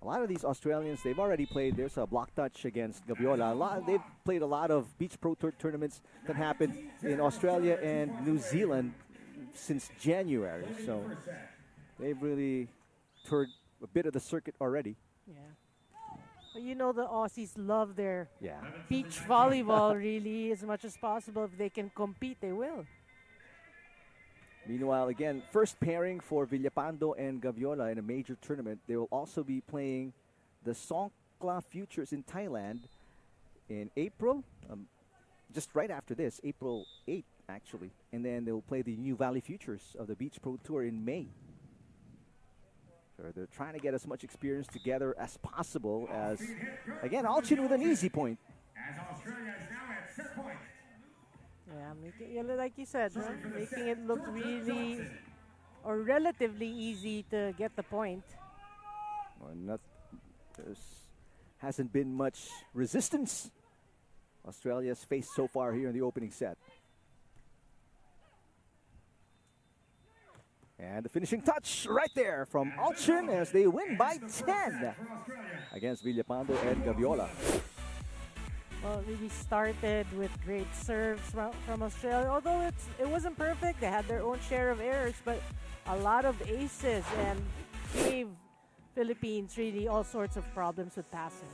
A lot of these Australians, they've already played. There's a block touch against Gaviola. They've played a lot of Beach Pro Tour tournaments that happened in Australia and New Zealand since January. So they've really toured a bit of the circuit already. Yeah. But you know the Aussies love their Yeah. beach volleyball really as much as possible. If they can compete, they will. Meanwhile, again, first pairing for Villapando and Gaviola in a major tournament. They will also be playing the Songkla Futures in Thailand in April, just right after this, April 8th, actually. And then they'll play the Nuvali Futures of the Beach Pro Tour in May. So they're trying to get as much experience together as possible as, again, Alchin with an easy point. As Australia is now at set point. Yeah, like you said, huh? Making it look really or relatively easy to get the point. Well, there hasn't been much resistance Australia's faced so far here in the opening set. And the finishing touch right there from Alchin as they win by 10 against Villapando and Gaviola. Well, it really started with great serves from Australia. Although it wasn't perfect, they had their own share of errors, but a lot of aces and gave Philippines really all sorts of problems with passing.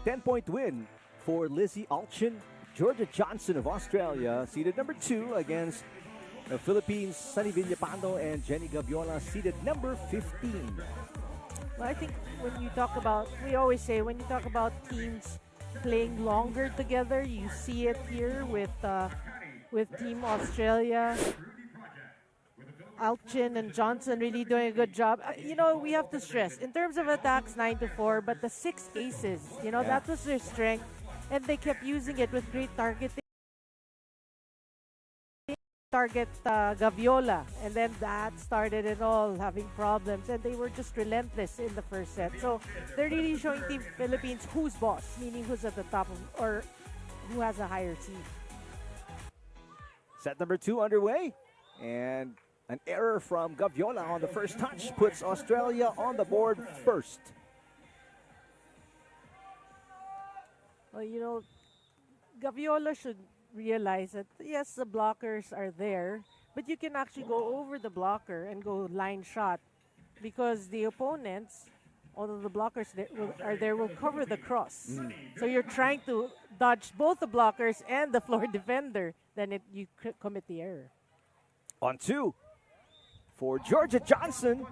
Ten-point win for Lizzie Alchin. Georgia Johnson of Australia, seeded number 2 against the Philippines' Sunny Villapando and Jenny Gaviola, seeded number 15. Well, I think when you talk about, we always say when you talk about teams playing longer together, you see it here with Team Australia. Alchin and Johnson really doing a good job. You know, we have to stress, in terms of attacks, 9-4, but the 6 aces, you know, that was their strength. And they kept using it with great targeting. Target Gaviola. And then that started it all, having problems. And they were just relentless in the first set. So they're really showing Team Philippines who's boss, meaning who's at the top of, or who has a higher seed. Set number 2 underway. And an error from Gaviola on the first touch puts Australia on the board first. Well, you know, Gaviola should realize that, yes, the blockers are there, but you can actually go over the blocker and go line shot because the opponents, although the blockers are there, will cover the cross. So you're trying to dodge both the blockers and the floor defender, then you commit the error. On 2 for Georgia Johnson.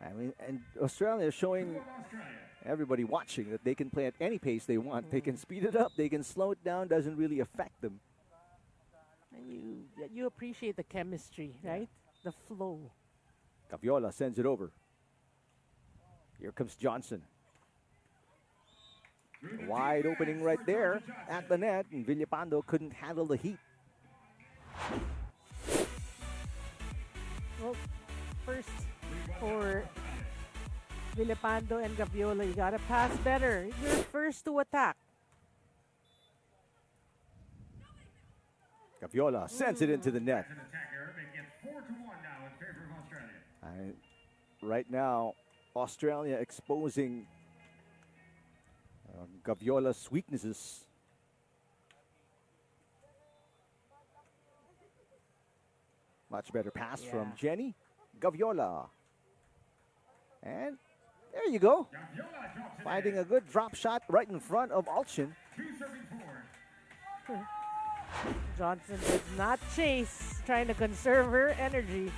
I mean, and Australia is showing everybody watching that they can play at any pace they want. They can speed it up, they can slow it down, doesn't really affect them. And you appreciate the chemistry, right? The flow. Gaviola sends it over. Here comes Johnson. Wide opening right there at the net, and Villapando couldn't handle the heat. Well, first for Villapando and Gaviola, you gotta pass better. You're first to attack. Gaviola sends it into the net. Right now, Australia exposing Gaviola's weaknesses. Much better pass from Jenny Gaviola. And There you go. Finding a good drop shot right in front of Alchin. Johnson did not chase, trying to conserve her energy.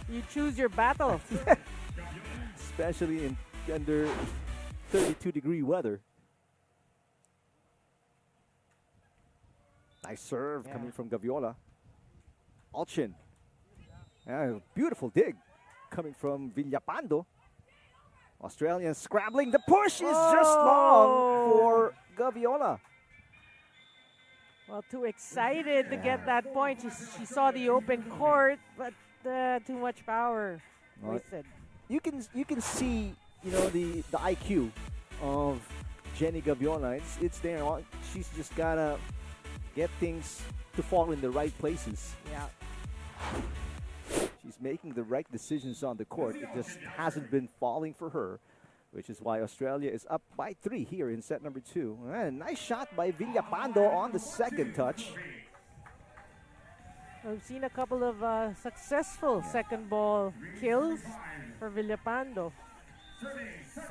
You choose your battle. Especially in under 32-degree weather. Nice serve coming from Gaviola. Alchin. Beautiful dig coming from Villapando. Australian scrambling. The push is just long for Gaviola. Well, too excited to get that point. She saw the open court, but too much power wasted. You can see, you know, the IQ of Jenny Gaviola. It's there. She's just gotta get things to fall in the right places. Yeah. She's making the right decisions on the court. It just hasn't been falling for her, which is why Australia is up by 3 here in set number 2. And nice shot by Villapando on the second touch. We've seen a couple of successful second ball kills for Villapando.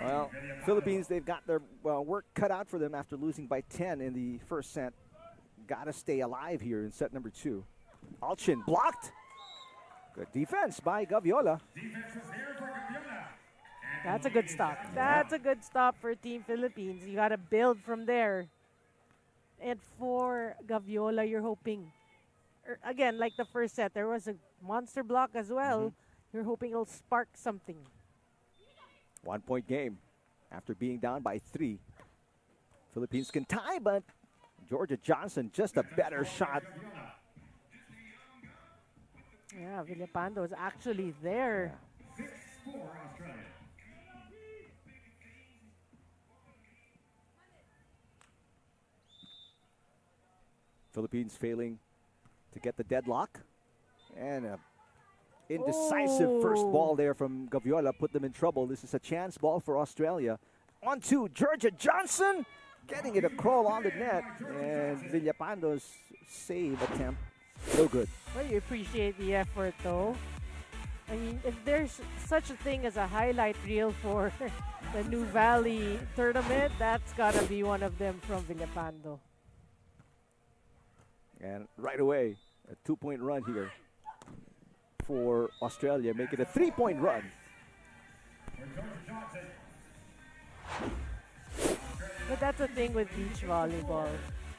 Well, Philippines, they've got their work cut out for them after losing by 10 in the first set. Got to stay alive here in set number 2. Alchin blocked. Good defense by Gaviola. That's a good stop. That's a good stop for Team Philippines. You got to build from there. And for Gaviola, you're hoping, again, like the first set, there was a monster block as well. You're hoping it'll spark something. 1 point game after being down by 3. Philippines can tie, but Georgia Johnson just a better shot. Yeah, Villapando is actually there. Philippines failing to get the deadlock. And a indecisive first ball there from Gaviola put them in trouble. This is a chance ball for Australia. On to Georgia Johnson, getting it a crawl on the net. And Villapando's save attempt, no good. Well, you appreciate the effort, though. I mean, if there's such a thing as a highlight reel for the Nuvali tournament, that's got to be one of them from Villapando. And right away, a 2-point run here for Australia, make it a 3-point run. But that's the thing with beach volleyball.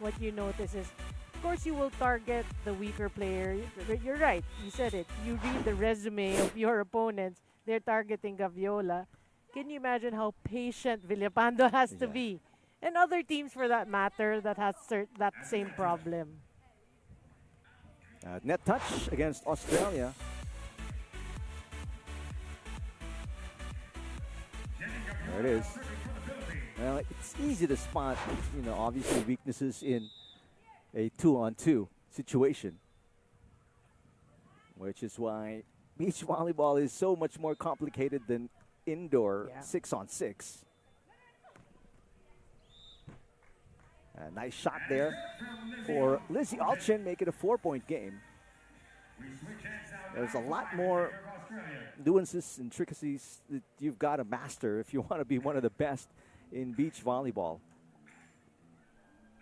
What you notice is, of course, you will target the weaker player. You're right. You said it. You read the resume of your opponents. They're targeting Gaviola. Can you imagine how patient Villapando has to be? And other teams, for that matter, that has that same problem. Net touch against Australia. There it is. Well, it's easy to spot, you know, obviously weaknesses in a 2-on-2 situation, which is why beach volleyball is so much more complicated than indoor 6-on-6. A nice shot there for Lizzie Alchin, make it a 4-point game. There's a lot more nuances and intricacies that you've got to master if you want to be one of the best in beach volleyball.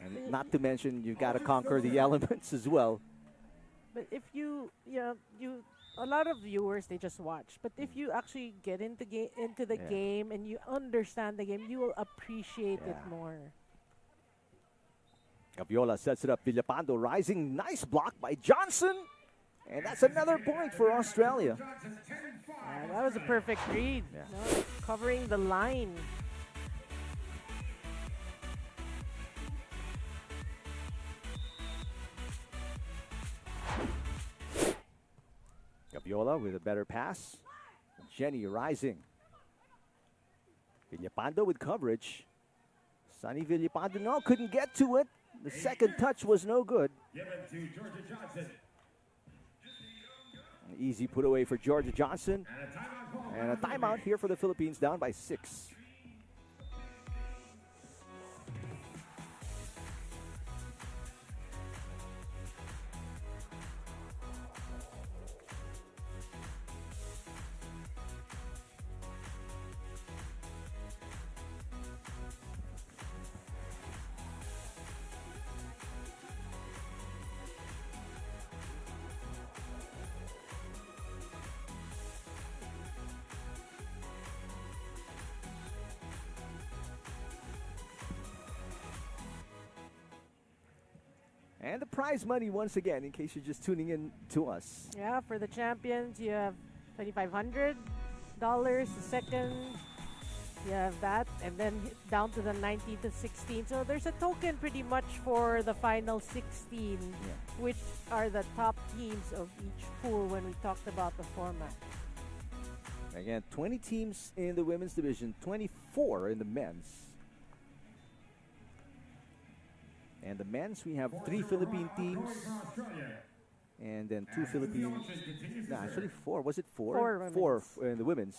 And not to mention, you've got to conquer the elements as well. But if a lot of viewers, they just watch. But if you actually get into the game and you understand the game, you will appreciate it more. Gaviola sets it up. Villapando rising. Nice block by Johnson. And that's another point for Australia. That was a perfect read. No, covering the line. Gaviola with a better pass. Jenny rising. Villapando with coverage. Sunny Villapando, no, couldn't get to it. The second touch was no good. An easy put away for Georgia Johnson. And a timeout here for the Philippines, down by 6. And the prize money, once again, in case you're just tuning in to us. Yeah, for the champions, you have $2,500. The second, you have that. And then down to the 19th to 16th. So there's a token pretty much for the final 16, which are the top teams of each pool when we talked about the format. Again, 20 teams in the women's division, 24 in the men's. And the men's, we have 3 Philippine teams. And then 2 Philippine. No, actually 4. Was it 4? 4 in the women's.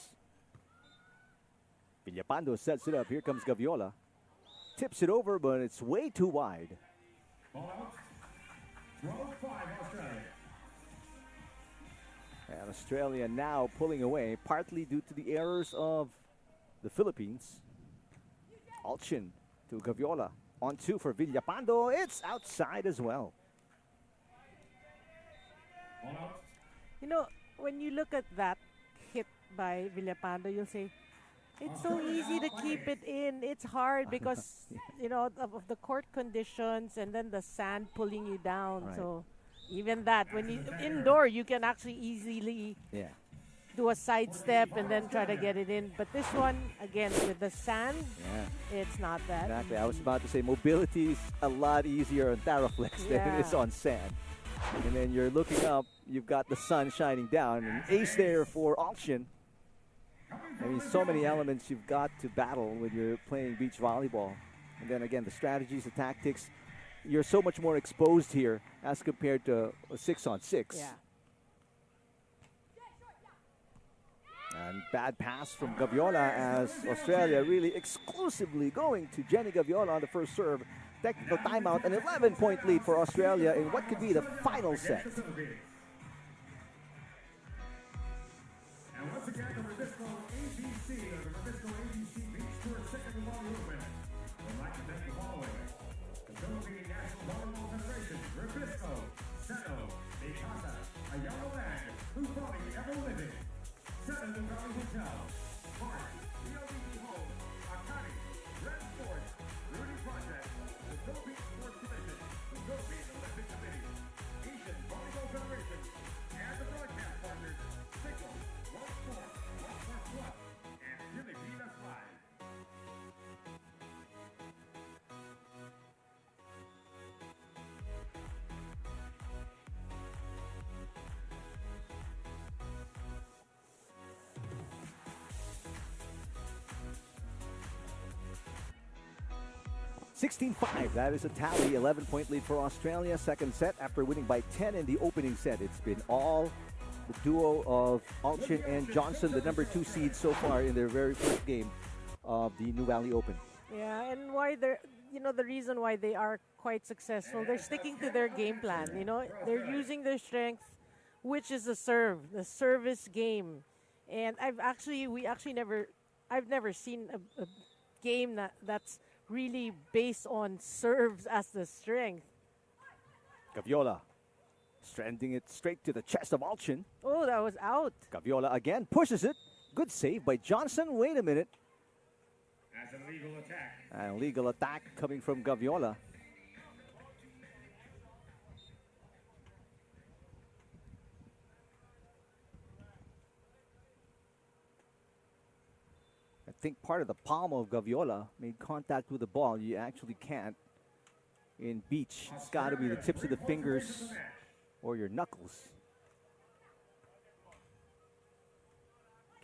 Villapando sets it up. Here comes Gaviola. Tips it over, but it's way too wide. And Australia now pulling away, partly due to the errors of the Philippines. Alchin to Gaviola. On 2 for Villapando. It's outside as well. You know, when you look at that hit by Villapando, you'll say, it's so easy to keep it in. It's hard because, you know, of the court conditions and then the sand pulling you down. Right. So even that, when you indoor, you can actually easily do a sidestep and then try to get it in. But this one, again, with the sand, it's not that. Exactly. I was about to say mobility is a lot easier on Taraflex than it is on sand. And then you're looking up, you've got the sun shining down. An ace there for Alchin. I mean, so many elements you've got to battle when you're playing beach volleyball. And then again, the strategies, the tactics, you're so much more exposed here as compared to a 6-on-6. Yeah. And bad pass from Gaviola as Australia really exclusively going to Jenny Gaviola on the first serve. Technical timeout, an 11-point lead for Australia in what could be the final set. And once again, the Rebisco AVC, or the Rebisco AVC Beach Tour Second Nuvali Open. I'd like to thank the following: the Philippine National Volleyball Federation, Rebisco, Seno, De Casa, Ayala Land, Nuvali Ever Living, Seven Nuvali Hotel, Park, DLDD Home, Akani, Red Sports, Rudy Project, the Philippine Sports Commission, the Philippine Olympic Committee, Asian Volleyball Federation, and the broadcast partners, Signal, One Sport, One Sport Plus, and Philippine Live. (16-5). That is a tally. 11-point lead for Australia. Second set after winning by 10 in the opening set. It's been all the duo of Alchin and Johnson, the number 2 seed so far in their very first game of the Nuvali Open. Yeah, and why they're, you know, the reason why they are quite successful, they're sticking to their game plan. You know, they're using their strength, which is the service game. And I've never seen a game that's really based on serves as the strength. Gaviola stranding it straight to the chest of Alchin. Oh, that was out. Gaviola again pushes it. Good save by Johnson. Wait a minute. As an illegal attack. An illegal attack coming from Gaviola. I think part of the palm of Gaviola made contact with the ball. You actually can't in beach. It's got to be the tips of the fingers or your knuckles.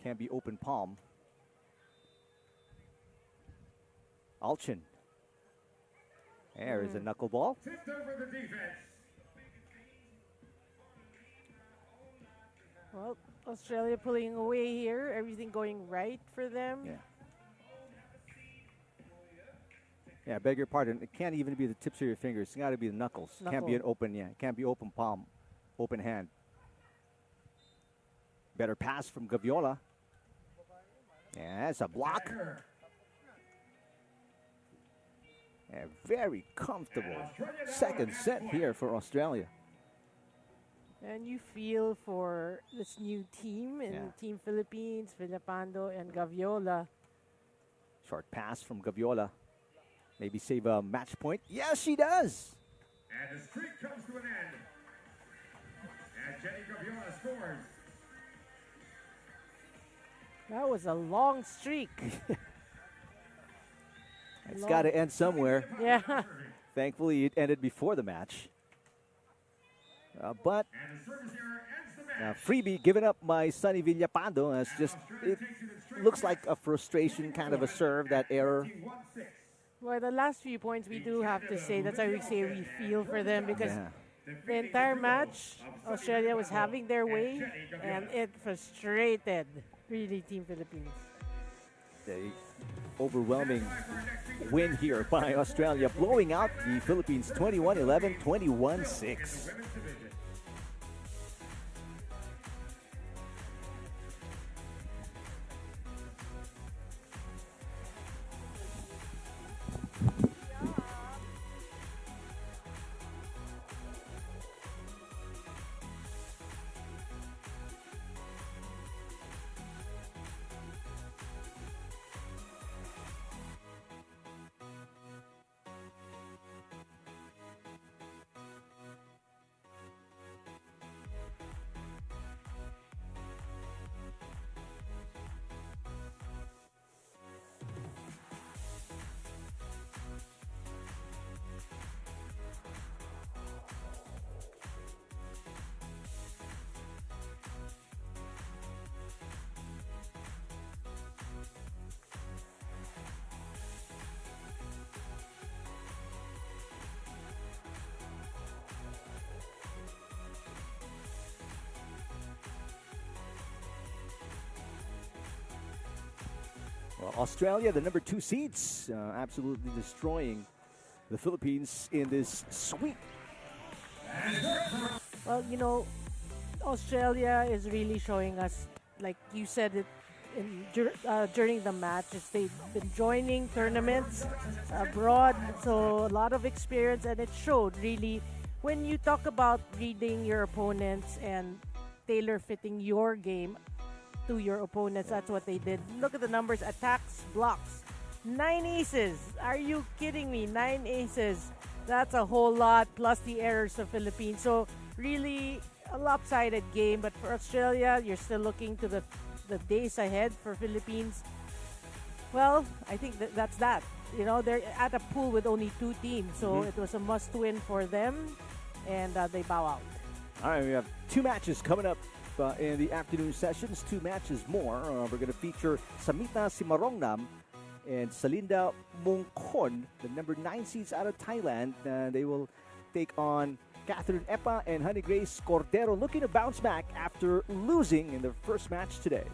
Can't be open palm. Alchin. There is a knuckleball. Tipped over the defense. Well, Australia pulling away here. Everything going right for them. Yeah. Yeah, beg your pardon. It can't even be the tips of your fingers. It's got to be the knuckles. Can't be an open, it can't be open palm, open hand. Better pass from Gaviola. Yeah, that's a block. Yeah, very comfortable second set here for Australia. And you feel for this new team in Team Philippines, Villapando and Gaviola. Short pass from Gaviola. Maybe save a match point. Yes, she does. And the streak comes to an end. And Jenny Gaviola scores. That was a long streak. It's got to end somewhere. Yeah. Thankfully, it ended before the match. But And the service error ends the match. freebie given up by Sonny Villapando as just, it looks like a frustration kind of a serve, that error. 1-6. Well, the last few points we do have to say, that's why we say we feel for them, because Yeah. the entire match, Australia was having their way, and it frustrated really Team Philippines. The overwhelming win here by Australia, blowing out the Philippines 21-11, 21-6. Women's division. Well, Australia, the number 2 seeds, absolutely destroying the Philippines in this sweep. Well, you know, Australia is really showing us, like you said it during the matches, they've been joining tournaments abroad, so a lot of experience, and it showed really when you talk about reading your opponents and tailor fitting your game to your opponents. That's what they did. Look at the numbers: attacks, blocks, 9 aces. Are you kidding me? 9 aces. That's a whole lot, plus the errors of Philippines. So really a lopsided game. But for Australia, you're still looking to the days ahead. For Philippines, well, I think that's that. You know, they're at a pool with only 2 teams, so it was a must-win for them, and they bow out. All right, we have 2 matches coming up in the afternoon sessions. 2 matches more. We're going to feature S.Samitta Simarongnam and S.Salinda Mongkon, the number 9 seeds out of Thailand. They will take on Catherine Epa and Honey Grace Cordero, looking to bounce back after losing in their first match today.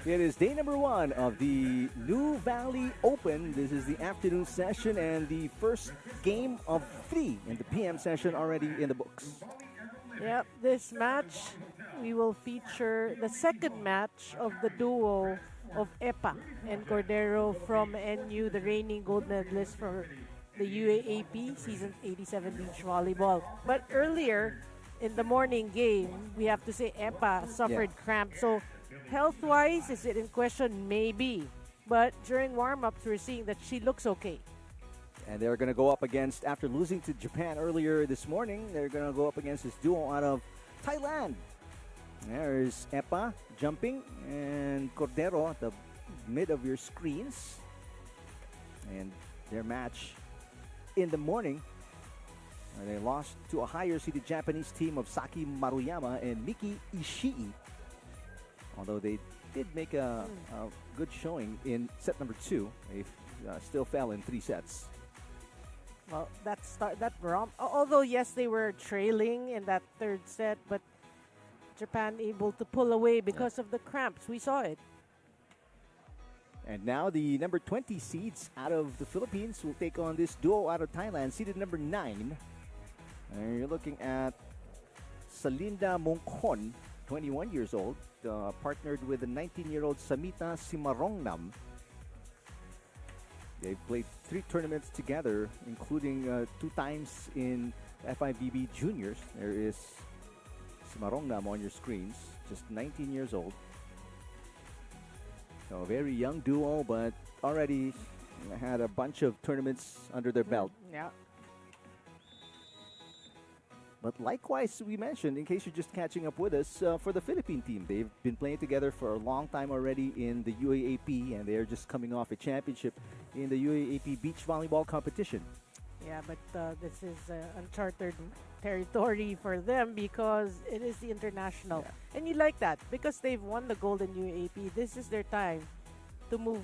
It is day number 1 of the Nuvali Open. This is the afternoon session and the first game of 3 in the PM session already in the books. Yep, this match, we will feature the second match of the duo of Epa and Cordero from NU, the reigning gold medalist for the UAAP Season 87 Beach Volleyball. But earlier in the morning game, we have to say Epa suffered cramps. So health-wise, is it in question? Maybe. But during warm-ups, we're seeing that she looks okay. And they're going to go up against, after losing to Japan earlier this morning, they're going to go up against this duo out of Thailand. There's Epa jumping and Cordero at the mid of your screens. And their match in the morning, they lost to a higher-seeded Japanese team of Saki Maruyama and Miki Ishii. Although they did make a good showing in set number 2, they still fell in 3 sets. Well, although yes, they were trailing in that third set, but Japan able to pull away because of the cramps. We saw it. And now the number 20 seeds out of the Philippines will take on this duo out of Thailand, seeded number 9. And you're looking at Salinda Mongkon, 21 years old, partnered with the 19-year-old S.Samitta Simarongnam. They've played 3 tournaments together, including 2 times in FIVB Juniors. There is Simarongnam on your screens, just 19 years old. So a very young duo, but already had a bunch of tournaments under their belt. Yeah. But likewise, we mentioned, in case you're just catching up with us, for the Philippine team, they've been playing together for a long time already in the UAAP, and they're just coming off a championship in the UAAP beach volleyball competition. Yeah, but this is uncharted territory for them because it is the international. Yeah. And you like that because they've won the gold in UAAP. This is their time to move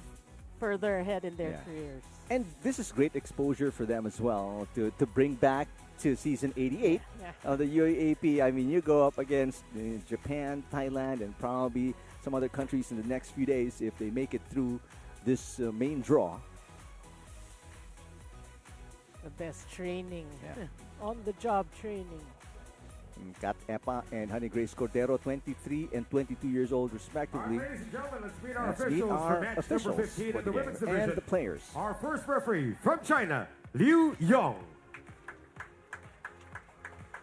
further ahead in their careers. And this is great exposure for them as well to bring back to season 88 of the UAAP. I mean, you go up against Japan, Thailand, and probably some other countries in the next few days if they make it through this main draw. The best training, on-the-job training. Got Epa and Honey Grace Cordero, 23 and 22 years old, respectively. Ladies and gentlemen, let's meet our officials for match number 15 in the women's division. And the players. Our first referee from China, Liu Yong.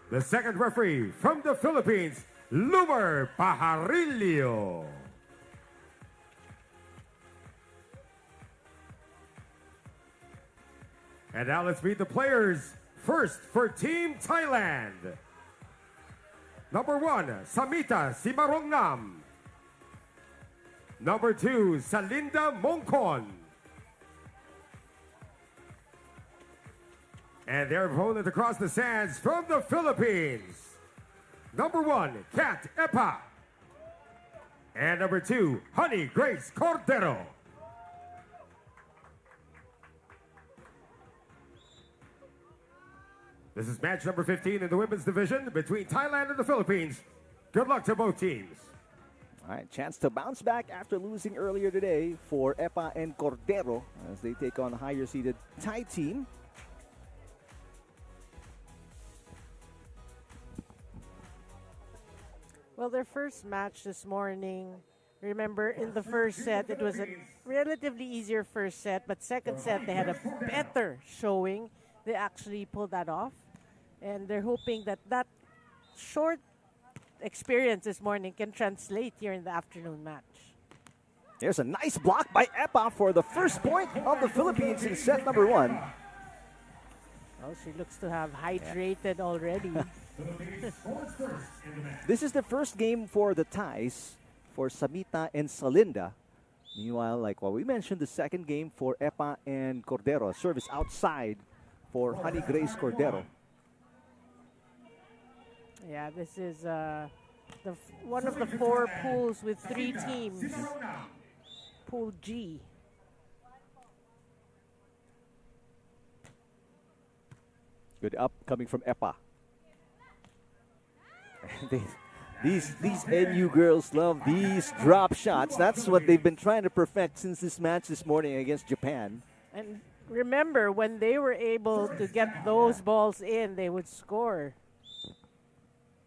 The second referee from the Philippines, Lumer Pajarillo. And now let's meet the players. First for Team Thailand. Number 1, S.Samitta Simarongnam. Number 2, Salinda Mongkon. And their opponent across the sands from the Philippines. Number 1, Cat Epa. And number 2, Honey Grace Cordero. This is match number 15 in the women's division between Thailand and the Philippines. Good luck to both teams. All right, chance to bounce back after losing earlier today for Epa and Cordero as they take on the higher-seeded Thai team. Well, their first match this morning, remember in the first set, it was a relatively easier first set, but second set they had a better showing. They actually pulled that off. And they're hoping that that short experience this morning can translate here in the afternoon match. There's a nice block by Epa for the first point of the Philippines in set number 1. Oh, she looks to have hydrated already. This is the first game for the Thais, for S.Samitta and Salinda. Meanwhile, like what we mentioned, the second game for Epa and Cordero. Service outside for Honey Grace Cordero. Yeah, this is one of the 4 pools with 3 teams. Pool G. Good up coming from Epa. These NU girls love these drop shots. That's what they've been trying to perfect since this match this morning against Japan. And remember, when they were able to get those balls in, they would score.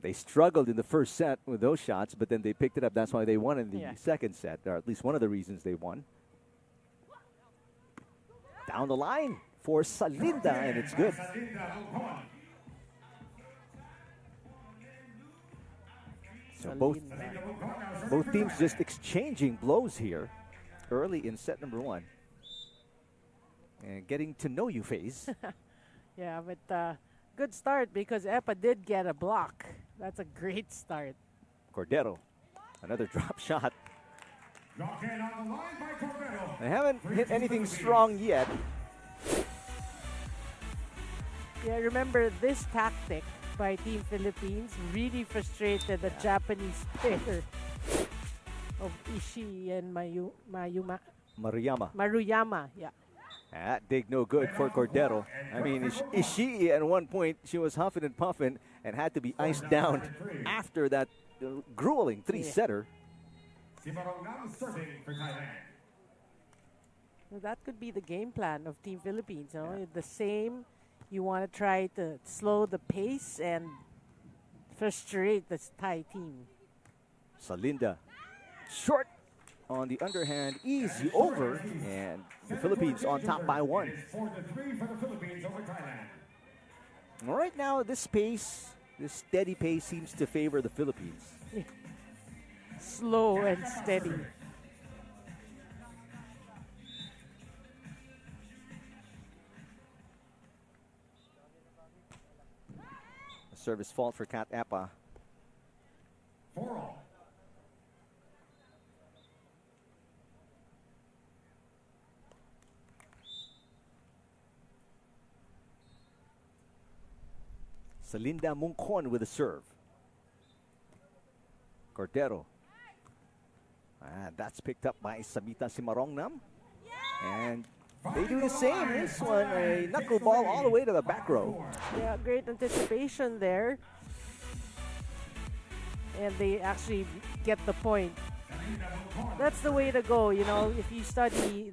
They struggled in the first set with those shots, but then they picked it up. That's why they won in the second set, or at least one of the reasons they won. Down the line for Salinda, and it's good. So both teams just exchanging blows here early in set number one. And getting to know you phase. Yeah, but good start because Epa did get a block. That's a great start. Cordero, another drop shot. They haven't hit anything strong yet. Yeah, remember this tactic by Team Philippines really frustrated the Japanese player of Ishii and Maruyama, yeah. That dig no good for Cordero. I mean, Ishii at one point, she was huffing and puffing and had to be iced down after that grueling three-setter. Well, that could be the game plan of Team Philippines. You know? The same, you want to try to slow the pace and frustrate the Thai team. Salinda, short on the underhand, easy over, and the Philippines on top by one. Right now, this pace, this steady pace seems to favor the Philippines. Slow and steady. A service fault for Cat Epa. Salinda Mungkon with a serve. Cordero. That's picked up by S.Samitta Simarongnam. And they do the same. This one, a knuckleball all the way to the back row. Yeah, great anticipation there. And they actually get the point. That's the way to go, you know, if you study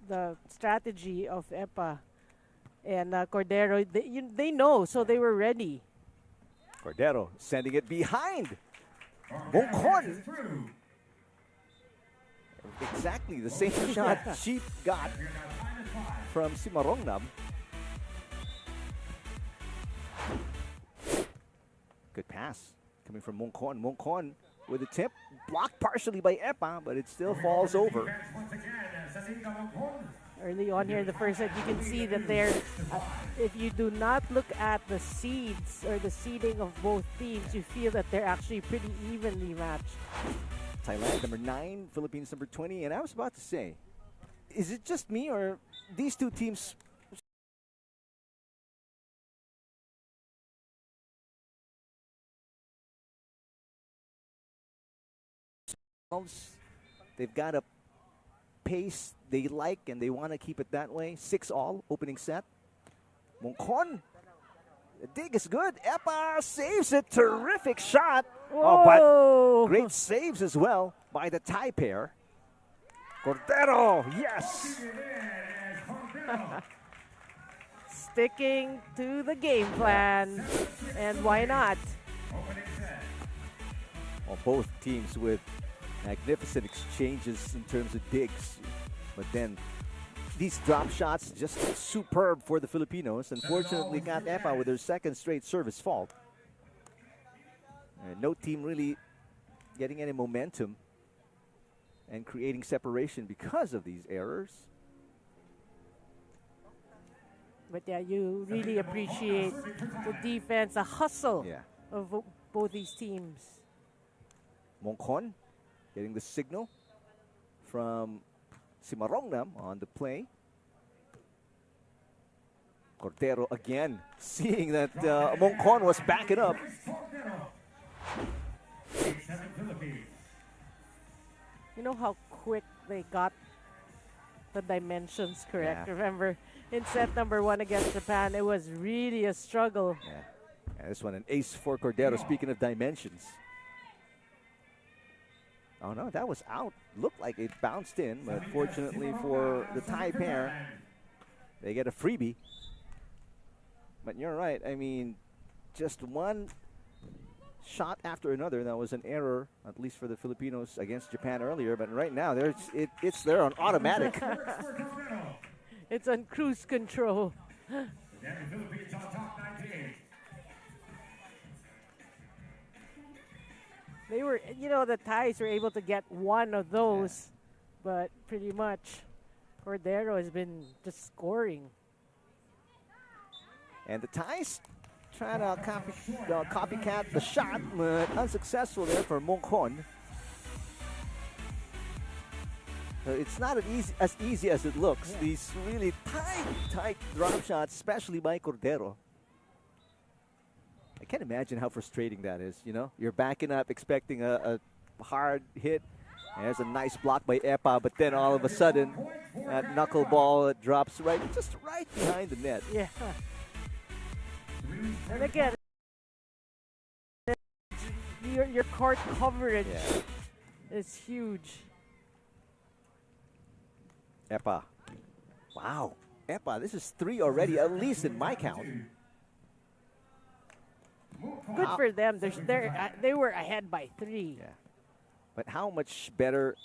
the strategy of Epa and Cordero, they know, so they were ready. Cordero sending it behind. Mungkon. Exactly the same shot she got from Simarongnam. Good pass coming from Mungkon. Mungkon with a tip, blocked partially by Epa, but it still falls over. Early on here in the first set, you can see that there, if you do not look at the seeds or the seeding of both teams, you feel that they're actually pretty evenly matched. Thailand number 9, Philippines number 20, and I was about to say, is it just me or these two teams they've got a pace they like and they want to keep it that way. 6-all opening set. Mungkon, the dig is good. Epa saves it. Terrific shot. Oh, but great saves as well by the Thai pair. Cordero, yes. Sticking to the game plan, and why not? Well, both teams with magnificent exchanges in terms of digs, but then these drop shots just superb for the Filipinos. Unfortunately, Cat Epa with their second straight service fault. And no team really getting any momentum and creating separation because of these errors. But yeah, you really appreciate the defense, the hustle of both these teams. Mungkon getting the signal from Simarongnam on the play. Cordero again, seeing that Mungkon was backing up. You know how quick they got the dimensions correct? Yeah. Remember, in set number 1 against Japan, it was really a struggle. Yeah, this one an ace for Cordero. Speaking of dimensions. Oh no, that was out. Looked like it bounced in, but fortunately for the Thai pair, they get a freebie. But you're right. I mean, just one shot after another. That was an error, at least for the Filipinos against Japan earlier. But right now, it's there on automatic. It's on cruise control. Philippines on top 19. They were, you know, the Thais were able to get one of those, but pretty much Cordero has been just scoring. And the Thais trying to copycat the shot, but unsuccessful there for Mongkon. So it's not as easy as it looks. Yeah. These really tight drop shots, especially by Cordero. I can't imagine how frustrating that is, you know? You're backing up, expecting a hard hit. There's a nice block by Epa, but then all of a sudden, that knuckleball drops just right behind the net. Yeah. And again, your court coverage is huge. Epa. Wow. Epa, this is 3 already, at least in my count. Good for them. They were ahead by 3. Yeah. But how much better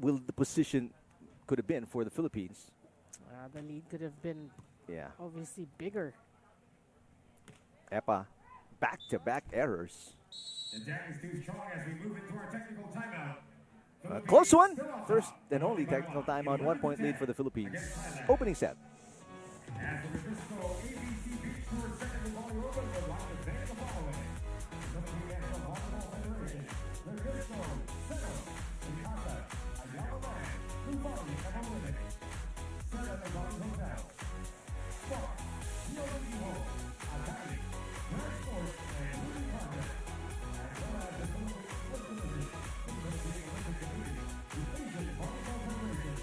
will the position could have been for the Philippines? The lead could have been obviously bigger. Epa, back-to-back errors. The jam is too strong as we move into our technical timeout. Close one. First and only technical timeout. 1 point lead for the Philippines. Opening set. As the Rebisco AVC Beach Tour second Nuvali Open would like to thank the following. Philippine National Volleyball Federation, Rebisco, Seto, Mikasa, Ayala Land, Nuvali, and Olympic. Seven Nuvali Hotel. Spark, TOLENTINO, Academy, Brand Sports, and Movie Partner. As well as the Philippine Sports Division, the Philippine Olympic Committee, the Asian Volleyball Federation.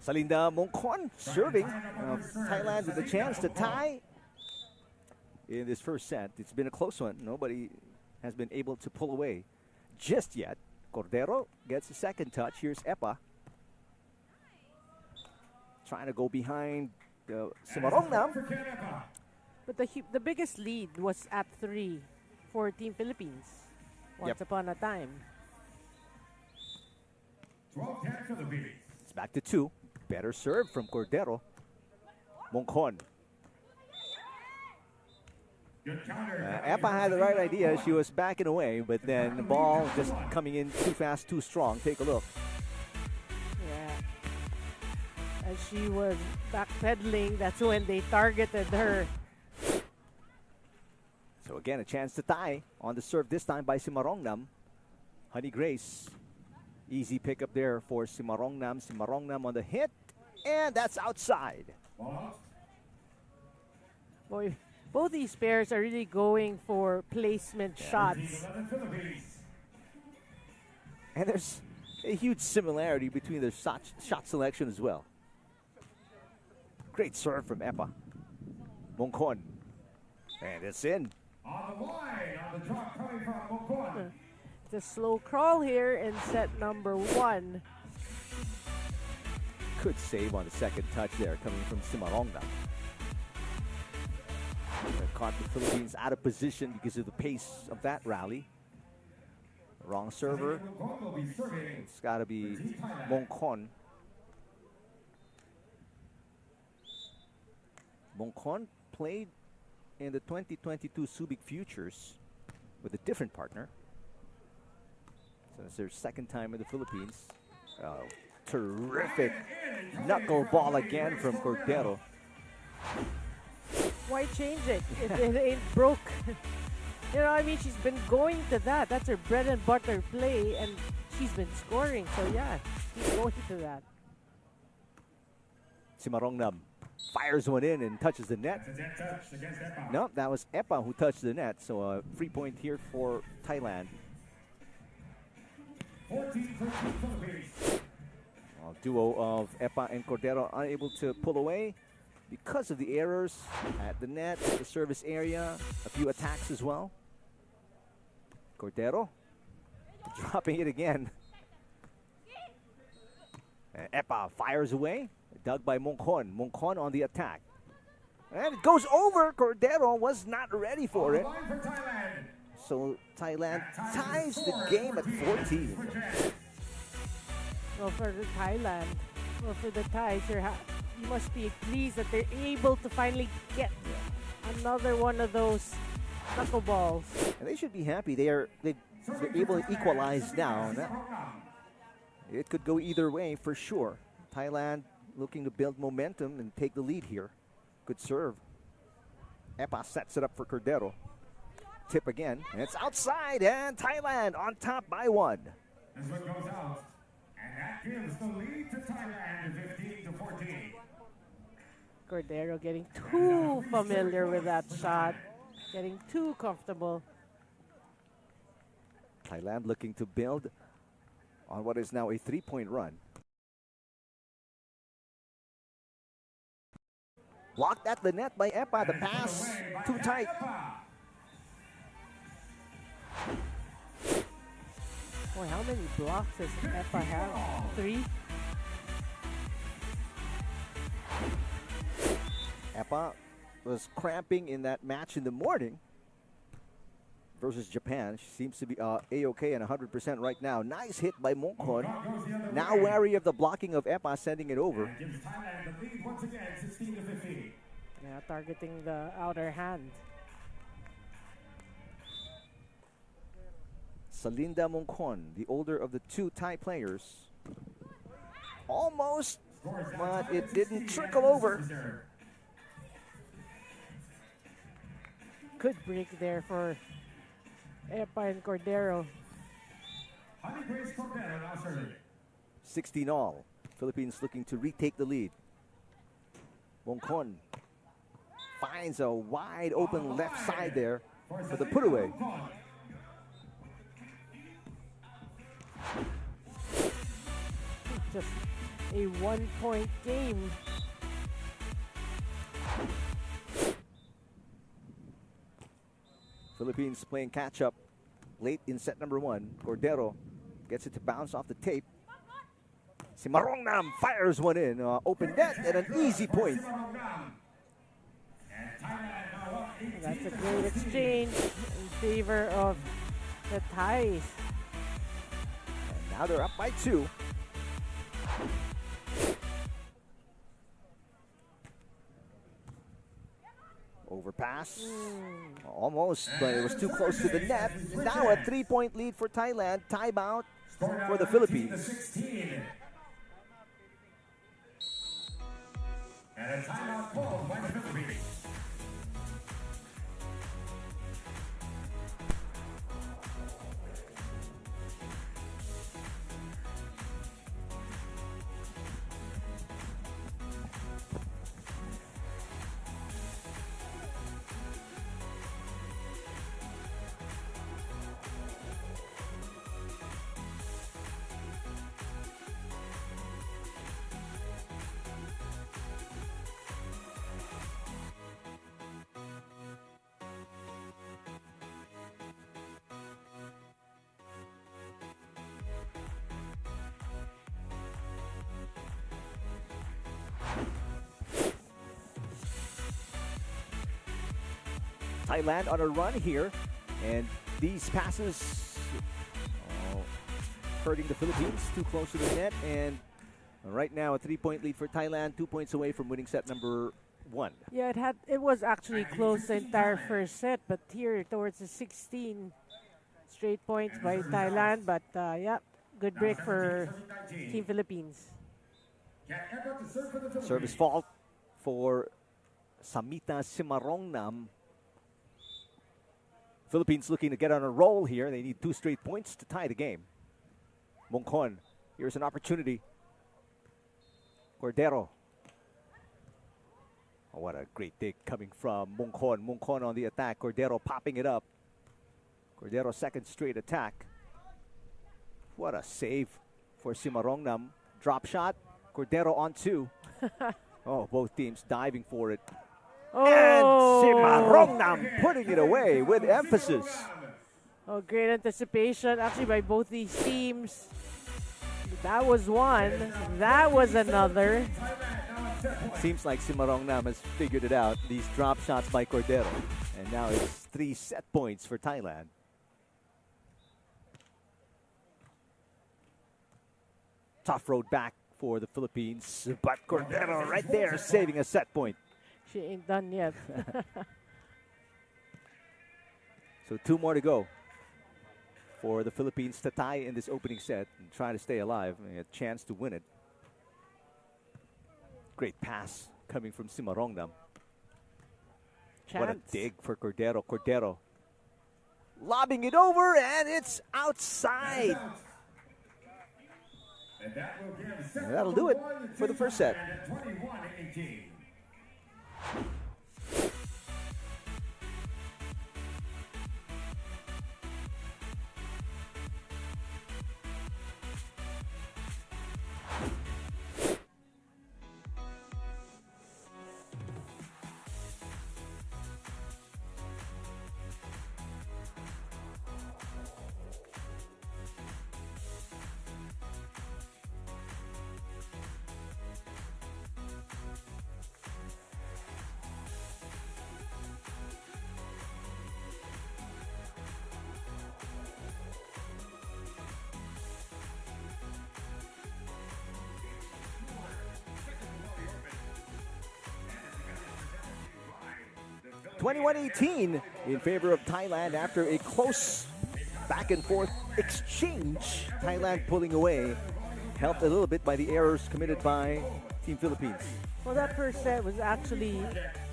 Salinda Mongkon serving. Thailand with a chance to tie in this first set. It's been a close one. Nobody has been able to pull away just yet. Cordero gets a second touch. Here's Epa. Trying to go behind Simarongnam. But the biggest lead was at 3 for Team Philippines once upon a time. 12-10 Philippines. It's back to 2. Better serve from Cordero. Mongkon. Epa had the right idea. She was backing away, but then the ball just coming in too fast, too strong. Take a look. Yeah. As she was backpedaling, that's when they targeted her. So again, a chance to tie on the serve this time by Simarongnam. Honey Grace. Easy pickup there for Simarongnam. Simarongnam on the hit, and that's outside. Boy, both these pairs are really going for placement shots. And there's a huge similarity between their shot selection as well. Great serve from Epa. Mongkon. And it's in. On the line, on the drop coming from Mongkon. It's a slow crawl here in set number 1. Good save on the second touch there coming from Simarongnam. Caught the Philippines out of position because of the pace of that rally. Wrong server. It's got to be Mongkon. Mongkon played in the 2022 Subic Futures with a different partner. So it's their second time in the Philippines. Terrific knuckleball again from Cordero. Why change it? It ain't broke. You know, I mean, she's been going to that. That's her bread and butter play, and she's been scoring. So yeah, she's going to that. Simarongnam fires one in and touches the net. No, that was Epa who touched the net. So a free point here for Thailand. Duo of Epa and Cordero unable to pull away because of the errors at the net, the service area, a few attacks as well. Cordero dropping it again. And Epa fires away, dug by Mongkon. Mongkon on the attack. And it goes over. Cordero was not ready for it. So Thailand ties the game at 14. Well, for the Thailand, or for the Thais, you must be pleased that they're able to finally get another one of those knuckleballs. And they should be happy. They're able to equalize now. It could go either way for sure. Thailand looking to build momentum and take the lead here. Good serve. Epa sets it up for Cordero. Tip again, and it's outside, and Thailand on top by 1. This one goes out, and that gives the lead to Thailand 15-14. Cordero getting too familiar with that shot, getting too comfortable. Thailand looking to build on what is now a 3-point run. Blocked at the net by Epa. The pass too tight. Boy, how many blocks does Epa have? 3? Epa was cramping in that match in the morning versus Japan. She seems to be A-OK and 100% right now. Nice hit by Mongkon. Now wary of the blocking of Epa, sending it over. Gives Thailand the lead once again, 16-15. Yeah, targeting the outer hand. M.Salinda Mongkon, the older of the 2 Thai players. Almost, but it didn't trickle over. Good break there for Epa and Cordero. 16 all. Philippines looking to retake the lead. Mongkon finds a wide open left side there for the put away. Just a 1-point game. Philippines playing catch up late in set number 1. Cordero gets it to bounce off the tape. Simarongnam fires one in. Open net and an easy point. That's a great exchange in favor of the Thais. And now they're up by 2. Overpass. Almost, but it was too close to the net. Now a 3-point lead for Thailand. Timeout for the Philippines. And a timeout called by the Philippines. Thailand on a run here, and these passes hurting the Philippines, too close to the net, and right now a 3-point lead for Thailand, 2 points away from winning set number 1. Yeah, it was actually close the entire first set, but here towards the 16 straight points by Thailand, but yeah, good break for Team Philippines. Service fault for S.Samitta Simarongnam. Philippines looking to get on a roll here. They need 2 straight points to tie the game. Mongkon, here's an opportunity. Cordero Oh, what a great dig coming from Mungkon. Mungkon on the attack. Cordero popping it up. Cordero second straight attack. What a save for Simarongnam. Drop shot. Cordero on two. Oh, both teams diving for it. And Simarongnam putting it away with emphasis. Oh, great anticipation actually by both these teams. That was one. That was another. Seems like Simarongnam has figured it out. These drop shots by Cordero. And now it's 3 set points for Thailand. Tough road back for the Philippines. But Cordero right there saving a set point. She ain't done yet. So 2 more to go for the Philippines to tie in this opening set and try to stay alive and a chance to win it. Great pass coming from Simarongnam. What a dig for Cordero. Cordero lobbing it over, and it's outside. And that'll do it for the first set. 21-18. 21-18 in favor of Thailand after a close back and forth exchange. Thailand pulling away, helped a little bit by the errors committed by Team Philippines. Well, that first set was actually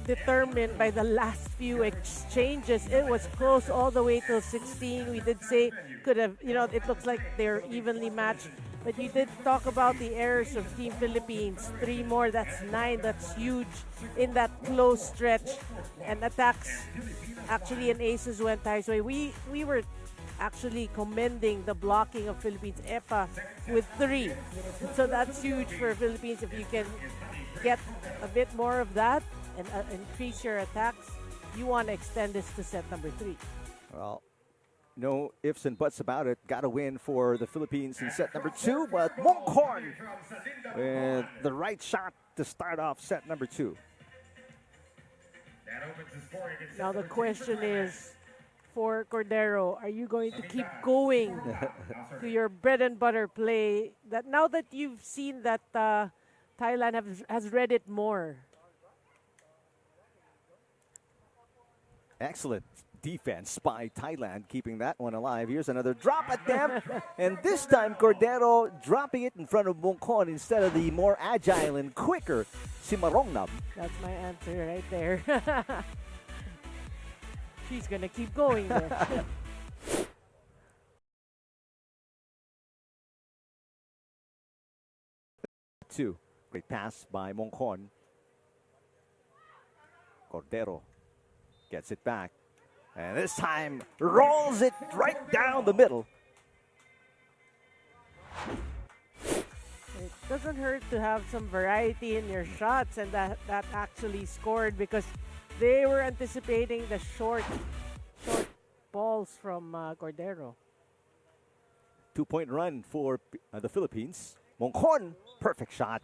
determined by the last few exchanges. It was close all the way till 16. We did say could have, it looks like they're evenly matched. But you did talk about the errors of Team Philippines. 3 more, that's 9. That's huge in that close stretch. And attacks, actually, and aces went Thai's way. We were actually commending the blocking of Philippines Epa with 3. So that's huge for Philippines if you can get a bit more of that and increase your attacks. You want to extend this to set number 3. Well, no ifs and buts about it. Got a win for the Philippines in set number 2, but Mungkon with the right shot to start off set number 2. Now the question is, for Cordero, are you going to keep going to your bread and butter play? That now that you've seen that Thailand has read it more. Excellent defense by Thailand, keeping that one alive. Here's another drop attempt, and this time Cordero dropping it in front of Mungkon instead of the more agile and quicker Simarongnam. That's my answer right there. She's gonna keep going there. 2. Great pass by Mungkon. Cordero gets it back. And this time, rolls it right down the middle. It doesn't hurt to have some variety in your shots, and that actually scored because they were anticipating the short balls from Cordero. 2-point run for the Philippines. Mungkon, perfect shot.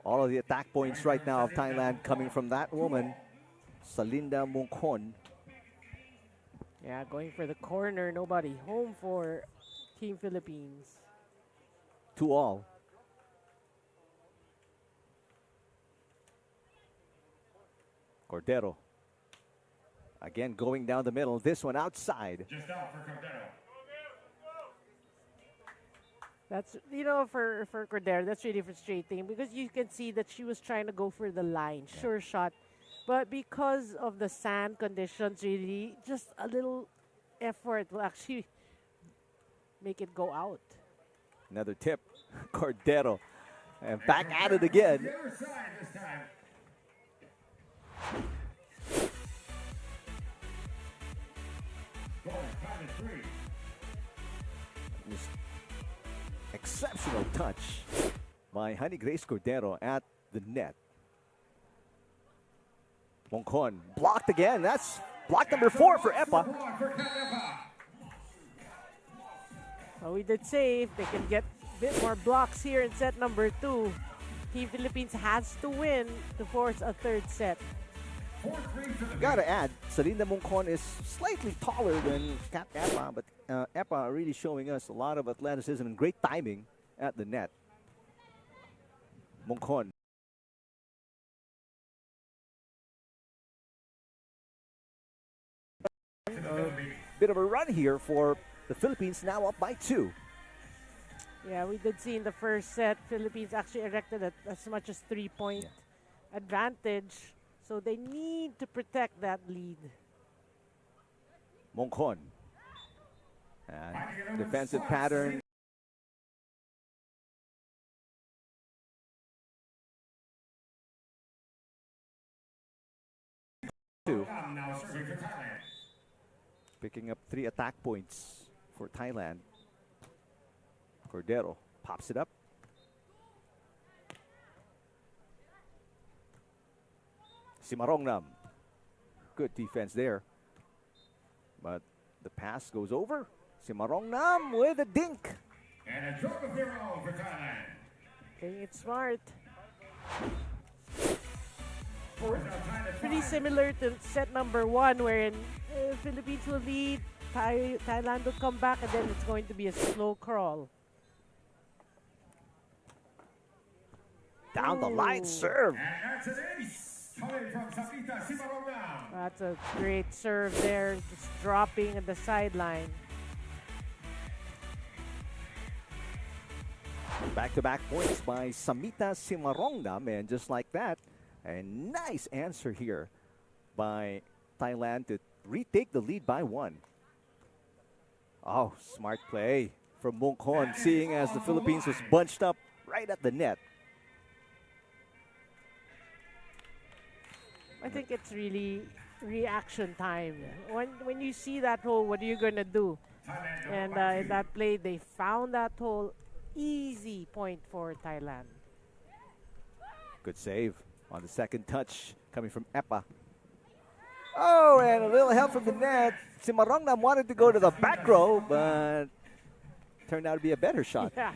All of the attack points right now of Thailand coming from that woman, M.Salinda Mungkon. Yeah, going for the corner. Nobody home for Team Philippines. 2-all. Cordero. Again, going down the middle. This one outside. Just out for Cordero. That's, for Cordero, that's really frustrating because you can see that she was trying to go for the line. Sure shot. But because of the sand conditions, really, just a little effort will actually make it go out. Another tip. Cordero And back at it again. The other side this time. Time is 3. This exceptional touch by Honey Grace Cordero at the net. Mongkon blocked again. That's block number 4 for Epa. Well, we did say if they can get a bit more blocks here in set number 2, Team Philippines has to win to force a third set. Gotta add, M.Salinda Mongkon is slightly taller than Cat Epa, but Epa really showing us a lot of athleticism and great timing at the net. Mongkon. Bit of a run here for the Philippines, now up by 2. Yeah, we did see in the first set, Philippines actually erected as much as 3-point advantage. So they need to protect that lead. Mongkon. And defensive pattern. Picking up 3 attack points for Thailand. Cordero pops it up. Simarongnam. Good defense there. But the pass goes over. Simarongnam with a dink. And a drop of their own for Thailand. Playing it smart. Pretty similar to set number 1, wherein Philippines will lead, Thailand will come back, and then it's going to be a slow crawl. Down the line serve. And that's an ace. Coming from S.Samitta, Simarongnam. That's a great serve there, just dropping at the sideline. Back-to-back points by S.Samitta Simarongnam, and just like that, a nice answer here by Thailand to retake the lead by 1. Oh, smart play from Mongkon, seeing as the Philippines was bunched up right at the net. I think it's really reaction time. When you see that hole, what are you going to do? And in that play, they found that hole. Easy point for Thailand. Good save on the second touch coming from Epa. Oh, and a little help from the net. Simarongnam wanted to go to the back row, but turned out to be a better shot. Yeah.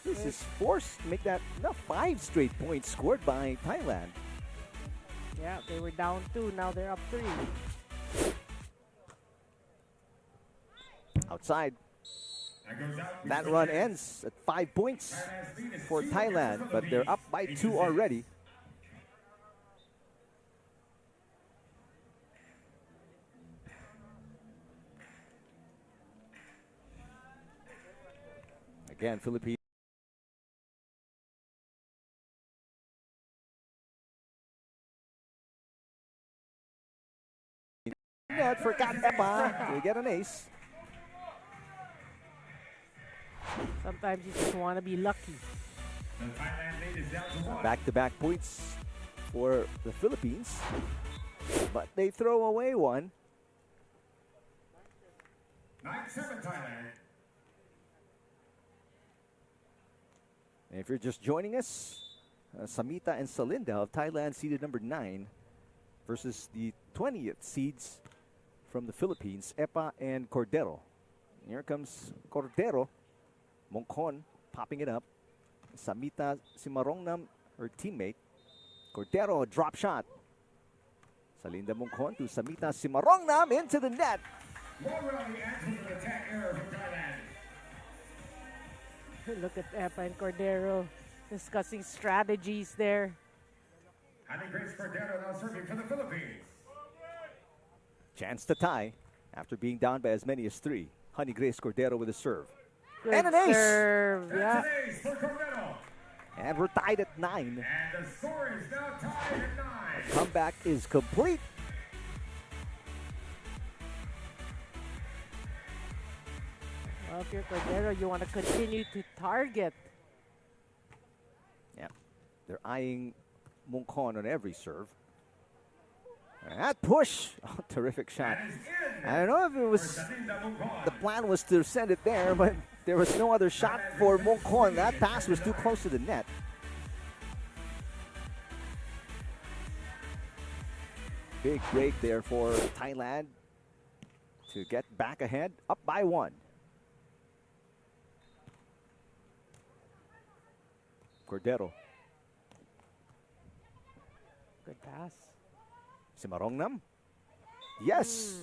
This is forced to make that 5 straight points scored by Thailand. Yeah, they were down 2, now they're up 3. Outside. That run ends at 5 points for Thailand, but they're up by 2 already. Again, Philippines. Net for Cat Epa. They get an ace. Sometimes you just want to be lucky. Back-to-back points for the Philippines, but they throw away one. 9-7 Thailand. And if you're just joining us, S.Samitta and S.Salinda of Thailand seeded number 9 versus the 20th seeds from the Philippines, Epa and Cordero. Here comes Cordero. Mongkon popping it up. S.Samitta Simarongnam, her teammate. Cordero, a drop shot. S.Salinda Mongkon to S.Samitta Simarongnam into the net. Look at Epa and Cordero discussing strategies there. Honey Grace Cordero now serving for the Philippines. Chance to tie after being down by as many as 3. Honey Grace Cordero with a serve. Good and an ace. serve, yeah. That's an ace for Cordero. And we're tied at 9. And the score is now tied at 9. The comeback is complete. Well, if you're Cordero, you want to continue to target Yeah, they're eyeing Mungkon on every serve. And that push, oh, terrific shot. I don't know if it was, the plan was to send it there, but there was no other shot for Mungkon. That pass was too close to the net. Big break there for Thailand to get back ahead, up by 1. Cordero. Good pass. Si Marongnam. Yes.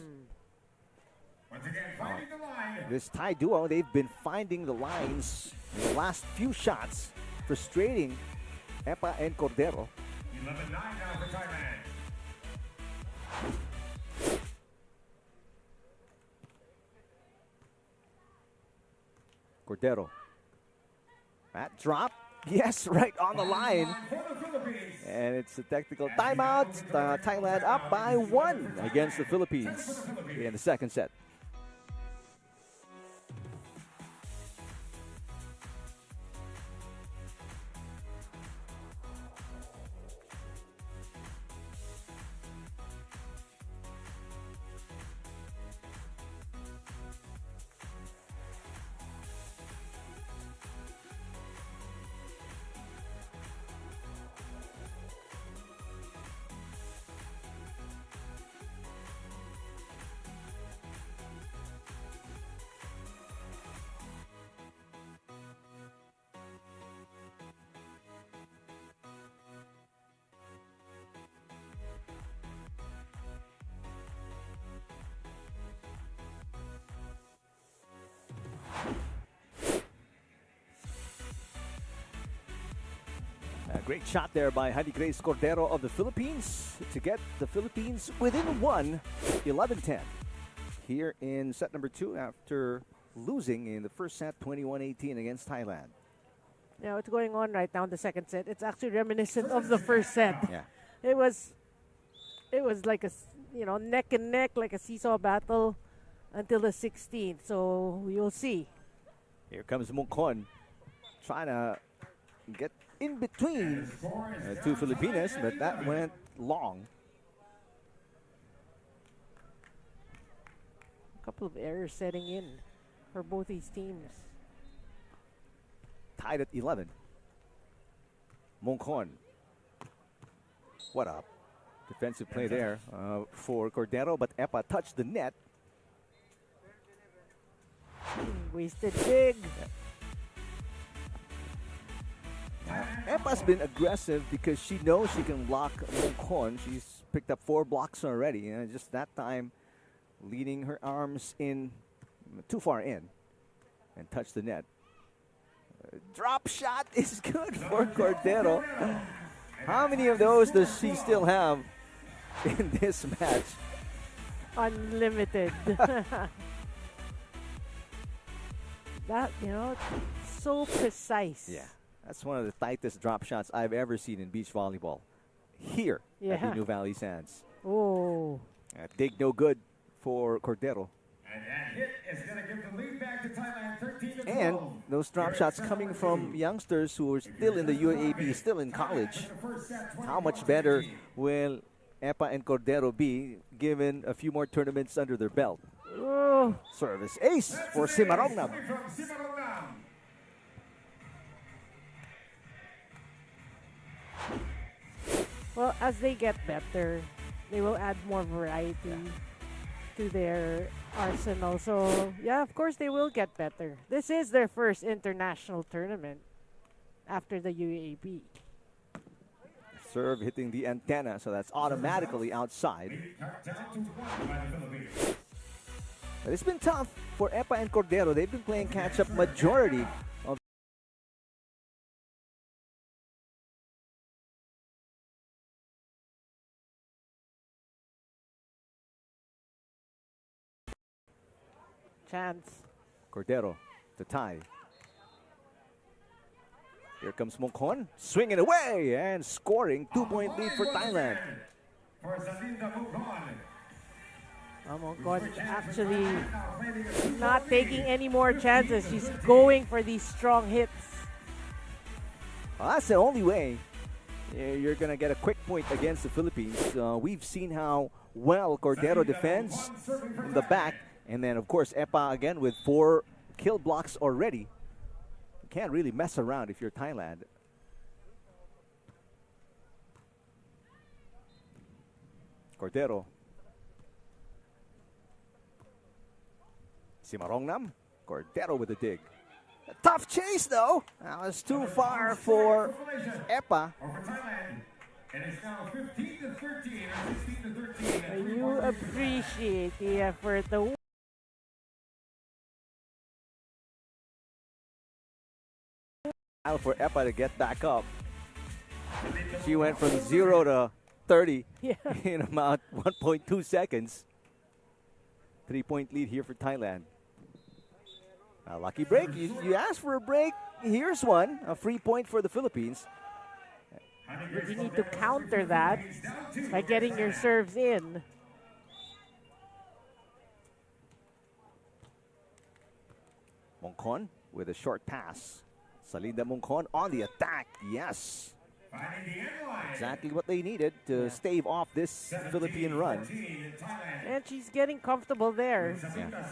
Once again, finding the line. This Thai duo, they've been finding the lines in the last few shots, frustrating Epa and Cordero. 11-9 now for Thailand. Cordero. That drop. Yes, right on the line. For the Philippines. And it's a technical timeout. Thailand up by 1 against the Philippines in the second set. A great shot there by Hadi Grace Cordero of the Philippines to get the Philippines within 1, 11-10. Here in set number 2 after losing in the first set 21-18 against Thailand. Yeah, what's going on right now in the second set? It's actually reminiscent of the first set. Yeah. It was like a neck and neck, like a seesaw battle until the 16th. So we will see. Here comes Mungkon trying to get in between two Filipinas, but that went long. A couple of errors setting in for both these teams. Tied at 11. Mungkon. What a defensive play there for Cordero, but Epa touched the net. Wasted big. Epa's been aggressive because she knows she can block Mungkon. She's picked up 4 blocks already, and just that time leading her arms in too far in and touched the net. Drop shot is good for Cordero. How many of those does she still have in this match? Unlimited. That, so precise. Yeah, that's one of the tightest drop shots I've ever seen in beach volleyball. Here at the Nuvali Sands. Oh. Dig no good for Cordero. And that hit is going to give the lead back to Thailand, 13-12. And those drop shots coming from youngsters who are still in the UAAP, still in college. How much better will Epa and Cordero be given a few more tournaments under their belt? Oh. Service ace for Simarongnam. Well, as they get better, they will add more variety to their arsenal. So, yeah, of course they will get better. This is their first international tournament after the UAAP. Serve hitting the antenna, so that's automatically outside. But it's been tough for Epa and Cordero. They've been playing catch-up majority of chance. Cordero to tie. Here comes Mungkon, swinging away and scoring 2-point lead for Thailand. For M.Salinda Mungkon actually not taking any more chances. She's going for these strong hits. Well, that's the only way you're going to get a quick point against the Philippines. We've seen how well Cordero defends in the back. And then, of course, Epa again with 4 kill blocks already. You can't really mess around if you're Thailand. Cordero. Simarongnam. Cordero with a dig. A tough chase, though. That was too far for Epa. And it's now 15 to 13 or 16 to 13. You appreciate the effort. For Epa to get back up. She went from 0 to 30 in about 1.2 seconds. 3-point lead here for Thailand. A lucky break. You asked for a break. Here's one. A free point for the Philippines. But you need to counter that by getting your serves in. Mongkon with a short pass. Salinda Mongkon on the attack. Yes. Exactly what they needed to stave off this Philippine run. And she's getting comfortable there. Yeah.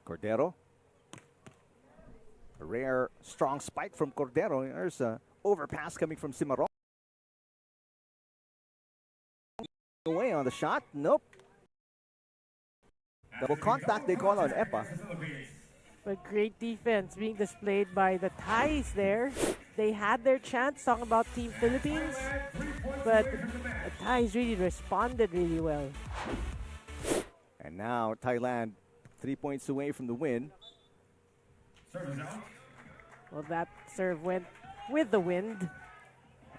Cordero. A rare, strong spike from Cordero. There's an overpass coming from Simarong. Away on the shot. Nope. Double contact they call on Epa. But great defense being displayed by the Thais there. They had their chance, talking about Team Philippines. But the Thais really responded really well. And now Thailand 3 points away from the win. Well, that serve went with the wind.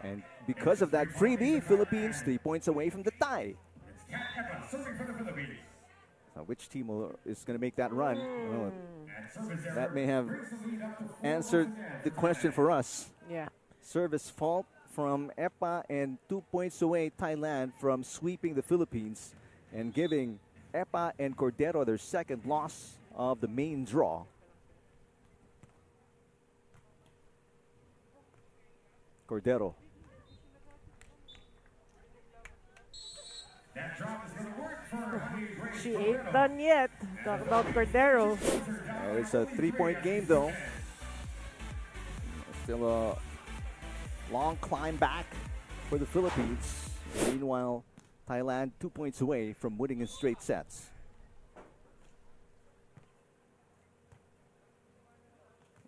And because of that freebie, Philippines 3 points away from the tie. So which team is going to make that run? Well, that may have answered the question for us. Yeah. Service fault from Epa and 2 points away Thailand from sweeping the Philippines and giving Epa and Cordero their second loss of the main draw. Cordero. She ain't done yet. Talk about Cordero. It's a 3-point game though. Still a long climb back for the Philippines. Meanwhile, Thailand 2 points away from winning in straight sets.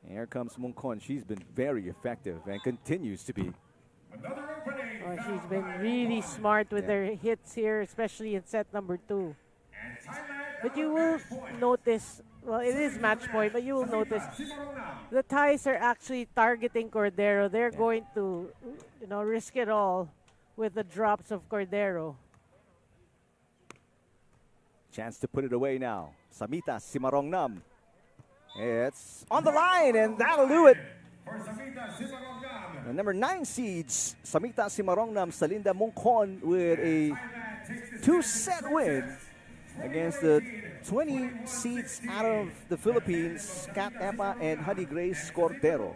Here comes Mongkon. She's been very effective and continues to be. Oh, she's been really smart with her hits here, especially in set number 2. But you will notice, well, it is match point, but you will notice the Thais are actually targeting Cordero. They're going to, risk it all with the drops of Cordero. Chance to put it away now. S.Samitta Simarongnam. It's on the line, and that'll do it. The number 9 seeds, S.Samitta Simarongnam, Salinda Mongkon with a 2-set win against the 20 seeds out of the Philippines, Cat Epa and Honey Grace Cordero.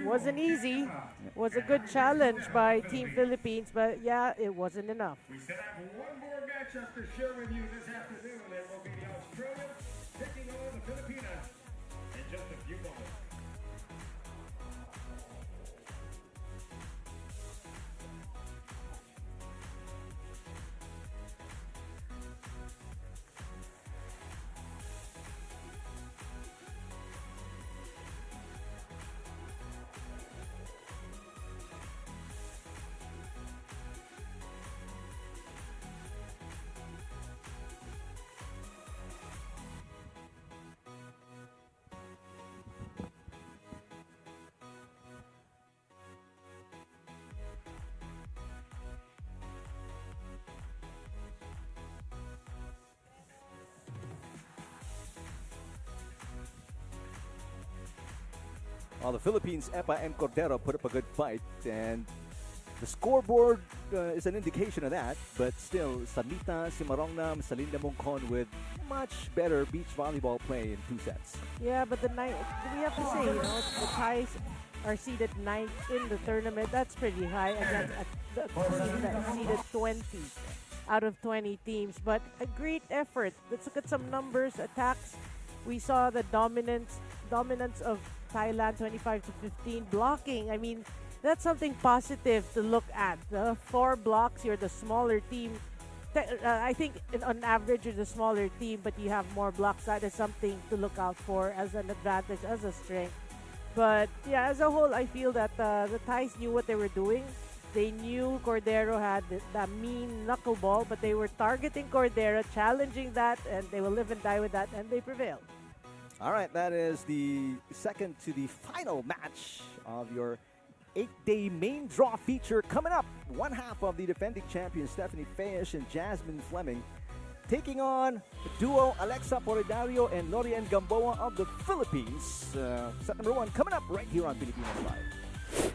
Wasn't easy. Was a good challenge by Team Philippines, but yeah, it wasn't enough. We still have one more matchup to share with you this afternoon. It will be the Australians taking on the Filipinas in just a few moments. While the Philippines, Epa and Cordero put up a good fight, and The scoreboard is an indication of that, but still, S.Samitta, Simarongna, M.Salinda Mongkon with much better beach volleyball play in 2 sets. Yeah, but we have to say, the Thais are seeded 9th in the tournament. That's pretty high against a team that is seeded 20 out of 20 teams. But a great effort. Let's look at some numbers. Attacks, we saw the dominance of Thailand, 25 to 15. Blocking, I mean, that's something positive to look at. The 4 blocks, you're the smaller team. I think on average you're the smaller team, but you have more blocks. That is something to look out for as an advantage, as a strength. But yeah, as a whole, I feel that the Thais knew what they were doing. They knew Cordero had that mean knuckleball, but they were targeting Cordero, challenging that, and they will live and die with that, and they prevailed. All right, that is the second to the final match of your 8-day main draw feature. Coming up, one half of the defending champions Stephanie Fejes and Jasmine Fleming taking on the duo Alexa Polidario and Nodirjon Gamboa of the Philippines. Set number 1 coming up right here on Philippine Live.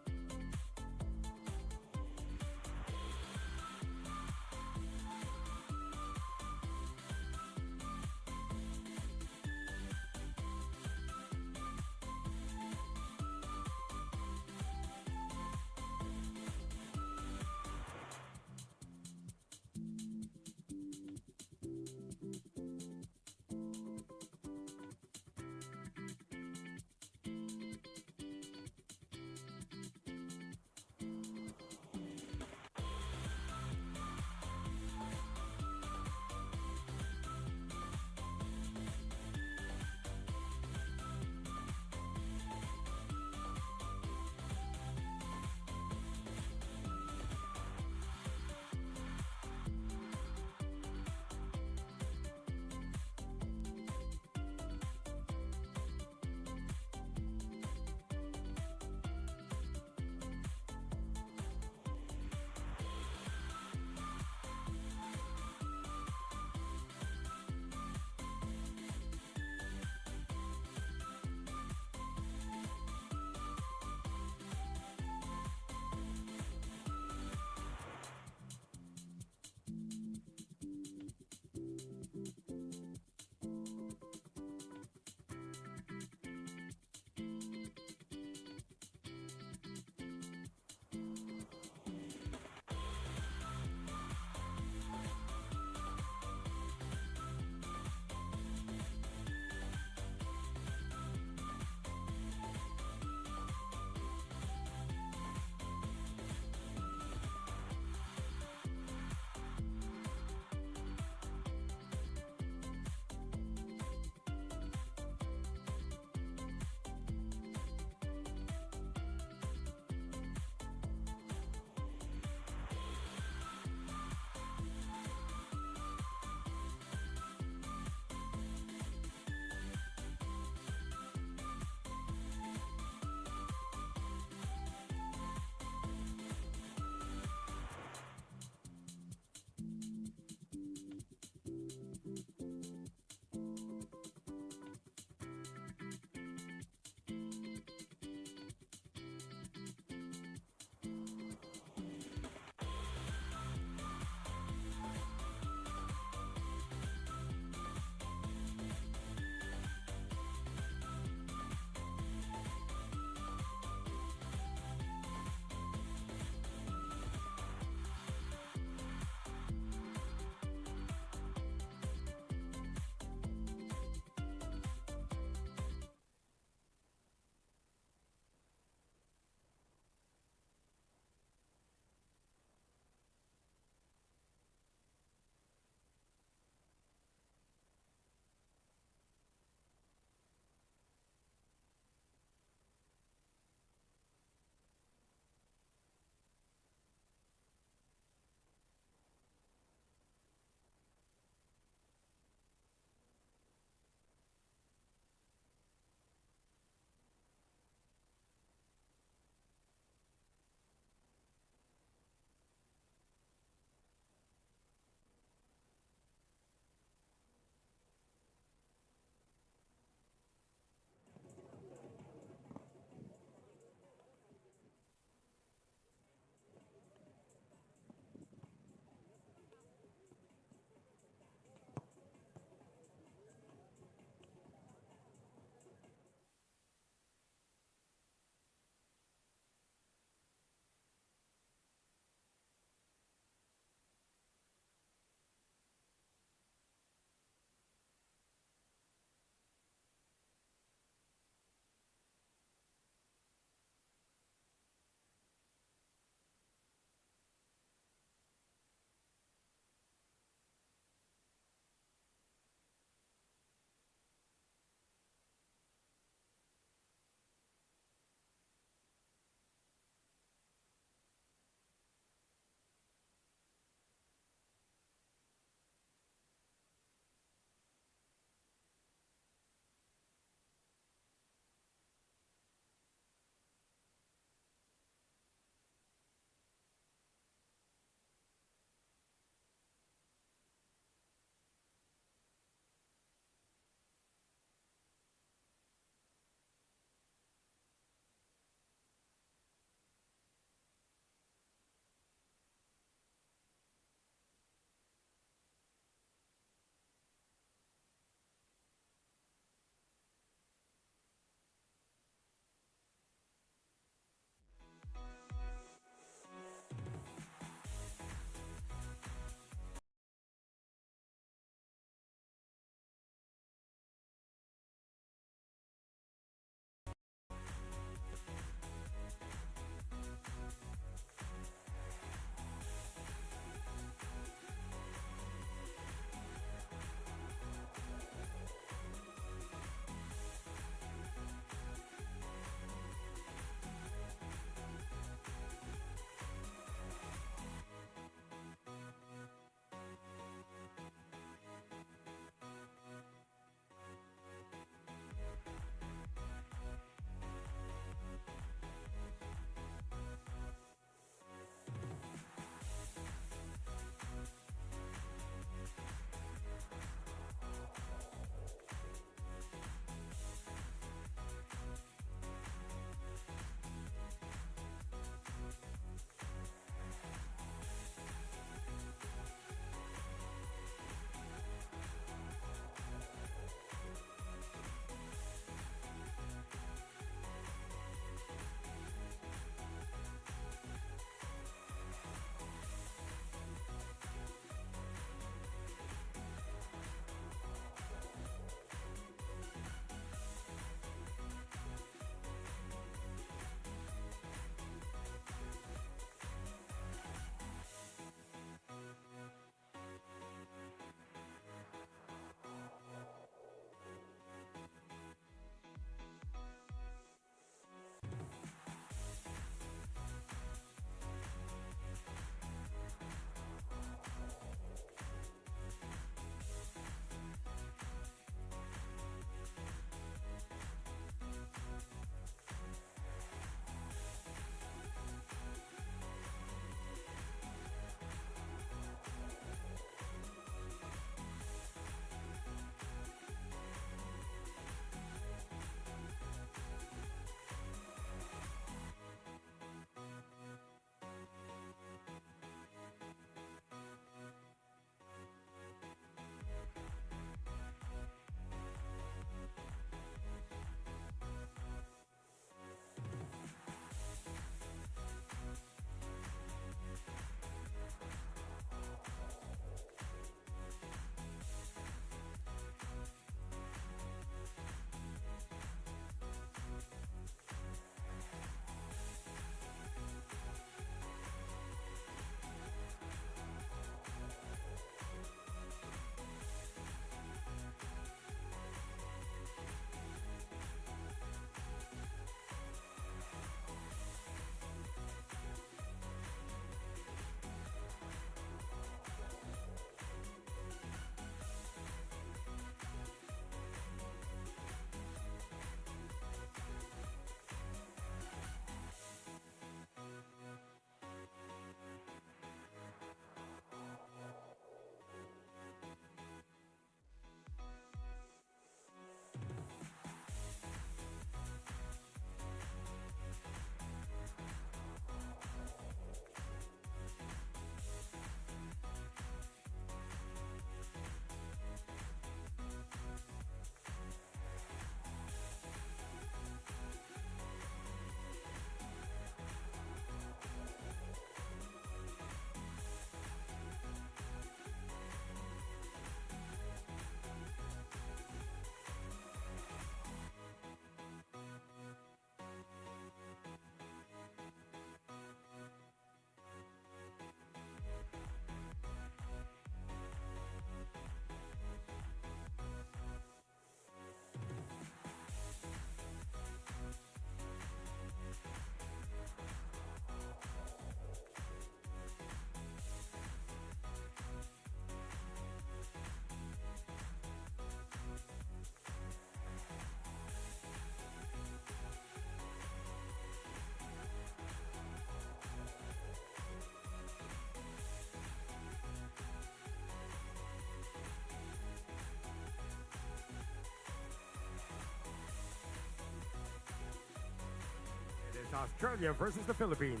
is Australia versus the Philippines.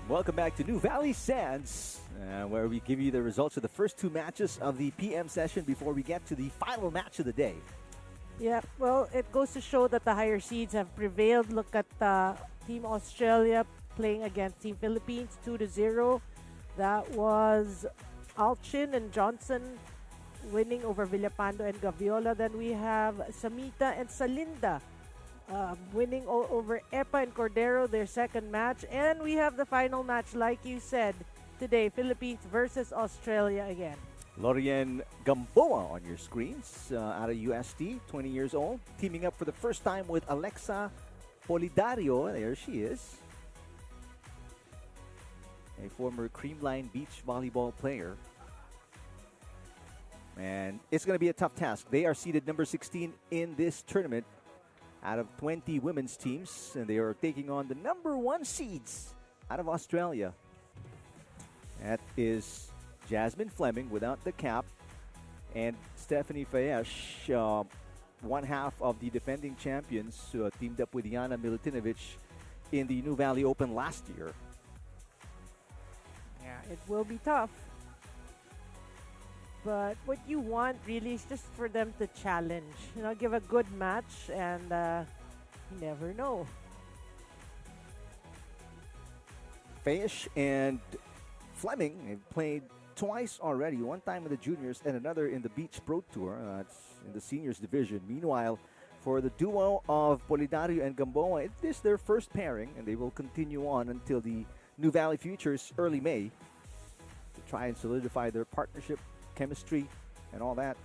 Welcome back to Nuvali Sands, where we give you the results of the first two matches of the PM session before we get to the final match of the day. Yeah, well, it goes to show that the higher seeds have prevailed. Look at Team Australia playing against Team Philippines 2-0. That was Alchin and Johnson winning over Villapando and Gaviola. Then we have S.Samitta and M.Salinda winning over Epa and Cordero, their second match. And we have the final match, like you said, today, Philippines versus Australia again. Lorien Gamboa on your screens, out of UST, 20 years old, teaming up for the first time with Alexa Polidario. There she is. A former Creamline Beach volleyball player. And it's going to be a tough task. They are seeded number 16 in this tournament out of 20 women's teams, and they are taking on the number 1 seeds out of Australia. That is Jasmine Fleming without the cap, and Stephanie Fejes, one half of the defending champions, teamed up with Yana Milutinovic in the Nuvali Open last year. Yeah, it will be tough. But what you want really is just for them to challenge. You know, give a good match, and you never know. Fejes and Fleming have played twice already, one time in the juniors and another in the Beach Pro Tour. That's in the seniors division. Meanwhile, for the duo of Polidario and Gamboa, it is their first pairing, and they will continue on until the Nuvali Futures early May to try and solidify their partnership, chemistry, and all that.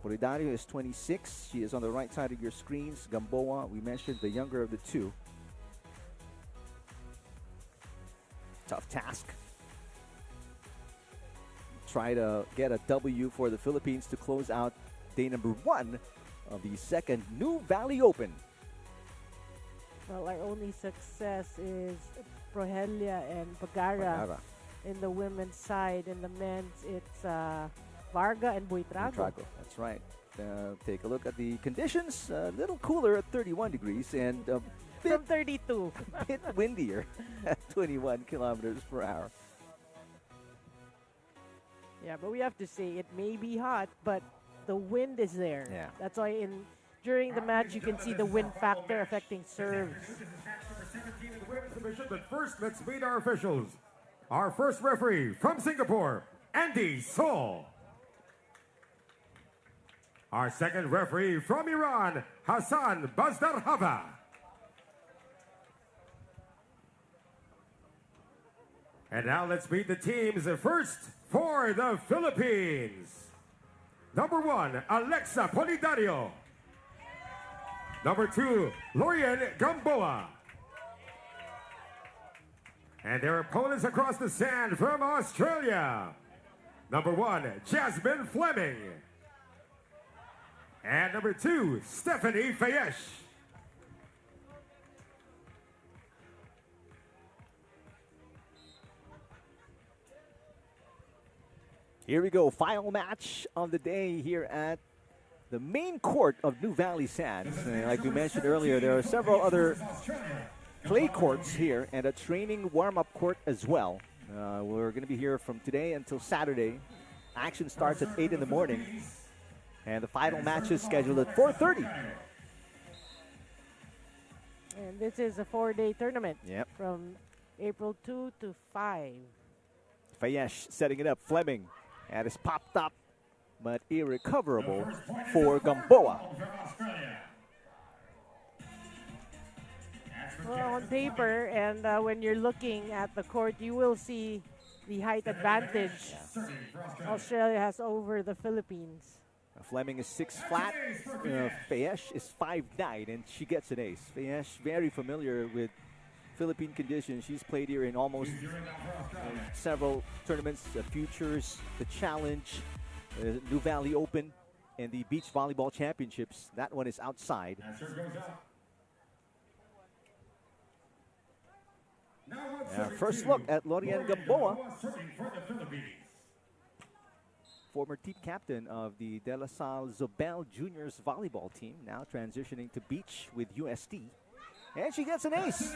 Polidario is 26. She is on the right side of your screens. Gamboa, we mentioned, the younger of the two. Tough task. Try to get a W for the Philippines to close out day number 1 of the second Nuvali Open. Well, our only success is Progella and Pagara in the women's side. In the men's, it's Varga and Buytrago. That's right. Take a look at the conditions. A little cooler at 31 degrees and a bit, From 32. bit windier at 21 kilometers per hour. Yeah, but we have to say it may be hot, but the wind is there. Yeah. That's why during the match you can see the wind factor affecting serves. But first, let's meet our officials. Our first referee from Singapore, Andy Sol. Our second referee from Iran, Hassan Bazdarhava. And now let's meet the teams. First, for the Philippines. Number 1, Alexa Polidario. Number 2, Lorien Gamboa. And their opponents across the sand from Australia. Number 1, Jasmine Fleming. And number 2, Stephanie Fejes. Here we go, final match of the day here at the main court of Nuvali Sands. And like we mentioned earlier, there are several other clay courts here and a training warm-up court as well. We're going to be here from today until Saturday. Action starts at 8 in the morning, and the final match is scheduled at 4:30. And this is a 4-day tournament. Yep. From April 2 to 5. Fejes setting it up. Fleming. And it's popped up but irrecoverable for Gamboa. Well, on paper, and when you're looking at the court, you will see the height advantage Australia has over the Philippines. Fleming is 6 flat. Fejes is 5'9", and she gets an ace. Fejes, very familiar with Philippine conditions. She's played here in almost several tournaments, the Futures, the Challenge, the Nuvali Open, and the Beach Volleyball Championships. That one is outside. First look at Lorian Gamboa, former team captain of the De La Salle Zobel Juniors volleyball team, now transitioning to beach with UST. And she gets an ace.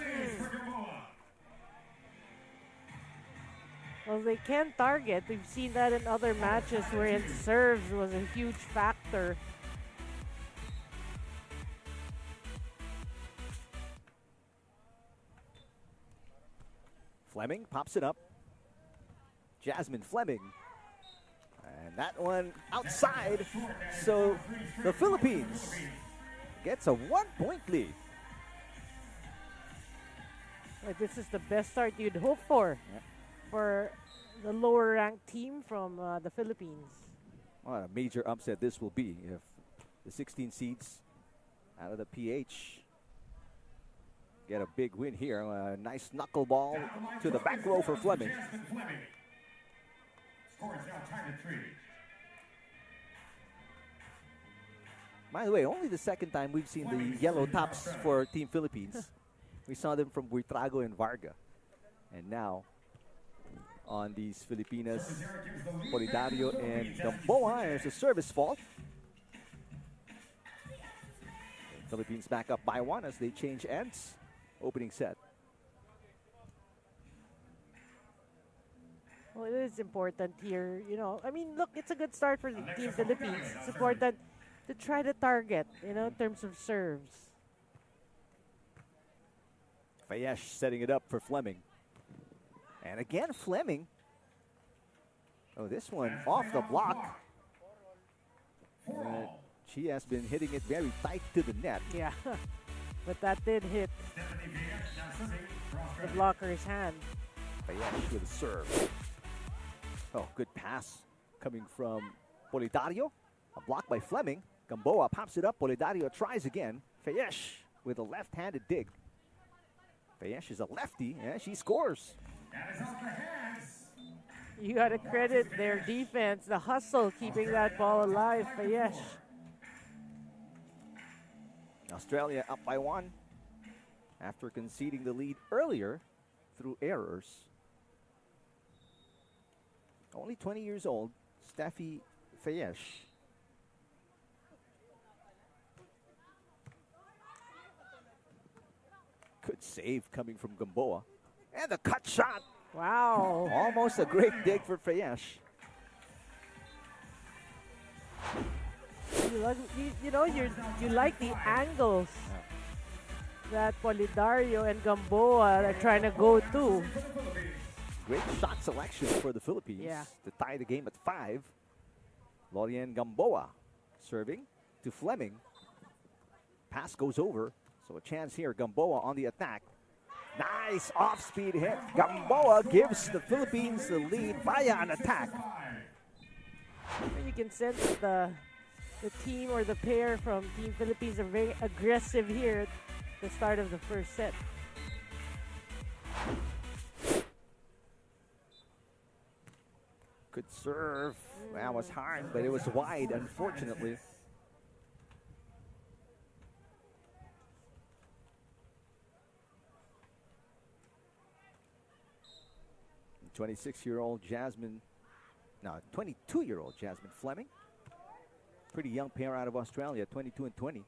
Well, they can target. We've seen that in other matches wherein serves was a huge factor. Fleming pops it up. Jasmine Fleming. And that one outside. So the Philippines gets a 1-point lead. Well, this is the best start you'd hope for the lower ranked team from the Philippines. What a major upset this will be if the 16 seeds out of the PH get a big win here. A nice knuckleball to the back row for Fleming. By the way, only the second time we've seen the yellow tops for Team Philippines. We saw them from Buytrago and Varga. And now, on these Filipinas, Polidario and Gamboa, there's a service fault. Philippines back up by 1 as they change ends. Opening set. Well, it is important here. You know, I mean, look, it's a good start for the Team Philippines. It's important to try to target, you know, in terms of serves. Fejes setting it up for Fleming. And again, Fleming. Oh, this one off the block. She has been hitting it very tight to the net. Yeah, but that did hit the blocker's hand. Fejes with a serve. Oh, good pass coming from Polidario. A block by Fleming. Gamboa pops it up. Polidario tries again. Fejes with a left-handed dig. Fejes is a lefty, and she scores. You got to credit their defense, the hustle, keeping that ball alive. Fejes. Australia up by 1 after conceding the lead earlier through errors. Only 20 years old, Steffi Fejes. Good save coming from Gamboa. And the cut shot. Wow. Almost a great dig for Fejes. You like the angles that Polidario and Gamboa are trying to go to. Great shot selection for the Philippines to tie the game at 5. Lorian Gamboa serving to Fleming. Pass goes over. So a chance here. Gamboa on the attack. Nice off-speed hit. Gamboa gives the Philippines the lead via an attack. You can sense the team or the pair from Team Philippines are very aggressive here at the start of the first set. Good serve. That was hard, but it was wide, unfortunately. 22-year-old Jasmine Fleming. Pretty young pair out of Australia, 22 and 20.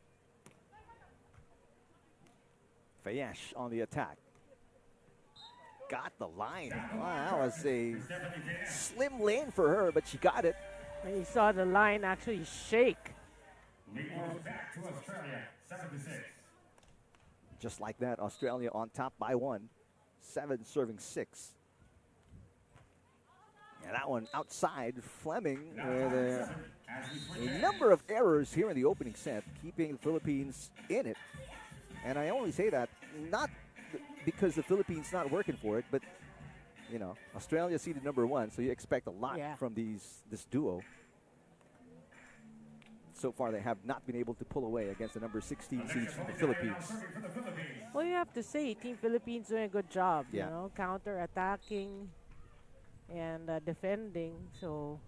Fejes on the attack. Got the line. Wow, that was a slim lane for her, but she got it. And you saw the line actually shake. Back to Australia, 7-6. Just like that, Australia on top by 1. 7 serving 6. And that one outside, Fleming with a a number of errors here in the opening set, keeping the Philippines in it. And I only say that not because the Philippines not working for it, but you know, Australia seeded #1, so you expect a lot from this duo. So far, they have not been able to pull away against the number 16 seeds from the Philippines. Well, you have to say, Team Philippines doing a good job. Yeah. You know, counter-attacking and defending. So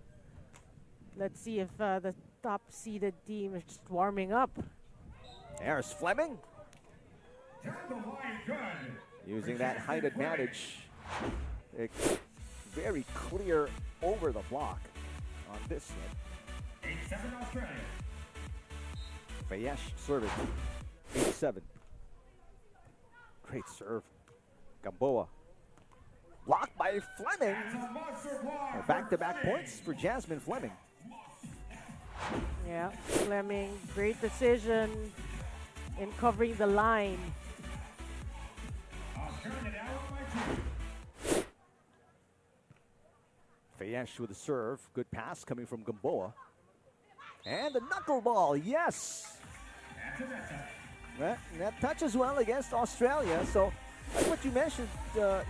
let's see if the top-seeded team is just warming up. There's Fleming. Using that height advantage. It's very clear over the block on this set. 8-7 Australia. Fejes serving. 8-7. Great serve. Gamboa. Blocked by Fleming. Back-to-back points for Jasmine Fleming. Yeah, Fleming, great decision in covering the line. Fejes with a serve. Good pass coming from Gamboa. And the knuckleball, yes! That touches well against Australia. So, like what you mentioned,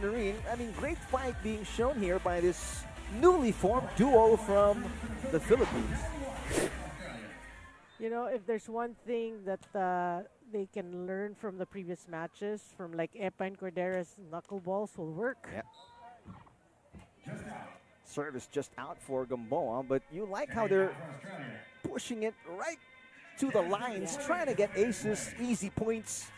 Noreen, I mean, great fight being shown here by this newly formed duo from the Philippines. You know, if there's one thing that they can learn from the previous matches, from like Epa and Cordero's knuckleballs will work. Yeah. Service just out for Gamboa, but you like how they're pushing it right to the lines, trying to get aces, easy points,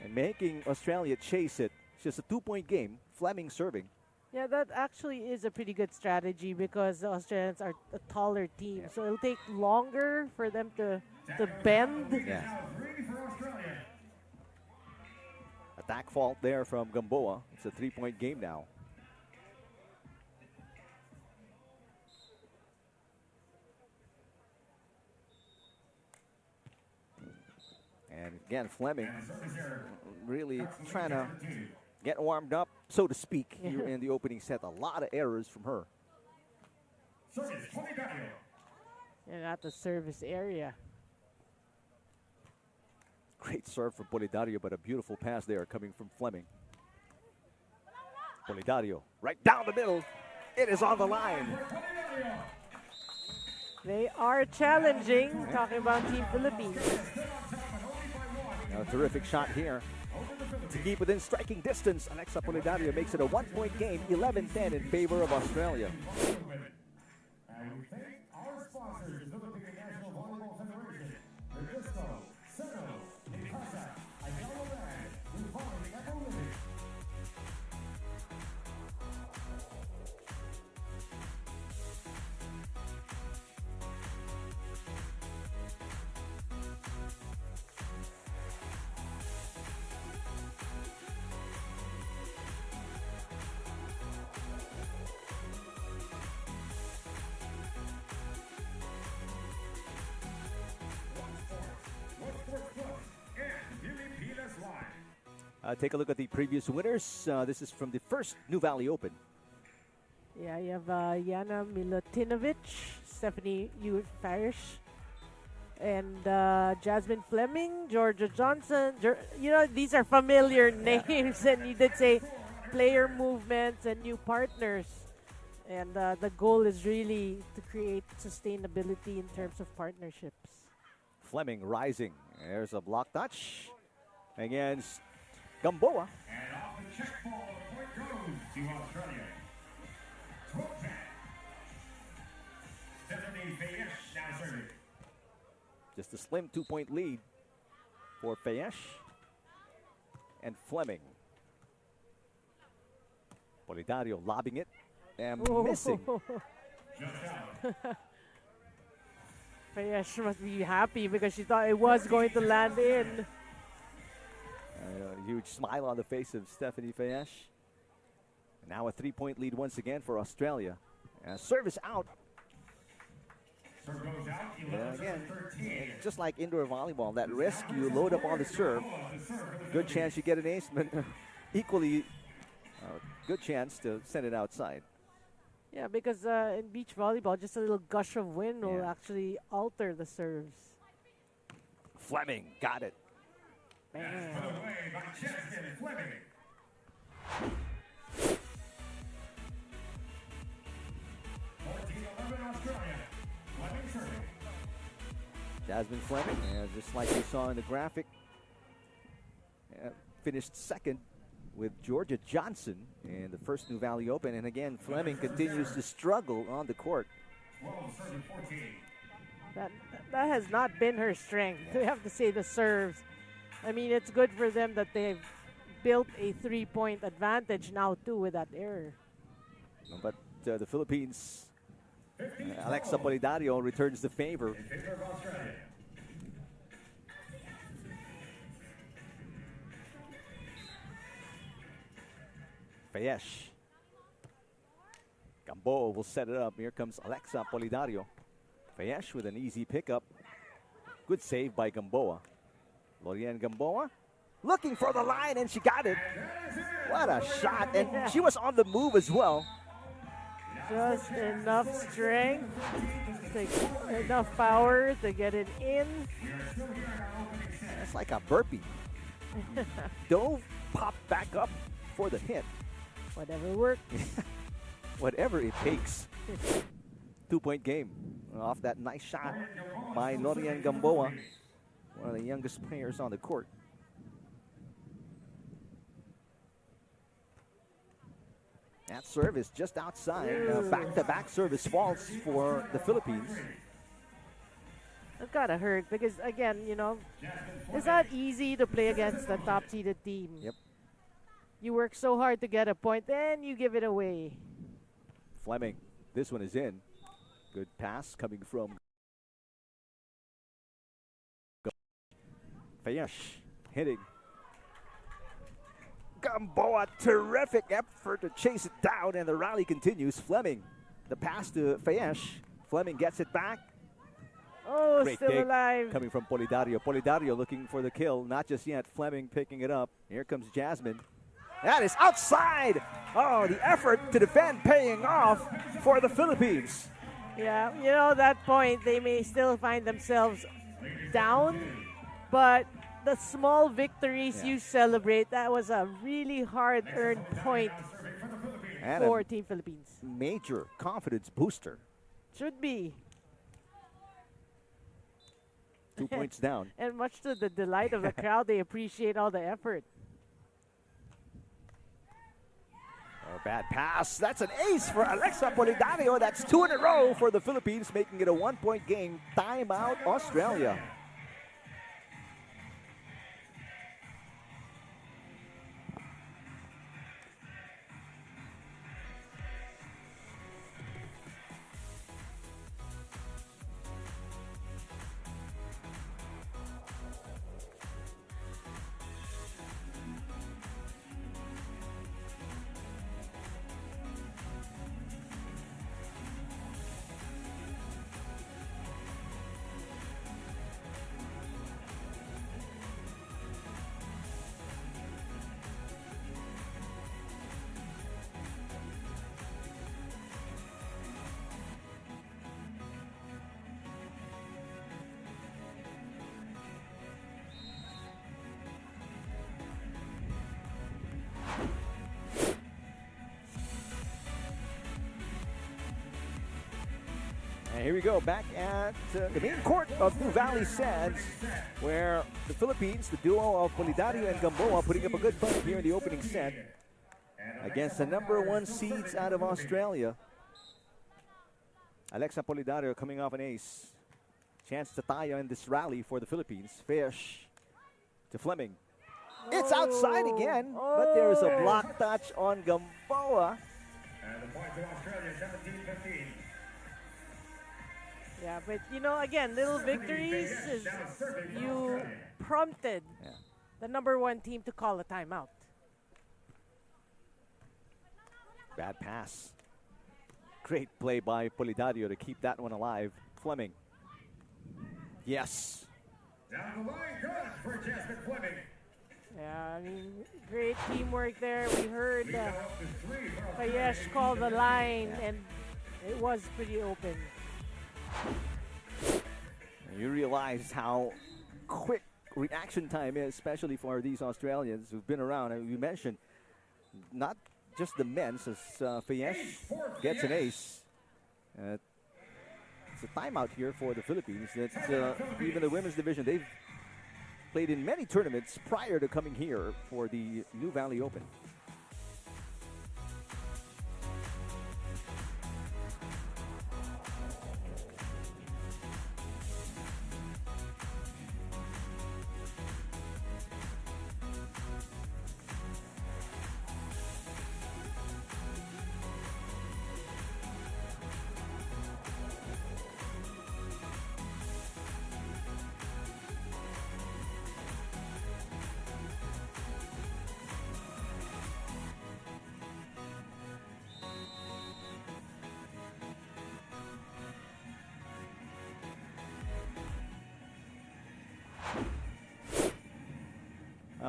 and making Australia chase it. It's just a 2-point game. Fleming serving. Yeah, that actually is a pretty good strategy because the Australians are a taller team. So it'll take longer for them to bend. Yeah. Attack fault there from Gamboa. It's a 3-point game now. And again, Fleming really trying to get warmed up, so to speak, here in the opening set. A lot of errors from her. And at the service area. Great serve from Polidario, but a beautiful pass there coming from Fleming. Polidario right down the middle. It is on the line. They are challenging, talking about Team Philippines. A terrific shot here to keep within striking distance. Alexa Polidario makes it a 1-point game, 11-10 in favor of Australia. And we thank our sponsors, the Philippine National Volleyball Federation, Rebisco, Nuvali, Nuvali. Take a look at the previous winners. This is from the first Nuvali Open. Yeah, you have Yana Milutinovic, Stephanie Fejes, and Jasmine Fleming, Georgia Johnson. You know, these are familiar names, and you did say player movements and new partners. And the goal is really to create sustainability in terms of partnerships. Fleming rising. There's a block touch against Gamboa. And off the check ball, the point goes to Australia. 12-10. Stephanie Fejes now serving. Just a slim 2-point lead for Fejes and Fleming. Polidario lobbing it and missing. Fejes must be happy because she thought it was going to land in. A huge smile on the face of Stephanie Fejes. Now a 3-point lead once again for Australia. Service out. Serve goes out. Again, just like indoor volleyball, that risk, you load up on the serve. Good chance you get an ace, but equally good chance to send it outside. Yeah, because in beach volleyball, just a little gush of wind will Yeah. actually alter the serves. Fleming got it. Bam. Away by Jasmine Fleming. Australia. Fleming serving. Jasmine Fleming, just like we saw in the graphic, finished second with Georgia Johnson in the first Nuvali Open. And again, Fleming continues to struggle on the court. 12 serving 14. That has not been her strength. We have to say the serves. I mean, it's good for them that they've built a 3-point advantage now too with that error. But the Philippines, Alexa Polidario returns the favor. In favor of Australia. Fejes. Gamboa will set it up. Here comes Alexa Polidario. Fejes with an easy pickup. Good save by Gamboa. Lorian Gamboa looking for the line, and she got it. What a shot. And she was on the move as well. Just enough strength, enough power to get it in. It's like a burpee. Don't pop back up for the hit. Whatever works. Whatever it takes. 2-point game off that nice shot by Lorian Gamboa, one of the youngest players on the court. That serve is just outside. Back-to-back service faults for the Philippines. It gotta hurt because, again, you know, it's not easy to play against the top-seeded team. Yep. You work so hard to get a point, then you give it away. Fleming, this one is in. Good pass coming from Fejes, hitting. Gamboa, terrific effort to chase it down, and the rally continues. Fleming, the pass to Fejes. Fleming gets it back. Oh, Great still dig alive. coming from Polidario. Polidario looking for the kill. Not just yet. Fleming picking it up. Here comes Jasmine. That is outside. Oh, the effort to defend paying off for the Philippines. Yeah, you know, that point, they may still find themselves down, but the small victories you celebrate, that was a really hard-earned point And for a Team Philippines. major confidence booster. Should be. 2 points down. And much to the delight of the crowd, they appreciate all the effort. Oh, bad pass. That's an ace for Alexa Polidario. That's 2 in a row for the Philippines, making it a 1-point game. Timeout, Australia. And here we go, back at the main court of Nuvali Sands, where the Philippines, the duo of Polidario and Gamboa, putting up a good fight here in the opening set against the #1 seeds out of Australia. Alexa Polidario coming off an ace. Chance to tie in this rally for the Philippines. Fejes to Fleming. It's outside again, but there's a block touch on Gamboa. And the point to Australia, 17-15. Yeah, but you know, again, little victories is you prompted the #1 team to call a timeout. Bad pass. Great play by Polidario to keep that one alive. Fleming. Yes. Down the line, good for Jasmine Fleming. Yeah, I mean, great teamwork there. We heard Lead up to 3 for Fejes call the line, and It was pretty open. You realize how quick reaction time is, especially for these Australians who've been around. And we mentioned not just the men's, as Fejes gets an ace. It's a timeout here for the Philippines. That even the women's division, they've played in many tournaments prior to coming here for the Nuvali Open.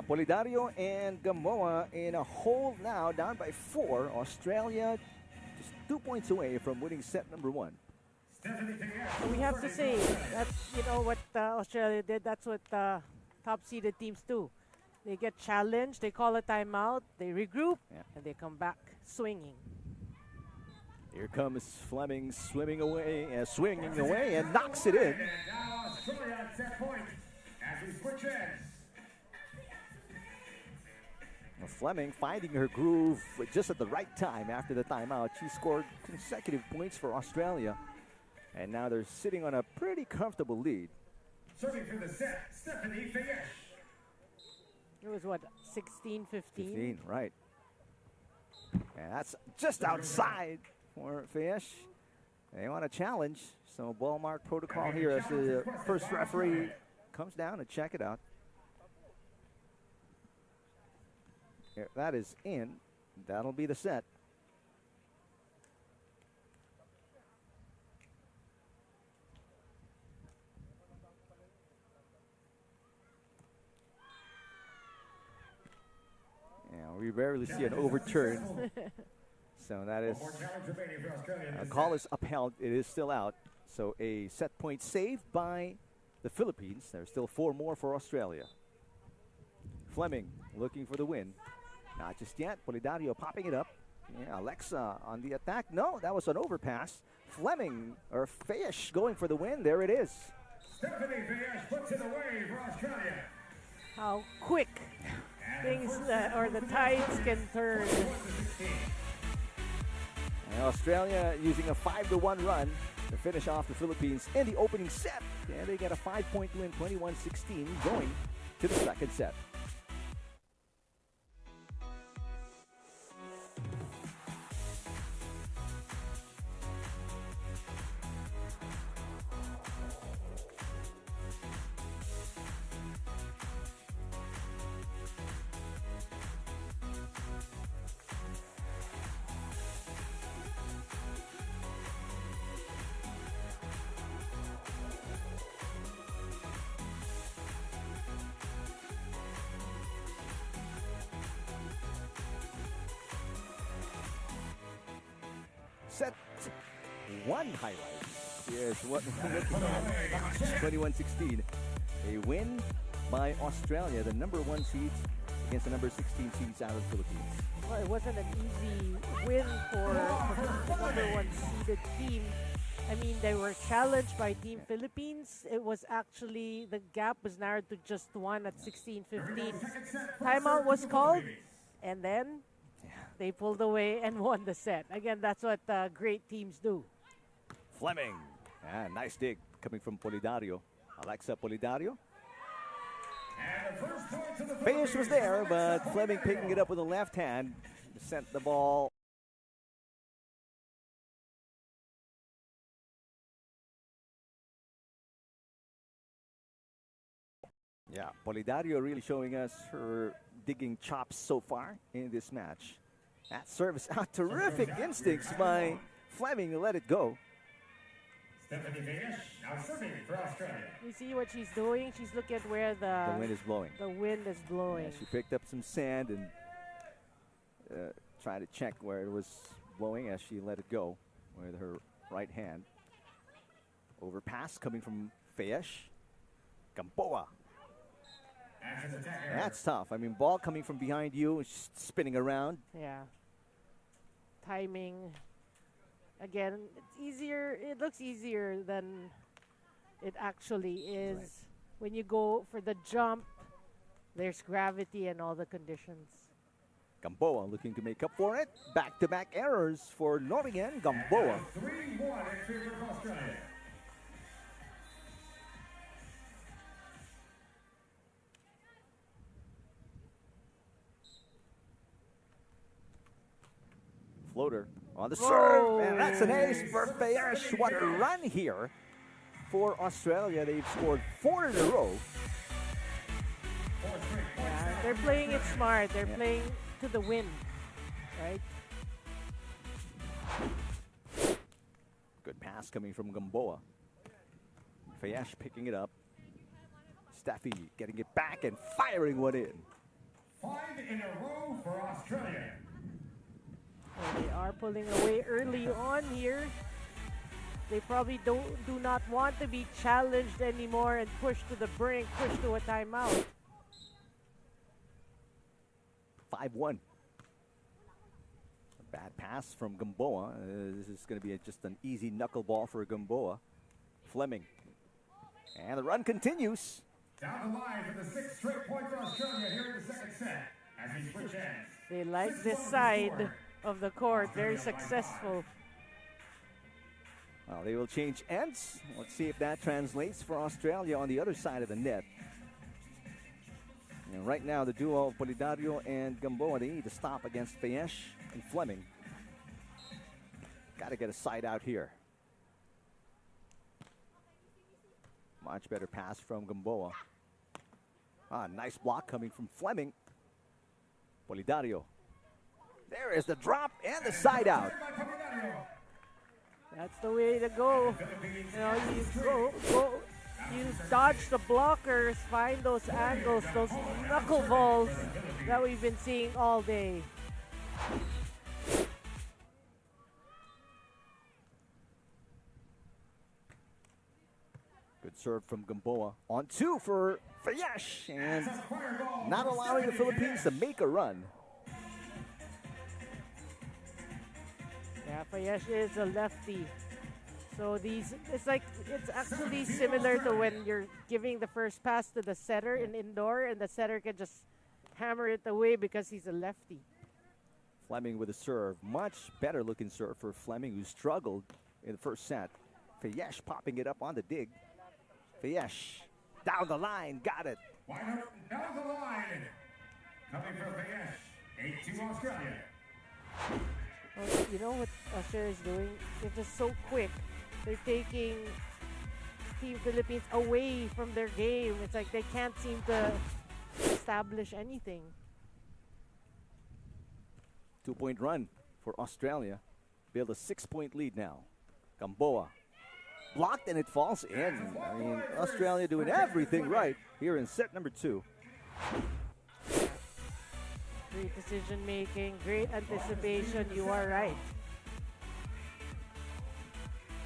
Polidario and Gamboa in a hole now, down by 4. Australia just 2 points away from winning set number 1. So we have to say that's what Australia did. That's what top-seeded teams do. They get challenged, they call a timeout, they regroup, and they come back swinging. Here comes Fleming swinging away, and knocks it in. And now Australia at set point as we switch ends. Fleming finding her groove just at the right time after the timeout. She scored consecutive points for Australia. And now they're sitting on a pretty comfortable lead. Serving for the set, Stephanie Fejes. It was what, 16-15? 15, right. And that's just outside for Fejes. They want a challenge. So ball mark protocol here as the first referee comes down to check it out. Here, that is in. That'll be the set. Yeah, we rarely see an overturn. So that is call is upheld. It is still out. So a set point saved by the Philippines. There's still 4 more for Australia. Fleming looking for the win. Not just yet. Polidario popping it up. Yeah, Alexa on the attack. No, that was an overpass. Fleming, or Fejes going for the win. There it is. Stephanie Fejes puts it away for Australia. How quick things or the tides can turn. And Australia using a 5-1 run to finish off the Philippines in the opening set. And they get a 5-point win, 21-16, going to the second set. Set 1 highlight is what we're looking at. 21-16. A win by Australia, the number 1 seed against the number 16 seeds out of the Philippines. Well, it wasn't an easy win for the number 1 seeded team. I mean, they were challenged by Team Philippines. It was actually, the gap was narrowed to just 1 at 16-15. Timeout was called, and then they pulled away and won the set. Again, that's what great teams do. Fleming. Nice dig coming from Polidario. Alexa Polidario. Fejes was there, but Fleming picking it up with the left hand. Sent the ball. Yeah, Polidario really showing us her digging chops so far in this match. That service out. Terrific instincts by Fleming to let it go. Stephanie Fejes now serving for Australia. You see what she's doing? She's looking at where the wind is blowing. The wind is blowing. Yeah, she picked up some sand and tried to check where it was blowing as she let it go. with her right hand. Overpass coming from Fejes. Gamboa. That's tough. I mean, ball coming from behind you, spinning around. Yeah. Timing. Again, it's easier. It looks easier than it actually is. Right. When you go for the jump, there's gravity and all the conditions. Gamboa looking to make up for it. Back-to-back errors for Nodirjon. Gamboa. 3-1 in favor of Australia. Floater on the serve, and that's an ace for Fejes. What a run here for Australia. They've scored 4 in a row. Yeah, they're playing it smart. They're playing to the win, right? Good pass coming from Gamboa. Fejes picking it up. Steffi getting it back and firing one in. 5 in a row for Australia. Well, they are pulling away early on here. They probably do not want to be challenged anymore and pushed to the brink, pushed to a timeout. 5-1. A bad pass from Gamboa. This is going to be just an easy knuckleball for Gamboa. Fleming. And the run continues. Down the line for the 6th straight point for Australia here in the second set. As we switch ends. They like this side of the court. Very successful. Well, they will change ends. Let's see if that translates for Australia on the other side of the net. And right now, the duo of Polidario and Gamboa, they need to stop against Fejes and Fleming. Got to get a side out here. Much better pass from Gamboa. Nice block coming from Fleming. Polidario. There is the drop and the side out. That's the way to go. You know, you dodge the blockers, find those angles, those knuckleballs that we've been seeing all day. Good serve from Gamboa. On 2 for Fejes, and not allowing the Philippines to make a run. Yeah, Fejes is a lefty. So it's actually similar to when you're giving the first pass to the setter in indoor and the setter can just hammer it away because he's a lefty. Fleming with a serve. Much better looking serve for Fleming, who struggled in the first set. Fejes popping it up on the dig. Fejes down the line, got it. Down the line. Coming from Fejes. 8-2 Australia. Well, you know what Australia is doing? They're just so quick. They're taking Team Philippines away from their game. It's like they can't seem to establish anything. 2-point run for Australia. Build a 6-point lead now. Gamboa blocked and it falls in. I mean, Australia doing everything right here in set number 2. Great decision making, great anticipation. You are right.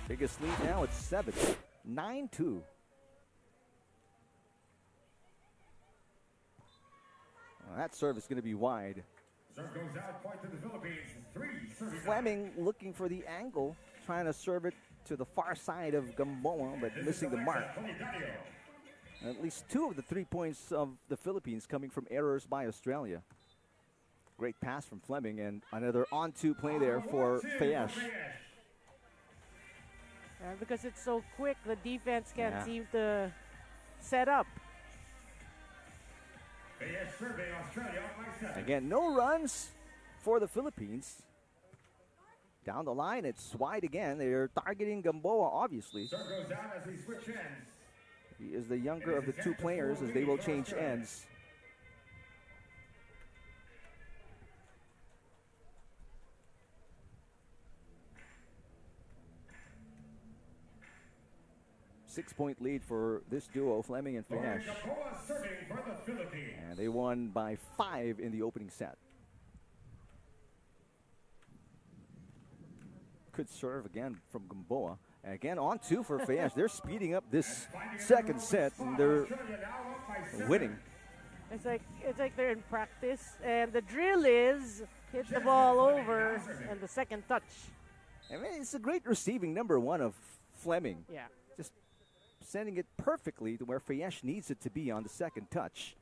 Biggest lead now at 7. 9-2. That serve is going to be wide. Serve goes out, point to the Philippines. 3 Fleming looking for the angle, trying to serve it to the far side of Gamboa, but missing the mark. At least 2 of the 3 points of the Philippines coming from errors by Australia. Great pass from Fleming, and another on-2 play there for Fejes. Because it's so quick, the defense can't seem to set up. Again, no runs for the Philippines. Down the line, it's wide again. They're targeting Gamboa, obviously. He is the younger of the 2 players, as they will change ends. Six-point lead for this duo, Fleming and Fejes. And they won by 5 in the opening set. Good serve again from Gamboa. And again, on two for Fejes. They're speeding up this second set, and they're winning. It's like they're in practice, and the drill is hit the ball over and the second touch. I mean, it's a great receiving number one of Fleming. Yeah. Just sending it perfectly to where Fejes needs it to be on the second touch.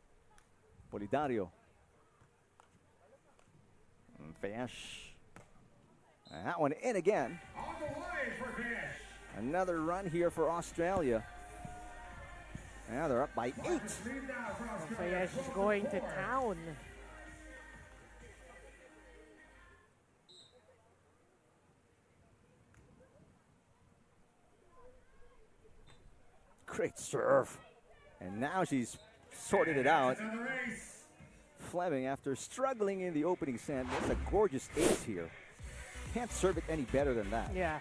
Polidario. And Fejes. And that one in again. Another run here for Australia. Now they're up by 8. Fejes is going to town. Great serve. And now she's sorted it out. Fleming, after struggling in the opening set, that's a gorgeous ace here. Can't serve it any better than that. Yeah.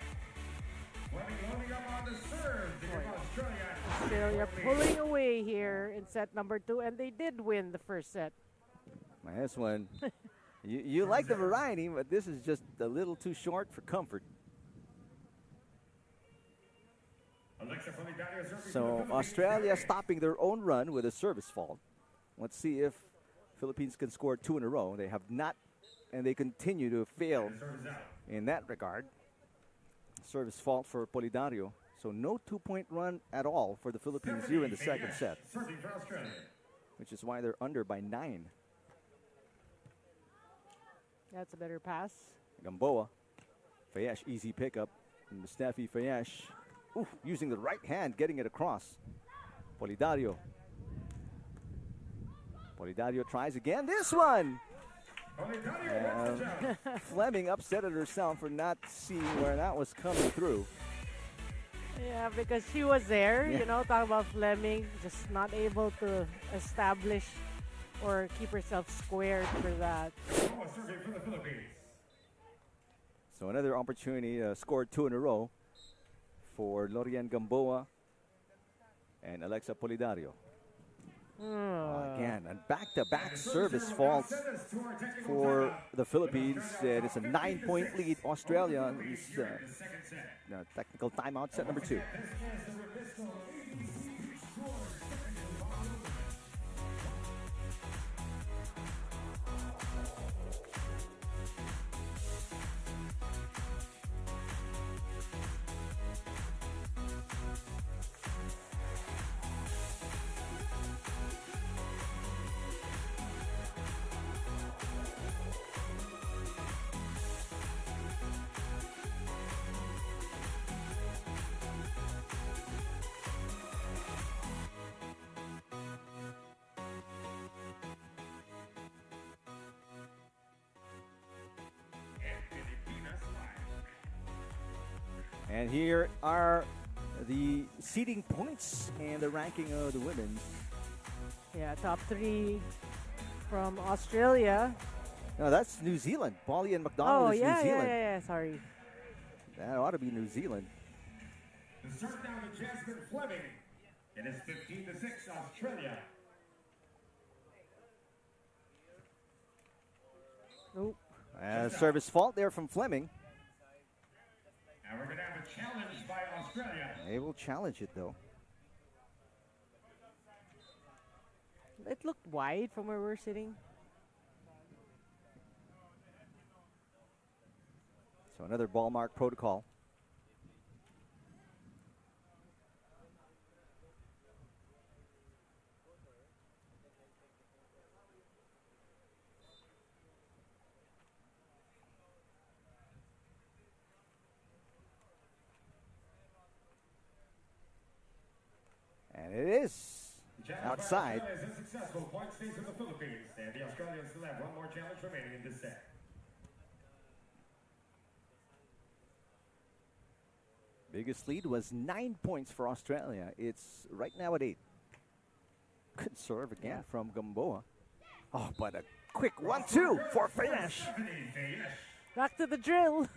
Australia pulling away here in set number 2, and they did win the first set. This one, you like the variety, but this is just a little too short for comfort. So Australia stopping their own run with a service fault. Let's see if Philippines can score 2 in a row. They have not, and they continue to fail in that regard. Service fault for Polidario. So no 2-point run at all for the Philippines here in the second set, which is why they're under by 9. That's a better pass. Gamboa. Fejes, easy pickup. And Mustafi Fejes, using the right hand, getting it across. Polidario. Polidario tries again. This one! Fleming upset at herself for not seeing where that was coming through. Yeah, because she was there, Yeah. you know, talk about Fleming, just not able to establish or keep herself squared for that. So another opportunity to score 2 in a row for Lorian Gamboa and Alexa Polidario. Again, and back-to-back service faults for the Philippines. And it's a 9-point lead. Australia is technical timeout, set number 2. And here are the seeding points and the ranking of the women's. Yeah, top 3 from Australia. No, that's New Zealand. Polly and McDonald is New Zealand. Yeah, sorry. That ought to be New Zealand. The serve down to Jasmine Fleming. It is 15-6 Australia. Nope. Service fault there from Fleming. And we're going to have a challenge by Australia. They will challenge it, though. It looked wide from where we're sitting. So another ball mark protocol. And it is outside. Australia is a successful point stays with the Philippines, and the Australians still have one more challenge remaining in this set. Biggest lead was 9 points for Australia. It's right now at 8. Good serve again from Gamboa. Oh, but a quick 1-2 for Fejes. Back to the drill.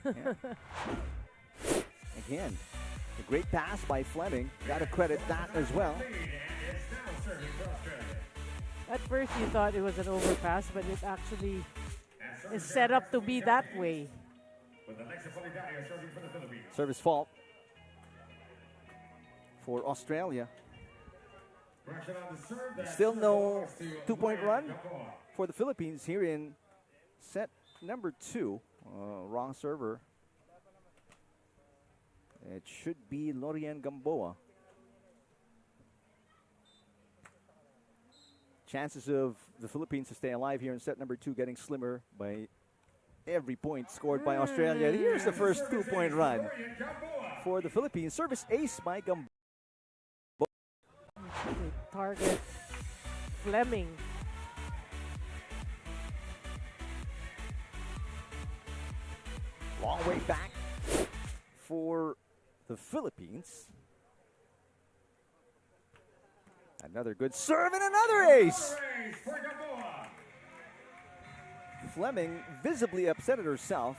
Again, a great pass by Fleming. Got to credit that as well. At first you thought it was an overpass, but it actually is set up to be that way. Service fault for Australia. Still no 2-point run for the Philippines here in set number 2. Wrong server. It should be Lorian Gamboa. Chances of the Philippines to stay alive here in set number 2 getting slimmer by every point scored by Australia. Here's the first 2-point run for the Philippines. Service ace by Gamboa. Target Fleming. Long way back for the Philippines. Another good serve and another ace. Fleming visibly upset at herself.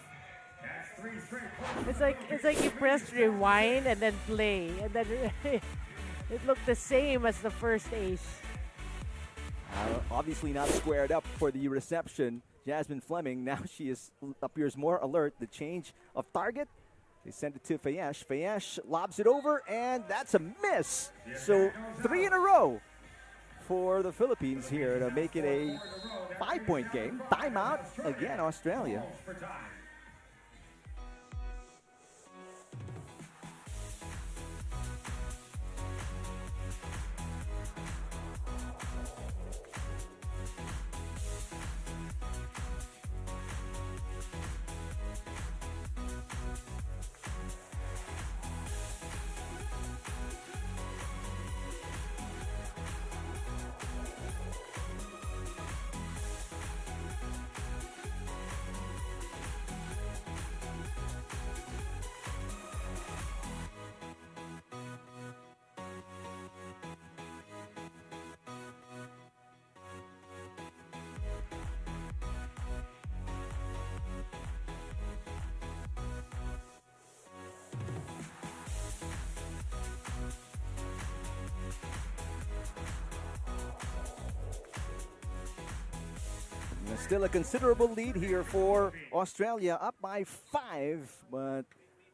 It's like you press rewind and then play, and then it looked the same as the first ace. Obviously not squared up for the reception. Jasmine Fleming, now she appears more alert. The change of target. They send it to Fejes. Fejes lobs it over, and that's a miss. So 3 in a row for the Philippines here to make it a 5-point game. Timeout again, Australia. Still a considerable lead here for Australia, up by 5, but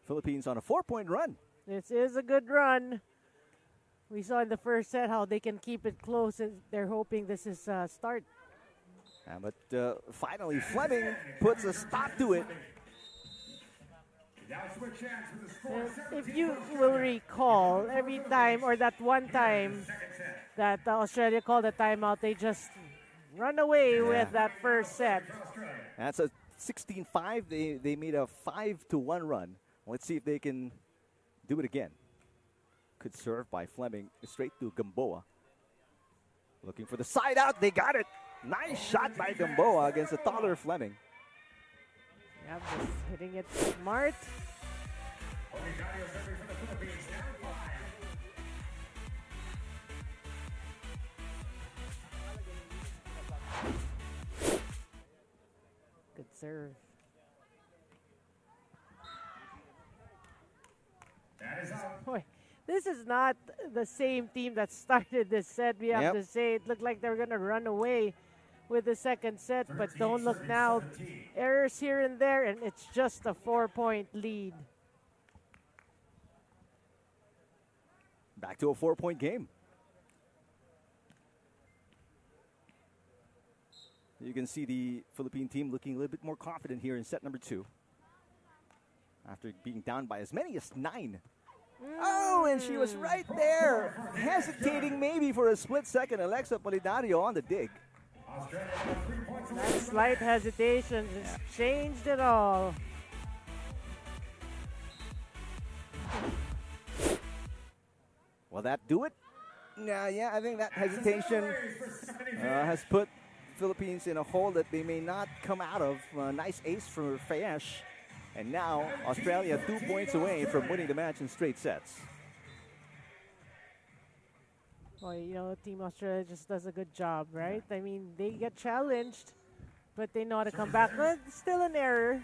Philippines on a 4-point run. This is a good run. We saw in the first set how they can keep it close. They're hoping this is a start. But finally, Fleming puts a stop to it. And if you will recall, every time, or that one time that Australia called a timeout, they just run away with that first set. That's a 16-5. They made a 5-1 run. Let's see if they can do it again. Good serve by Fleming straight to Gamboa. Looking for the side out. They got it. Nice shot by Gamboa against a taller Fleming. Yeah, just hitting it smart. Good serve. Boy, this is not the same team that started this set. We have to say it looked like they were going to run away with the second set, but don't look now. Errors here and there, and it's just a 4-point lead. Back to a 4-point game. You can see the Philippine team looking a little bit more confident here in set number 2. After being down by as many as 9. Oh, and she was right there, hesitating maybe for a split second. Alexa Polidario on the dig. That slight hesitation just changed it all. Will that do it? Yeah, I think that hesitation has put Philippines in a hole that they may not come out of. Nice ace for Fejes. And now Australia 2 points away from winning the match in straight sets. Boy, you know, Team Australia just does a good job, right? I mean, they get challenged, but they know how to come back. But still an error.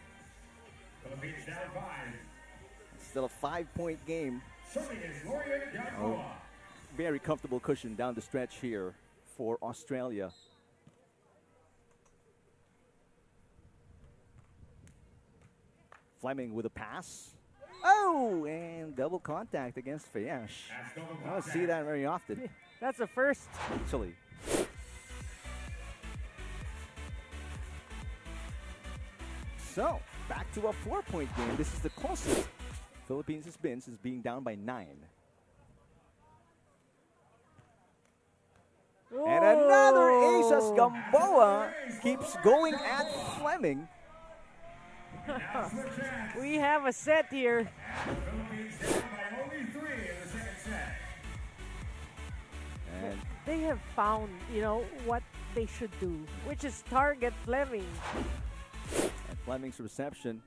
Still a 5-point game. Very comfortable cushion down the stretch here for Australia. Fleming with a pass. Oh, and double contact against Fejes. I don't see that very often, That's a first. actually. So, back to a 4-point game. This is the closest Philippines has been since being down by 9. And another ace as Gamboa keeps going at Fleming. We have a set here. And They have found, what they should do, which is target Fleming. Fleming's reception.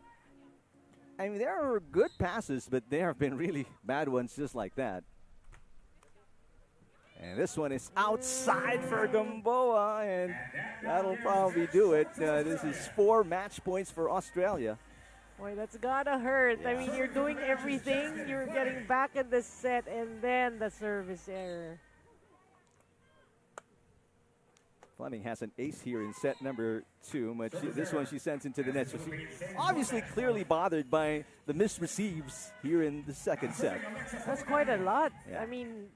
I mean, there are good passes, but there have been really bad ones just like that. And this one is outside for Gamboa, and that'll probably do it. This is 4 match points for Australia. Boy, that's gotta hurt. I mean, you're doing everything. You're getting back in the set, and then the service error. Fleming has an ace here in set number 2, but this one she sends into the net. So she's obviously clearly bothered by the missed receives here in the second set. That's quite a lot. Yeah. I mean,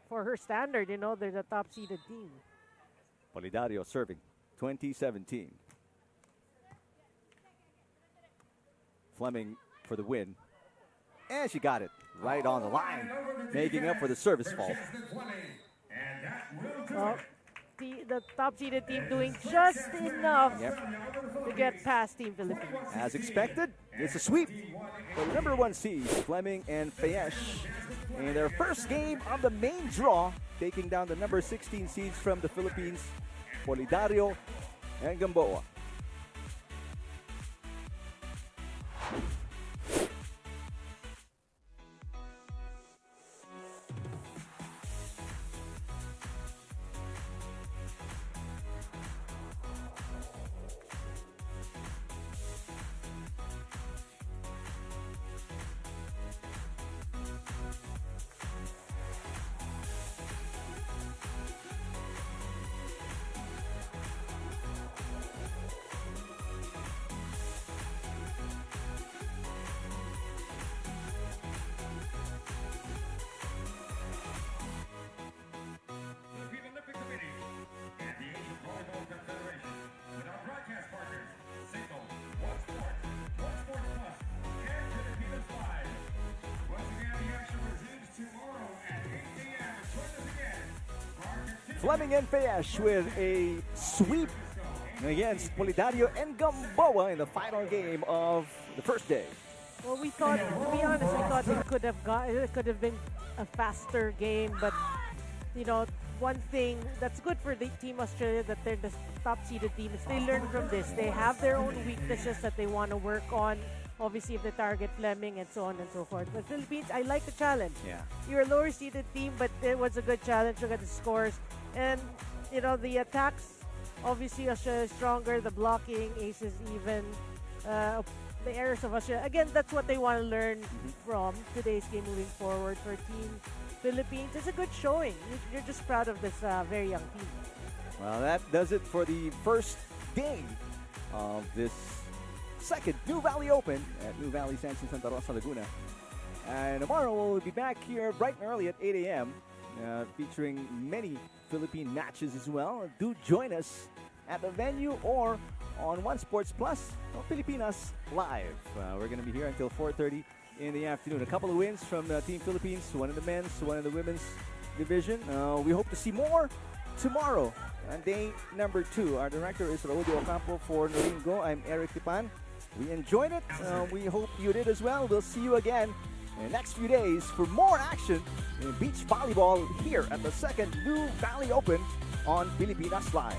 for her standard, they're the top-seeded team. Polidario serving, 2017. Fleming for the win. And she got it right on the line, making up for the service fault. Well, the top-seeded team doing just enough to get past Team Philippines. As expected, it's a sweep for the number 1 seeds, Fleming and Fejes, in their first game of the main draw, taking down the number 16 seeds from the Philippines, Polidario and Gamboa. Fleming and Fejes with a sweep against Polidario and Gamboa in the final game of the first day. Well, we thought, to be honest, I thought it could have been a faster game, but one thing that's good for the Team Australia, that they're the top-seeded team, is they learn from this. They have their own weaknesses that they want to work on. Obviously, if they target Fleming and so on and so forth. But Philippines, I like the challenge. Yeah. You're a lower-seeded team, but it was a good challenge. Look at the scores. And, the attacks, obviously, Australia is stronger. The blocking, aces even. The errors of Australia. Again, that's what they want to learn from today's game moving forward for Team Philippines. It's a good showing. You're just proud of this very young team. Well, that does it for the first day of this second Nuvali Open at Nuvali Sands in Santa Rosa, Laguna. And tomorrow we'll be back here bright and early at 8 a.m. Featuring many Philippine matches as well. Do join us at the venue or on One Sports Plus or Filipinas Live. We're going to be here until 4:30 in the afternoon. A couple of wins from Team Philippines, one in the men's, one in the women's division. We hope to see more tomorrow on day number 2. Our director is Raul Ocampo for Noringo. I'm Eric Tipan. We enjoyed it. We hope you did as well. We'll see you again in the next few days for more action in beach volleyball here at the second Nuvali Open on Filipinas Live.